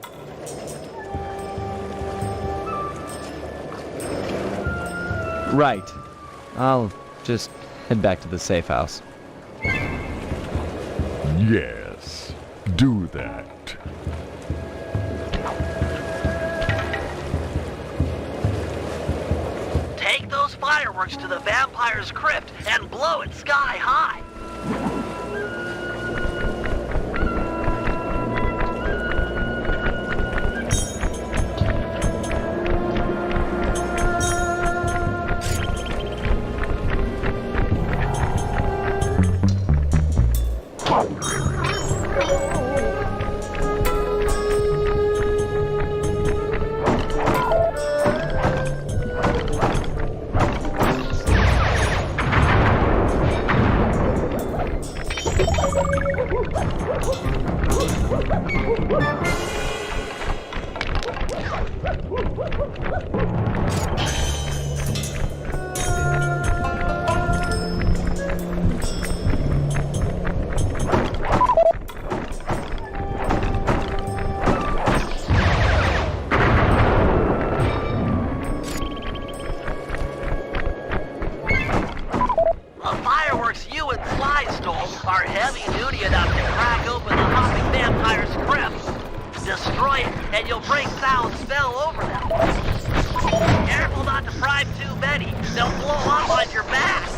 Right. I'll just head back to the safe house. Yes, do that. Take those fireworks to the vampire's crypt and blow it sky high. Are heavy duty enough to crack open the hopping vampire's crypt. Destroy it, and you'll bring sound spell over them. Careful not to prime too many. They'll blow up on your back.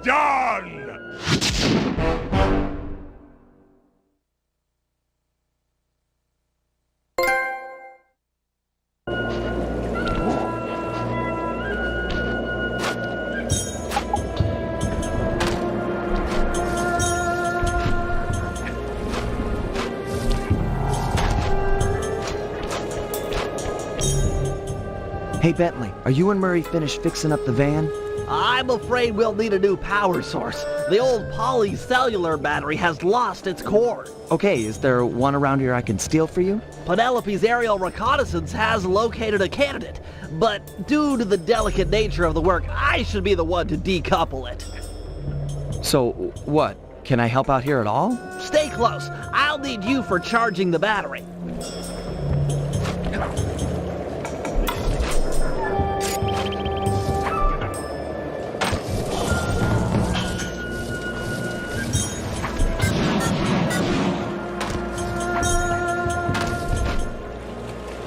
done! Hey, Bentley, are you and Murray finished fixing up the van? I'm afraid we'll need a new power source. The old polycellular battery has lost its cord. Okay, is there one around here I can steal for you? Penelope's aerial reconnaissance has located a candidate, but due to the delicate nature of the work, I should be the one to decouple it. So, what? Can I help out here at all? Stay close. I'll need you for charging the battery.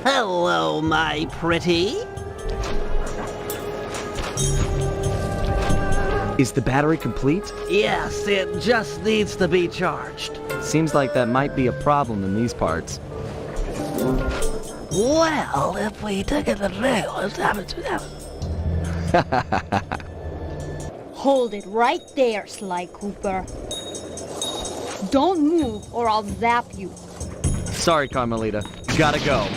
Hello, my pretty. Is the battery complete? Yes, it just needs to be charged. Seems like that might be a problem in these parts. Well, if we took it the let's have it to them. Hold it right there, Sly Cooper. Don't move or I'll zap you. Sorry, Carmelita. Gotta go.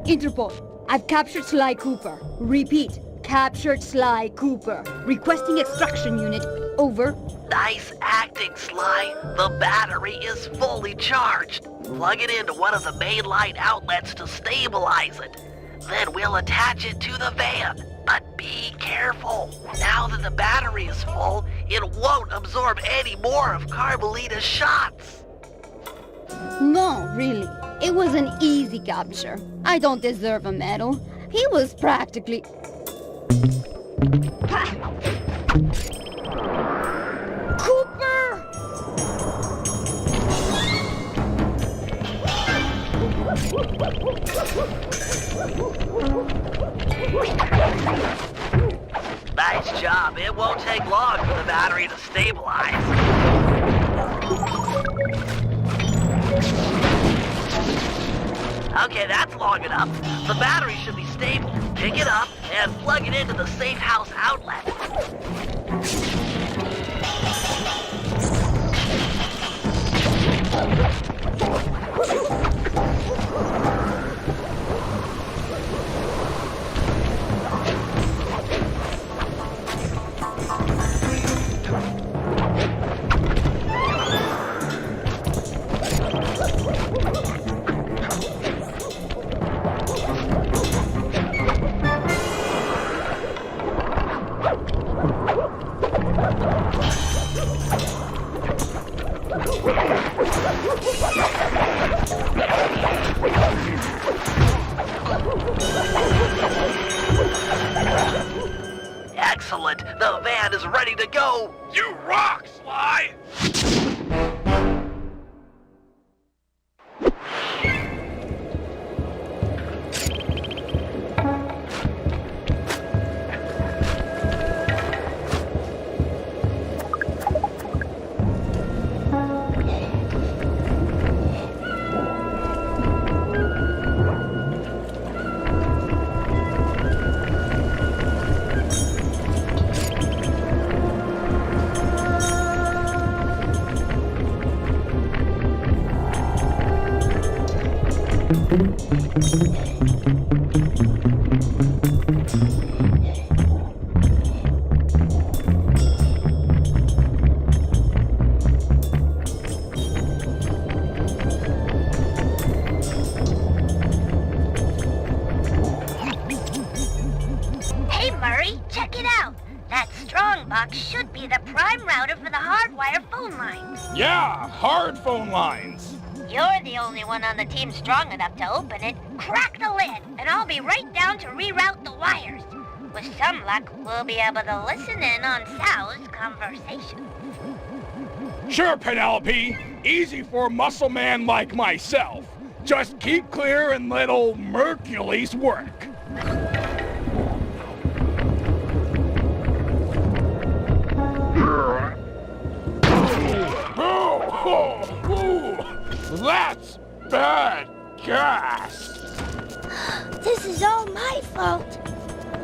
Interpol, I've captured Sly Cooper. Repeat, captured Sly Cooper. Requesting extraction unit. Over. Nice acting, Sly. The battery is fully charged. Plug it into one of the main line outlets to stabilize it. Then we'll attach it to the van. But be careful. Now that the battery is full, it won't absorb any more of Carmelita's shots. No, really. It was an easy capture. I don't deserve a medal. He was practically... Cooper! Nice job. It won't take long for the battery to stabilize. Okay, that's long enough. The battery should be stable. Pick it up and plug it into the safe house outlet. Hey, Murray, check it out. That strong box should be the prime router for the hardwire phone lines. Yeah, hard phone lines. You're the only one on the team strong enough to open it. Crack the lid, and I'll be right down to reroute the wires. With some luck, we'll be able to listen in on Sal's conversation. Sure, Penelope. Easy for a muscle man like myself. Just keep clear and let old Mercules work. That's bad gas. This is all my fault.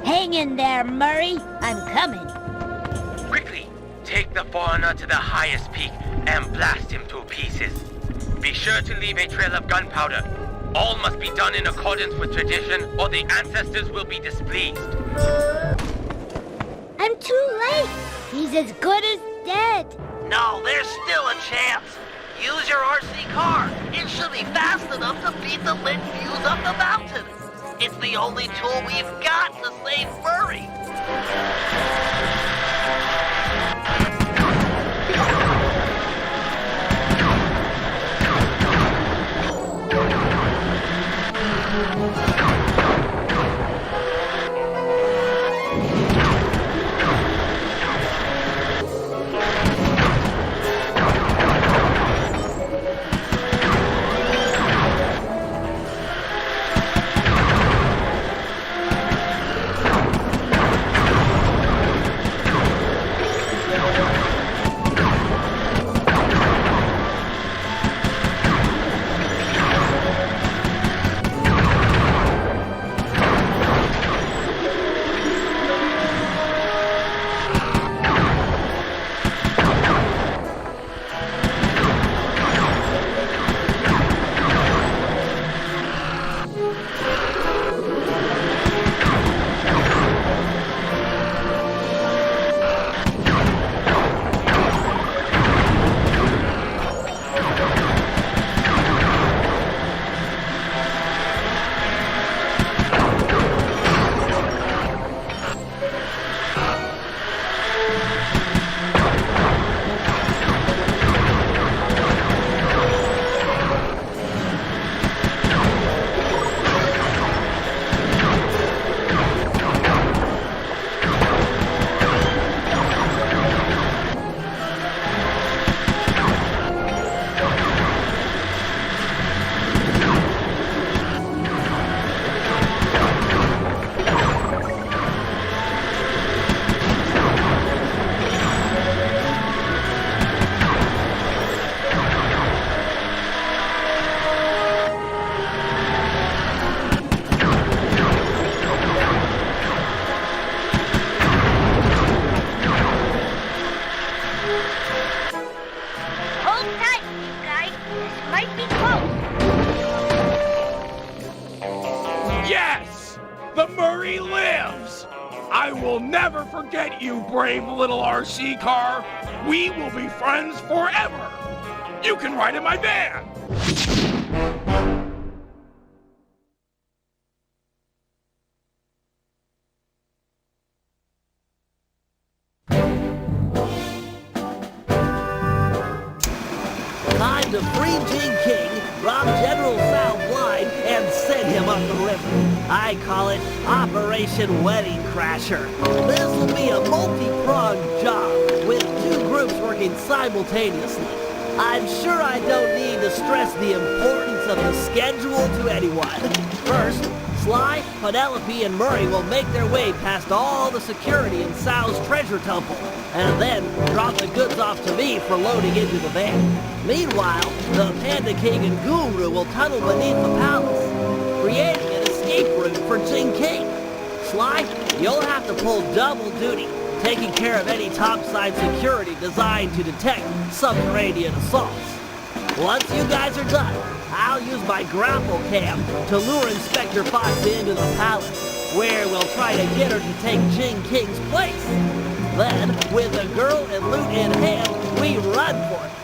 Hang in there, Murray. I'm coming. Quickly, take the foreigner to the highest peak and blast him to pieces. Be sure to leave a trail of gunpowder. All must be done in accordance with tradition, or the ancestors will be displeased. I'm too late. He's as good as dead. No, there's still a chance. Use your RC car. It should be fast enough to beat the lit views up the mountain. It's the only tool we've got to save Murray. Hold tight, you guys. This might be close. Yes! The Murray lives! I will never forget you, brave little RC car. We will be friends forever. You can ride in my van. Time to free Gene King, rob General Sal blind, and send him up the river. I call it Operation Wedding Crasher. This will be a multi-pronged job, with two groups working simultaneously. I'm sure I don't need to stress the importance of the schedule to anyone. First, Sly, Penelope, and Murray will make their way past all the security in Sal's treasure temple, and then drop the goods off to me for loading into the van. Meanwhile, the Panda King and Guru will tunnel beneath the palace, creating an escape route for Jing King. Sly, you'll have to pull double duty, taking care of any topside security designed to detect subterranean assaults. Once you guys are done, I'll use my grapple cam to lure Inspector Fox into the palace, where we'll try to get her to take Jing King's place. Then, with the girl and loot in hand, we run for it.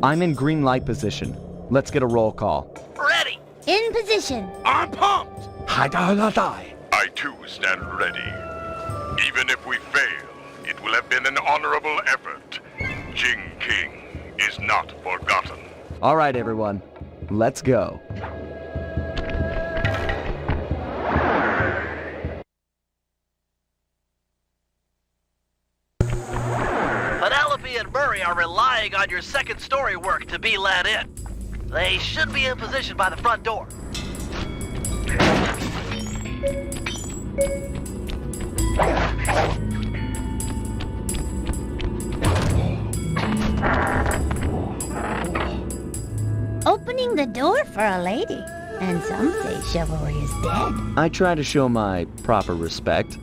I'm in green light position. Let's get a roll call. Ready! In position. I'm pumped! I too stand ready. Even if we fail, it will have been an honorable effort. Jing King is not forgotten. All right, everyone. Let's go. Penelope and Murray are relying on your second story work to be let in. They should be in position by the front door. Opening the door for a lady. And some say chivalry is dead. I try to show my proper respect.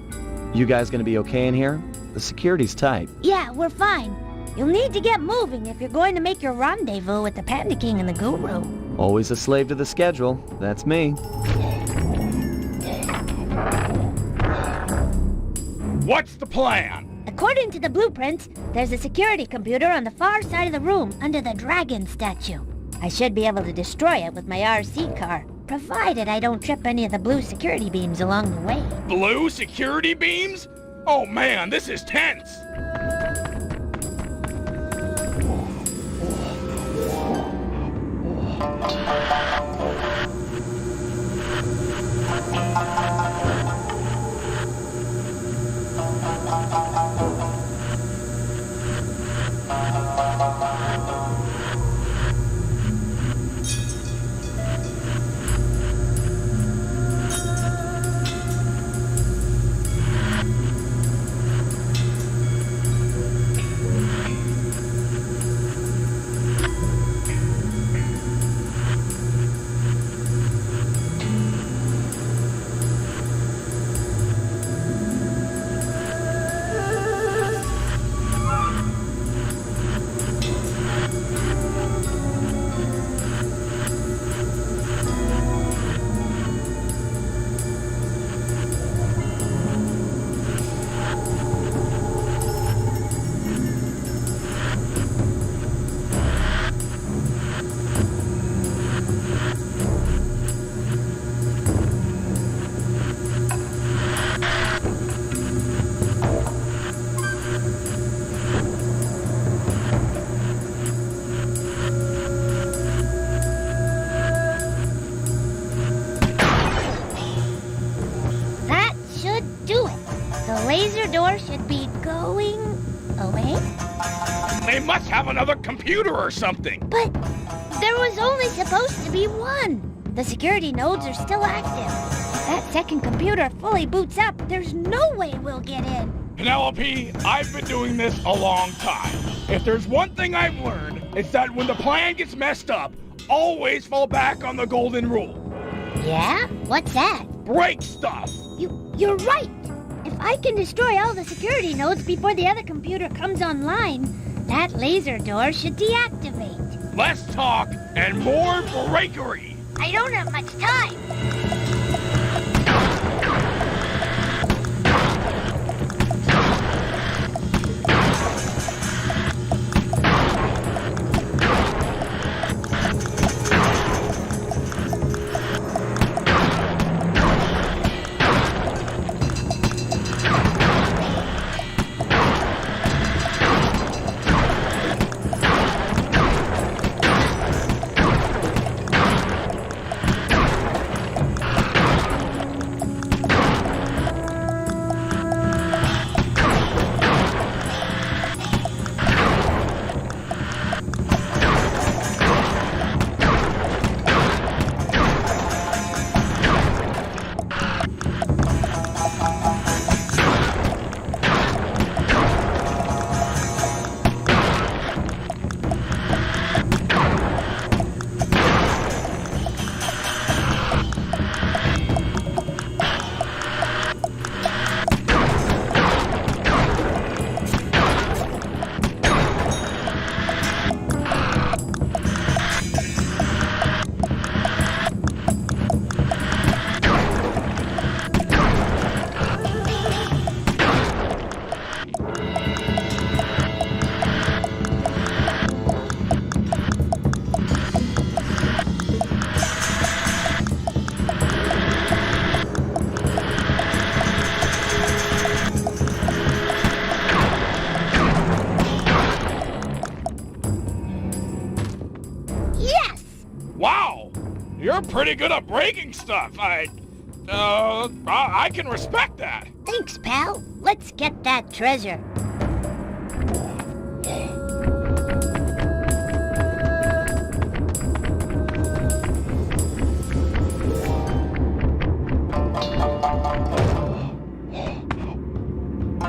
You guys gonna be okay in here? The security's tight. Yeah, we're fine. You'll need to get moving if you're going to make your rendezvous with the Panda King and the Guru. Always a slave to the schedule. That's me. What's the plan? According to the blueprints, there's a security computer on the far side of the room under the dragon statue. I should be able to destroy it with my RC car, provided I don't trip any of the blue security beams along the way. Blue security beams? Oh man, this is tense! Door should be going away. They must have another computer or something. But there was only supposed to be one. The security nodes are still active. If that second computer fully boots up, there's no way we'll get in. Penelope, I've been doing this a long time. If there's one thing I've learned, it's that when the plan gets messed up, always fall back on the golden rule. Yeah? What's that? Break stuff. You're right. If I can destroy all the security nodes before the other computer comes online, that laser door should deactivate. Less talk and more breakery. I don't have much time. Wow! You're pretty good at breaking stuff. I can respect that. Thanks, pal. Let's get that treasure.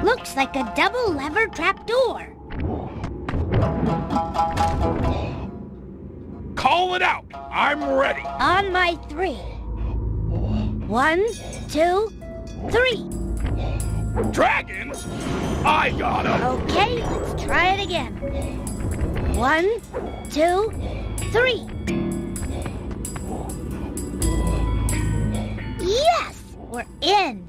Looks like a double lever trapdoor. Call it out. I'm ready. On my 3. 1, 2, 3. Dragons? I got 'em. Okay, let's try it again. 1, 2, 3. Yes! We're in.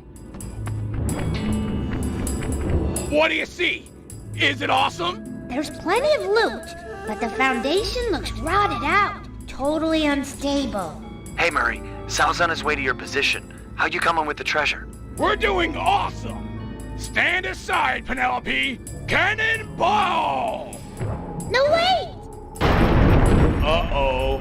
What do you see? Is it awesome? There's plenty of loot, but the foundation looks rotted out. Totally unstable. Hey, Murray. Sal's on his way to your position. How you coming with the treasure? We're doing awesome. Stand aside, Penelope. Cannonball! No, wait! Uh-oh.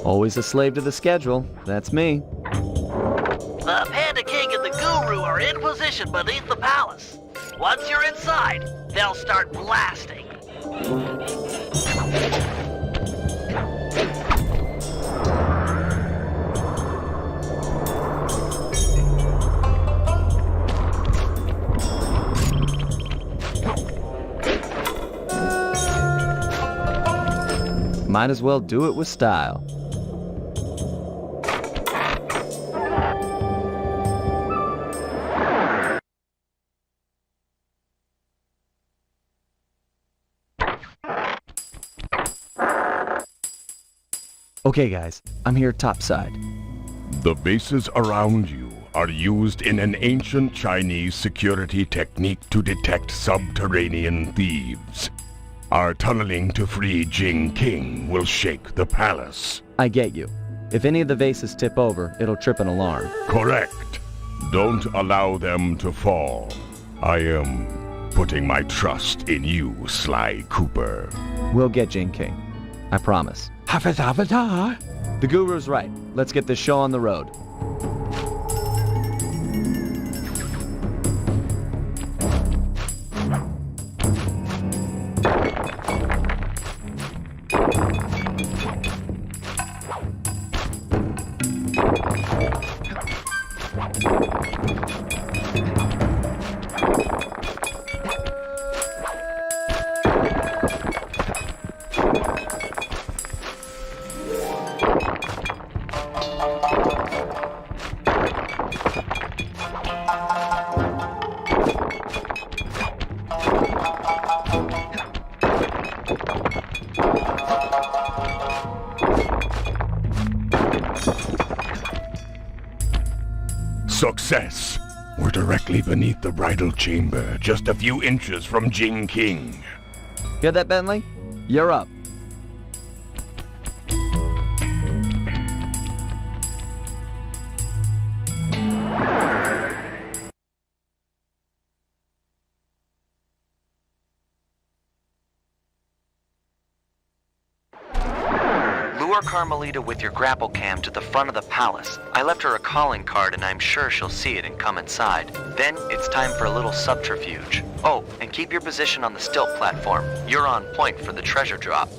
Always a slave to the schedule. That's me. The Panda King and the Guru are in position beneath the palace. Once you're inside, they'll start blasting. Might as well do it with style. Okay, guys, I'm here topside. The bases around you are used in an ancient Chinese security technique to detect subterranean thieves. Our tunneling to free Jing King will shake the palace. I get you. If any of the vases tip over, it'll trip an alarm. Correct. Don't allow them to fall. I am putting my trust in you, Sly Cooper. We'll get Jing King. I promise. The Guru's right. Let's get this show on the road. Success! We're directly beneath the bridal chamber, just a few inches from Jing King. Hear that, Bentley? You're up. Lure Carmelita with your grapple cam to the front of the palace. I left her a calling card and I'm sure she'll see it and come inside. Then it's time for a little subterfuge. Oh, and keep your position on the stilt platform. You're on point for the treasure drop.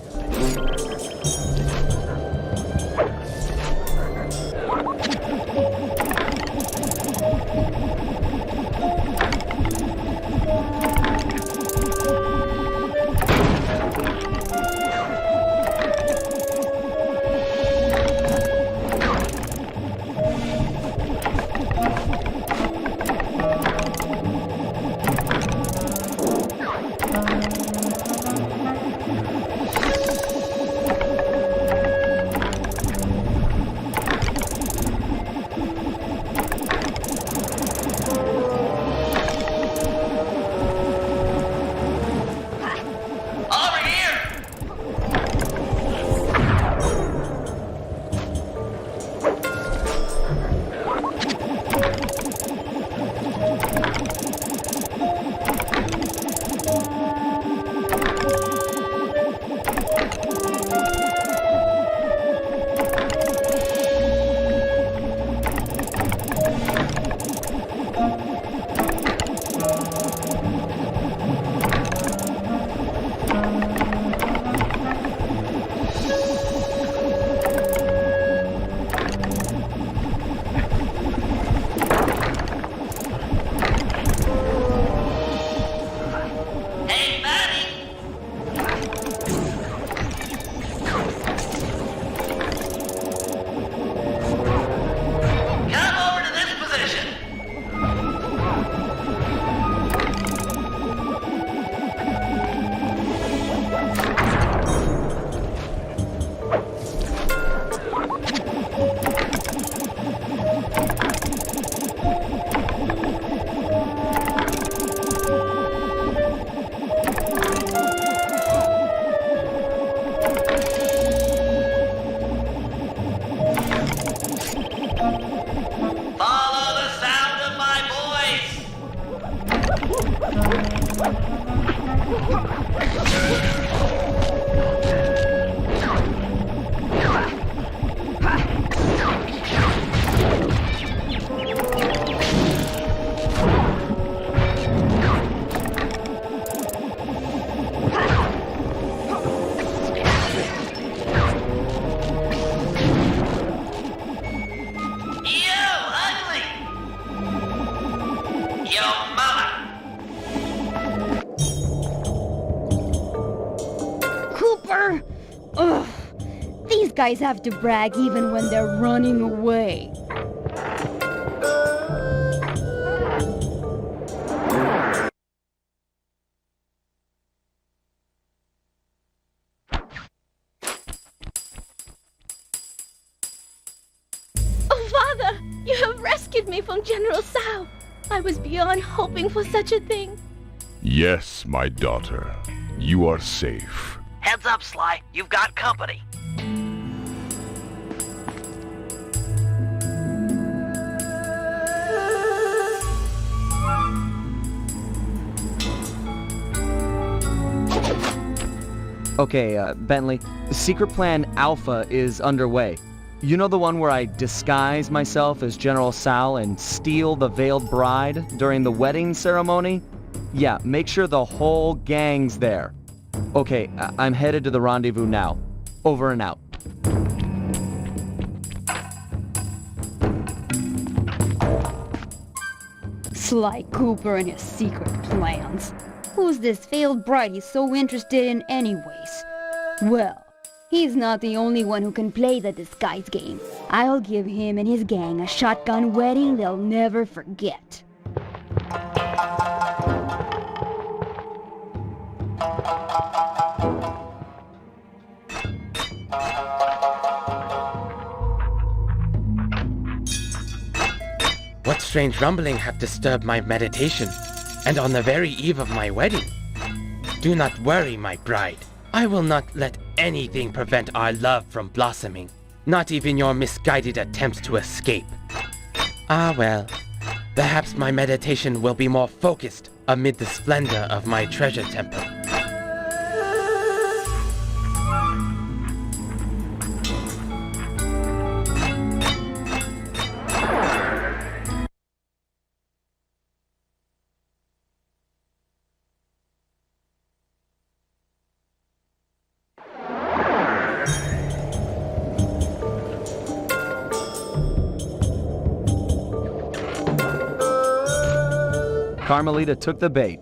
Cooper! Ugh! These guys have to brag even when they're running away. Oh, Father! You have rescued me from General Sao. I was beyond hoping for such a thing. Yes, my daughter. You are safe. Heads up, Sly. You've got company. Okay, Bentley, Secret Plan Alpha is underway. You know the one where I disguise myself as General Sal and steal the veiled bride during the wedding ceremony? Yeah, make sure the whole gang's there. Okay, I'm headed to the rendezvous now. Over and out. Sly Cooper and his secret plans. Who's this veiled bride he's so interested in anyways? Well, he's not the only one who can play the disguise game. I'll give him and his gang a shotgun wedding they'll never forget. What's strange rumbling have disturbed my meditation, and on the very eve of my wedding. Do not worry, my bride. I will not let anything prevent our love from blossoming, not even your misguided attempts to escape. Ah well, perhaps my meditation will be more focused amid the splendor of my treasure temple. Carmelita took the bait.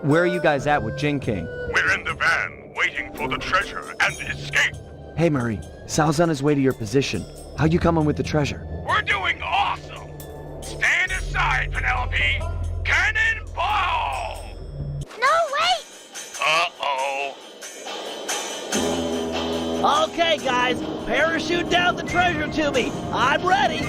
Where are you guys at with Jin King? We're in the van, waiting for the treasure and escape. Hey, Murray. Sal's on his way to your position. How you coming with the treasure? We're doing awesome! Stand aside, Penelope! Cannonball! No, wait! Uh-oh. Okay, guys, parachute down the treasure to me. I'm ready.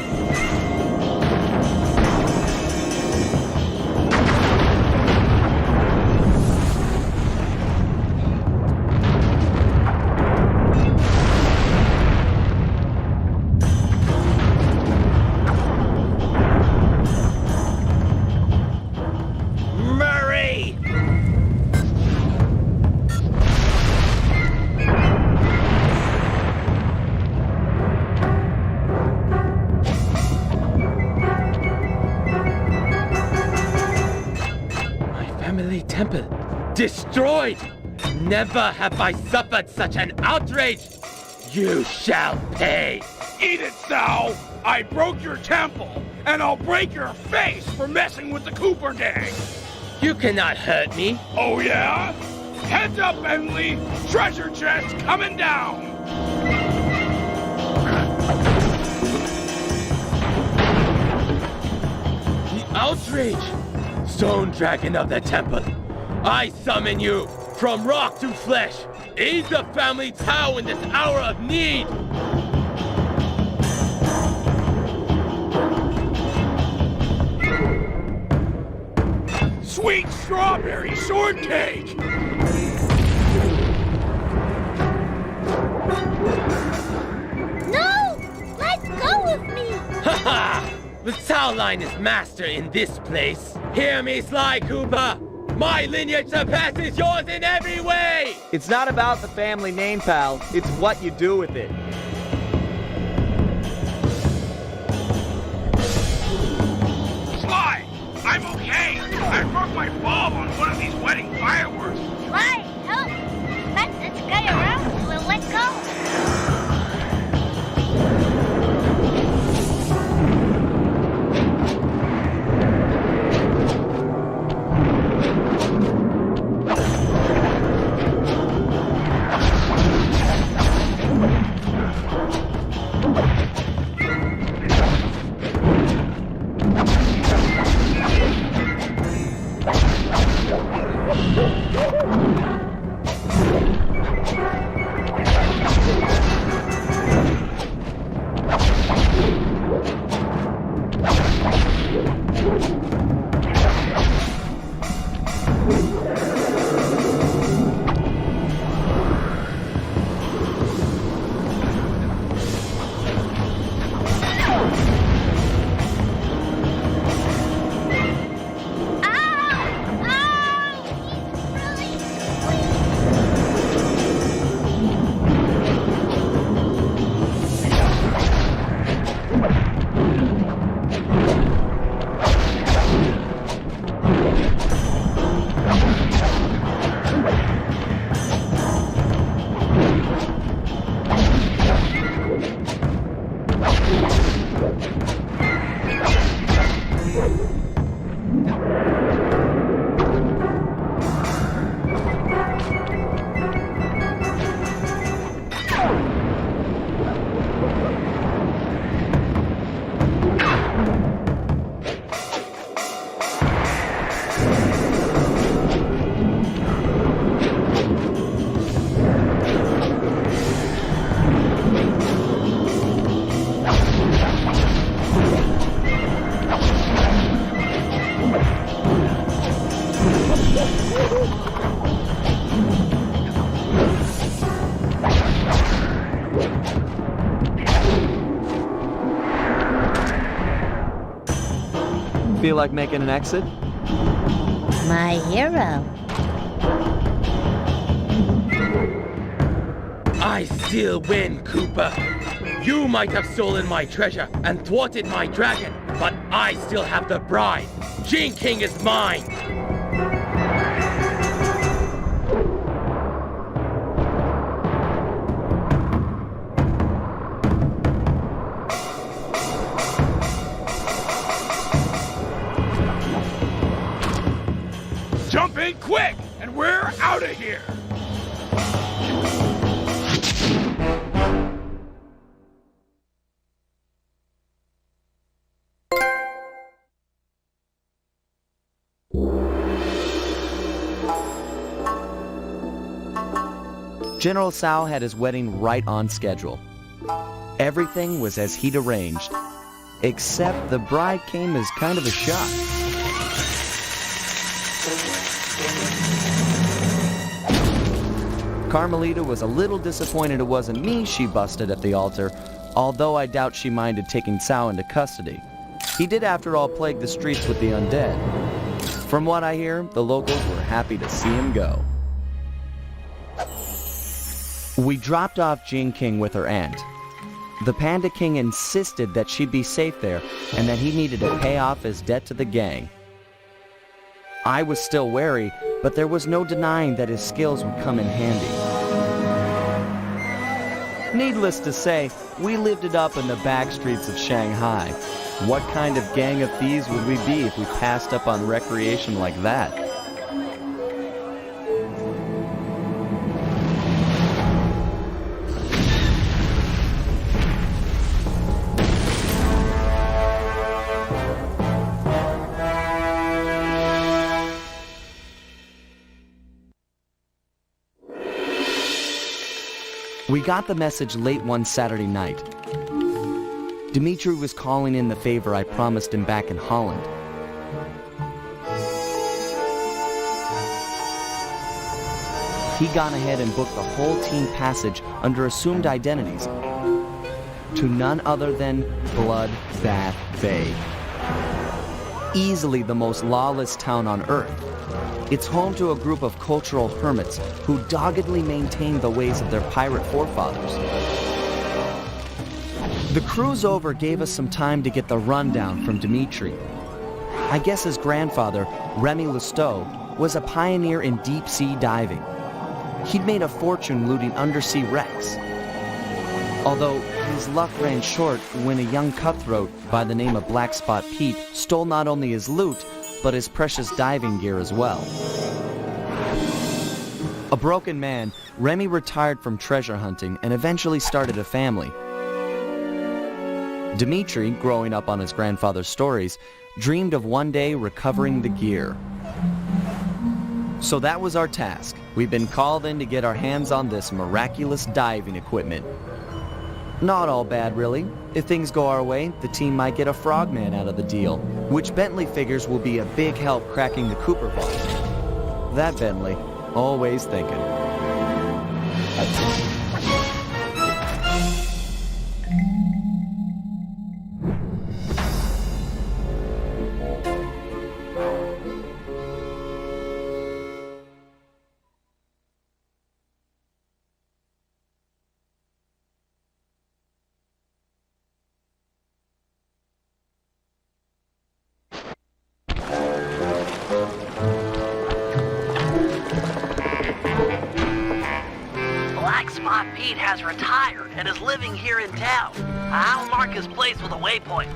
Temple destroyed! Never have I suffered such an outrage! You shall pay! Eat it, Sal! I broke your temple, and I'll break your face for messing with the Cooper gang! You cannot hurt me! Oh yeah? Heads up, Emily! Treasure chest coming down! The outrage! Stone Dragon of the Temple, I summon you from rock to flesh. Aid the family Tao in this hour of need. Sweet strawberry shortcake! No! Let go of me! Ha ha! The Tao line is master in this place. Hear me, Sly Cooper! My lineage surpasses yours in every way! It's not about the family name, pal. It's what you do with it. Sly! I'm okay! I broke my bulb on one of these wedding fireworks! Sly, help! Smack this guy around and we'll let go! Feel like making an exit? My hero. I still win, Cooper. You might have stolen my treasure and thwarted my dragon, but I still have the bride. Gene King is mine. Jump in quick, and we're out of here! General Tsao had his wedding right on schedule. Everything was as he'd arranged, except the bride came as kind of a shock. Carmelita was a little disappointed it wasn't me she busted at the altar, although I doubt she minded taking Tsao into custody. He did, after all, plague the streets with the undead. From what I hear, the locals were happy to see him go. We dropped off Jean King with her aunt. The Panda King insisted that she'd be safe there and that he needed to pay off his debt to the gang. I was still wary, but there was no denying that his skills would come in handy. Needless to say, we lived it up in the back streets of Shanghai. What kind of gang of thieves would we be if we passed up on recreation like that? We got the message late one Saturday night. Dmitri was calling in the favor I promised him back in Holland. He gone ahead and booked the whole team passage under assumed identities to none other than Bloodbath Bay. Easily the most lawless town on Earth. It's home to a group of cultural hermits who doggedly maintain the ways of their pirate forefathers. The cruise over gave us some time to get the rundown from Dmitri. I guess his grandfather, Remy Lestow, was a pioneer in deep-sea diving. He'd made a fortune looting undersea wrecks. Although his luck ran short when a young cutthroat by the name of Black Spot Pete stole not only his loot, but his precious diving gear as well. A broken man, Remy retired from treasure hunting and eventually started a family. Dmitri, growing up on his grandfather's stories, dreamed of one day recovering the gear. So that was our task. We've been called in to get our hands on this miraculous diving equipment. Not all bad, really. If things go our way, the team might get a frogman out of the deal, which Bentley figures will be a big help cracking the Cooper vault. That Bentley, always thinking. Spot Pete has retired and is living here in town. I'll mark his place with a waypoint.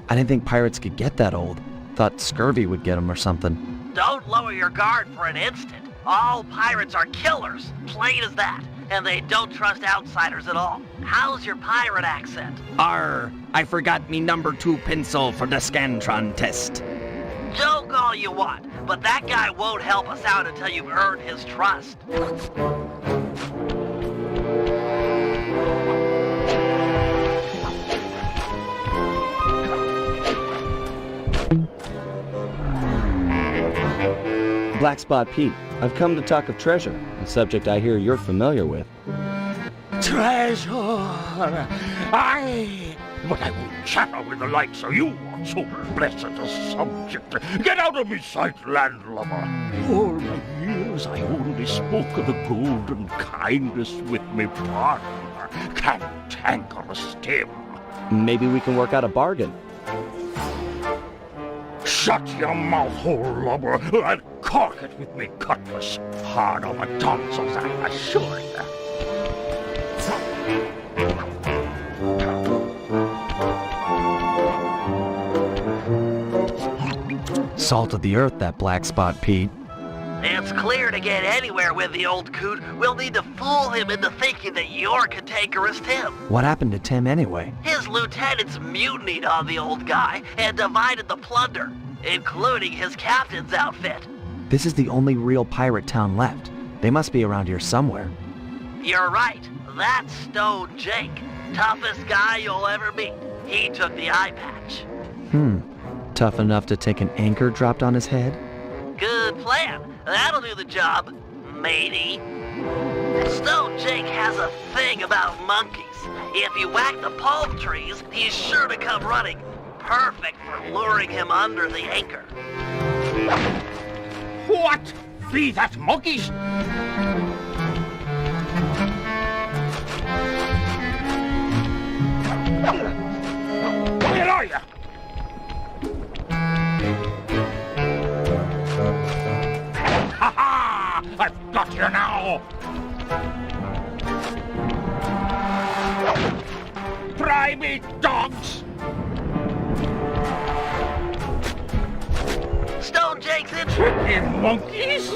I didn't think pirates could get that old. Thought scurvy would get him or something. Don't lower your guard for an instant. All pirates are killers, plain as that. And they don't trust outsiders at all. How's your pirate accent? Arr, I forgot me number 2 pencil for the Scantron test. Joke all you want, but that guy won't help us out until you've earned his trust. Black Spot Pete, I've come to talk of treasure, a subject I hear you're familiar with. Treasure! Aye! But I won't chatter with the likes of you on so blessed a subject. Get out of me sight, landlubber! All my years I only spoke of the golden kindness with me partner. Can't anchor a stem. Maybe we can work out a bargain. Shut your mouth hole, lubber, and cork it with me cutlass. Hard on the tonsils, I assure you. Salt of the earth, that Black Spot Pete. It's clear to get anywhere with the old coot, we'll need to fool him into thinking that you're cantankerous Tim. What happened to Tim anyway? His lieutenants mutinied on the old guy and divided the plunder, including his captain's outfit. This is the only real pirate town left. They must be around here somewhere. You're right. That's Stone Jake. Toughest guy you'll ever meet. He took the eye patch. Tough enough to take an anchor dropped on his head? Good plan. That'll do the job, matey. Stone Jake has a thing about monkeys. If you whack the palm trees, he's sure to come running. Perfect for luring him under the anchor. What? Be that monkeys? Where are you? Ha ha! I've got you now! Try me, dogs! Stone Jake's in. Tricky monkeys!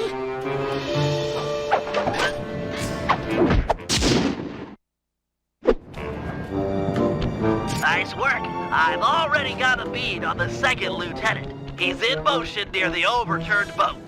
Nice work. I've already got a bead on the second lieutenant. He's in motion near the overturned boat.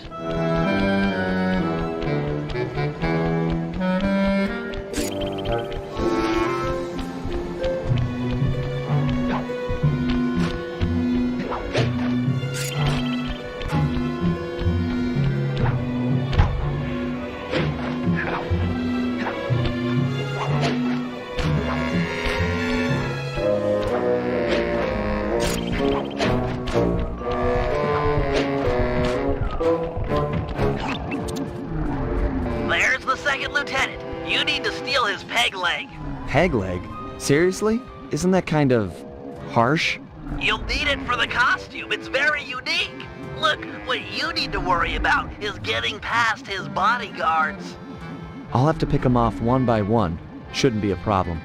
There's the second lieutenant. You need to steal his peg leg. Peg leg? Seriously? Isn't that kind of harsh? You'll need it for the costume. It's very unique. Look, what you need to worry about is getting past his bodyguards. I'll have to pick them off one by one. Shouldn't be a problem.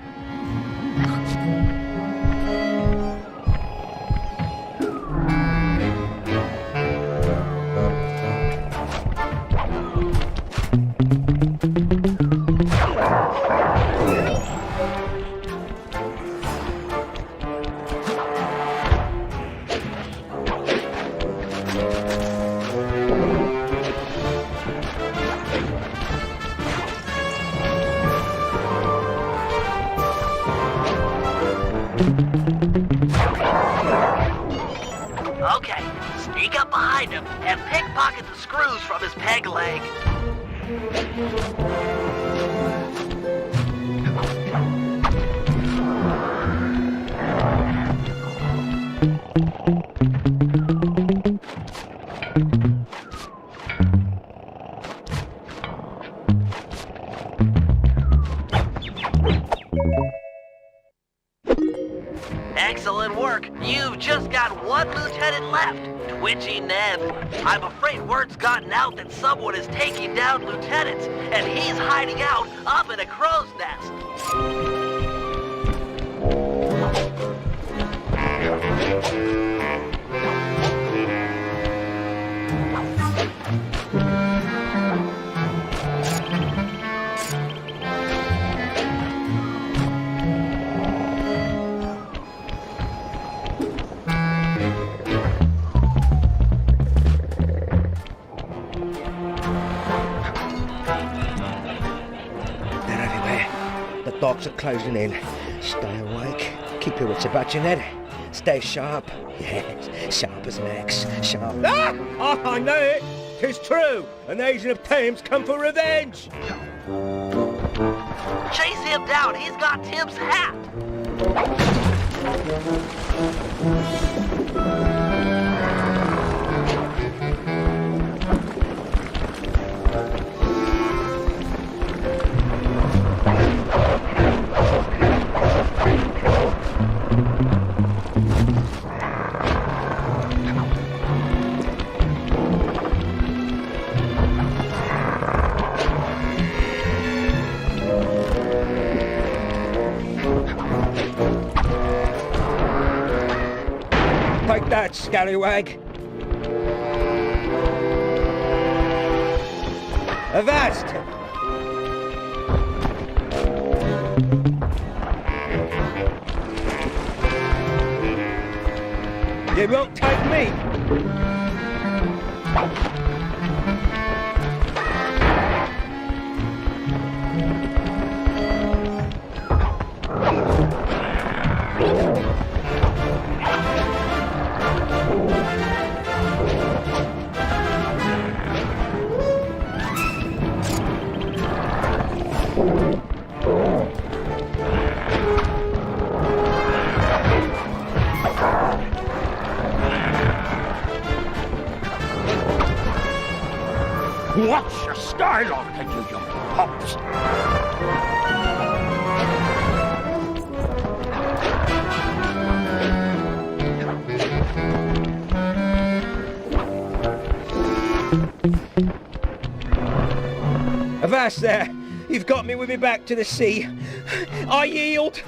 Okay, sneak up behind him and pickpocket the screws from his peg leg. Excellent work. You've just got one lieutenant left, Twitchy Ned. I'm afraid word's gotten out that someone is taking down lieutenants, and he's hiding out up in a crow's nest. dogs are closing in. Stay awake. Keep your wits about you, Ned. Stay sharp. Yes, sharp as an axe. Sharp. Ah! I know it! 'Tis true! An Asian of Thames come for revenge! Chase him down! He's got Tim's hat! Take that, scallywag! Avast! You won't take me! What's your skylark at you young pups? Avast there! You've got me with me back to the sea. I yield!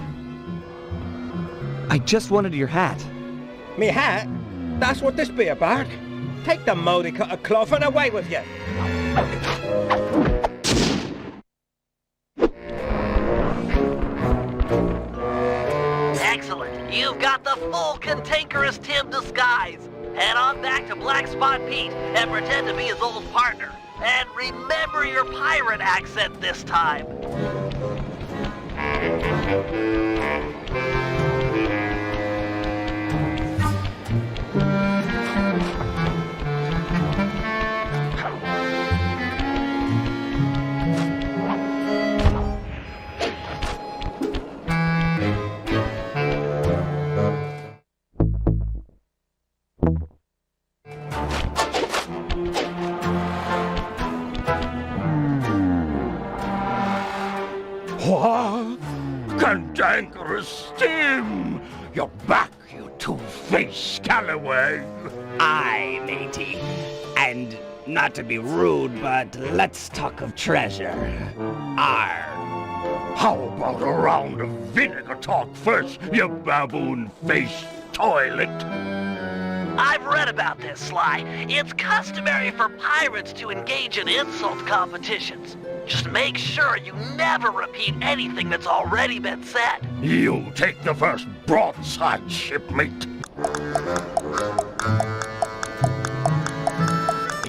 I just wanted your hat. Me hat? That's what this be about. Take the mouldy cut of cloth and away with you. Excellent. You've got the full cantankerous Tim disguise. Head on back to Black Spot Pete and pretend to be his old partner. And remember your pirate accent this time. What? Cantankerous Tim! You're back, you two-faced scallywag! Aye, matey. And not to be rude, but let's talk of treasure. Arr. How about a round of vinegar talk first, you baboon-faced toilet? I've read about this, Sly. It's customary for pirates to engage in insult competitions. Just make sure you never repeat anything that's already been said. You take the first broadside, shipmate.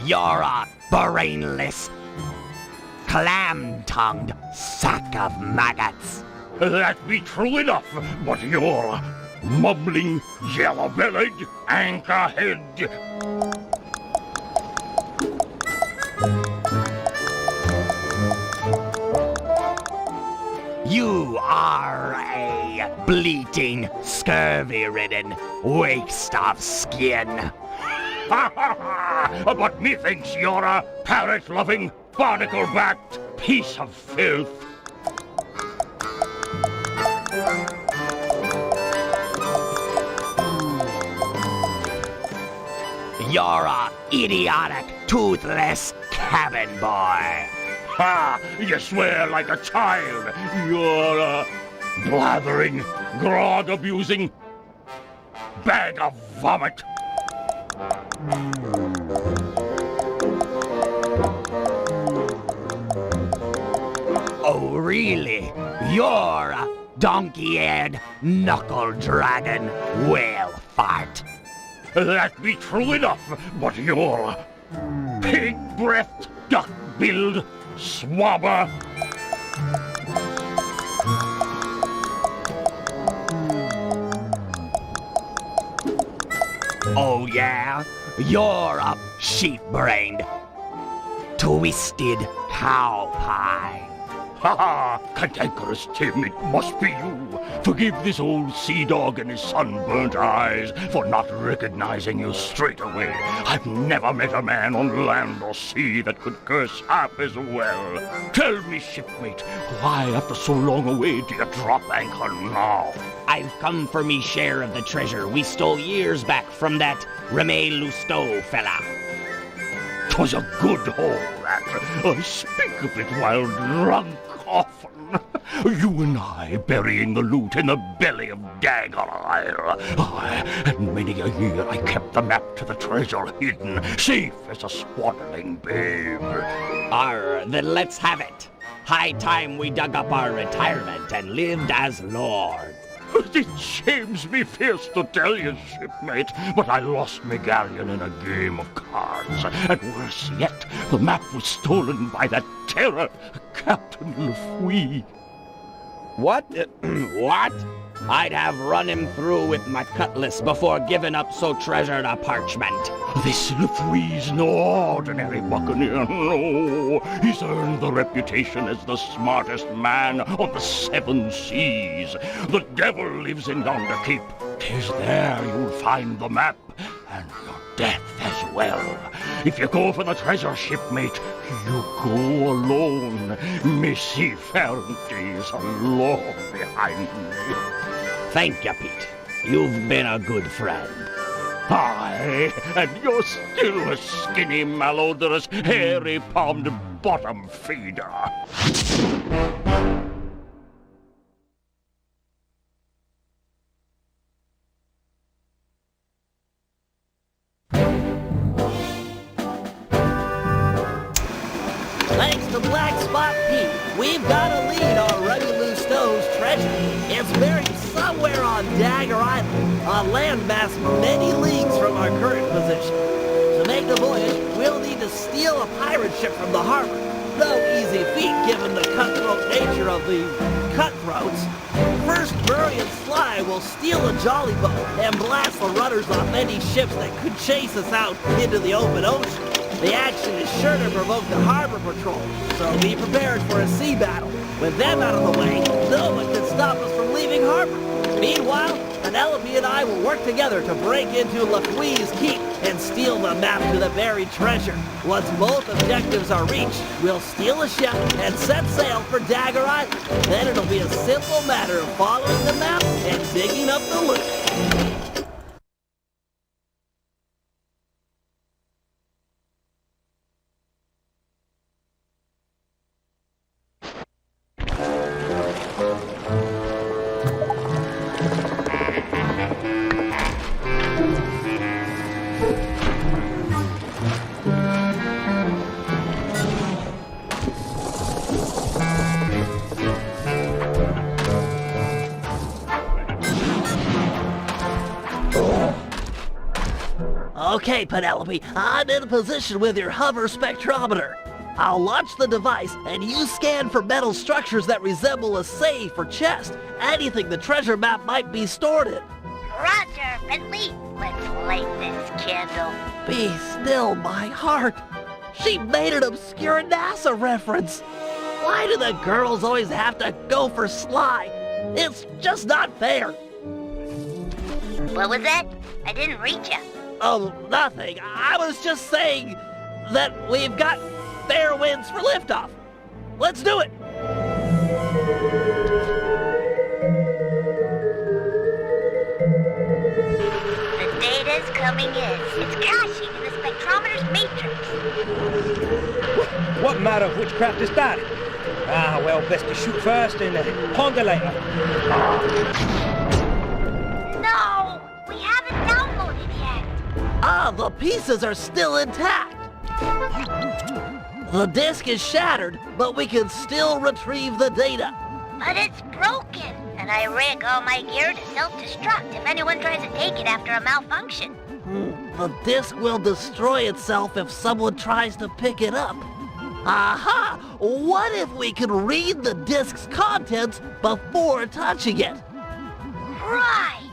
You're a brainless, clam-tongued sack of maggots. That be true enough, but you're mumbling, yellow-bellied, anchorhead. You are a bleating, scurvy-ridden waste of skin. But methinks you're a parrot-loving, barnacle-backed piece of filth. You're a idiotic, toothless cabin boy. Ha! You swear like a child. You're a blathering, grog-abusing bag of vomit. Oh, really? You're a donkey-eared, knuckle-dragging whale fart. That be true enough, but you're a pig-breathed, duck-billed swabber. Oh yeah? You're a sheep-brained, twisted cow pie. Ha ha! Cantankerous Tim, it must be you. Forgive this old sea dog and his sunburnt eyes for not recognizing you straight away. I've never met a man on land or sea that could curse half as well. Tell me, shipmate, why after so long a wait do you drop anchor now? I've come for me share of the treasure we stole years back from that Reme Lousteau fella. 'Twas a good haul, that. I speak of it while drunk often. You and I burying the loot in the belly of Dagger Isle. Aye, and many a year I kept the map to the treasure hidden, safe as a swaddling babe. Arr, then let's have it. High time we dug up our retirement and lived as lords. It shames me fierce to tell you, shipmate, but I lost me galleon in a game of cards. And worse yet, the map was stolen by that terror, Captain Lefouille. What? What? I'd have run him through with my cutlass before giving up so treasured a parchment. This Lefouille's no ordinary buccaneer, no. He's earned the reputation as the smartest man on the 7 seas. The devil lives in yonder cape. 'Tis there you'll find the map, and your death as well. If you go for the treasure, shipmate, you go alone. Me seafaring days are long behind me. Thank you, Pete. You've been a good friend. Aye, and you're still a skinny, malodorous, hairy-palmed bottom feeder. Thanks to Black Spot Pete, we've got a lead on Remy Lousteau's treasure. It's buried somewhere on Dagger Island, a landmass many leagues from our current position. To make the voyage, we'll need to steal a pirate ship from the harbor. No easy feat given the cutthroat nature of the cutthroats. First, Murray and Sly will steal a jolly boat and blast the rudders off any ships that could chase us out into the open ocean. The action is sure to provoke the harbor patrol, so be prepared for a sea battle. With them out of the way, no one can stop us from leaving harbor. Meanwhile, Penelope and I will work together to break into Lefouille's keep and steal the map to the buried treasure. Once both objectives are reached, we'll steal a ship and set sail for Dagger Island. Then it'll be a simple matter of following the map and digging up the loot. Okay, Penelope, I'm in position with your hover spectrometer. I'll launch the device, and you scan for metal structures that resemble a safe or chest, anything the treasure map might be stored in. Roger, Bentley. Let's light this candle. Be still, my heart. She made an obscure NASA reference. Why do the girls always have to go for Sly? It's just not fair. What was that? I didn't reach you. Oh, nothing. I was just saying that we've got fair winds for liftoff. Let's do it. The data's coming in. It's caching in the spectrometer's matrix. What matter of which craft is that? Ah, well, best to shoot first and ponder later. No! We haven't downloaded yet. Ah, the pieces are still intact. The disk is shattered, but we can still retrieve the data. But it's broken, and I rig all my gear to self-destruct if anyone tries to take it after a malfunction. The disk will destroy itself if someone tries to pick it up. Aha! What if we could read the disk's contents before touching it? Right!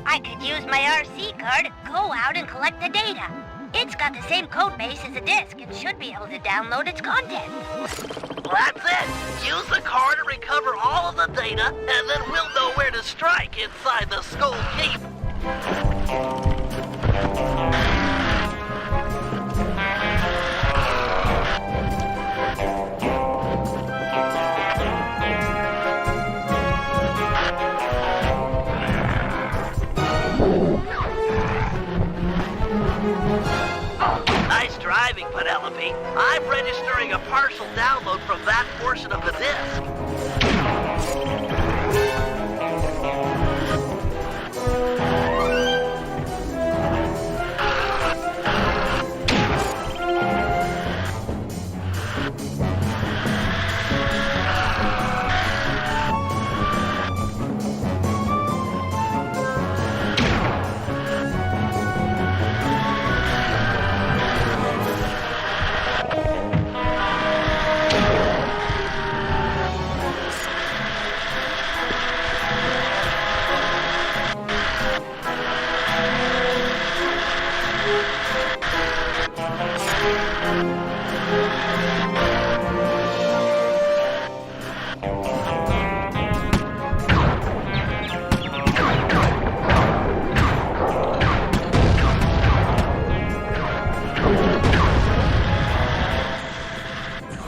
I could use my RC card to go out and collect the data. It's got the same code base as a disk and should be able to download its content. That's it. Use the car to recover all of the data, and then we'll know where to strike inside the Skull Keep. Nice driving, Penelope. I'm registering a partial download from that portion of the disk.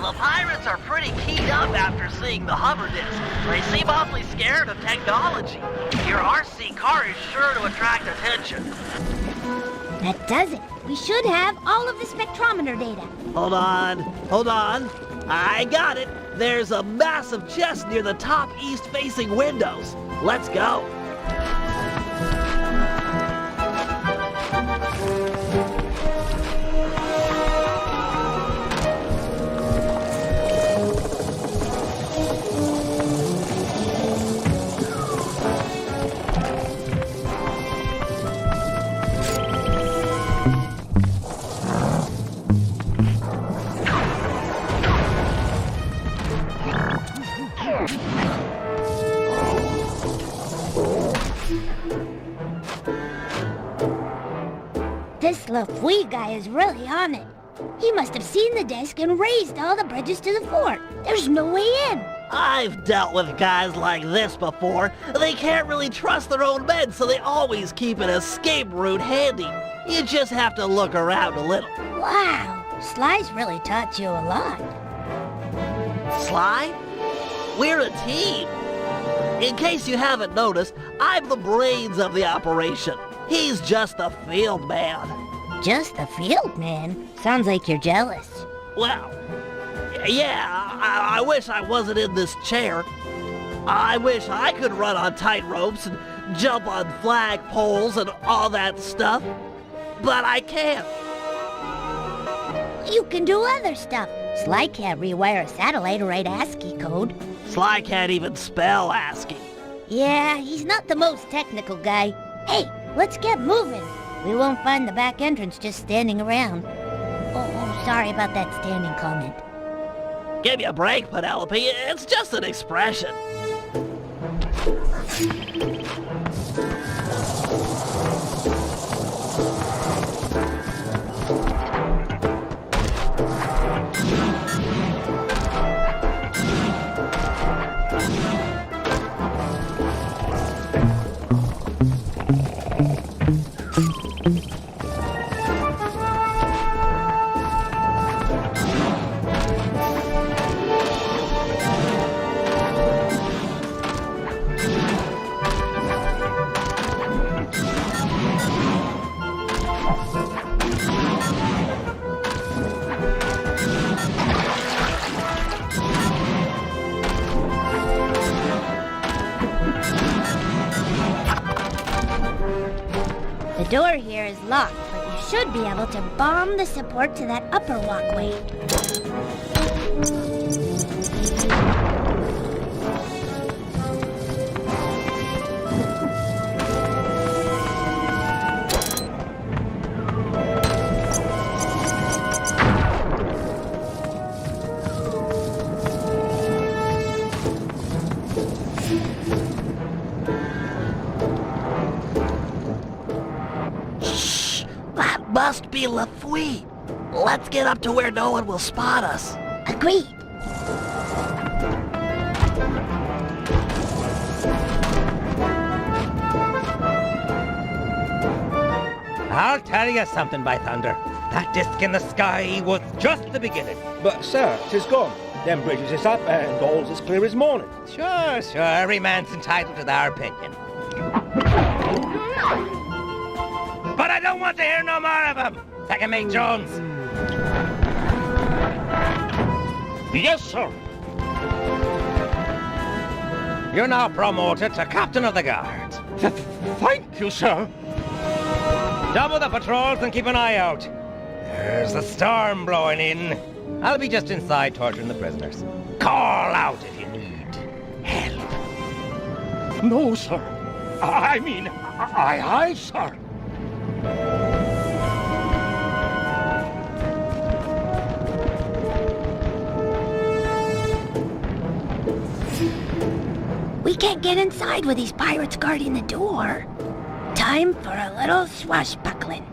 The pirates are pretty keyed up after seeing the hover disk. They seem awfully scared of technology. Your RC car is sure to attract attention. That does it. We should have all of the spectrometer data. Hold on. I got it. There's a massive chest near the top east-facing windows. Let's go. This LaFouille guy is really on it. He must have seen the disk and raised all the bridges to the fort. There's no way in. I've dealt with guys like this before. They can't really trust their own men, so they always keep an escape route handy. You just have to look around a little. Wow, Sly's really taught you a lot. Sly? We're a team. In case you haven't noticed, I'm the brains of the operation. He's just the field man. Just the field man? Sounds like you're jealous. Well, yeah, I wish I wasn't in this chair. I wish I could run on tight ropes and jump on flagpoles and all that stuff. But I can't. You can do other stuff. Sly can't rewire a satellite or write ASCII code. Sly can't even spell ASCII. Yeah, he's not the most technical guy. Hey, let's get moving. We won't find the back entrance just standing around. Oh, sorry about that standing comment. Give me a break, Penelope. It's just an expression. The door here is locked, but you should be able to bomb the support to that upper walkway. must be Lafouille. Let's get up to where no one will spot us. Agreed. I'll tell you something, by thunder. That disc in the sky was just the beginning. But, sir, 'tis gone. Them bridges is up and all's as clear as morning. Sure. Every man's entitled to their opinion. But I don't want to hear no more of them. Second Mate Jones. Yes, sir. You're now promoted to Captain of the Guard. Thank you, sir. Double the patrols and keep an eye out. There's a storm blowing in. I'll be just inside torturing the prisoners. Call out if you need help. No, sir. I mean, aye, sir. We can't get inside with these pirates guarding the door. Time for a little swashbuckling.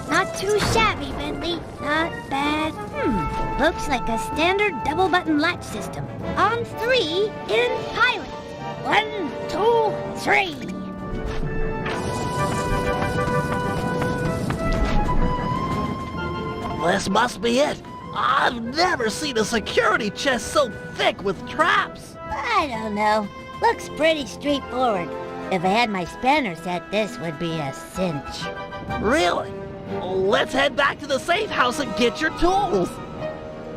Not too shabby, Bentley. Not bad. Looks like a standard double-button latch system. On 3 in pilot. 1, 2, 3. This must be it. I've never seen a security chest so thick with traps. I don't know. Looks pretty straightforward. If I had my spanner set, this would be a cinch. Really? Let's head back to the safe house and get your tools.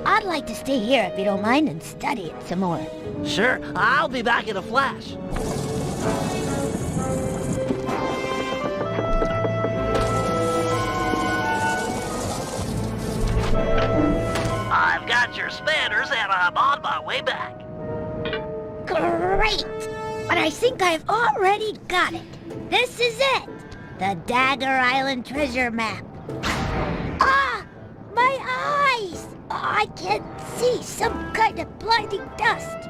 I'd like to stay here if you don't mind and study it some more. Sure, I'll be back in a flash. I've got your spanners and I'm on my way back. Great! But I think I've already got it. This is it. The Dagger Island treasure map. Ah! My eyes! I can't see. Some kind of blinding dust.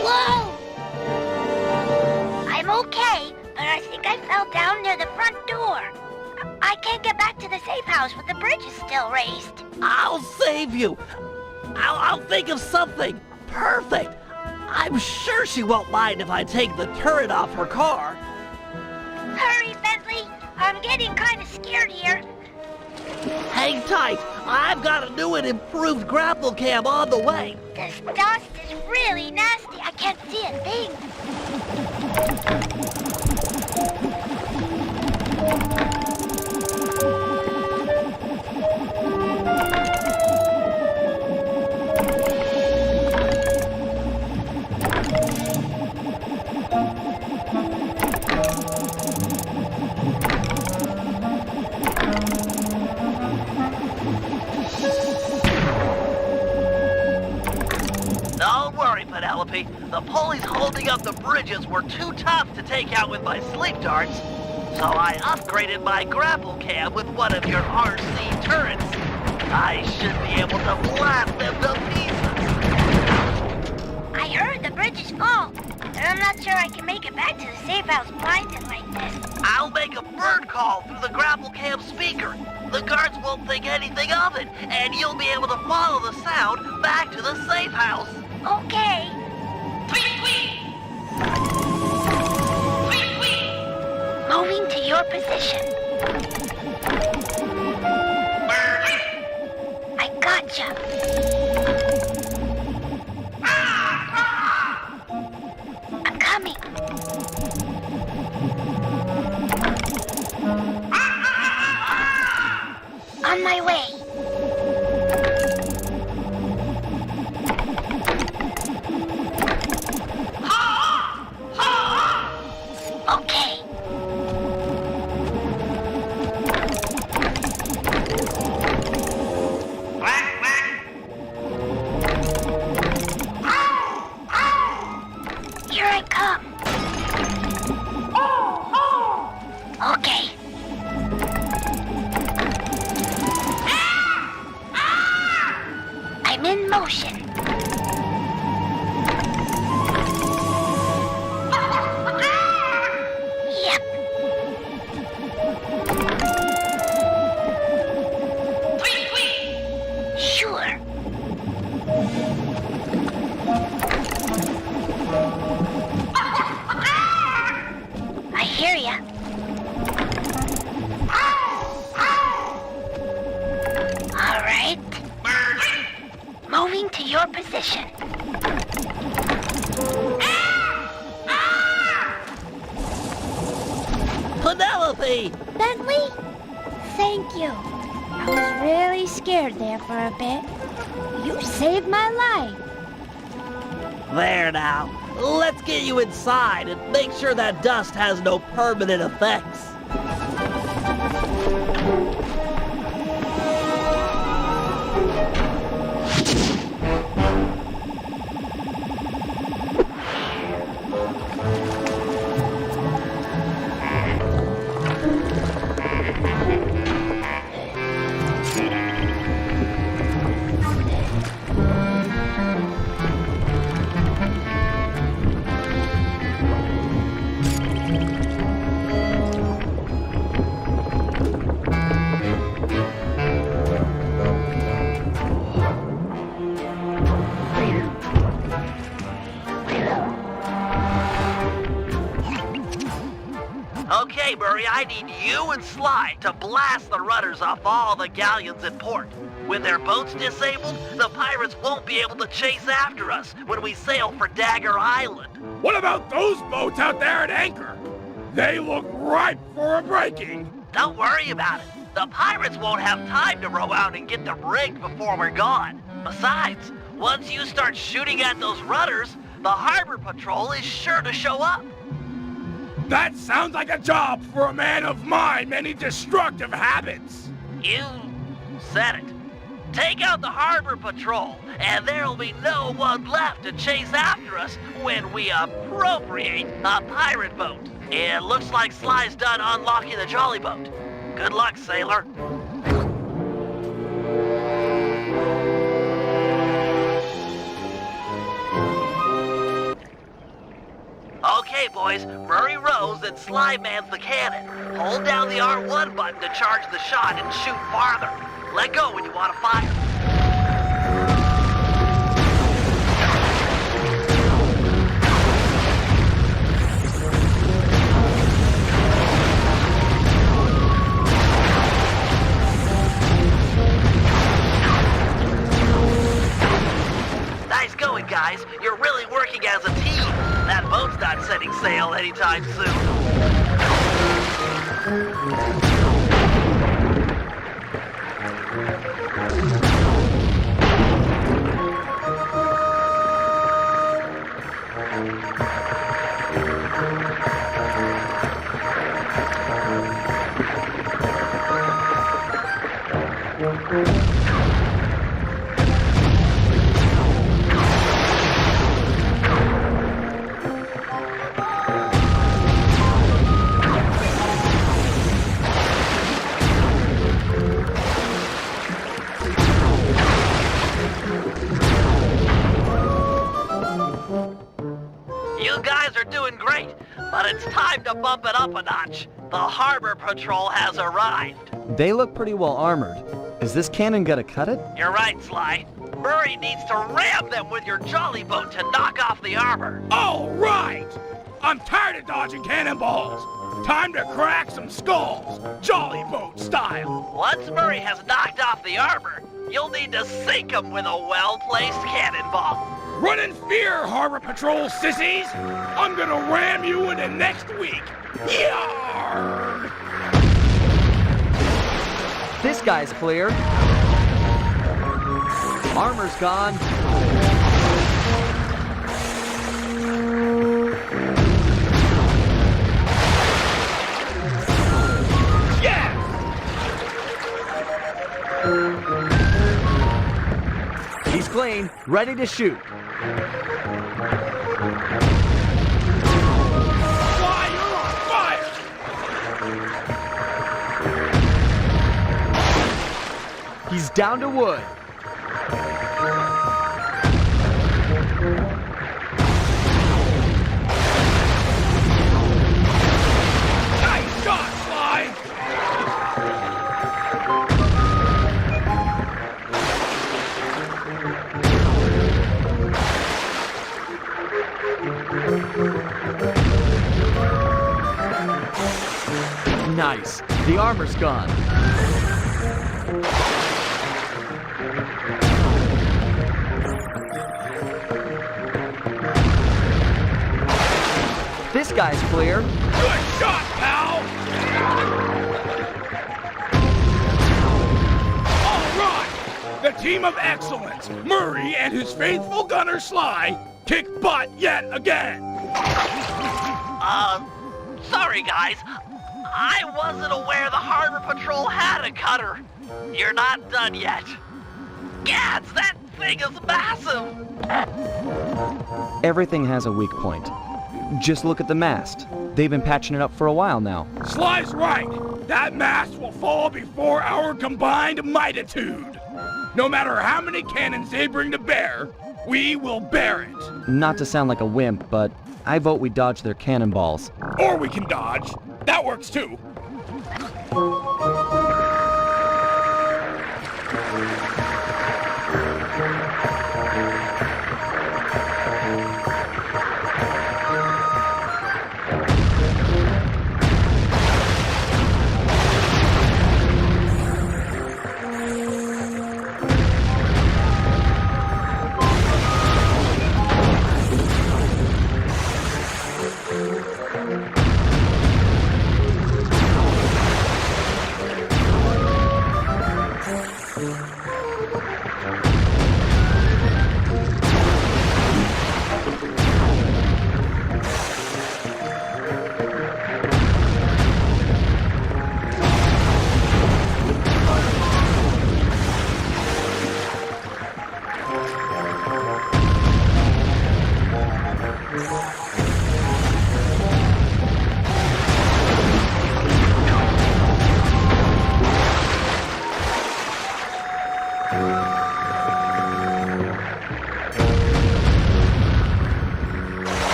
Whoa! I'm okay, but I think I fell down near the front door. I can't get back to the safe house with the bridge is still raised. I'll save you. I'll think of something perfect. I'm sure she won't mind if I take the turret off her car. Hurry, Bentley. I'm getting kind of scared here. Hang tight. I've got a new and improved grapple cam on the way. This dust is really nasty. I can't see a Don't worry, Penelope. Penelope, the pulleys holding up the bridges were too tough to take out with my sleep darts, so I upgraded my grapple cam with one of your RC turrets. I should be able to blast them to pieces. I heard the bridge is full, and I'm not sure I can make it back to the safe house blinded like this. I'll make a bird call through the grapple cam speaker. The guards won't think anything of it, and you'll be able to follow the sound back to the safe house. Okay. Tweet, tweet! Tweet, tweet! Moving to your position. I gotcha. I'm coming. On my way. Okay. Here I come. Okay. I'm in motion. Yep. Tweet, tweet! Sure. I hear ya. All right. Moving to your position. Penelope! Bentley? Thank you. I was really scared there for a bit. You saved my life. There now. Let's get you inside and make sure that dust has no permanent effects. Okay, Murray, I need you and Sly to blast the rudders off all the galleons in port. With their boats disabled, the pirates won't be able to chase after us when we sail for Dagger Island. What about those boats out there at anchor? They look ripe for a breaking. Don't worry about it. The pirates won't have time to row out and get them rigged before we're gone. Besides, once you start shooting at those rudders, the harbor patrol is sure to show up. That sounds like a job for a man of my many destructive habits. You said it. Take out the harbor patrol, and there'll be no one left to chase after us when we appropriate a pirate boat. It looks like Sly's done unlocking the jolly boat. Good luck, sailor. Okay, boys, Murray rows and Sly mans the cannon. Hold down the R1 button to charge the shot and shoot farther. Let go when you want to fire. Nice going, guys. You're really working as a team. That boat's not setting sail anytime soon. great, but it's time to bump it up a notch. The Harbor Patrol has arrived. They look pretty well armored. Is this cannon gonna cut it? You're right, Sly. Murray needs to ram them with your jolly boat to knock off the armor. All right! I'm tired of dodging cannonballs. Time to crack some skulls, jolly boat style. Once Murray has knocked off the armor, you'll need to sink him with a well-placed cannonball. Run in fear, Harbor Patrol sissies! I'm gonna ram you into next week. Yarr! This guy's clear. Armor's gone. Yeah! He's clean, ready to shoot. He's down to wood. Nice shot, Sly! Nice. The armor's gone. This guy's clear. Good shot, pal! All right! The team of excellence, Murray and his faithful gunner Sly, kick butt yet again! Sorry guys. I wasn't aware the Harbor Patrol had a cutter. You're not done yet. Gads, that thing is massive! Everything has a weak point. Just look at the mast. They've been patching it up for a while now. Sly's right. That mast will fall before our combined mightitude. No matter how many cannons they bring to bear, we will bear it. Not to sound like a wimp, but I vote we dodge their cannonballs. Or we can dodge. That works too.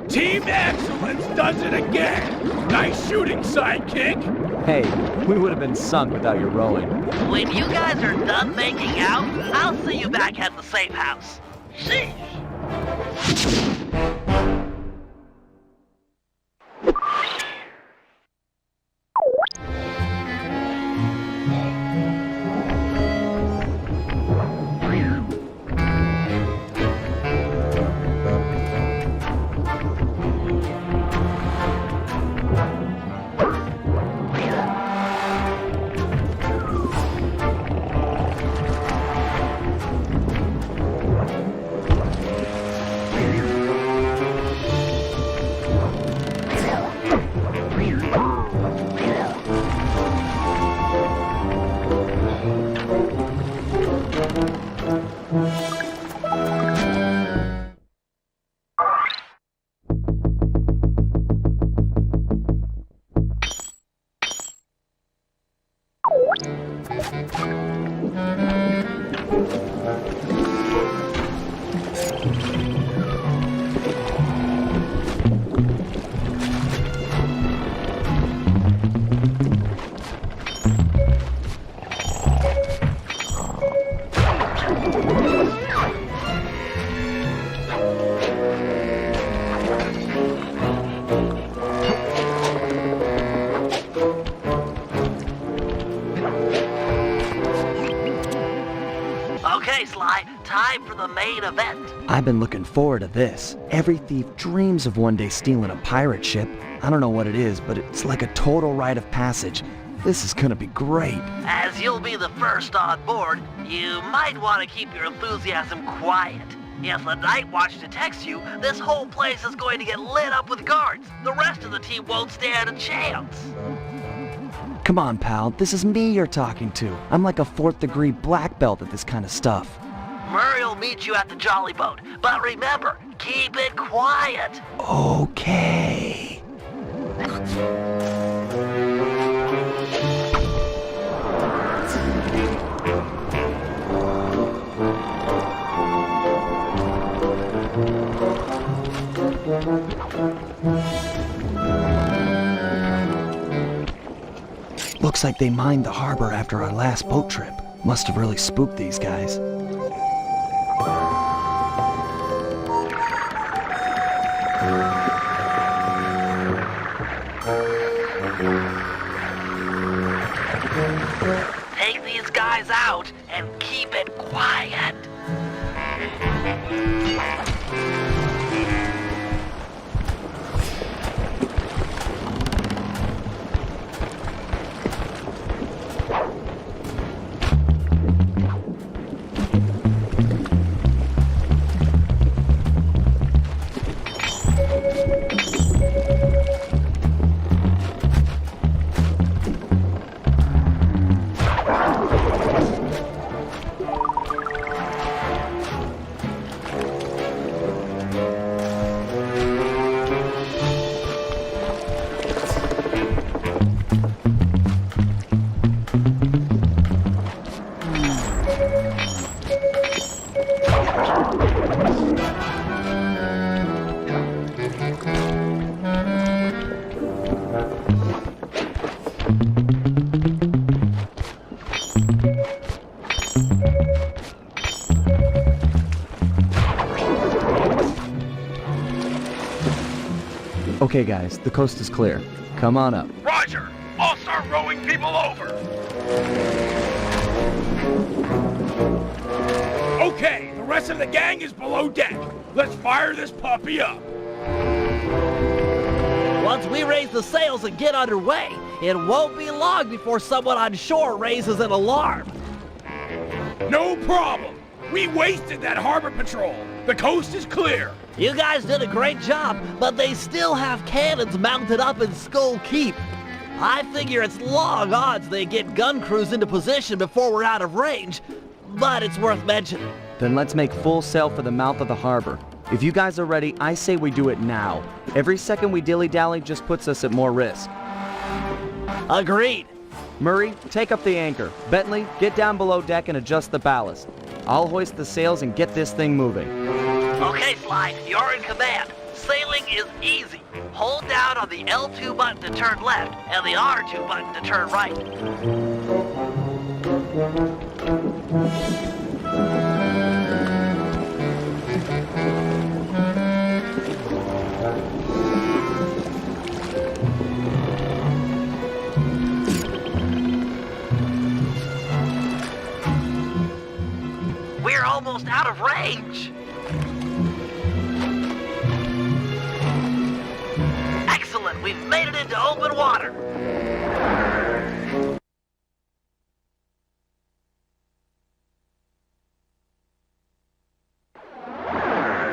Team Excellence does it again! Nice shooting, sidekick! Hey, we would have been sunk without your rowing. When you guys are done making out, I'll see you back at the safe house. Sheesh! Okay, Sly, time for the main event. I've been looking forward to this. Every thief dreams of one day stealing a pirate ship. I don't know what it is, but it's like a total rite of passage. This is gonna be great. As you'll be the first on board, you might want to keep your enthusiasm quiet. If the Night Watch detects you, this whole place is going to get lit up with guards. The rest of the team won't stand a chance. Come on, pal. This is me you're talking to. I'm like a 4th degree black belt at this kind of stuff. Murray will meet you at the Jolly Boat, but remember, keep it quiet. Okay. Looks like they mined the harbor after our last boat trip. Must have really spooked these guys. Take these guys out and keep it quiet. Okay, guys, the coast is clear. Come on up. Roger! I'll start rowing people over! Okay, the rest of the gang is below deck. Let's fire this puppy up. Once we raise the sails and get underway, it won't be long before someone on shore raises an alarm. No problem. We wasted that harbor patrol. The coast is clear. You guys did a great job, but they still have cannons mounted up in Skull Keep. I figure it's long odds they get gun crews into position before we're out of range, but it's worth mentioning. Then let's make full sail for the mouth of the harbor. If you guys are ready, I say we do it now. Every second we dilly-dally just puts us at more risk. Agreed. Murray, take up the anchor. Bentley, get down below deck and adjust the ballast. I'll hoist the sails and get this thing moving. Okay, Sly, you're in command. Sailing is easy. Hold down on the L2 button to turn left and the R2 button to turn right. We're almost out of range. Excellent, we've made it into open water.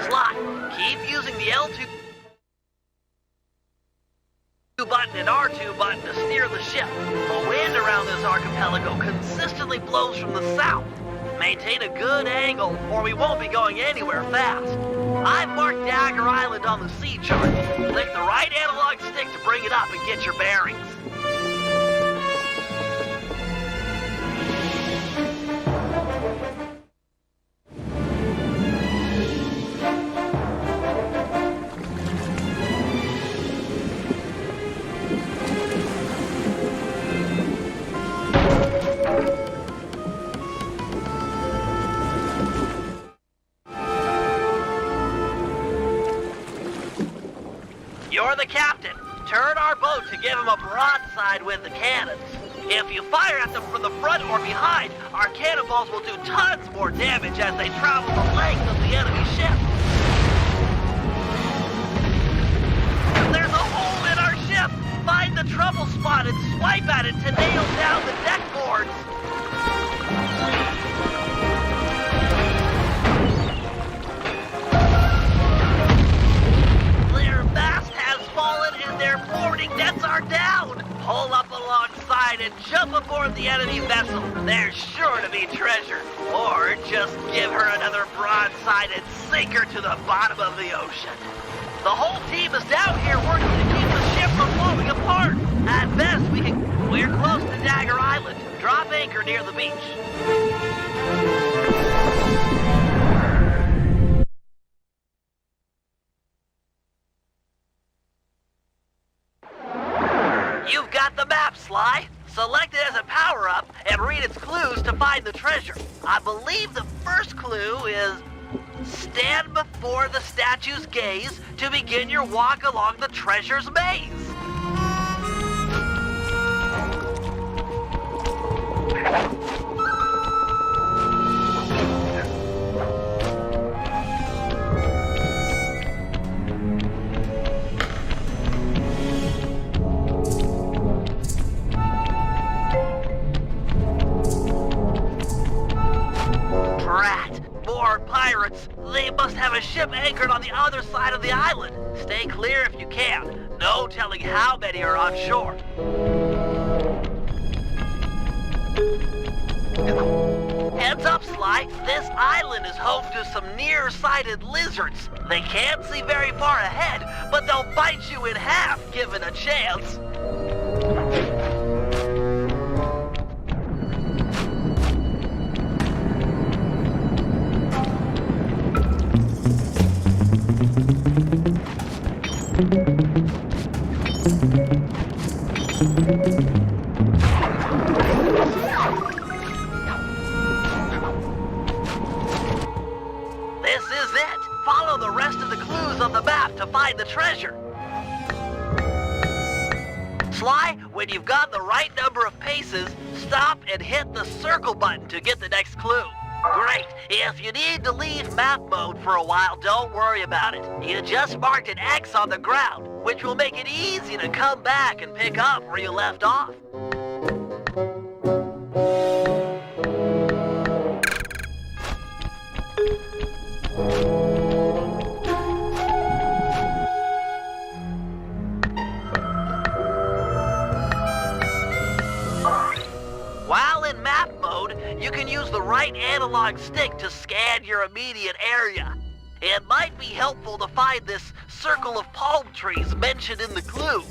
Sly, keep using the L2 button and R2 button to steer the ship. The wind around this archipelago consistently blows from the south. Maintain a good angle, or we won't be going anywhere fast. I've marked Dagger Island on the sea chart. Click the right analog stick to bring it up and get your bearings. You're the captain. Turn our boat to give him a broadside with the cannons. If you fire at them from the front or behind, our cannonballs will do tons more damage as they travel the length of the enemy ship. There's a hole in our ship! Find the trouble spot and swipe at it to nail down the deck boards! Their mast has fallen and their boarding nets are down! Pull up alongside and jump aboard the enemy vessel. There's sure to be treasure. Or just give her another broadside and sink her to the bottom of the ocean. The whole team is down here working to keep the ship from falling apart. At best, we're close to Dagger Island. Drop anchor near the beach. You've got the map, Sly. Select it as a power-up and read its clues to find the treasure. I believe the first clue is stand before the statue's gaze to begin your walk along the treasure's maze. Drat! More pirates! They must have a ship anchored on the other side of the island. Stay clear if you can. No telling how many are on shore. Heads up, Sly. This island is home to some nearsighted lizards. They can't see very far ahead, but they'll bite you in half given a chance. This is it. Follow the rest of the clues on the map to find the treasure. Sly, when you've got the right number of paces, stop and hit the circle button to get the next clue. Great. If you need to leave map mode for a while, don't worry about it. You just marked an X on the ground, which will make it easy to come back and pick up where you left off. While in map mode, you can use the right analog stick to scan your immediate area. It might be helpful to find this circle of palm trees mentioned in the clue.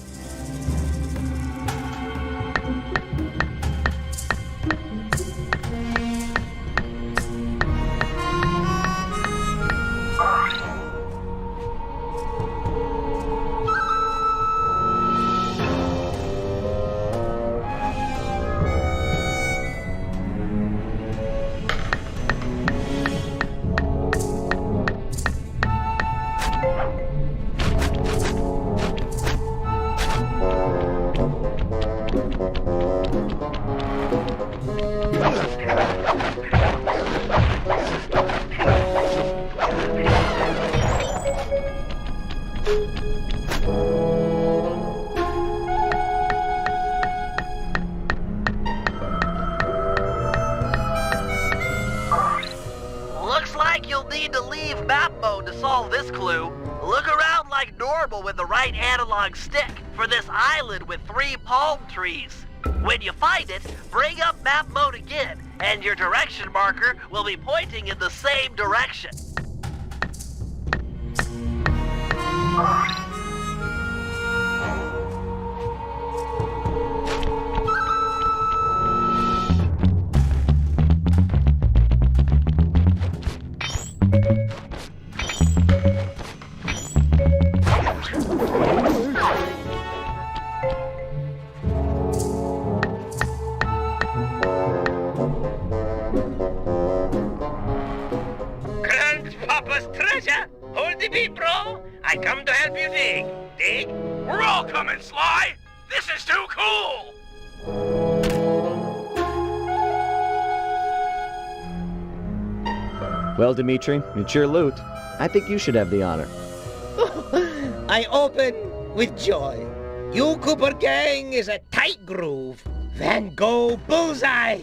Looks like you'll need to leave map mode to solve this clue. Look around like normal with the right analog stick for this island with 3 palm trees. When you find it, bring up map mode again, and your direction marker will be pointing in the same direction. Grandpapa's treasure? Hold the beat, bro. I come to help you dig. Dig? We're all coming, Sly. This is too cool. Well, Dimitri, it's your loot. I think you should have the honor. I open with joy. You Cooper gang is a tight groove. Van Gogh bullseye.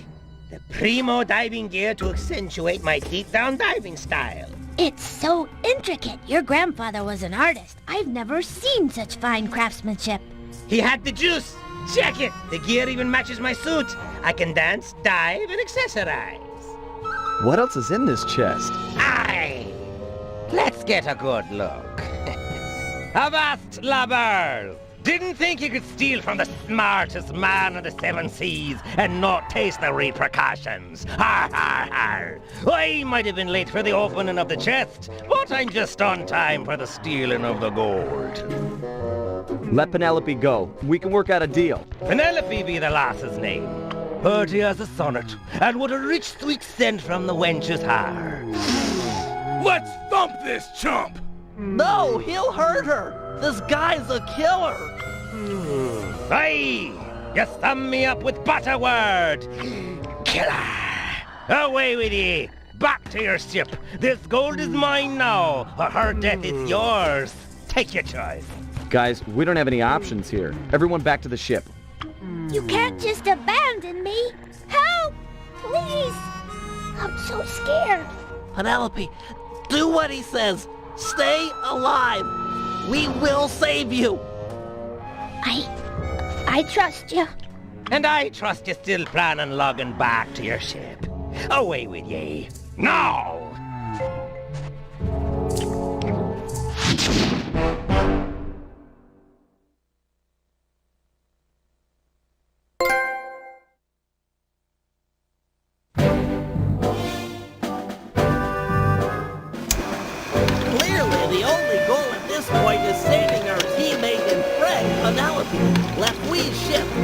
The primo diving gear to accentuate my deep-down diving style. It's so intricate. Your grandfather was an artist. I've never seen such fine craftsmanship. He had the juice. Check it. The gear even matches my suit. I can dance, dive, and accessorize. What else is in this chest? Aye. Let's get a good look. Avast, lubber! Didn't think you could steal from the smartest man on the seven seas and not taste the repercussions. Har, har, har. I might have been late for the opening of the chest, but I'm just on time for the stealing of the gold. Let Penelope go. We can work out a deal. Penelope be the lass's name. Pretty as a sonnet, and what a rich sweet scent from the wench's hair. Let's thump this chump! No, he'll hurt her. This guy's a killer. Aye! You thumb me up with butterword! Killer! Away with ye! Back to your ship! This gold is mine now, or her death is yours! Take your choice! Guys, we don't have any options here. Everyone back to the ship. You can't just abandon me. Help! Please! I'm so scared. Penelope, do what he says. Stay alive. We will save you. I trust you. And I trust you still plan on logging back to your ship. Away with ye. Now!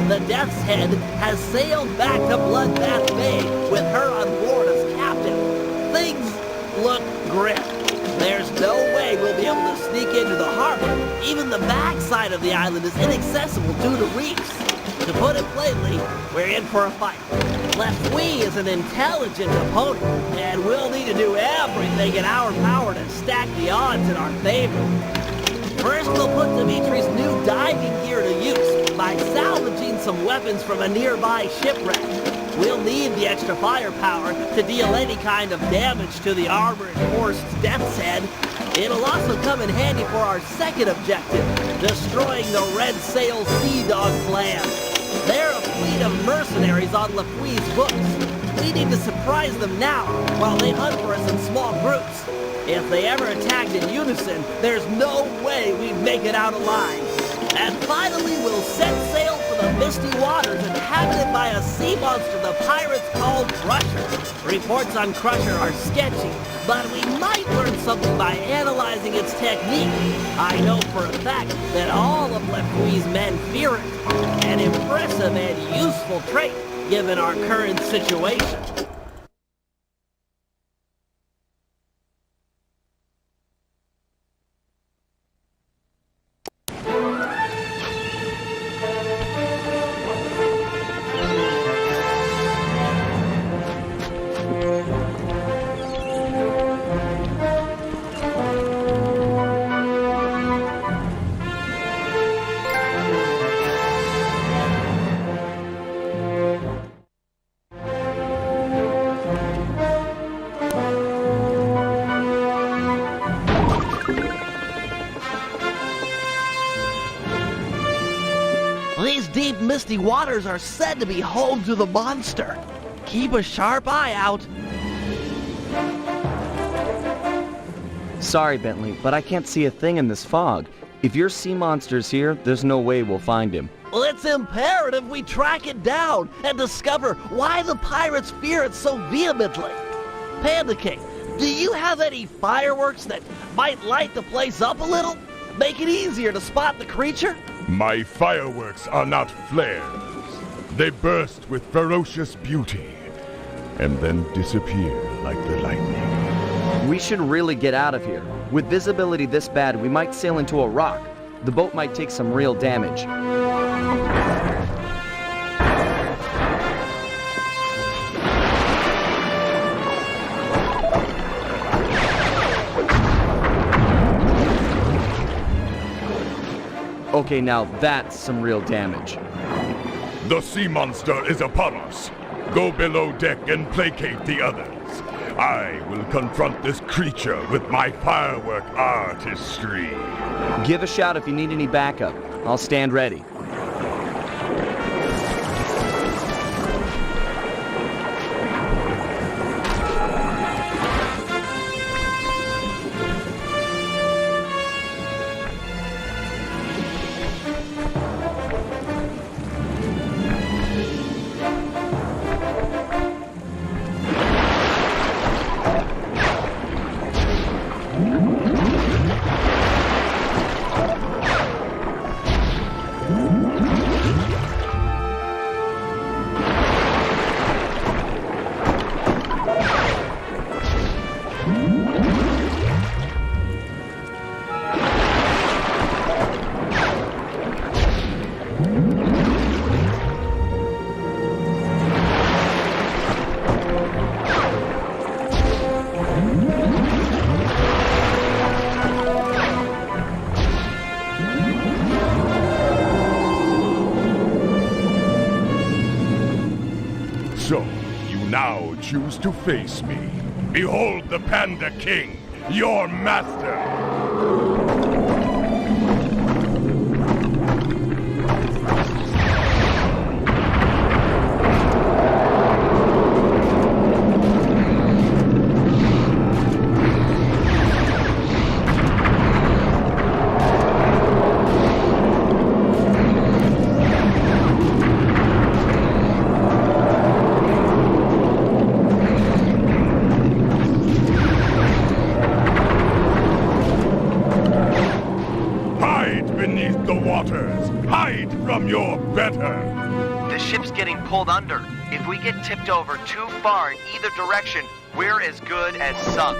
The Death's Head has sailed back to Bloodbath Bay with her on board as captain. Things look grim. There's no way we'll be able to sneak into the harbor. Even the backside of the island is inaccessible due to reefs. To put it plainly, we're in for a fight. Lefwee is an intelligent opponent, and we'll need to do everything in our power to stack the odds in our favor. First, we'll put Dimitri's new diving gear to use by salvaging some weapons from a nearby shipwreck. We'll need the extra firepower to deal any kind of damage to the armor-enforced Death's Head. It'll also come in handy for our second objective, destroying the Red Sail Sea Dog clan. They're a fleet of mercenaries on Lefwee's books. We need to surprise them now while they hunt for us in small groups. If they ever attacked in unison, there's no way we'd make it out alive. And finally, we'll set sail for the misty waters inhabited by a sea monster the pirates call Crusher. Reports on Crusher are sketchy, but we might learn something by analyzing its technique. I know for a fact that all of Lefwee's men fear it. An impressive and useful trait, given our current situation. These deep, misty waters are said to be home to the monster. Keep a sharp eye out. Sorry, Bentley, but I can't see a thing in this fog. If your sea monster's here, there's no way we'll find him. Well, it's imperative we track it down and discover why the pirates fear it so vehemently. Panda King, do you have any fireworks that might light the place up a little? Make it easier to spot the creature? My fireworks are not flares. They burst with ferocious beauty and then disappear like the lightning. We should really get out of here. With visibility this bad, we might sail into a rock. The boat might take some real damage. Okay, now that's some real damage. The sea monster is upon us. Go below deck and placate the others. I will confront this creature with my firework artistry. Give a shout if you need any backup. I'll stand ready. So, you now choose to face me. Behold the Panda King, your master! Beneath the waters, hide from your better! The ship's getting pulled under. If we get tipped over too far in either direction, we're as good as sunk.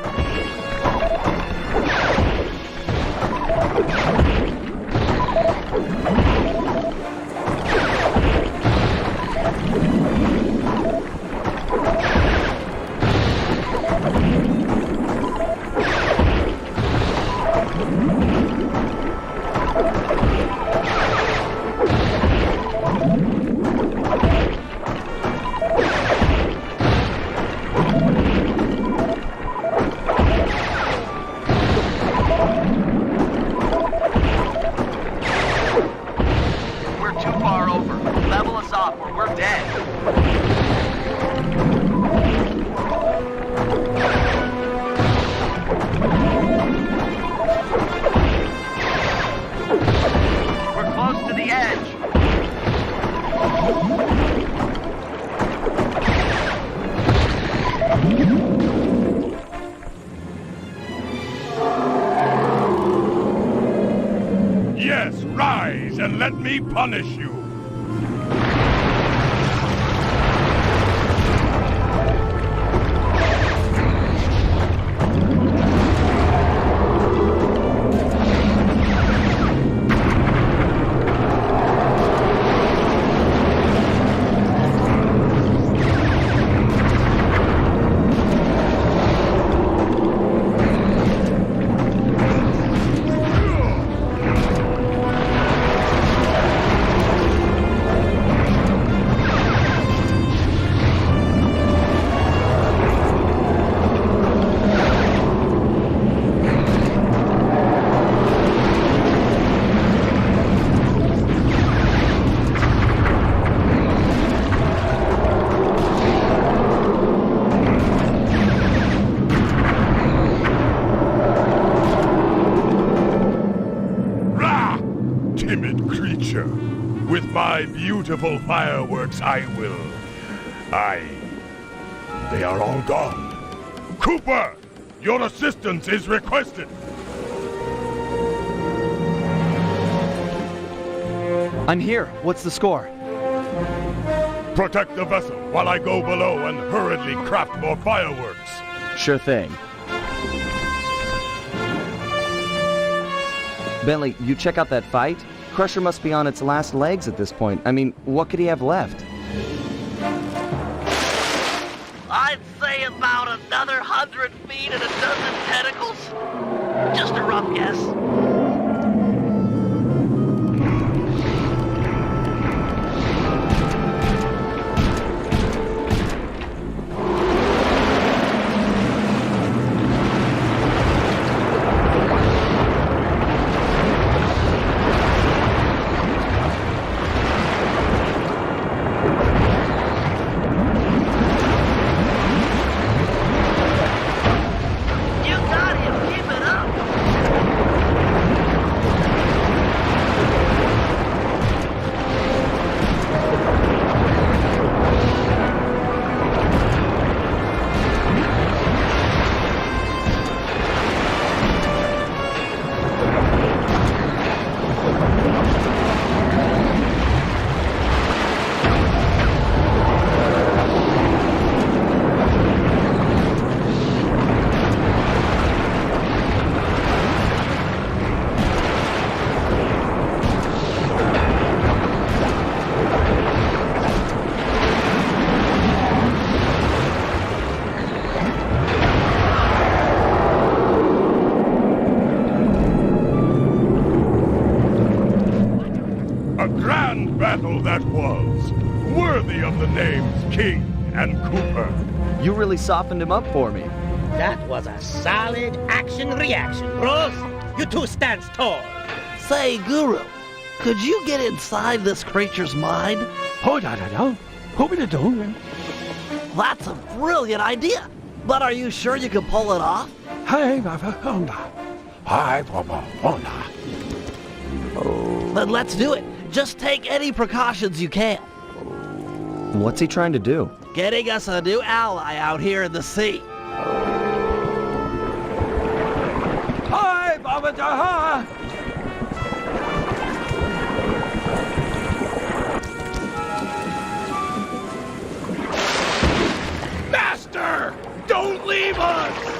Yes, rise and let me punish you! Timid creature. With my beautiful fireworks, I will. They are all gone. Cooper! Your assistance is requested! I'm here. What's the score? Protect the vessel while I go below and hurriedly craft more fireworks. Sure thing. Bentley, you check out that fight? Crusher must be on its last legs at this point. I mean, what could he have left? I'd say about another 100 feet and a dozen tentacles. Just a rough guess. was, worthy of the names King and Cooper. You really softened him up for me. That was a solid action-reaction, bros. You two stand tall. Say, Guru, could you get inside this creature's mind? That's a brilliant idea. But are you sure you can pull it off? Then let's do it. Just take any precautions you can. What's he trying to do? Getting us a new ally out here in the sea. Master! Don't leave us!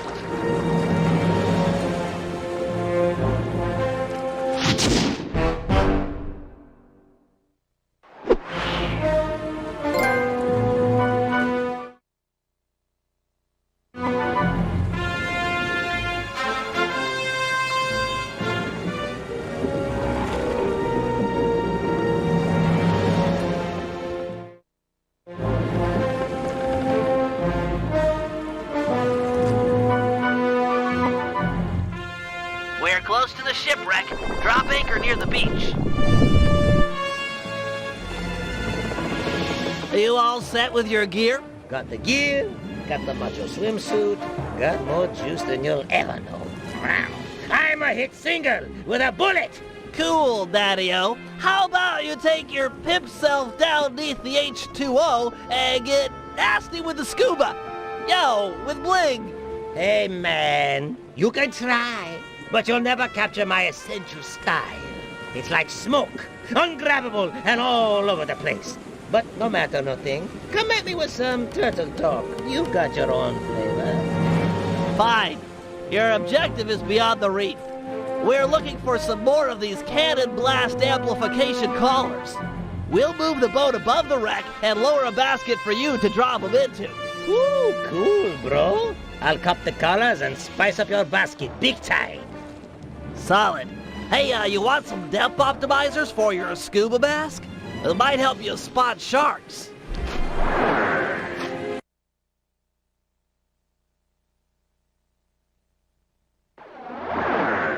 We're close to the shipwreck. Drop anchor near the beach. Are you all set with your gear? Got the gear, got the macho swimsuit, got more juice than you'll ever know. I'm a hit single with a bullet. Cool, Daddy-O. How about you take your pimp self down beneath the H2O and get nasty with the scuba? Yo, with bling. Hey, man, you can try, but you'll never capture my essential style. It's like smoke, ungrabbable and all over the place. But no matter nothing, come at me with some turtle talk. You got your own flavor. Fine. Your objective is beyond the reef. We're looking for some more of these cannon blast amplification collars. We'll move the boat above the wreck and lower a basket for you to drop them into. Ooh, cool, bro. I'll cop the collars and spice up your basket big time. Solid. Hey, you want some depth optimizers for your scuba mask? It might help you spot sharks.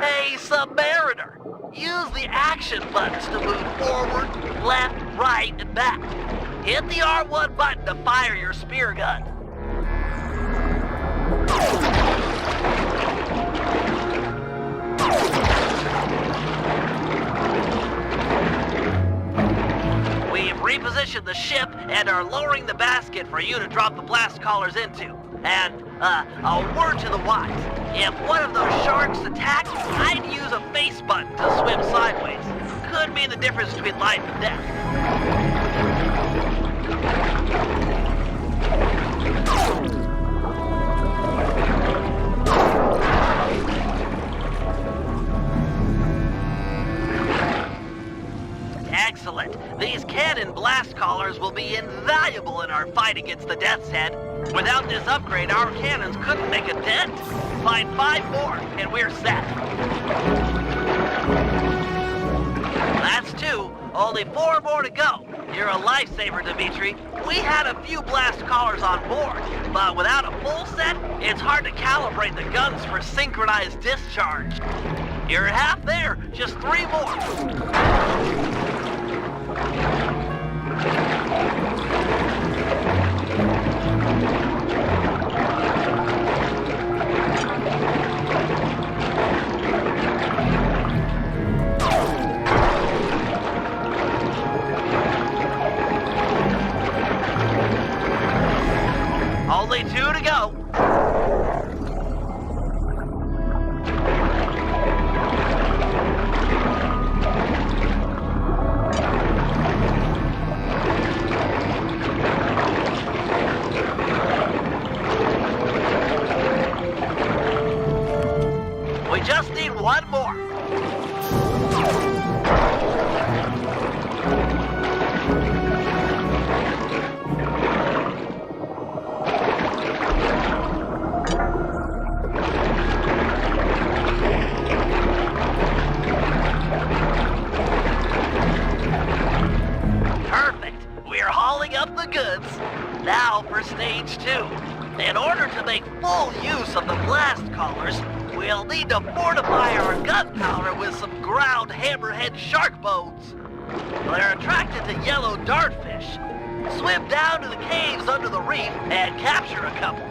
Hey, Submariner! Use the action buttons to move forward, left, right, and back. Hit the R1 button to fire your spear gun. We've repositioned the ship and are lowering the basket for you to drop the blast collars into. And, a word to the wise. If one of those sharks attacked, I'd use a face button to swim sideways. Could mean the difference between life and death. Excellent. These cannon blast collars will be invaluable in our fight against the Death's Head. Without this upgrade, our cannons couldn't make a dent. Find 5 more, and we're set. That's 2. Only 4 more to go. You're a lifesaver, Dimitri. We had a few blast collars on board, but without a full set, it's hard to calibrate the guns for synchronized discharge. You're half there. Just 3 more. Only 2 to go. We just need 1 more. we're hauling up the goods. Now for stage 2. In order to make full use of the blast collars, we'll need to fortify our gunpowder with some ground hammerhead shark bones. They're attracted to yellow dartfish. Swim down to the caves under the reef and capture a couple.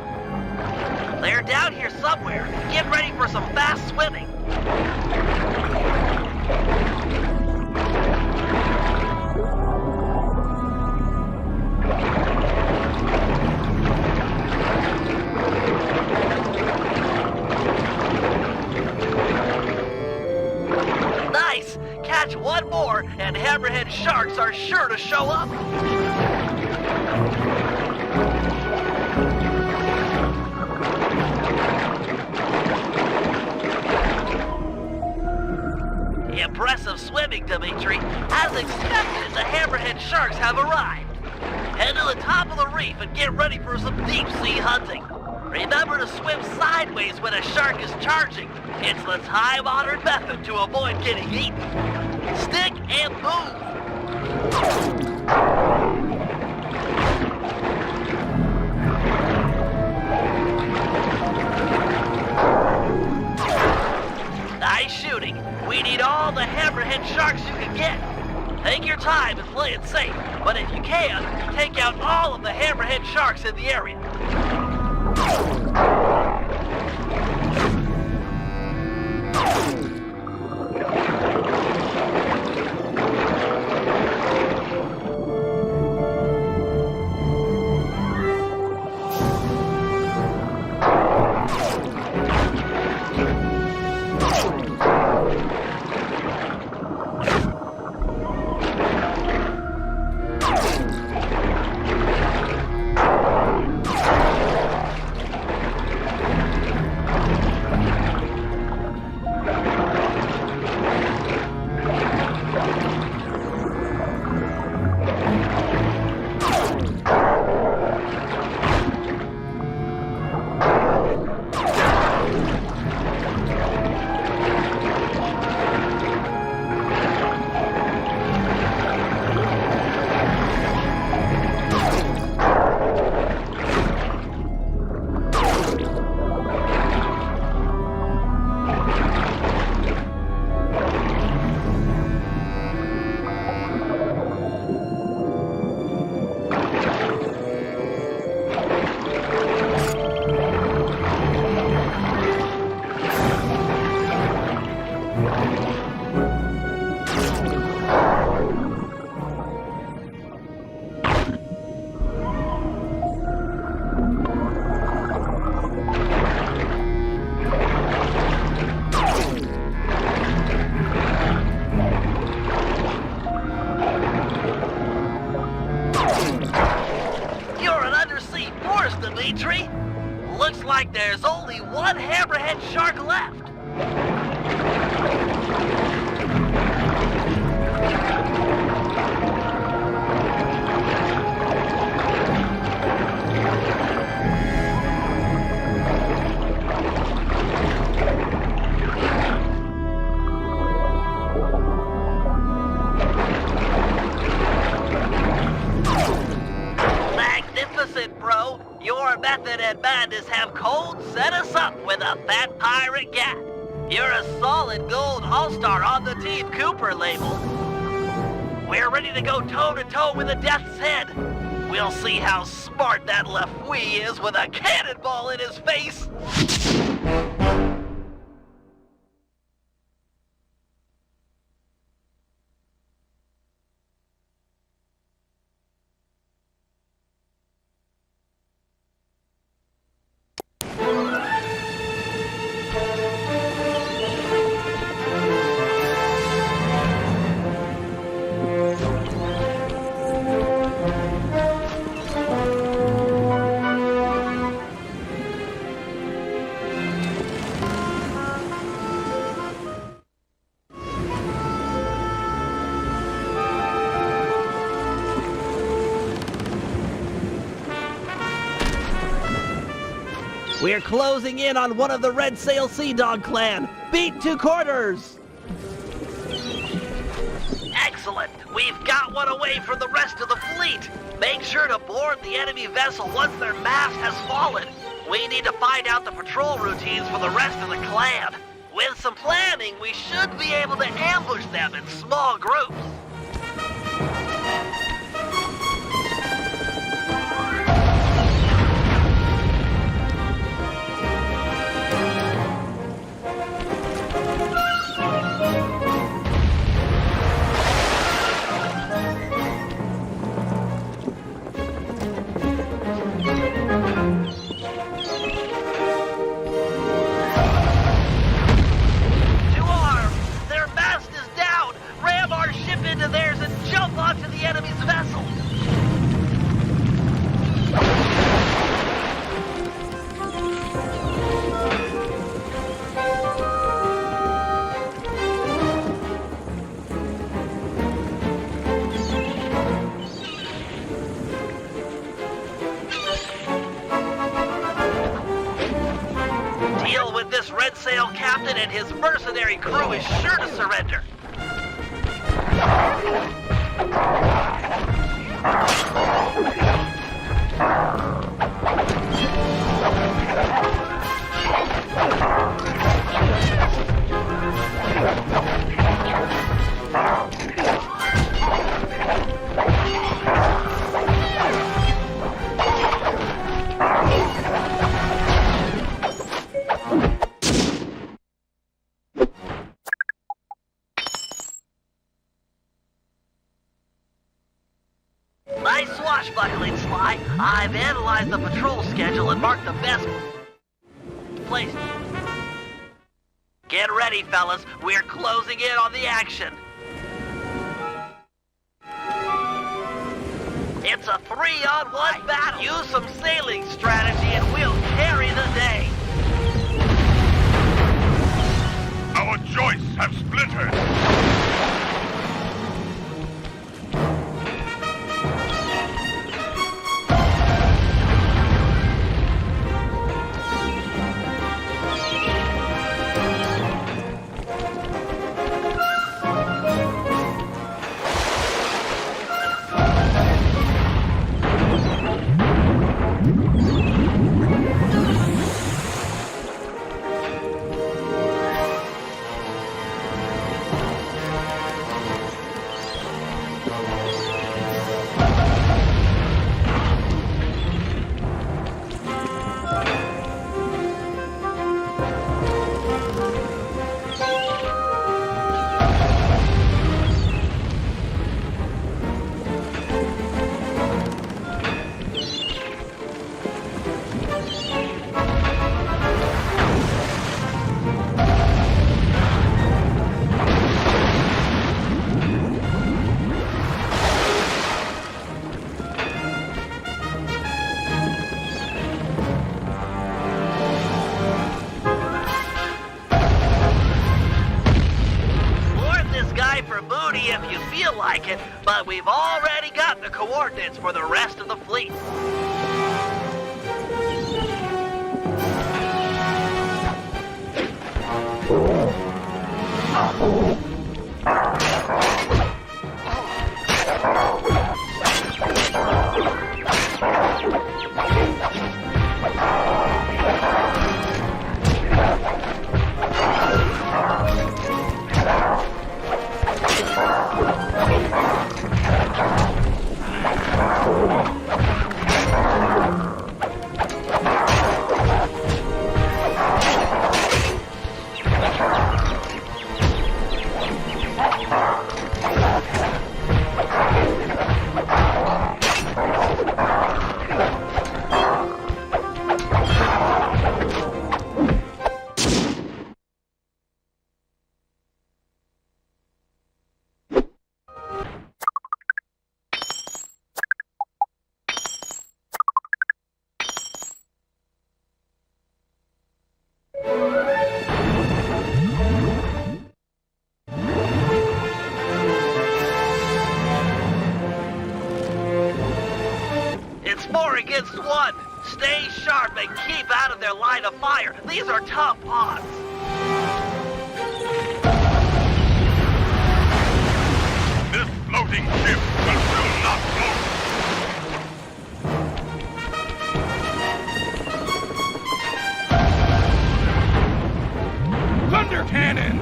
They're down here somewhere. Get ready for some fast swimming. Nice! Catch one more, and hammerhead sharks are sure to show up. Impressive swimming, Dimitri. As expected, the hammerhead sharks have arrived. Head to the top of the reef and get ready for some deep-sea hunting. Remember to swim sideways when a shark is charging. It's the time-honored method to avoid getting eaten. Stick and move. Nice shooting. We need all the hammerhead sharks you can get. Take your time and play it safe, but if you can, take out all of the hammerhead sharks in the area. Dimitri. Looks like there's only one hammerhead shark left. Magnificent, bro. Your method and madness have cold set us up with a fat pirate gat. You're a solid gold all-star on the Team Cooper label. We're ready to go toe-to-toe with the Death's Head. We'll see how smart that Lafouille is with a cannonball in his face. We're closing in on one of the Red Sail Sea Dog clan. Beat 2 quarters! Excellent! Excellent! We've got one away from the rest of the fleet! Make sure to board the enemy vessel once their mast has fallen. We need to find out the patrol routines for the rest of the clan. With some planning, we should be able to ambush them in small groups. Red Sail captain and his mercenary crew is sure to surrender. Nice swashbuckling, Sly. I've analyzed the patrol schedule and marked the best place. Get ready, fellas. We're closing in on the action. It's a 3-on-1 battle. Use some sailing strategy and we'll carry the day. Our joists have splintered. If you feel like it, but we've already got the coordinates for the rest of the fleet. It's 4 against 1. Stay sharp and keep out of their line of fire. These are tough odds. This Drifting ship that will not float. Thunder cannon!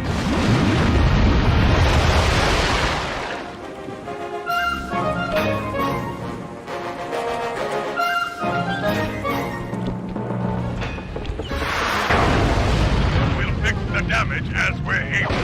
We'll fix the damage as we're able.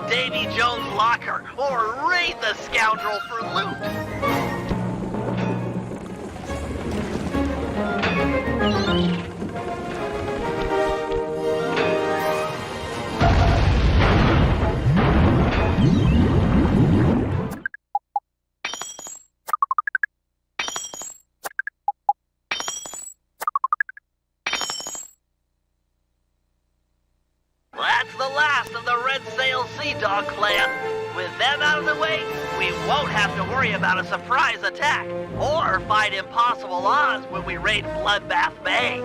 Davy Jones' locker, or raid the scoundrel for loot. That's the last of the Red Sail Sea Dog clan. With them out of the way, we won't have to worry about a surprise attack, or fight impossible odds when we raid Bloodbath Bay.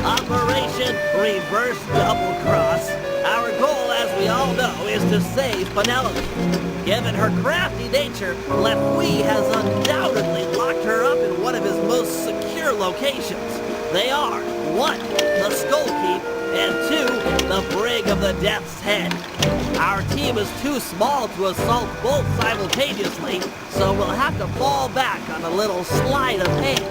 Operation Reverse Double Cross. Our goal, as we all know, is to save Penelope. Given her crafty nature, Lefouille has undoubtedly locked her up in one of his most secure locations. They are 1. The Skull Keep, and 2. The Brig of the Death's Head. Our team is too small to assault both simultaneously, so we'll have to fall back on a little sleight of hand.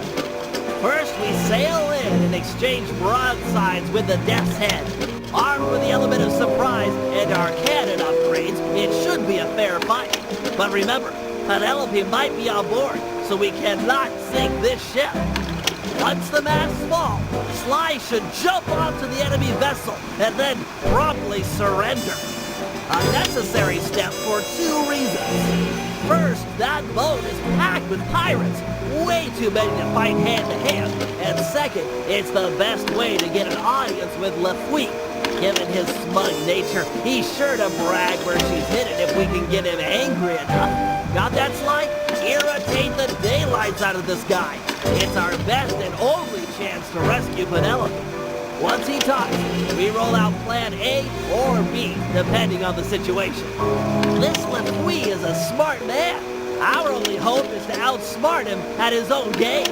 First, we sail in and exchange broadsides with the Death's Head. Armed with the element of surprise and our cannon upgrades, it should be a fair fight. But remember, Penelope might be on board, so we cannot sink this ship. Once the masts fall, Sly should jump onto the enemy vessel and then promptly surrender. A necessary step for 2 reasons. First, that boat is packed with pirates, way too many to fight hand-to-hand. And second, it's the best way to get an audience with Lefouille. Given his smug nature, he's sure to brag where she's hidden if we can get him angry enough. Got that, Sly? Irritate the daylights out of this guy. It's our best and only chance to rescue Penelope. Once he talks, we roll out plan A or B, depending on the situation. This Lefouille is a smart man. Our only hope is to outsmart him at his own game.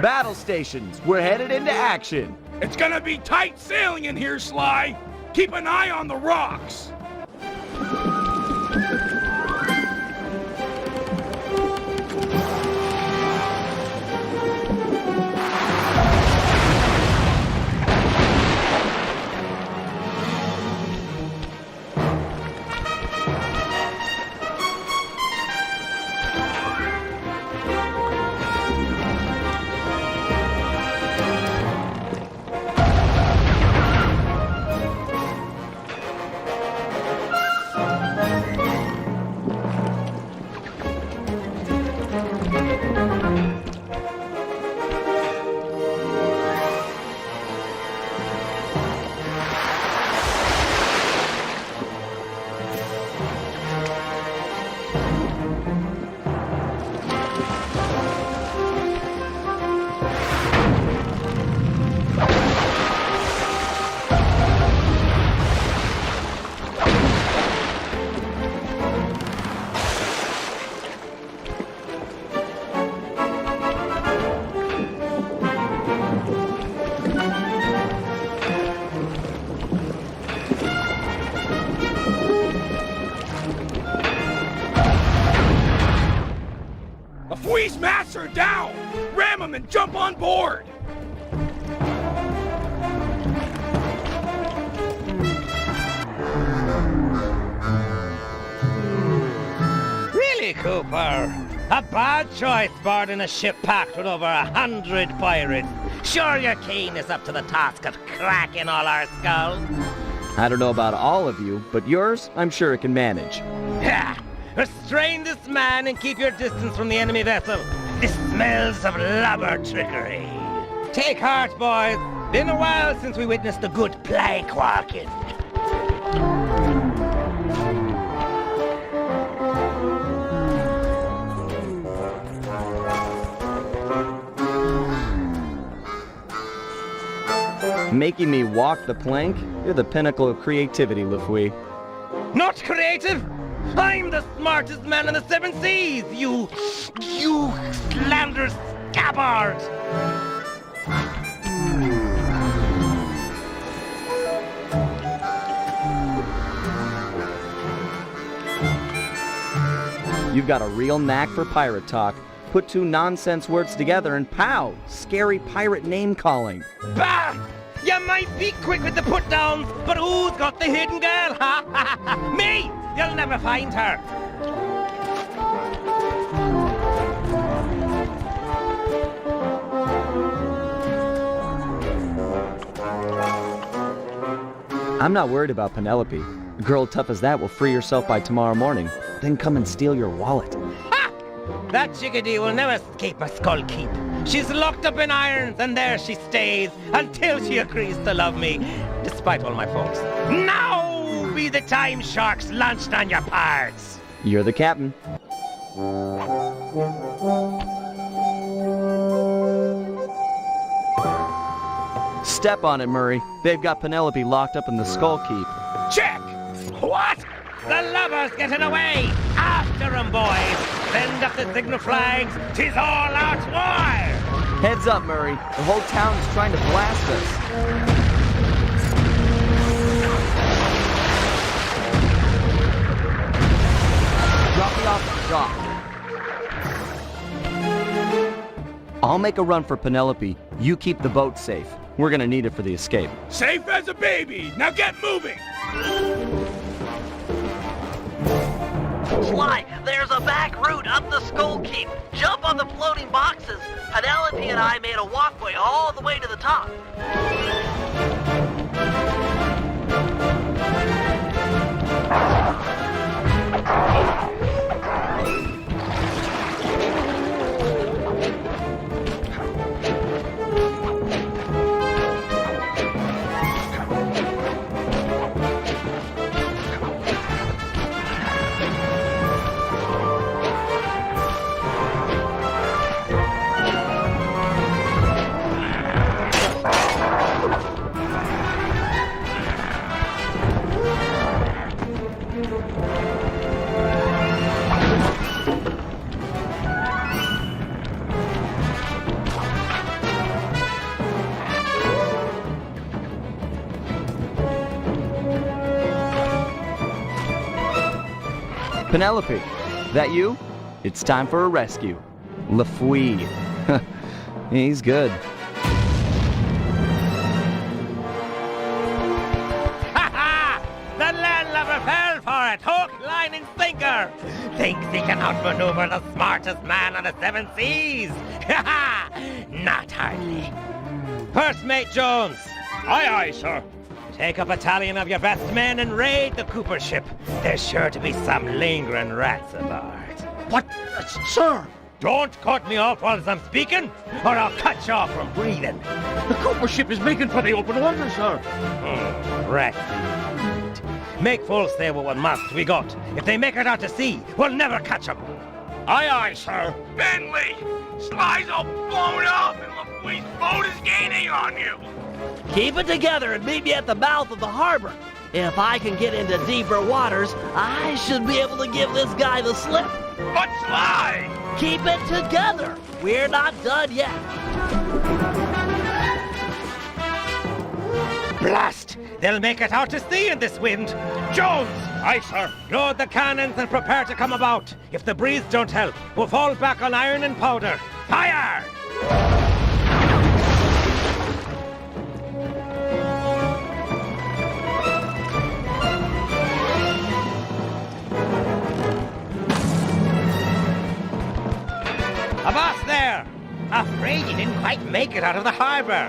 Battle stations, we're headed into action. It's gonna be tight sailing in here, Sly. Keep an eye on the rocks. If we smash her down, ram them and jump on board! Really, Cooper? A bad choice boarding a ship packed with over 100 pirates. Sure your Keen is up to the task of cracking all our skulls? I don't know about all of you, but yours, I'm sure it can manage. Ha! Restrain this man and keep your distance from the enemy vessel. This smells of lubber trickery. Take heart, boys. Been a while since we witnessed a good plank walking. Making me walk the plank? You're the pinnacle of creativity, Lafouille. Not creative? I'm the smartest man in the 7 seas, you slanderous scabbard! You've got a real knack for pirate talk. Put 2 nonsense words together and pow! Scary pirate name-calling. Bah! You might be quick with the put-downs, but who's got the hidden girl, ha? Me! You'll never find her! I'm not worried about Penelope. A girl tough as that will free herself by tomorrow morning, then come and steal your wallet. Ha! That chickadee will never escape my skull keep. She's locked up in irons, and there she stays until she agrees to love me, despite all my faults. Now be the time sharks launched on your parts. You're the captain. Step on it, Murray. They've got Penelope locked up in the Skull Keep. Check! What? The lover's getting away! After 'em, boys! Send up the signal flags! 'Tis all out war! Heads up, Murray. The whole town is trying to blast us. Drop me off at the dock. I'll make a run for Penelope. You keep the boat safe. We're gonna need it for the escape. Safe as a baby! Now get moving! Sly, there's a back route up the Skull Keep. Jump on the floating boxes. Penelope and I made a walkway all the way to the top. Penelope, that you? It's time for a rescue. Lafouille. He's good. Ha ha! The landlubber fell for it! Hook, line, and sinker! Thinks he can outmaneuver the smartest man on the 7 seas! Ha ha! Not hardly. First Mate Jones! Aye, aye, sir. Take a battalion of your best men and raid the Cooper ship. There's sure to be some lingering rats aboard. What? Sir! Don't cut me off while I'm speaking, or I'll cut you off from breathing. The Cooper ship is making for the open water, sir. Rat. Make full sail with what must we got. If they make it out to sea, we'll never catch them. Aye, aye, sir. Bentley! Sly's all blown up and Lafouille's boat is gaining on you! Keep it together and meet me at the mouth of the harbor. If I can get into deeper waters, I should be able to give this guy the slip. But Sly! Keep it together. We're not done yet. Blast! They'll make it out to sea in this wind. Jones! Aye, sir. Load the cannons and prepare to come about. If the breeze don't help, we'll fall back on iron and powder. Fire! Avast there! Afraid you didn't quite make it out of the harbor.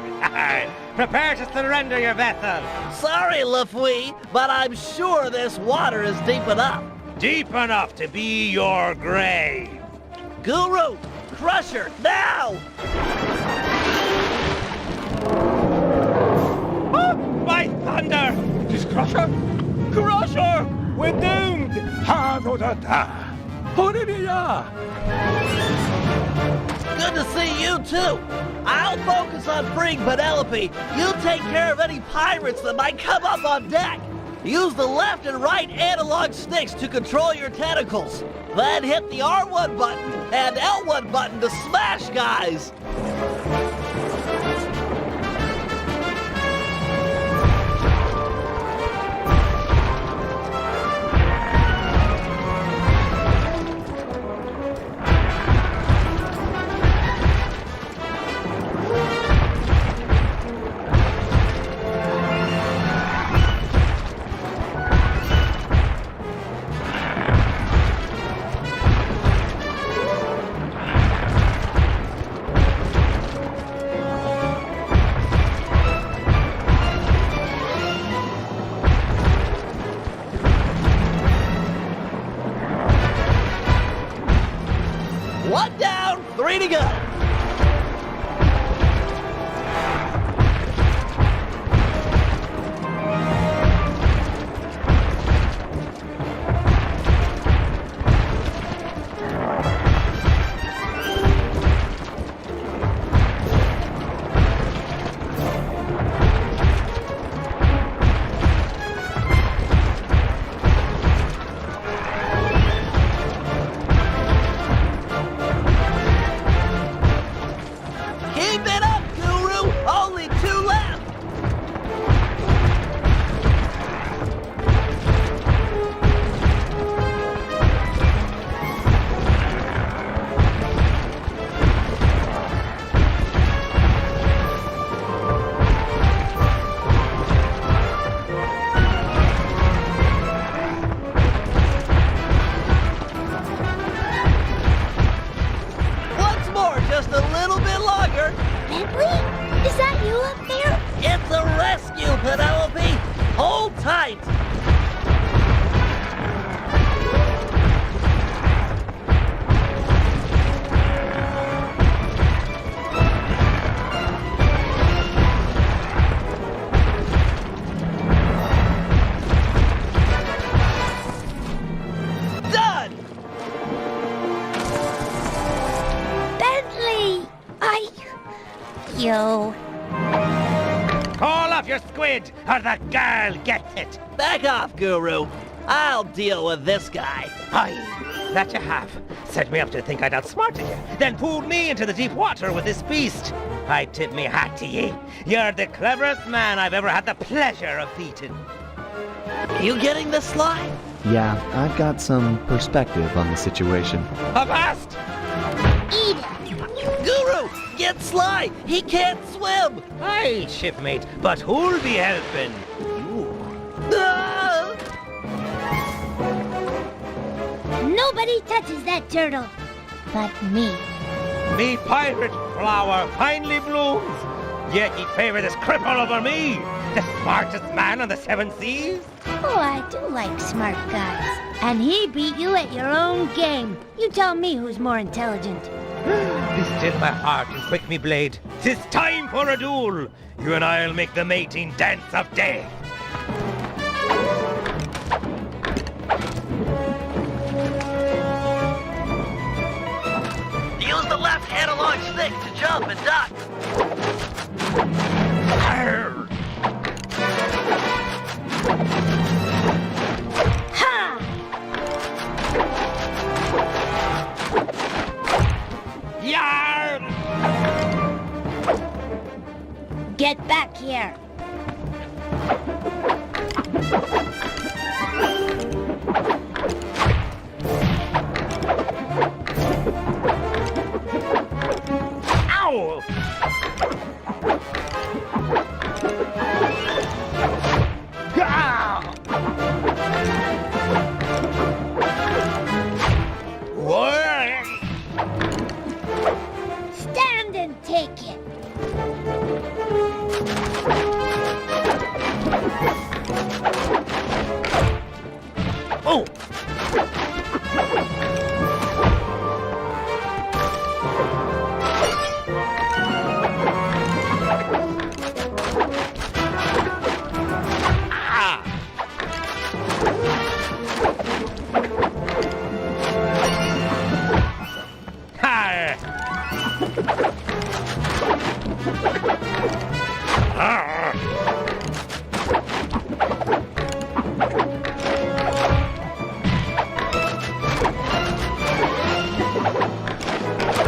Prepare to surrender your vessel. Sorry, Lafouille, but I'm sure this water is deep enough. Deep enough to be your grave. Guru, crush her, now! Oh, my thunder! Is Crusher? Crusher! We're doomed! Ha-do-da-da! Ho-di-di-da! Good to see you, too. I'll focus on freeing Penelope. You take care of any pirates that might come up on deck. Use the left and right analog sticks to control your tentacles. Then hit the R1 button and L1 button to smash guys. One down, 3 to go. Keep it up, Guru! Only 2 left! Once more, just a little bit longer. Bentley? Is that you up there? It's a rescue, Penelope! Hold tight! Done! Bentley! Yo. Call up your squid, or the girl gets it. Back off, Guru. I'll deal with this guy. Aye, that you have. Set me up to think I'd outsmarted you, then pulled me into the deep water with this beast. I tip me hat to ye. You're the cleverest man I've ever had the pleasure of feeding. You getting this, Sly? Yeah, I've got some perspective on the situation. Avast! Eat it. Guru, get Sly! He can't swim! Aye, shipmate, but who'll be helping? Ah! Nobody touches that turtle. But me. Me pirate flower finally blooms. Yet ye favor this cripple over me, the smartest man on the 7 seas? Oh, I do like smart guys. And he beat you at your own game. You tell me who's more intelligent. Be still my heart and quick me blade. 'Tis time for a duel. You and I'll make the mating dance of death. Use the left analog stick to jump and duck. Ha! Yarn! Get back here. Ow! Ah! What? Stand and take it. Oh! Ah! Hi! Ah!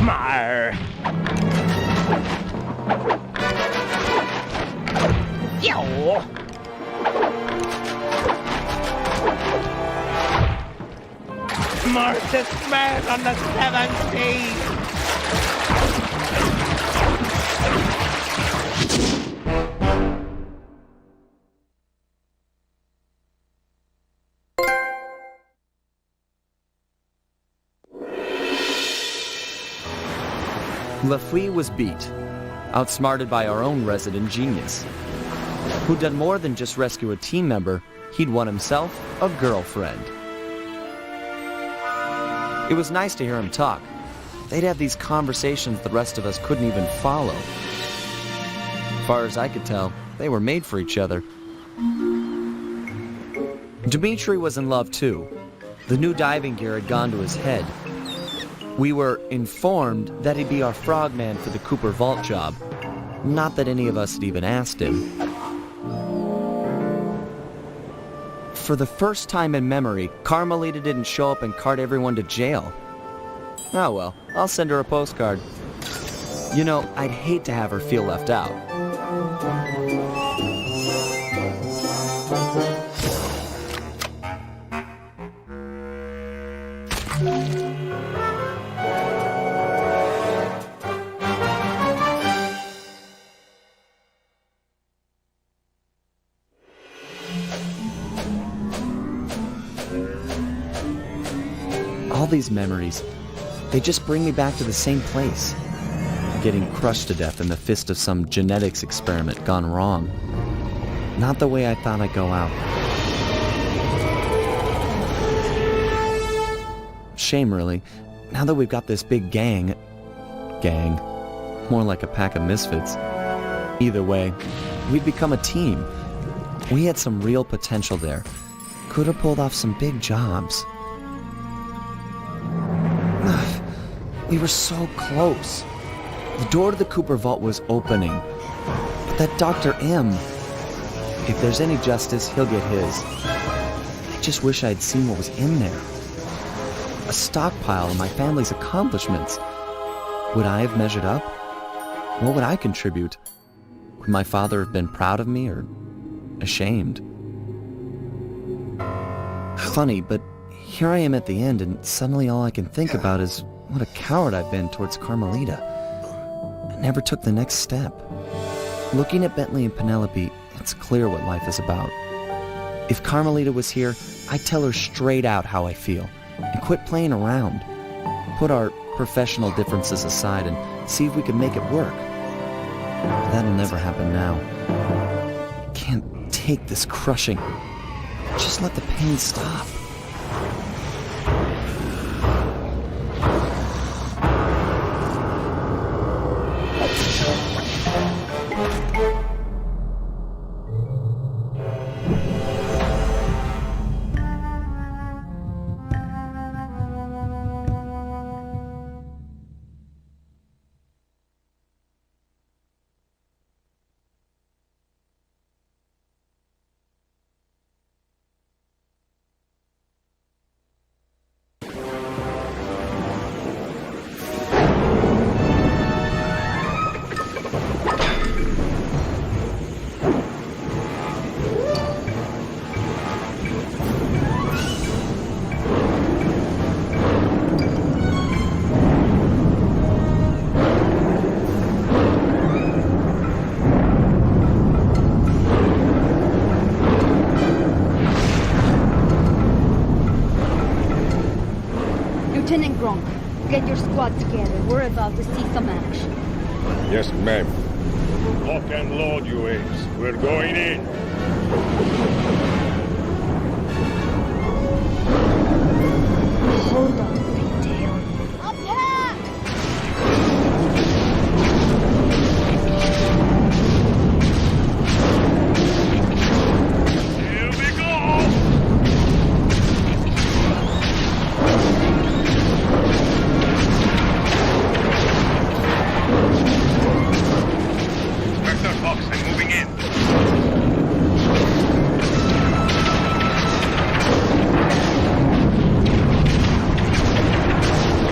Mar! Yo! Smartest man on the seven seas! Lafouille was beat, outsmarted by our own resident genius, who'd done more than just rescue a team member. He'd won himself a girlfriend. It was nice to hear him talk. They'd have these conversations the rest of us couldn't even follow. As far as I could tell, they were made for each other. Dmitri was in love too. The new diving gear had gone to his head. We were informed that he'd be our frogman for the Cooper Vault job. Not that any of us had even asked him. For the first time in memory, Carmelita didn't show up and cart everyone to jail. Oh well, I'll send her a postcard. You know, I'd hate to have her feel left out. All these memories, they just bring me back to the same place. Getting crushed to death in the fist of some genetics experiment gone wrong. Not the way I thought I'd go out. Shame, really. Now that we've got this big gang, more like a pack of misfits. Either way, we'd become a team. We had some real potential there. Could have pulled off some big jobs. We were so close. The door to the Cooper Vault was opening. But that Dr. M, if there's any justice, he'll get his. I just wish I'd seen what was in there. A stockpile of my family's accomplishments. Would I have measured up? What would I contribute? Would my father have been proud of me or ashamed? Funny, but here I am at the end, and suddenly all I can think about is what a coward I've been towards Carmelita. I never took the next step. Looking at Bentley and Penelope, it's clear what life is about. If Carmelita was here, I'd tell her straight out how I feel, and quit playing around. Put our professional differences aside and see if we can make it work. But that'll never happen now. I can't take this crushing. Just let the pain stop. we're about to see some action. Yes, ma'am. Lock and load, you apes. We're going in. Hold on, pigtail. Attack! Here we go! Inspector Fox, I'm moving in.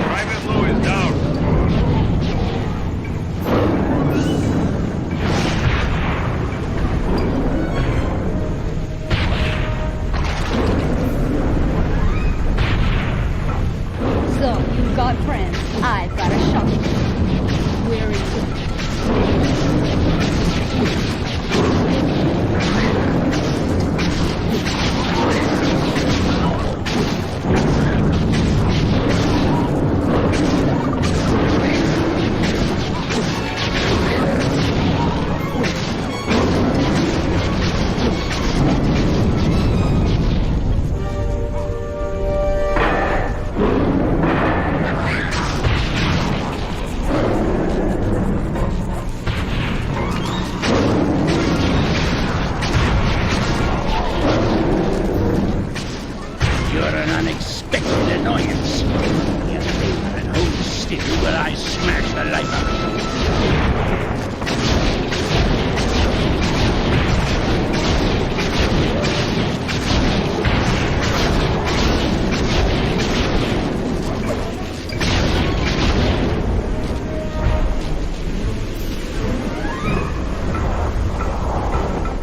Private Lou is down. So, you've got friends. I've got a shot. Where is it? You're an unexpected annoyance. Get over and hold still while I smash the life out of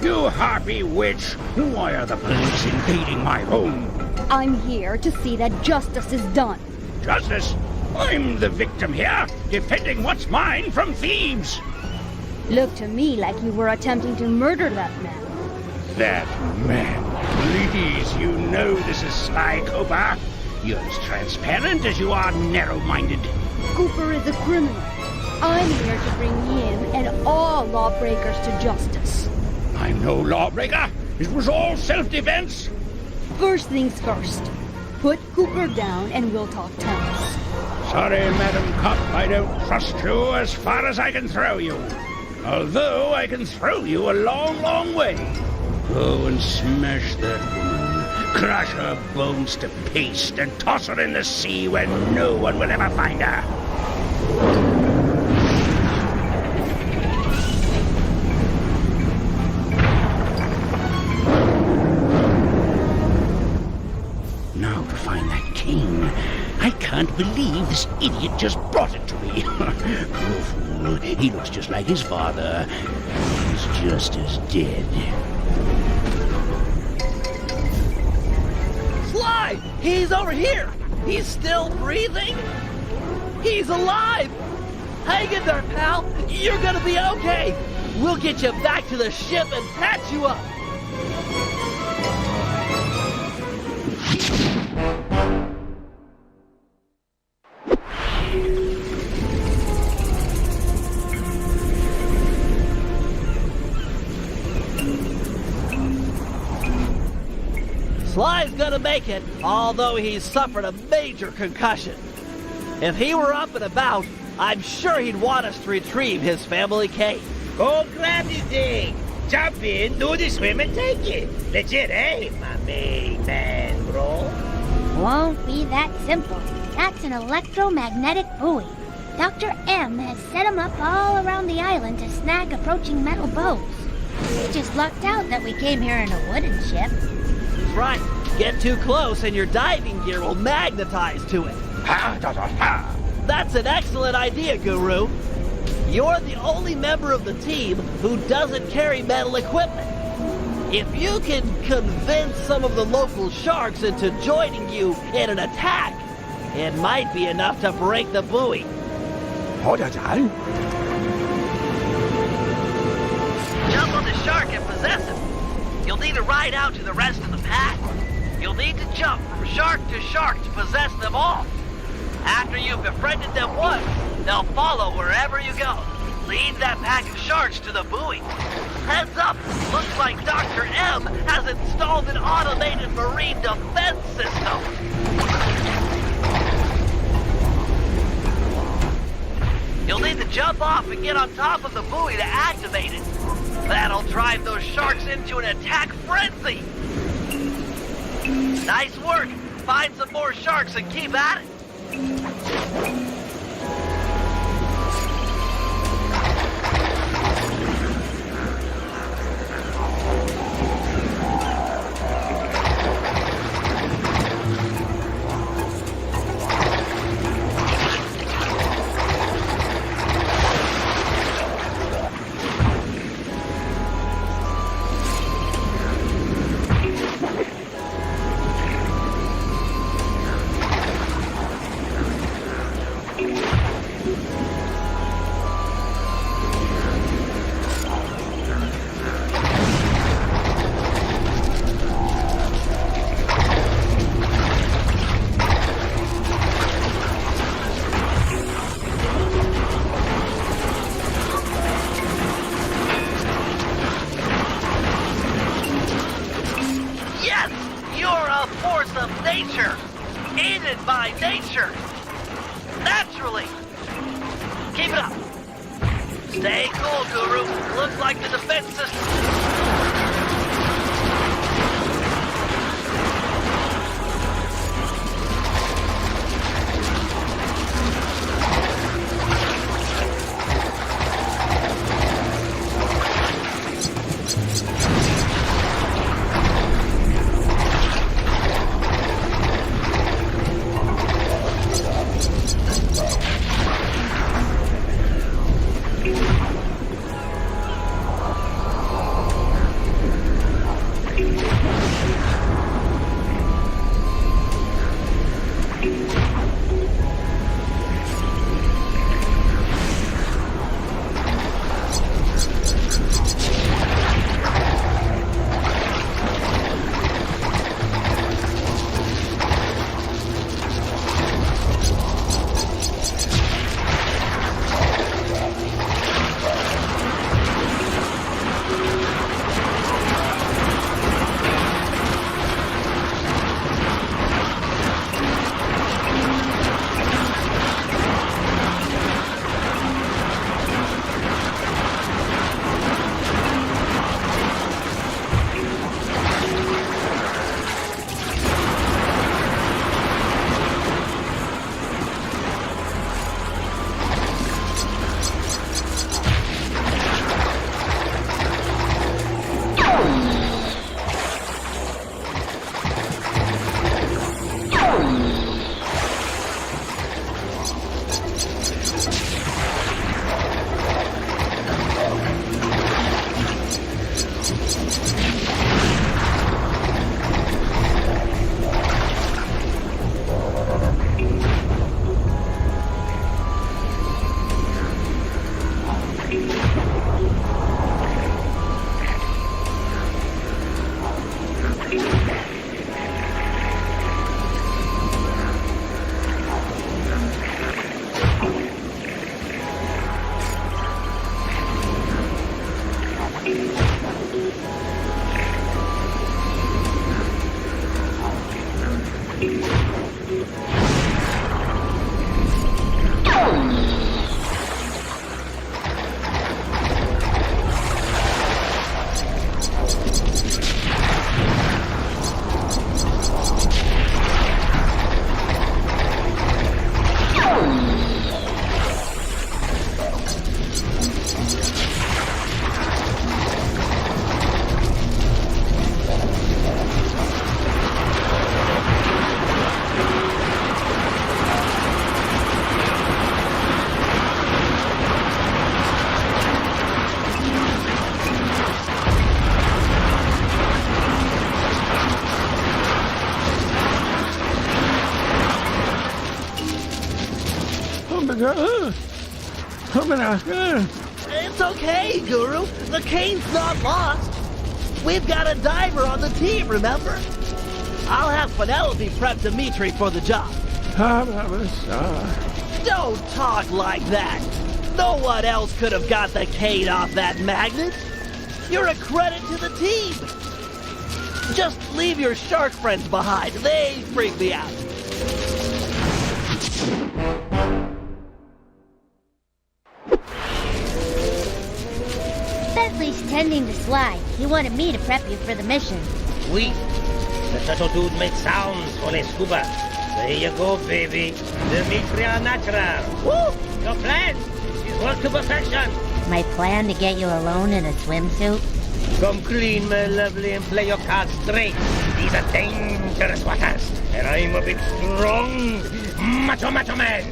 you. You harpy witch! Why are the police invading my home? I'm here to see that justice is done. Justice? I'm the victim here, defending what's mine from thieves. Looked to me like you were attempting to murder that man. That man. Please, you know this is Sly Cooper. You're as transparent as you are narrow-minded. Cooper is a criminal. I'm here to bring him and all lawbreakers to justice. I'm no lawbreaker. It was all self-defense. First things first. Put Cooper down and we'll talk terms. Sorry, Madam Cop, I don't trust you as far as I can throw you. Although I can throw you a long, long way. Go and smash that woman. Crush her bones to paste and toss her in the sea where no one will ever find her. Now to find that king. I can't believe this idiot just brought it to me. Poor fool. He looks just like his father. He's just as dead. Sly! He's over here! He's still breathing? He's alive! Hang in there, pal! You're gonna be okay! We'll get you back to the ship and patch you up! Sly's gonna make it, although he's suffered a major concussion. If he were up and about, I'm sure he'd want us to retrieve his family cave. Go grab the thing. Jump in, do the swim, and take it. Legit, eh, my main man, bro? Won't be that simple. That's an electromagnetic buoy. Dr. M has set them up all around the island to snag approaching metal boats. We just lucked out that we came here in a wooden ship. That's right. Get too close and your diving gear will magnetize to it. That's an excellent idea, Guru. You're the only member of the team who doesn't carry metal equipment. If you can convince some of the local sharks into joining you in an attack, it might be enough to break the buoy. Jump on the shark and possess him. You'll need to ride out to the rest of the pack. You'll need to jump from shark to possess them all. After you've befriended them once, They'll follow wherever you go. Lead that pack of sharks to the buoy. Heads up! Looks like Dr. M has installed an automated marine defense system. You'll need to jump off and get on top of the buoy to activate it. That'll drive those sharks into an attack frenzy. Nice work. Find some more sharks and keep at it. Of nature, aided by nature, naturally. Keep it up. Stay cool, Guru. Looks like the defense system. It's okay, Guru. The cane's not lost. We've got a diver on the team, remember? I'll have Penelope prep Dimitri for the job. Don't talk like that. No one else could have got the cane off that magnet. You're a credit to the team. Just leave your shark friends behind. They freak me out. Bentley's tending to slide. He wanted me to prep you for the mission. Oui. The turtle dude makes sounds for the scuba. There you go, baby. Dimitri en natural. Woo! Your plan is work to perfection. My plan to get you alone in a swimsuit? Come clean, my lovely, and play your cards straight. These are dangerous waters, and I'm a big, strong, macho man.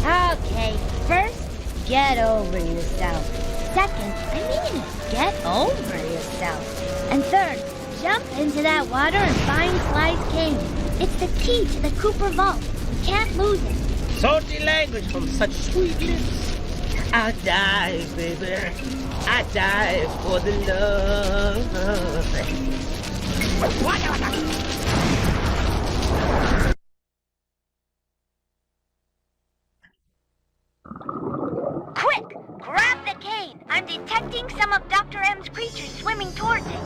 Okay, first, get over yourself. Second, get over yourself. And third, jump into that water and find Sly's cane. It's the key to the Cooper vault. You can't lose it. Salty language from such sweet lips. I'll die, baby. I die for the love. Quick! Grab the cane! I'm detecting some of Dr. M's creatures swimming towards it.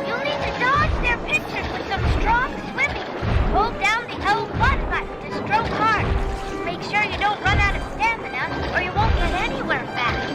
You'll need to dodge their pictures with some strong swimming. Hold down the L1 button to stroke hard. Make sure you don't run out of stamina or you won't get anywhere fast.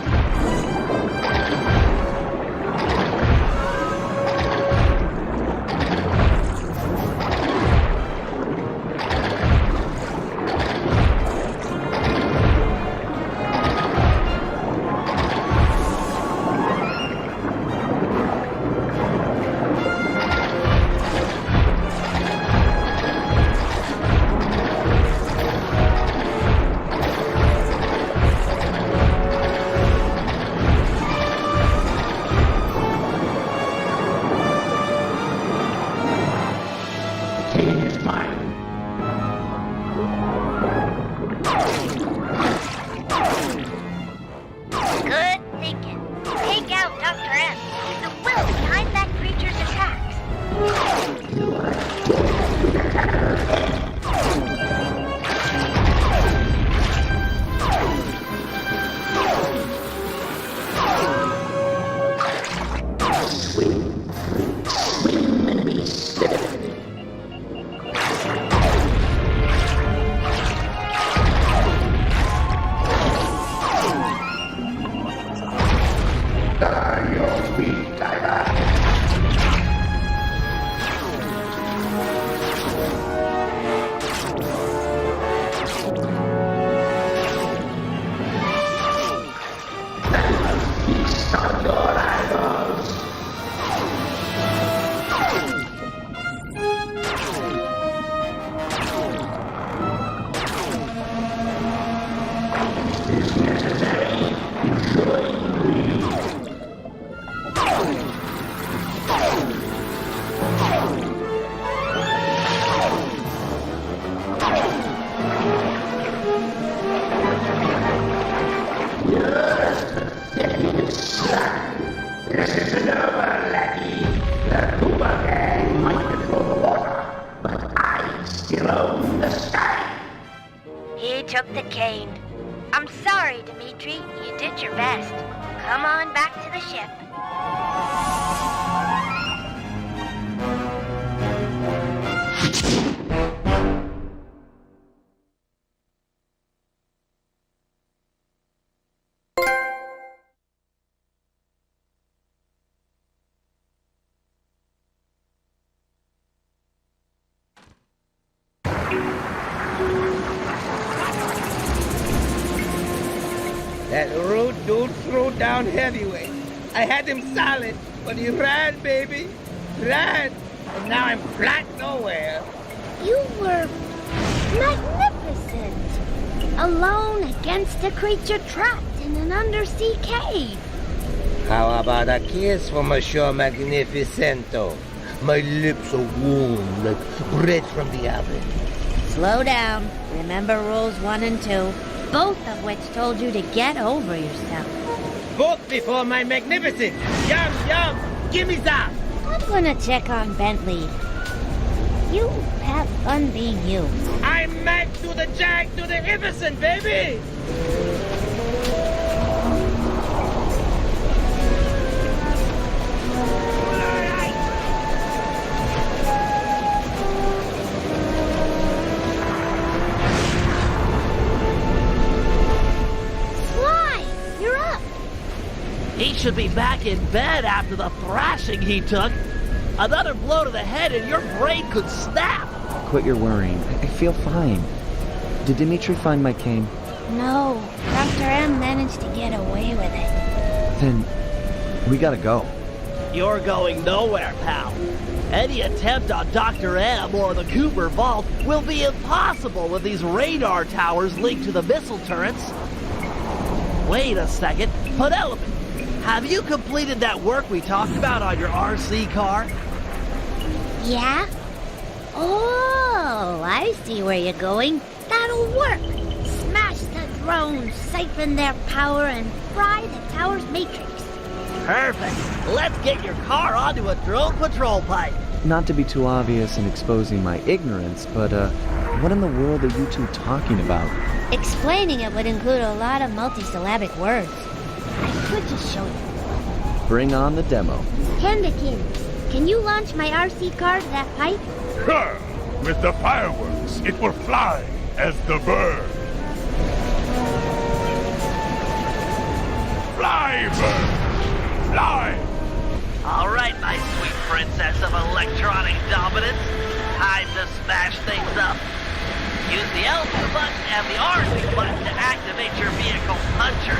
Good thinking. Take out Dr. M. He's the will behind that creature's attacks. He took the cane. I'm sorry, Dimitri. You did your best. Come on back to the ship. That rude dude threw down heavyweight. I had him solid, but he ran, baby. Ran. And now I'm flat nowhere. You were magnificent. Alone against a creature trapped in an undersea cave. How about a kiss for Monsieur Magnificento? My lips are warm like bread from the oven. Slow down. Remember rules 1 and 2. both of which told you to get over yourself. Both before my magnificent. Yum, yum. Give me some. I'm gonna check on Bentley. You have fun being you. I'm mad to the jack to the Iverson, baby. He should be back in bed after the thrashing he took. Another blow to the head and your brain could snap. Quit your worrying. I feel fine. Did Dimitri find my cane? No, Dr. M managed to get away with it. Then we gotta go. You're going nowhere, pal. Any attempt on Dr. M or the Cooper Vault will be impossible with these radar towers linked to the missile turrets. Wait a second. Penelope, have you completed that work we talked about on your RC car? Yeah? Oh, I see where you're going. That'll work. Smash the drones, siphon their power, and fry the tower's matrix. Perfect. Let's get your car onto a drone patrol pipe. Not to be too obvious in exposing my ignorance, but what in the world are you two talking about? Explaining it would include a lot of multisyllabic words. I could just show you. Bring on the demo. Pandakin, can you launch my RC car to that pipe? Sure. With the fireworks, it will fly as the bird. Fly, bird! Fly! All right, my sweet princess of electronic dominance. Time to smash things up. Use the L button and the R2 button to activate your vehicle punchers.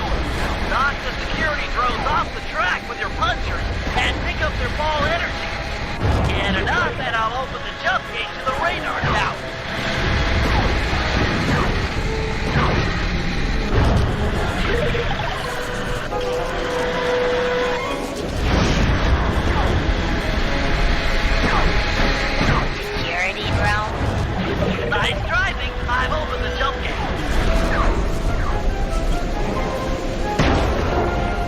Knock the security drones off the track with your punchers and pick up their ball energy. Get enough and I'll open the jump gate to the radar tower. Security drone. Nice driving. I've opened the jump gate.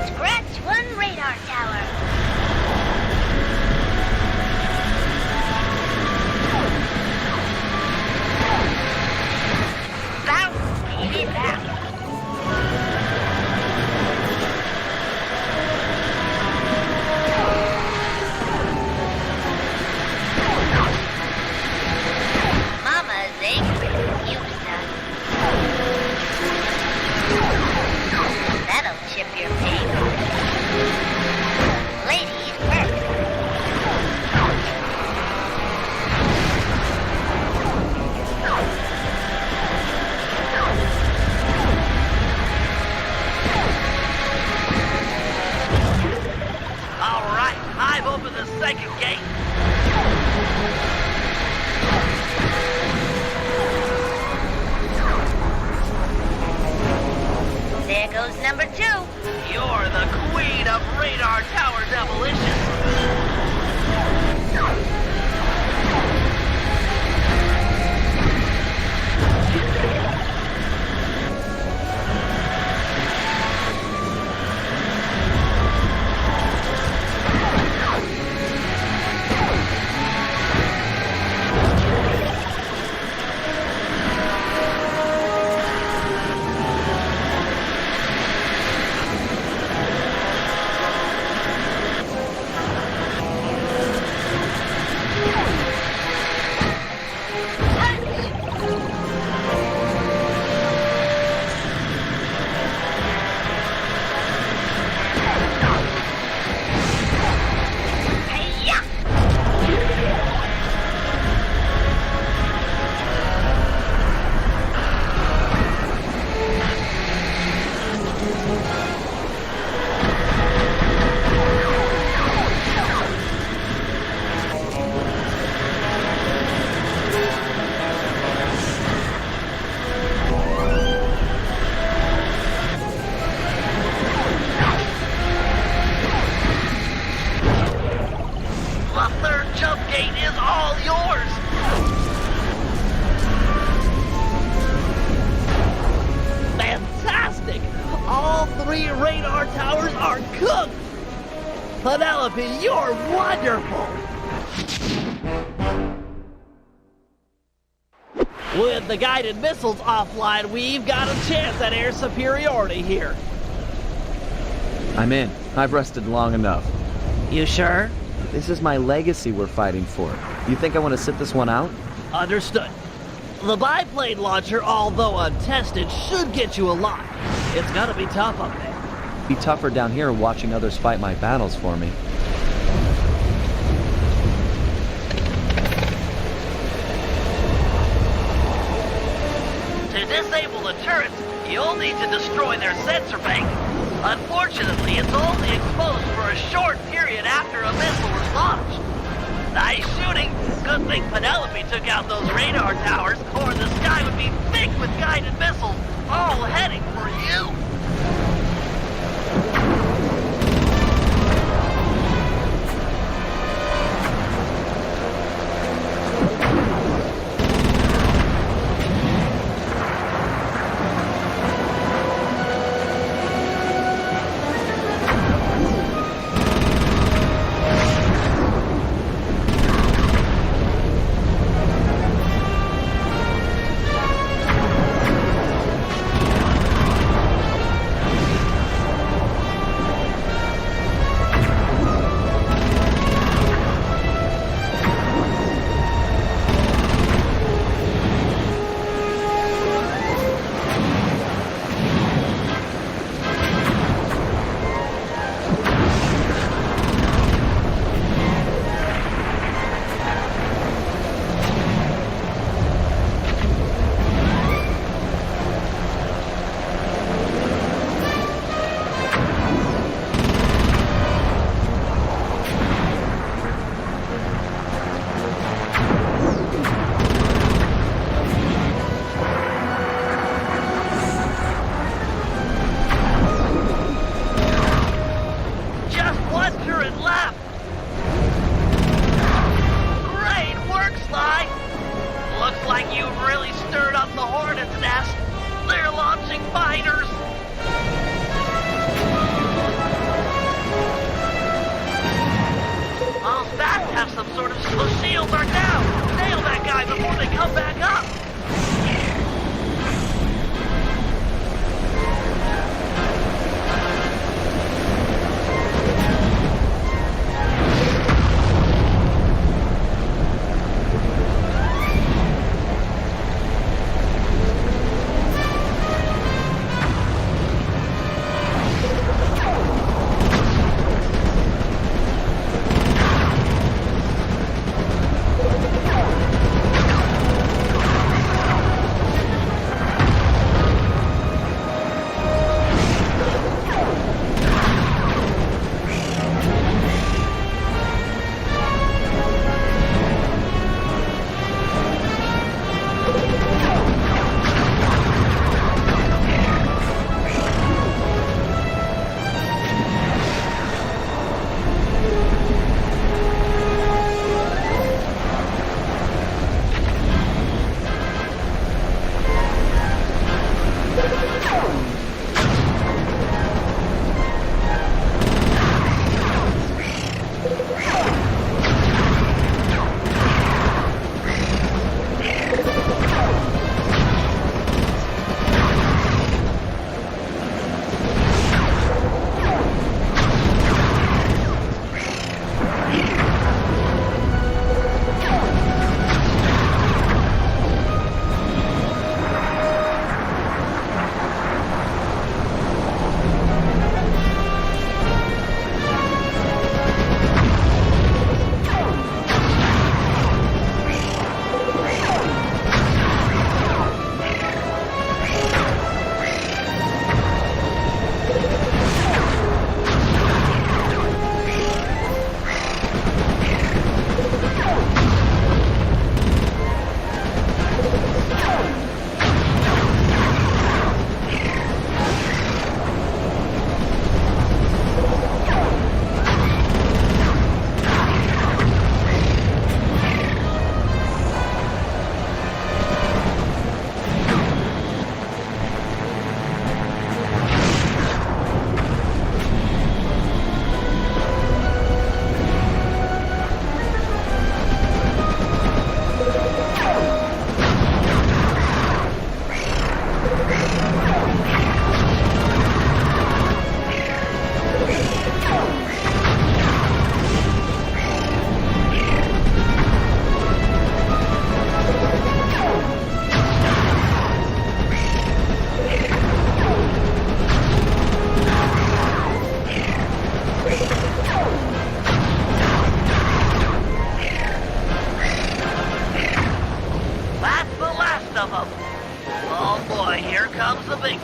Scratch one radar tower. Bounce, baby, bounce. Mama's angry with you, son. That'll chip your pain. Ladies first. All right, I've opened the second gate. There goes number 2. You're the queen of radar tower demolition. 3 radar towers are cooked! Penelope, you're wonderful! With the guided missiles offline, we've got a chance at air superiority here. I'm in. I've rested long enough. You sure? This is my legacy we're fighting for. You think I want to sit this one out? Understood. The biplane launcher, although untested, should get you a lot. It's gonna be tough up there. Be tougher down here watching others fight my battles for me. To disable the turrets, you'll need to destroy their sensor bank. Unfortunately, it's only exposed for a short period after a missile is launched. Nice shooting. Good thing Penelope took out those radar towers, or the sky would be thick with guided missiles, all heading for you.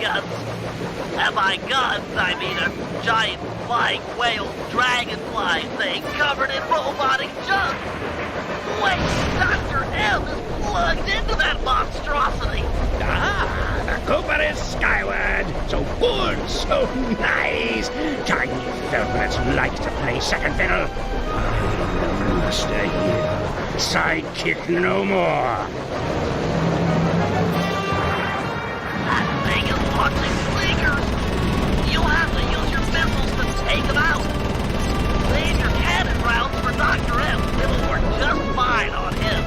guns. And by guns, I mean a giant flying whale dragonfly thing covered in robotic junk. Wait, Dr. M is plugged into that monstrosity. Ah, the Cooper is skyward. So good, so nice. Tiny velvets like to play second fiddle. I'm the master here. Sidekick no more. That thing is launching flickers. You'll have to use your missiles to take them out. Save your cannon rounds for Dr. M. It'll work just fine on him.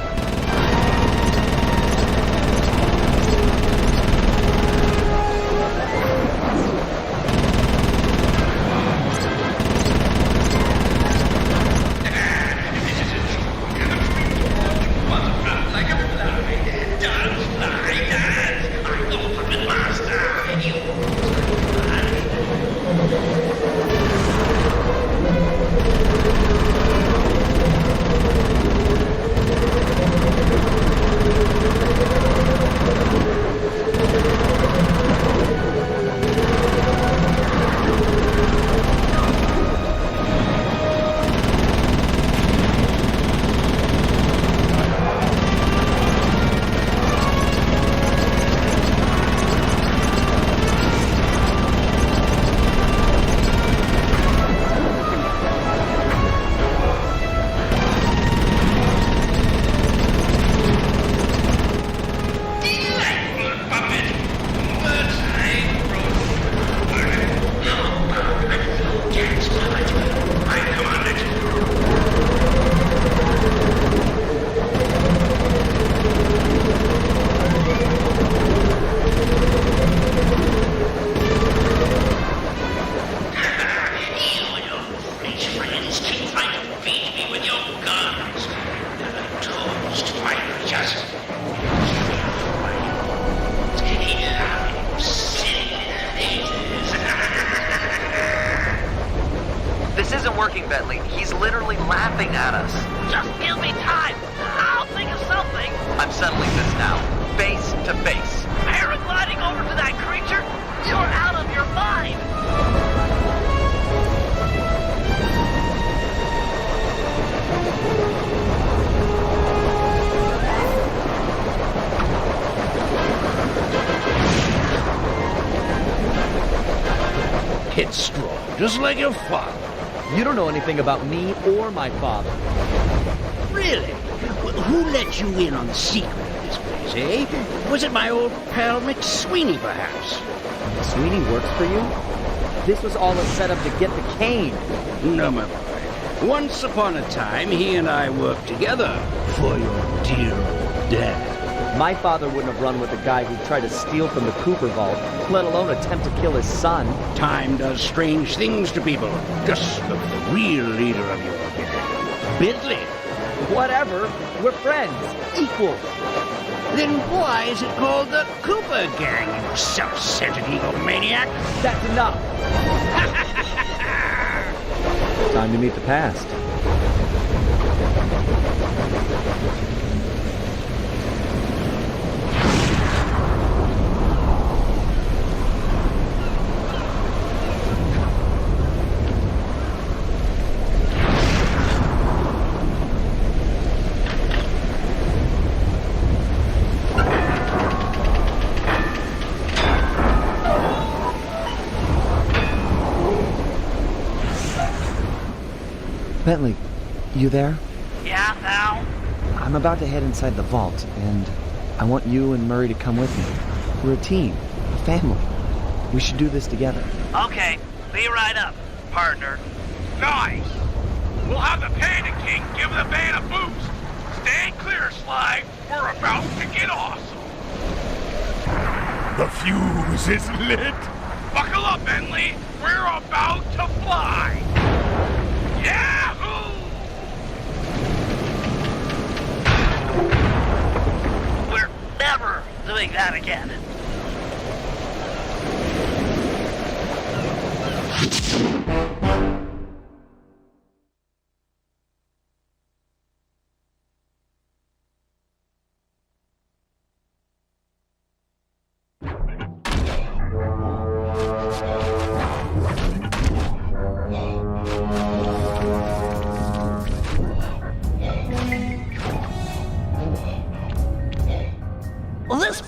This isn't working, Bentley. He's literally laughing at us. Just give me time. I'll think of something. I'm settling this now. Face to face. Paragliding over to that creature? You're out of your mind. Headstrong, just like your father. You don't know anything about me or my father. Really? Well, who let you in on the secret of this place, eh? Was it my old pal McSweeney, perhaps? Sweeney works for you? This was all a setup to get the cane. No, my boy. Once upon a time, he and I worked together for your dear old dad. My father wouldn't have run with a guy who tried to steal from the Cooper vault, let alone attempt to kill his son. Time does strange things to people. Just look at the real leader of your gang, Bentley. Whatever. We're friends. Equals. Then why is it called the Cooper Gang, you self-centered egomaniac? That's enough. Time to meet the past. Bentley, you there? Yeah, pal? I'm about to head inside the vault, and I want you and Murray to come with me. We're a team, a family. We should do this together. Okay, be right up, partner. Nice! We'll have the Panda King give the band a boost. Stay clear, Sly. We're about to get awesome. The fuse is lit. Buckle up, Bentley. We're about to fly. Yahoo! We're never doing that again.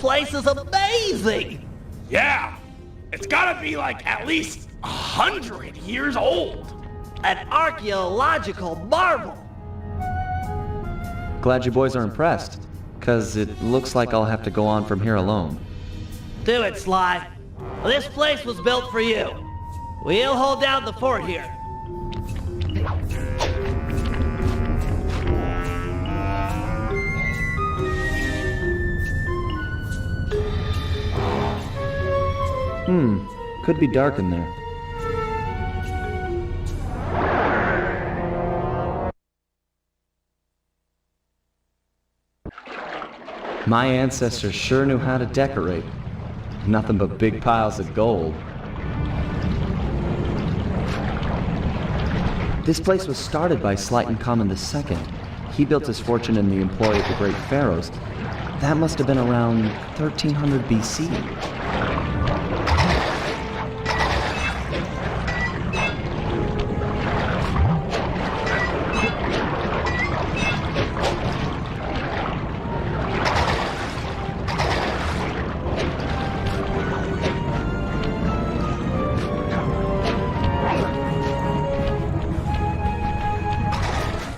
place is amazing! Yeah, it's gotta be like at least 100 years old. An archaeological marvel! Glad you boys are impressed, because it looks like I'll have to go on from here alone. Do it, Sly. This place was built for you. We'll hold down the fort here. Could be dark in there. My ancestors sure knew how to decorate. Nothing but big piles of gold. This place was started by Slyton Common II. He built his fortune in the employ of the great pharaohs. That must have been around 1300 BC.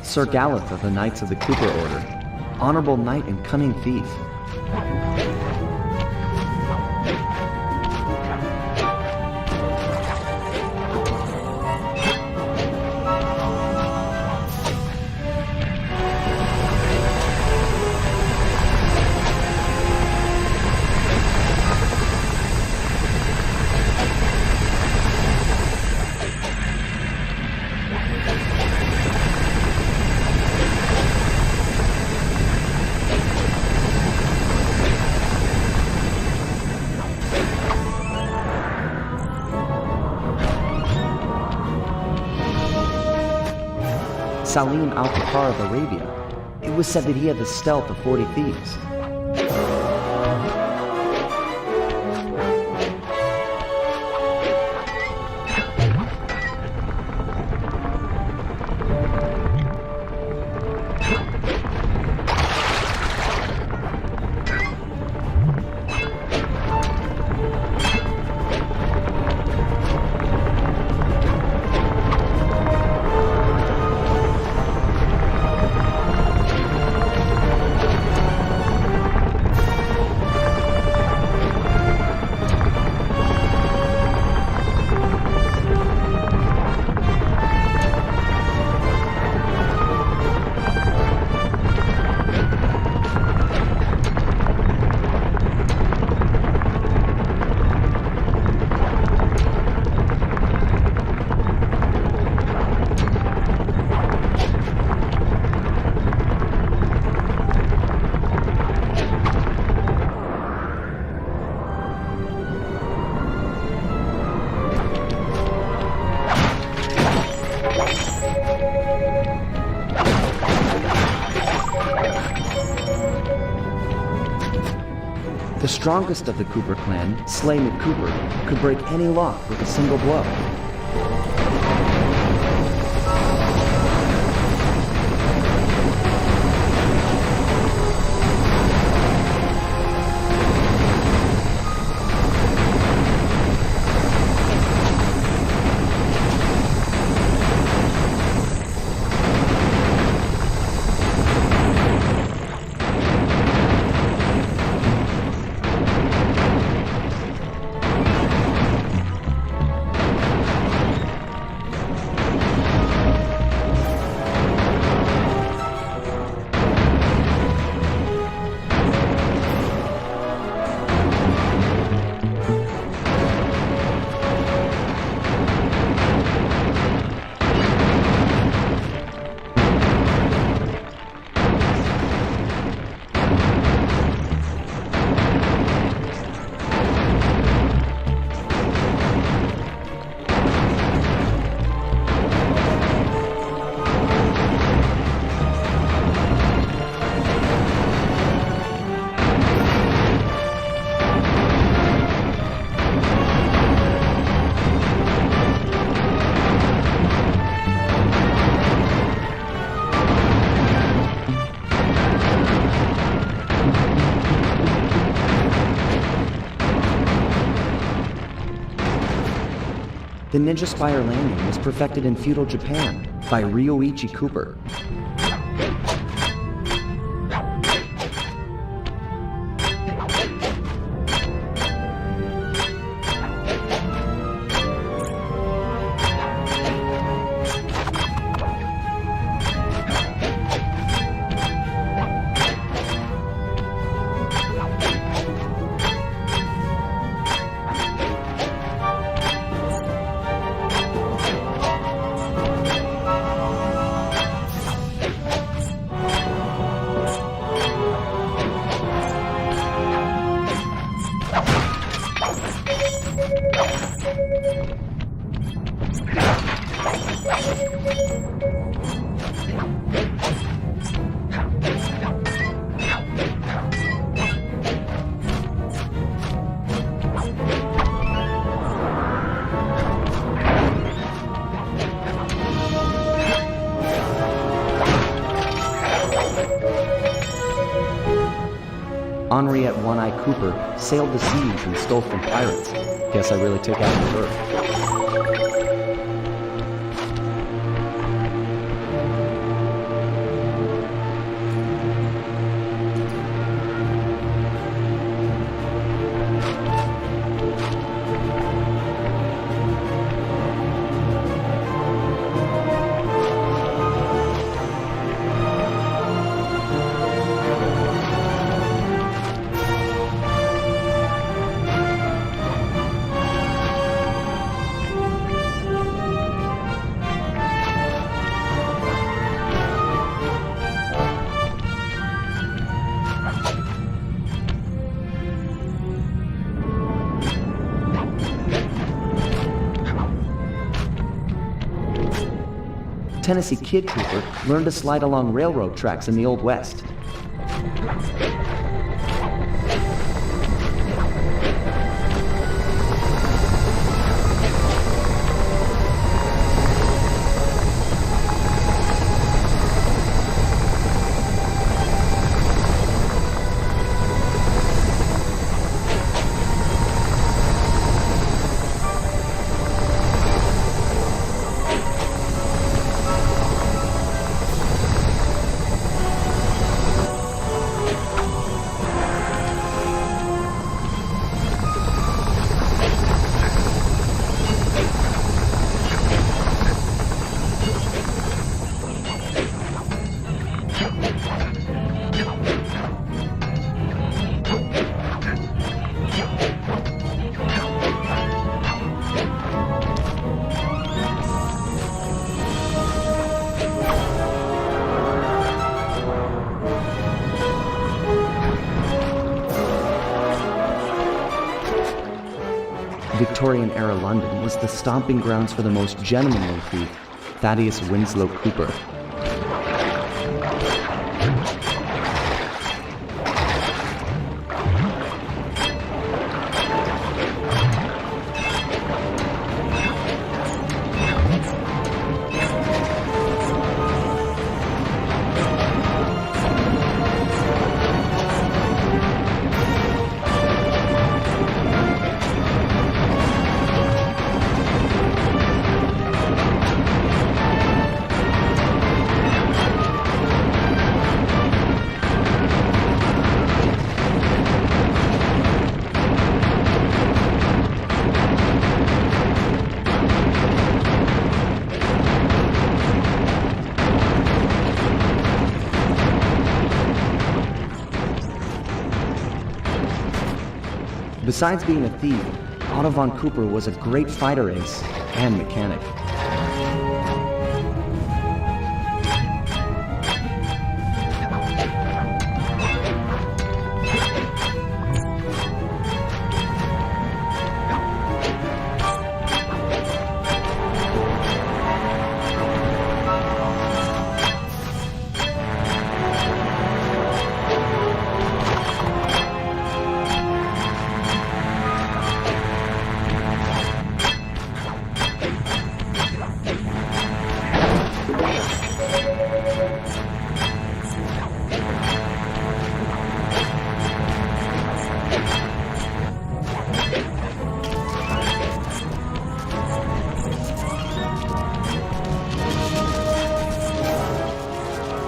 Sir Galeth of the Knights of the Cooper Order, honorable knight and cunning thief. Salim al-Qafar of Arabia. It was said that he had the stealth of 40 thieves. The strongest of the Cooper clan, Slay McCooper, could break any lock with a single blow. The Ninja Spire landing was perfected in feudal Japan by Ryoichi Cooper. Henriette One-Eye Cooper sailed the seas and stole from pirates. Guess I really took after her. Tennessee Kid Cooper learned to slide along railroad tracks in the Old West. Victorian-era London was the stomping grounds for the most gentlemanly thief, Thaddeus Winslow Cooper. Besides being a thief, Otto von Cooper was a great fighter ace and mechanic.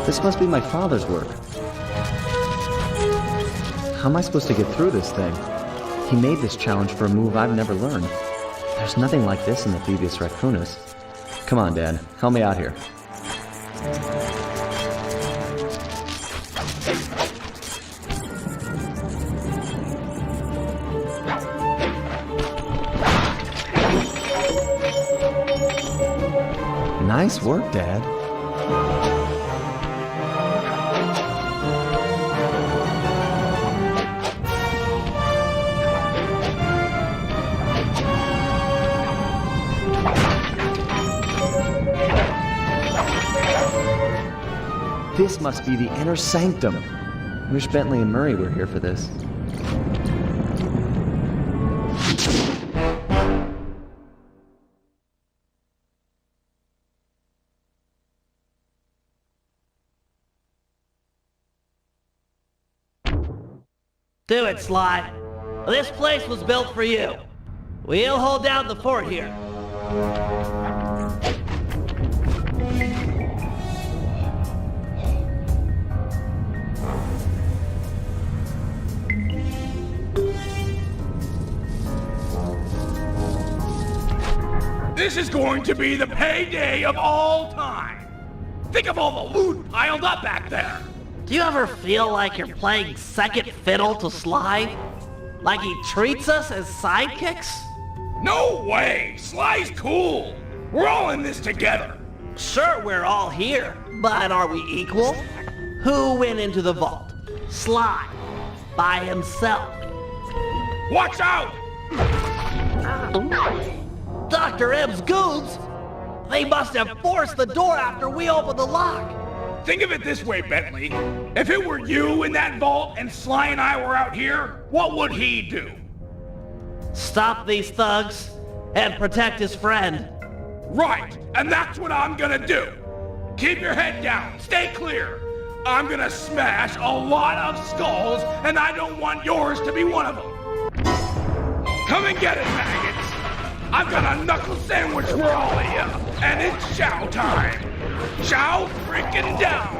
This must be my father's work. How am I supposed to get through this thing? He made this challenge for a move I've never learned. There's nothing like this in the Thieves Raccoonus. Come on, Dad. Help me out here. Nice work, Dad. This must be the inner sanctum. Wish Bentley and Murray were here for this. Do it, Sly. This place was built for you. We'll hold down the fort here. This is going to be the payday of all time. Think of all the loot piled up back there. Do you ever feel like you're playing second fiddle to Sly? Like he treats us as sidekicks? No way! Sly's cool. We're all in this together. Sure, we're all here, but are we equal? Who went into the vault? Sly. By himself. Watch out! Dr. M's goons? They must have forced the door after we opened the lock. Think of it this way, Bentley. If it were you in that vault and Sly and I were out here, what would he do? Stop these thugs and protect his friend. Right, and that's what I'm gonna do. Keep your head down, stay clear. I'm gonna smash a lot of skulls, and I don't want yours to be one of them. Come and get it, maggots. I've got a knuckle sandwich for all of you, and it's chow time. Chow freaking down!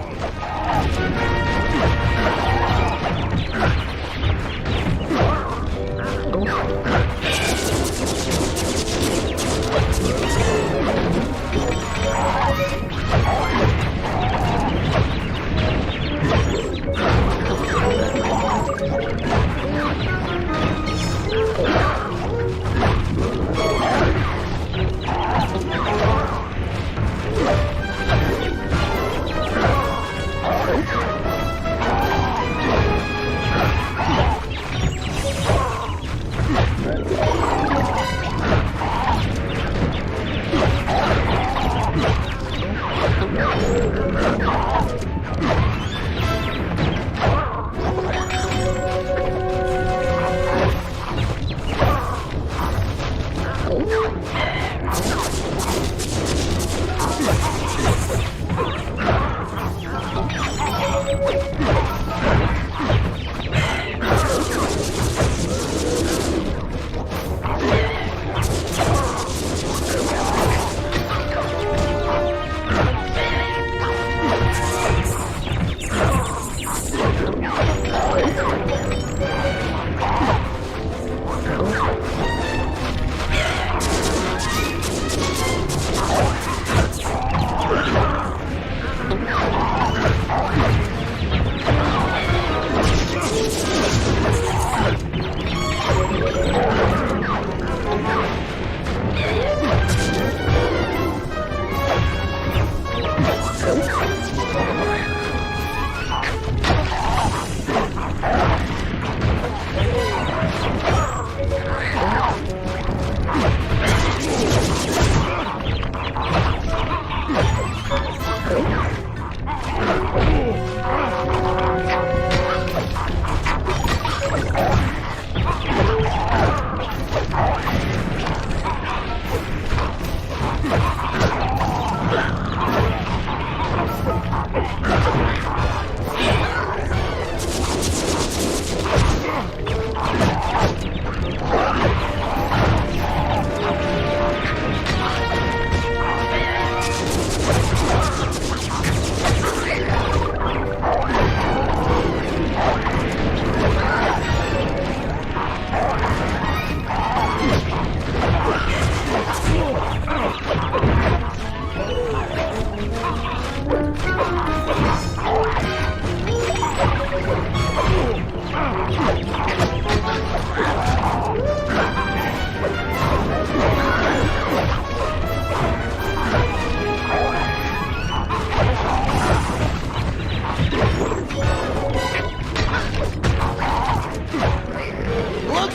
Looks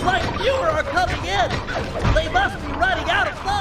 like fewer are coming in. They must be running out of funds.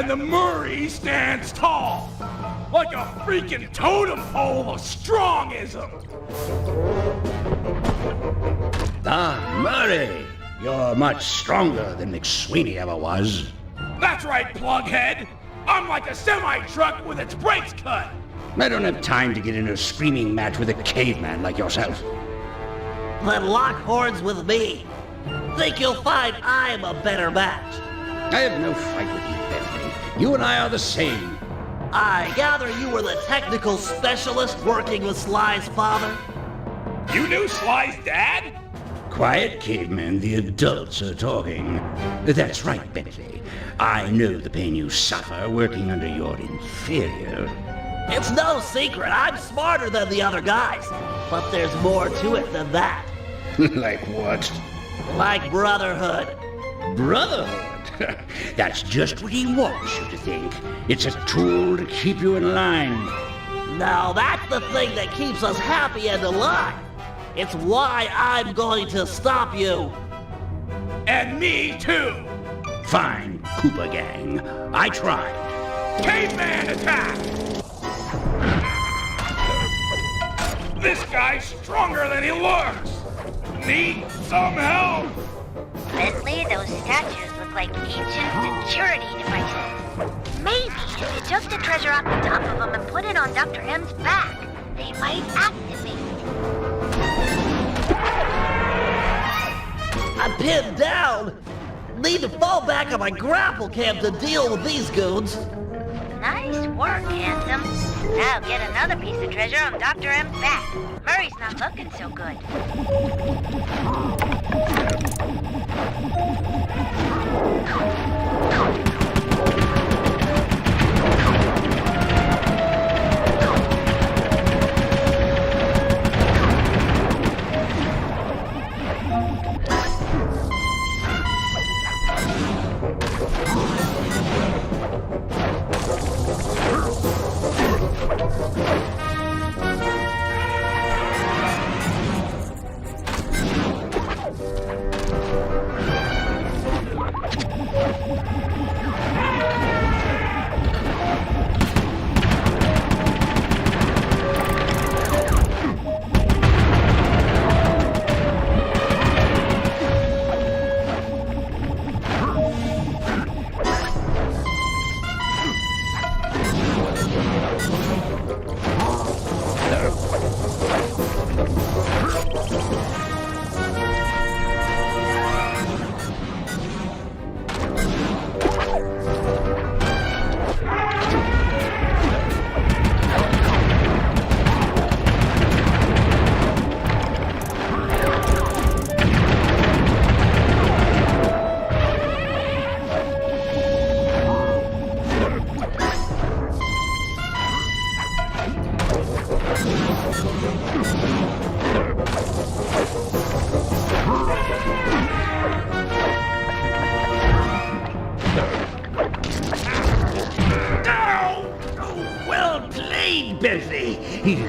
and the Murray stands tall, like a freaking totem pole of strongism. Ah, Murray, you're much stronger than McSweeney ever was. That's right, plughead. I'm like a semi-truck with its brakes cut. I don't have time to get in a screaming match with a caveman like yourself. Then lock horns with me. Think you'll find I'm a better match. I have no fight with you, Bentley. You and I are the same. I gather you were the technical specialist working with Sly's father? You knew Sly's dad? Quiet, caveman. The adults are talking. That's right, Bentley. I know the pain you suffer working under your inferior. It's no secret. I'm smarter than the other guys. But there's more to it than that. Like what? Like brotherhood. Brotherhood? That's just what he wants you to think. It's a tool to keep you in line. Now that's the thing that keeps us happy and alive. It's why I'm going to stop you. And me too. Fine, Koopa Gang. I tried. Caveman attack! This guy's stronger than he looks. Need some help? Bentley, those statues look like ancient security devices. Maybe if you took the treasure off the top of them and put it on Dr. M's back, they might activate. pinned down. Need to fall back on my grapple cam to deal with these goons. Nice work, handsome. Now get another piece of treasure on Dr. M's back. Murray's not looking so good.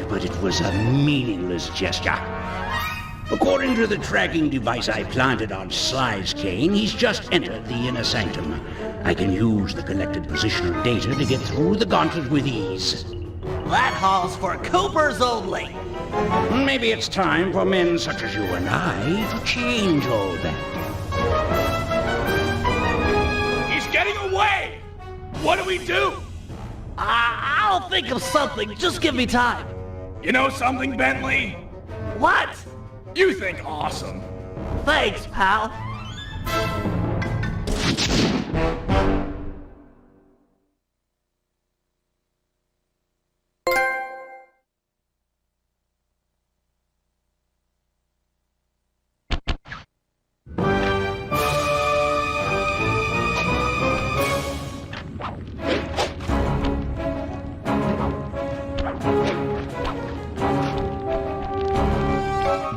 But it was a meaningless gesture. According to the tracking device I planted on Sly's cane, he's just entered the inner sanctum. I can use the collected positional data to get through the gauntlet with ease. That hall's for Coopers only. Maybe it's time for men such as you and I to change all that. He's getting away! What do we do? I'll think of something. Just give me time. You know something, Bentley? What? You think awesome. Thanks, pal.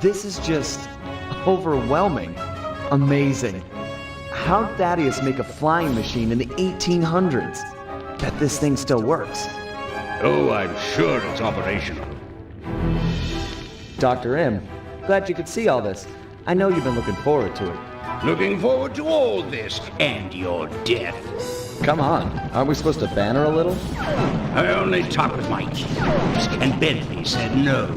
This is just overwhelming. Amazing. How'd Thaddeus make a flying machine in the 1800s? Bet this thing still works. Oh, I'm sure it's operational. Dr. M, glad you could see all this. I know you've been looking forward to it. Looking forward to all this and your death. Come on, aren't we supposed to banter a little? I only talk with my cubes, and Bentley said no.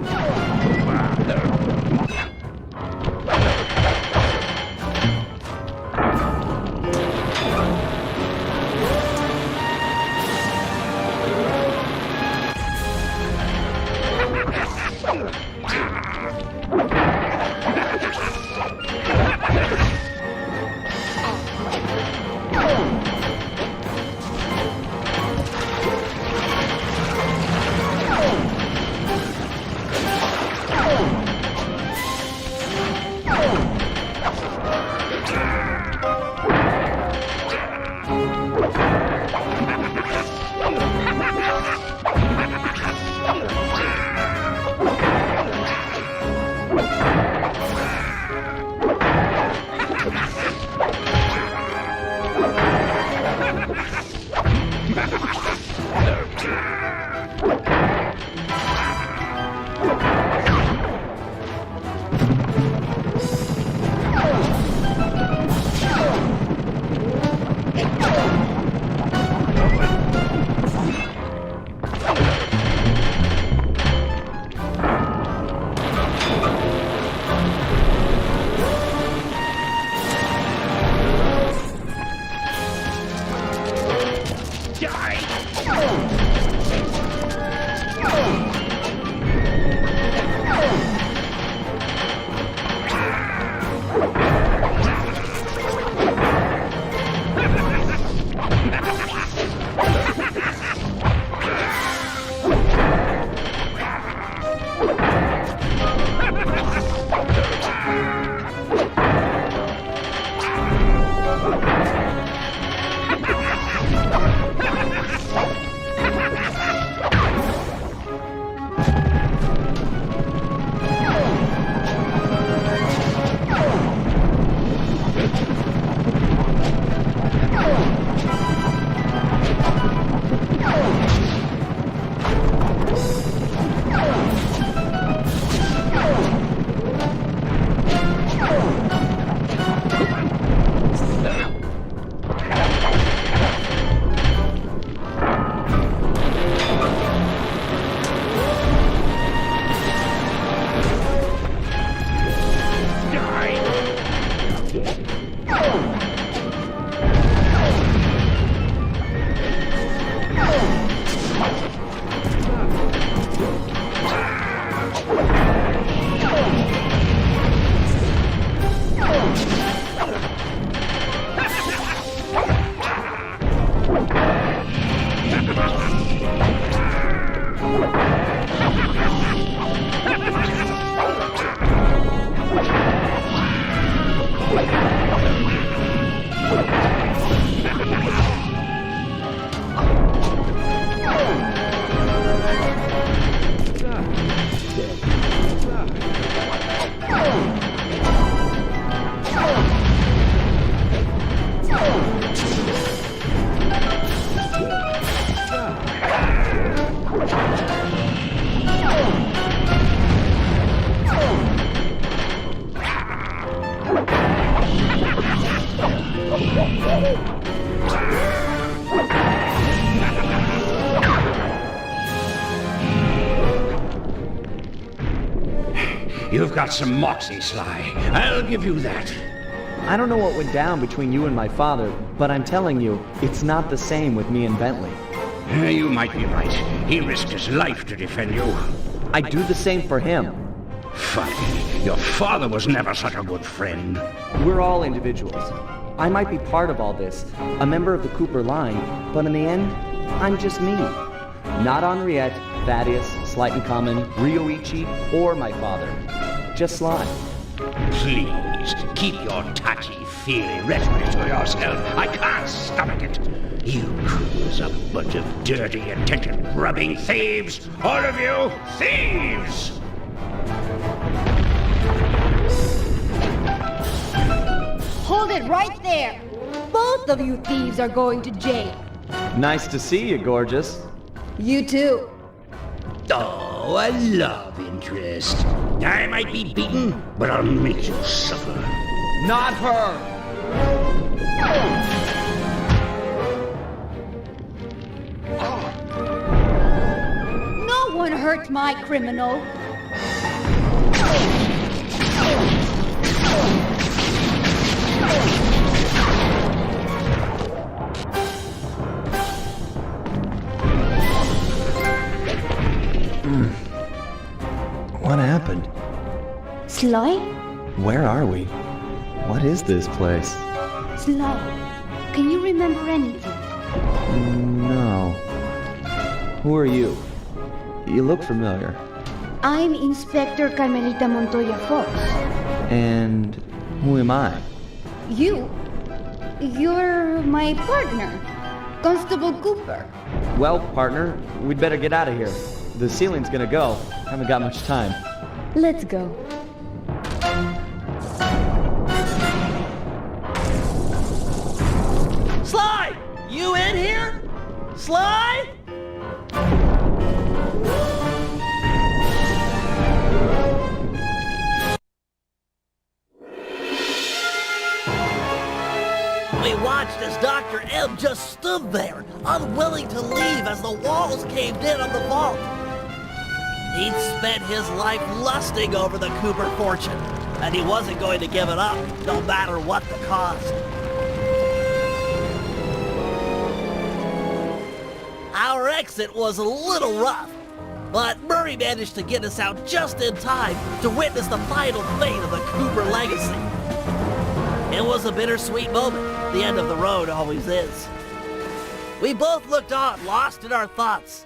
got some moxie, Sly. I'll give you that. I don't know what went down between you and my father, but I'm telling you, it's not the same with me and Bentley. You might be right. He risked his life to defend you. I'd do the same for him. Funny, your father was never such a good friend. We're all individuals. I might be part of all this, a member of the Cooper line, but in the end, I'm just me. Not Henriette, Thaddeus, Slight and Common, Ryoichi, or my father. Just Sly. Please, keep your touchy-feely rhetoric to yourself. I can't stomach it. You crews a bunch of dirty, attention-grubbing thieves. All of you, thieves! Hold it right there! Both of you thieves are going to jail. Nice to see you, gorgeous. You too. Oh, a love interest. I might be beaten, but I'll make you suffer. Not her! No one hurt my criminal. What happened? Sly? Where are we? What is this place? Sly, can you remember anything? No. Who are you? You look familiar. I'm Inspector Carmelita Montoya Fox. And who am I? You're my partner, Constable Cooper. Well, partner, we'd better get out of here. The ceiling's gonna go. Haven't got much time. Let's go. Sly! You in here? Sly? We watched as Dr. M just stood there, unwilling to leave as the walls caved in on the vault. He'd spent his life lusting over the Cooper fortune, and he wasn't going to give it up, no matter what the cost. Our exit was a little rough, but Murray managed to get us out just in time to witness the final fate of the Cooper legacy. It was a bittersweet moment. The end of the road always is. We both looked on, lost in our thoughts,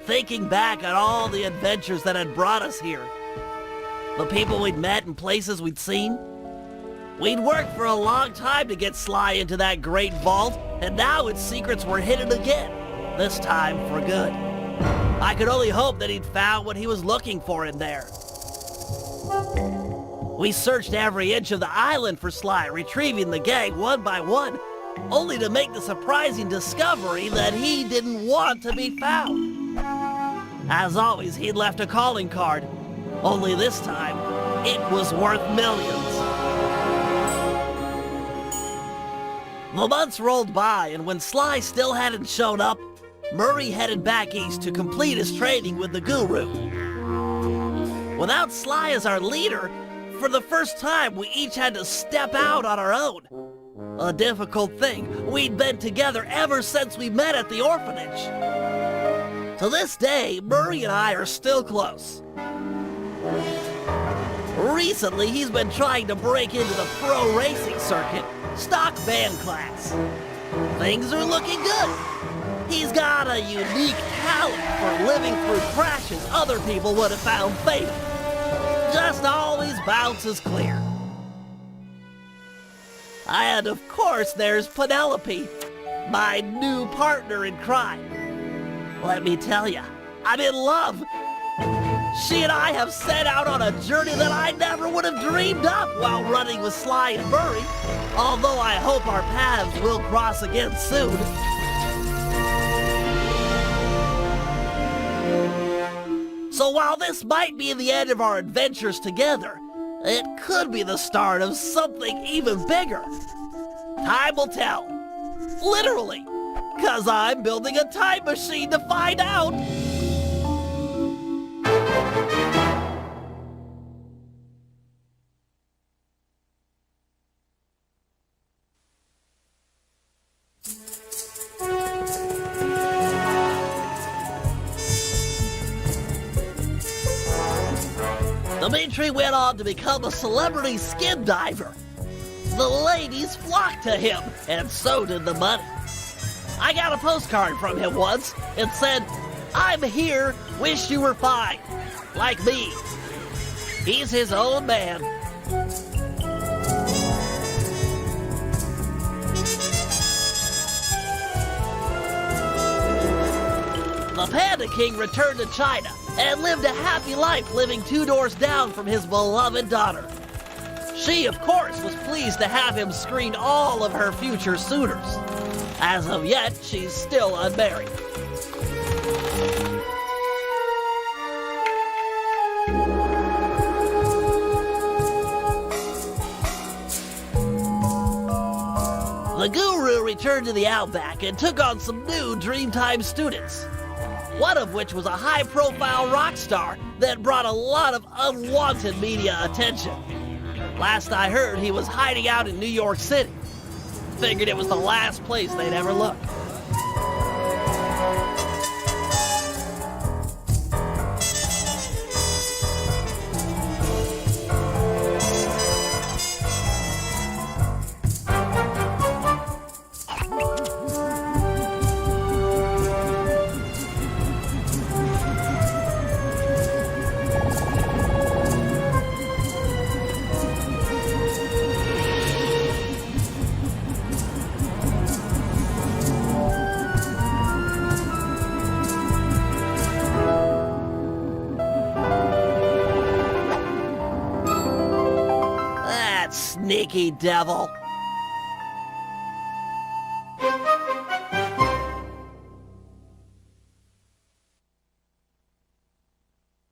thinking back on all the adventures that had brought us here. The people we'd met and places we'd seen. We'd worked for a long time to get Sly into that great vault, and now its secrets were hidden again, this time for good. I could only hope that he'd found what he was looking for in there. We searched every inch of the island for Sly, retrieving the gang one by one, only to make the surprising discovery that he didn't want to be found. As always, he'd left a calling card, only this time, it was worth millions. The months rolled by, and when Sly still hadn't shown up, Murray headed back east to complete his training with the Guru. Without Sly as our leader, for the first time, we each had to step out on our own. A difficult thing. We'd been together ever since we met at the orphanage. To this day, Murray and I are still close. Recently, he's been trying to break into the pro racing circuit, stock van class. Things are looking good. He's got a unique talent for living through crashes other people would have found fatal. Just always bounces clear. And of course there's Penelope, my new partner in crime. Let me tell you, I'm in love. She and I have set out on a journey that I never would have dreamed up while running with Sly and Murray, although I hope our paths will cross again soon. So while this might be the end of our adventures together, it could be the start of something even bigger. Time will tell. Literally. 'Cause I'm building a time machine to find out. Dimitri went on to become a celebrity skin diver. The ladies flocked to him, and so did the money. I got a postcard from him once. It said, "I'm here, wish you were fine." Like me. He's his own man. The Panda King returned to China and lived a happy life living 2 doors down from his beloved daughter. She, of course, was pleased to have him screen all of her future suitors. As of yet, she's still unmarried. The guru returned to the Outback and took on some new Dreamtime students. One of which was a high-profile rock star that brought a lot of unwanted media attention. Last I heard, he was hiding out in New York City. Figured it was the last place they'd ever look. Sneaky devil.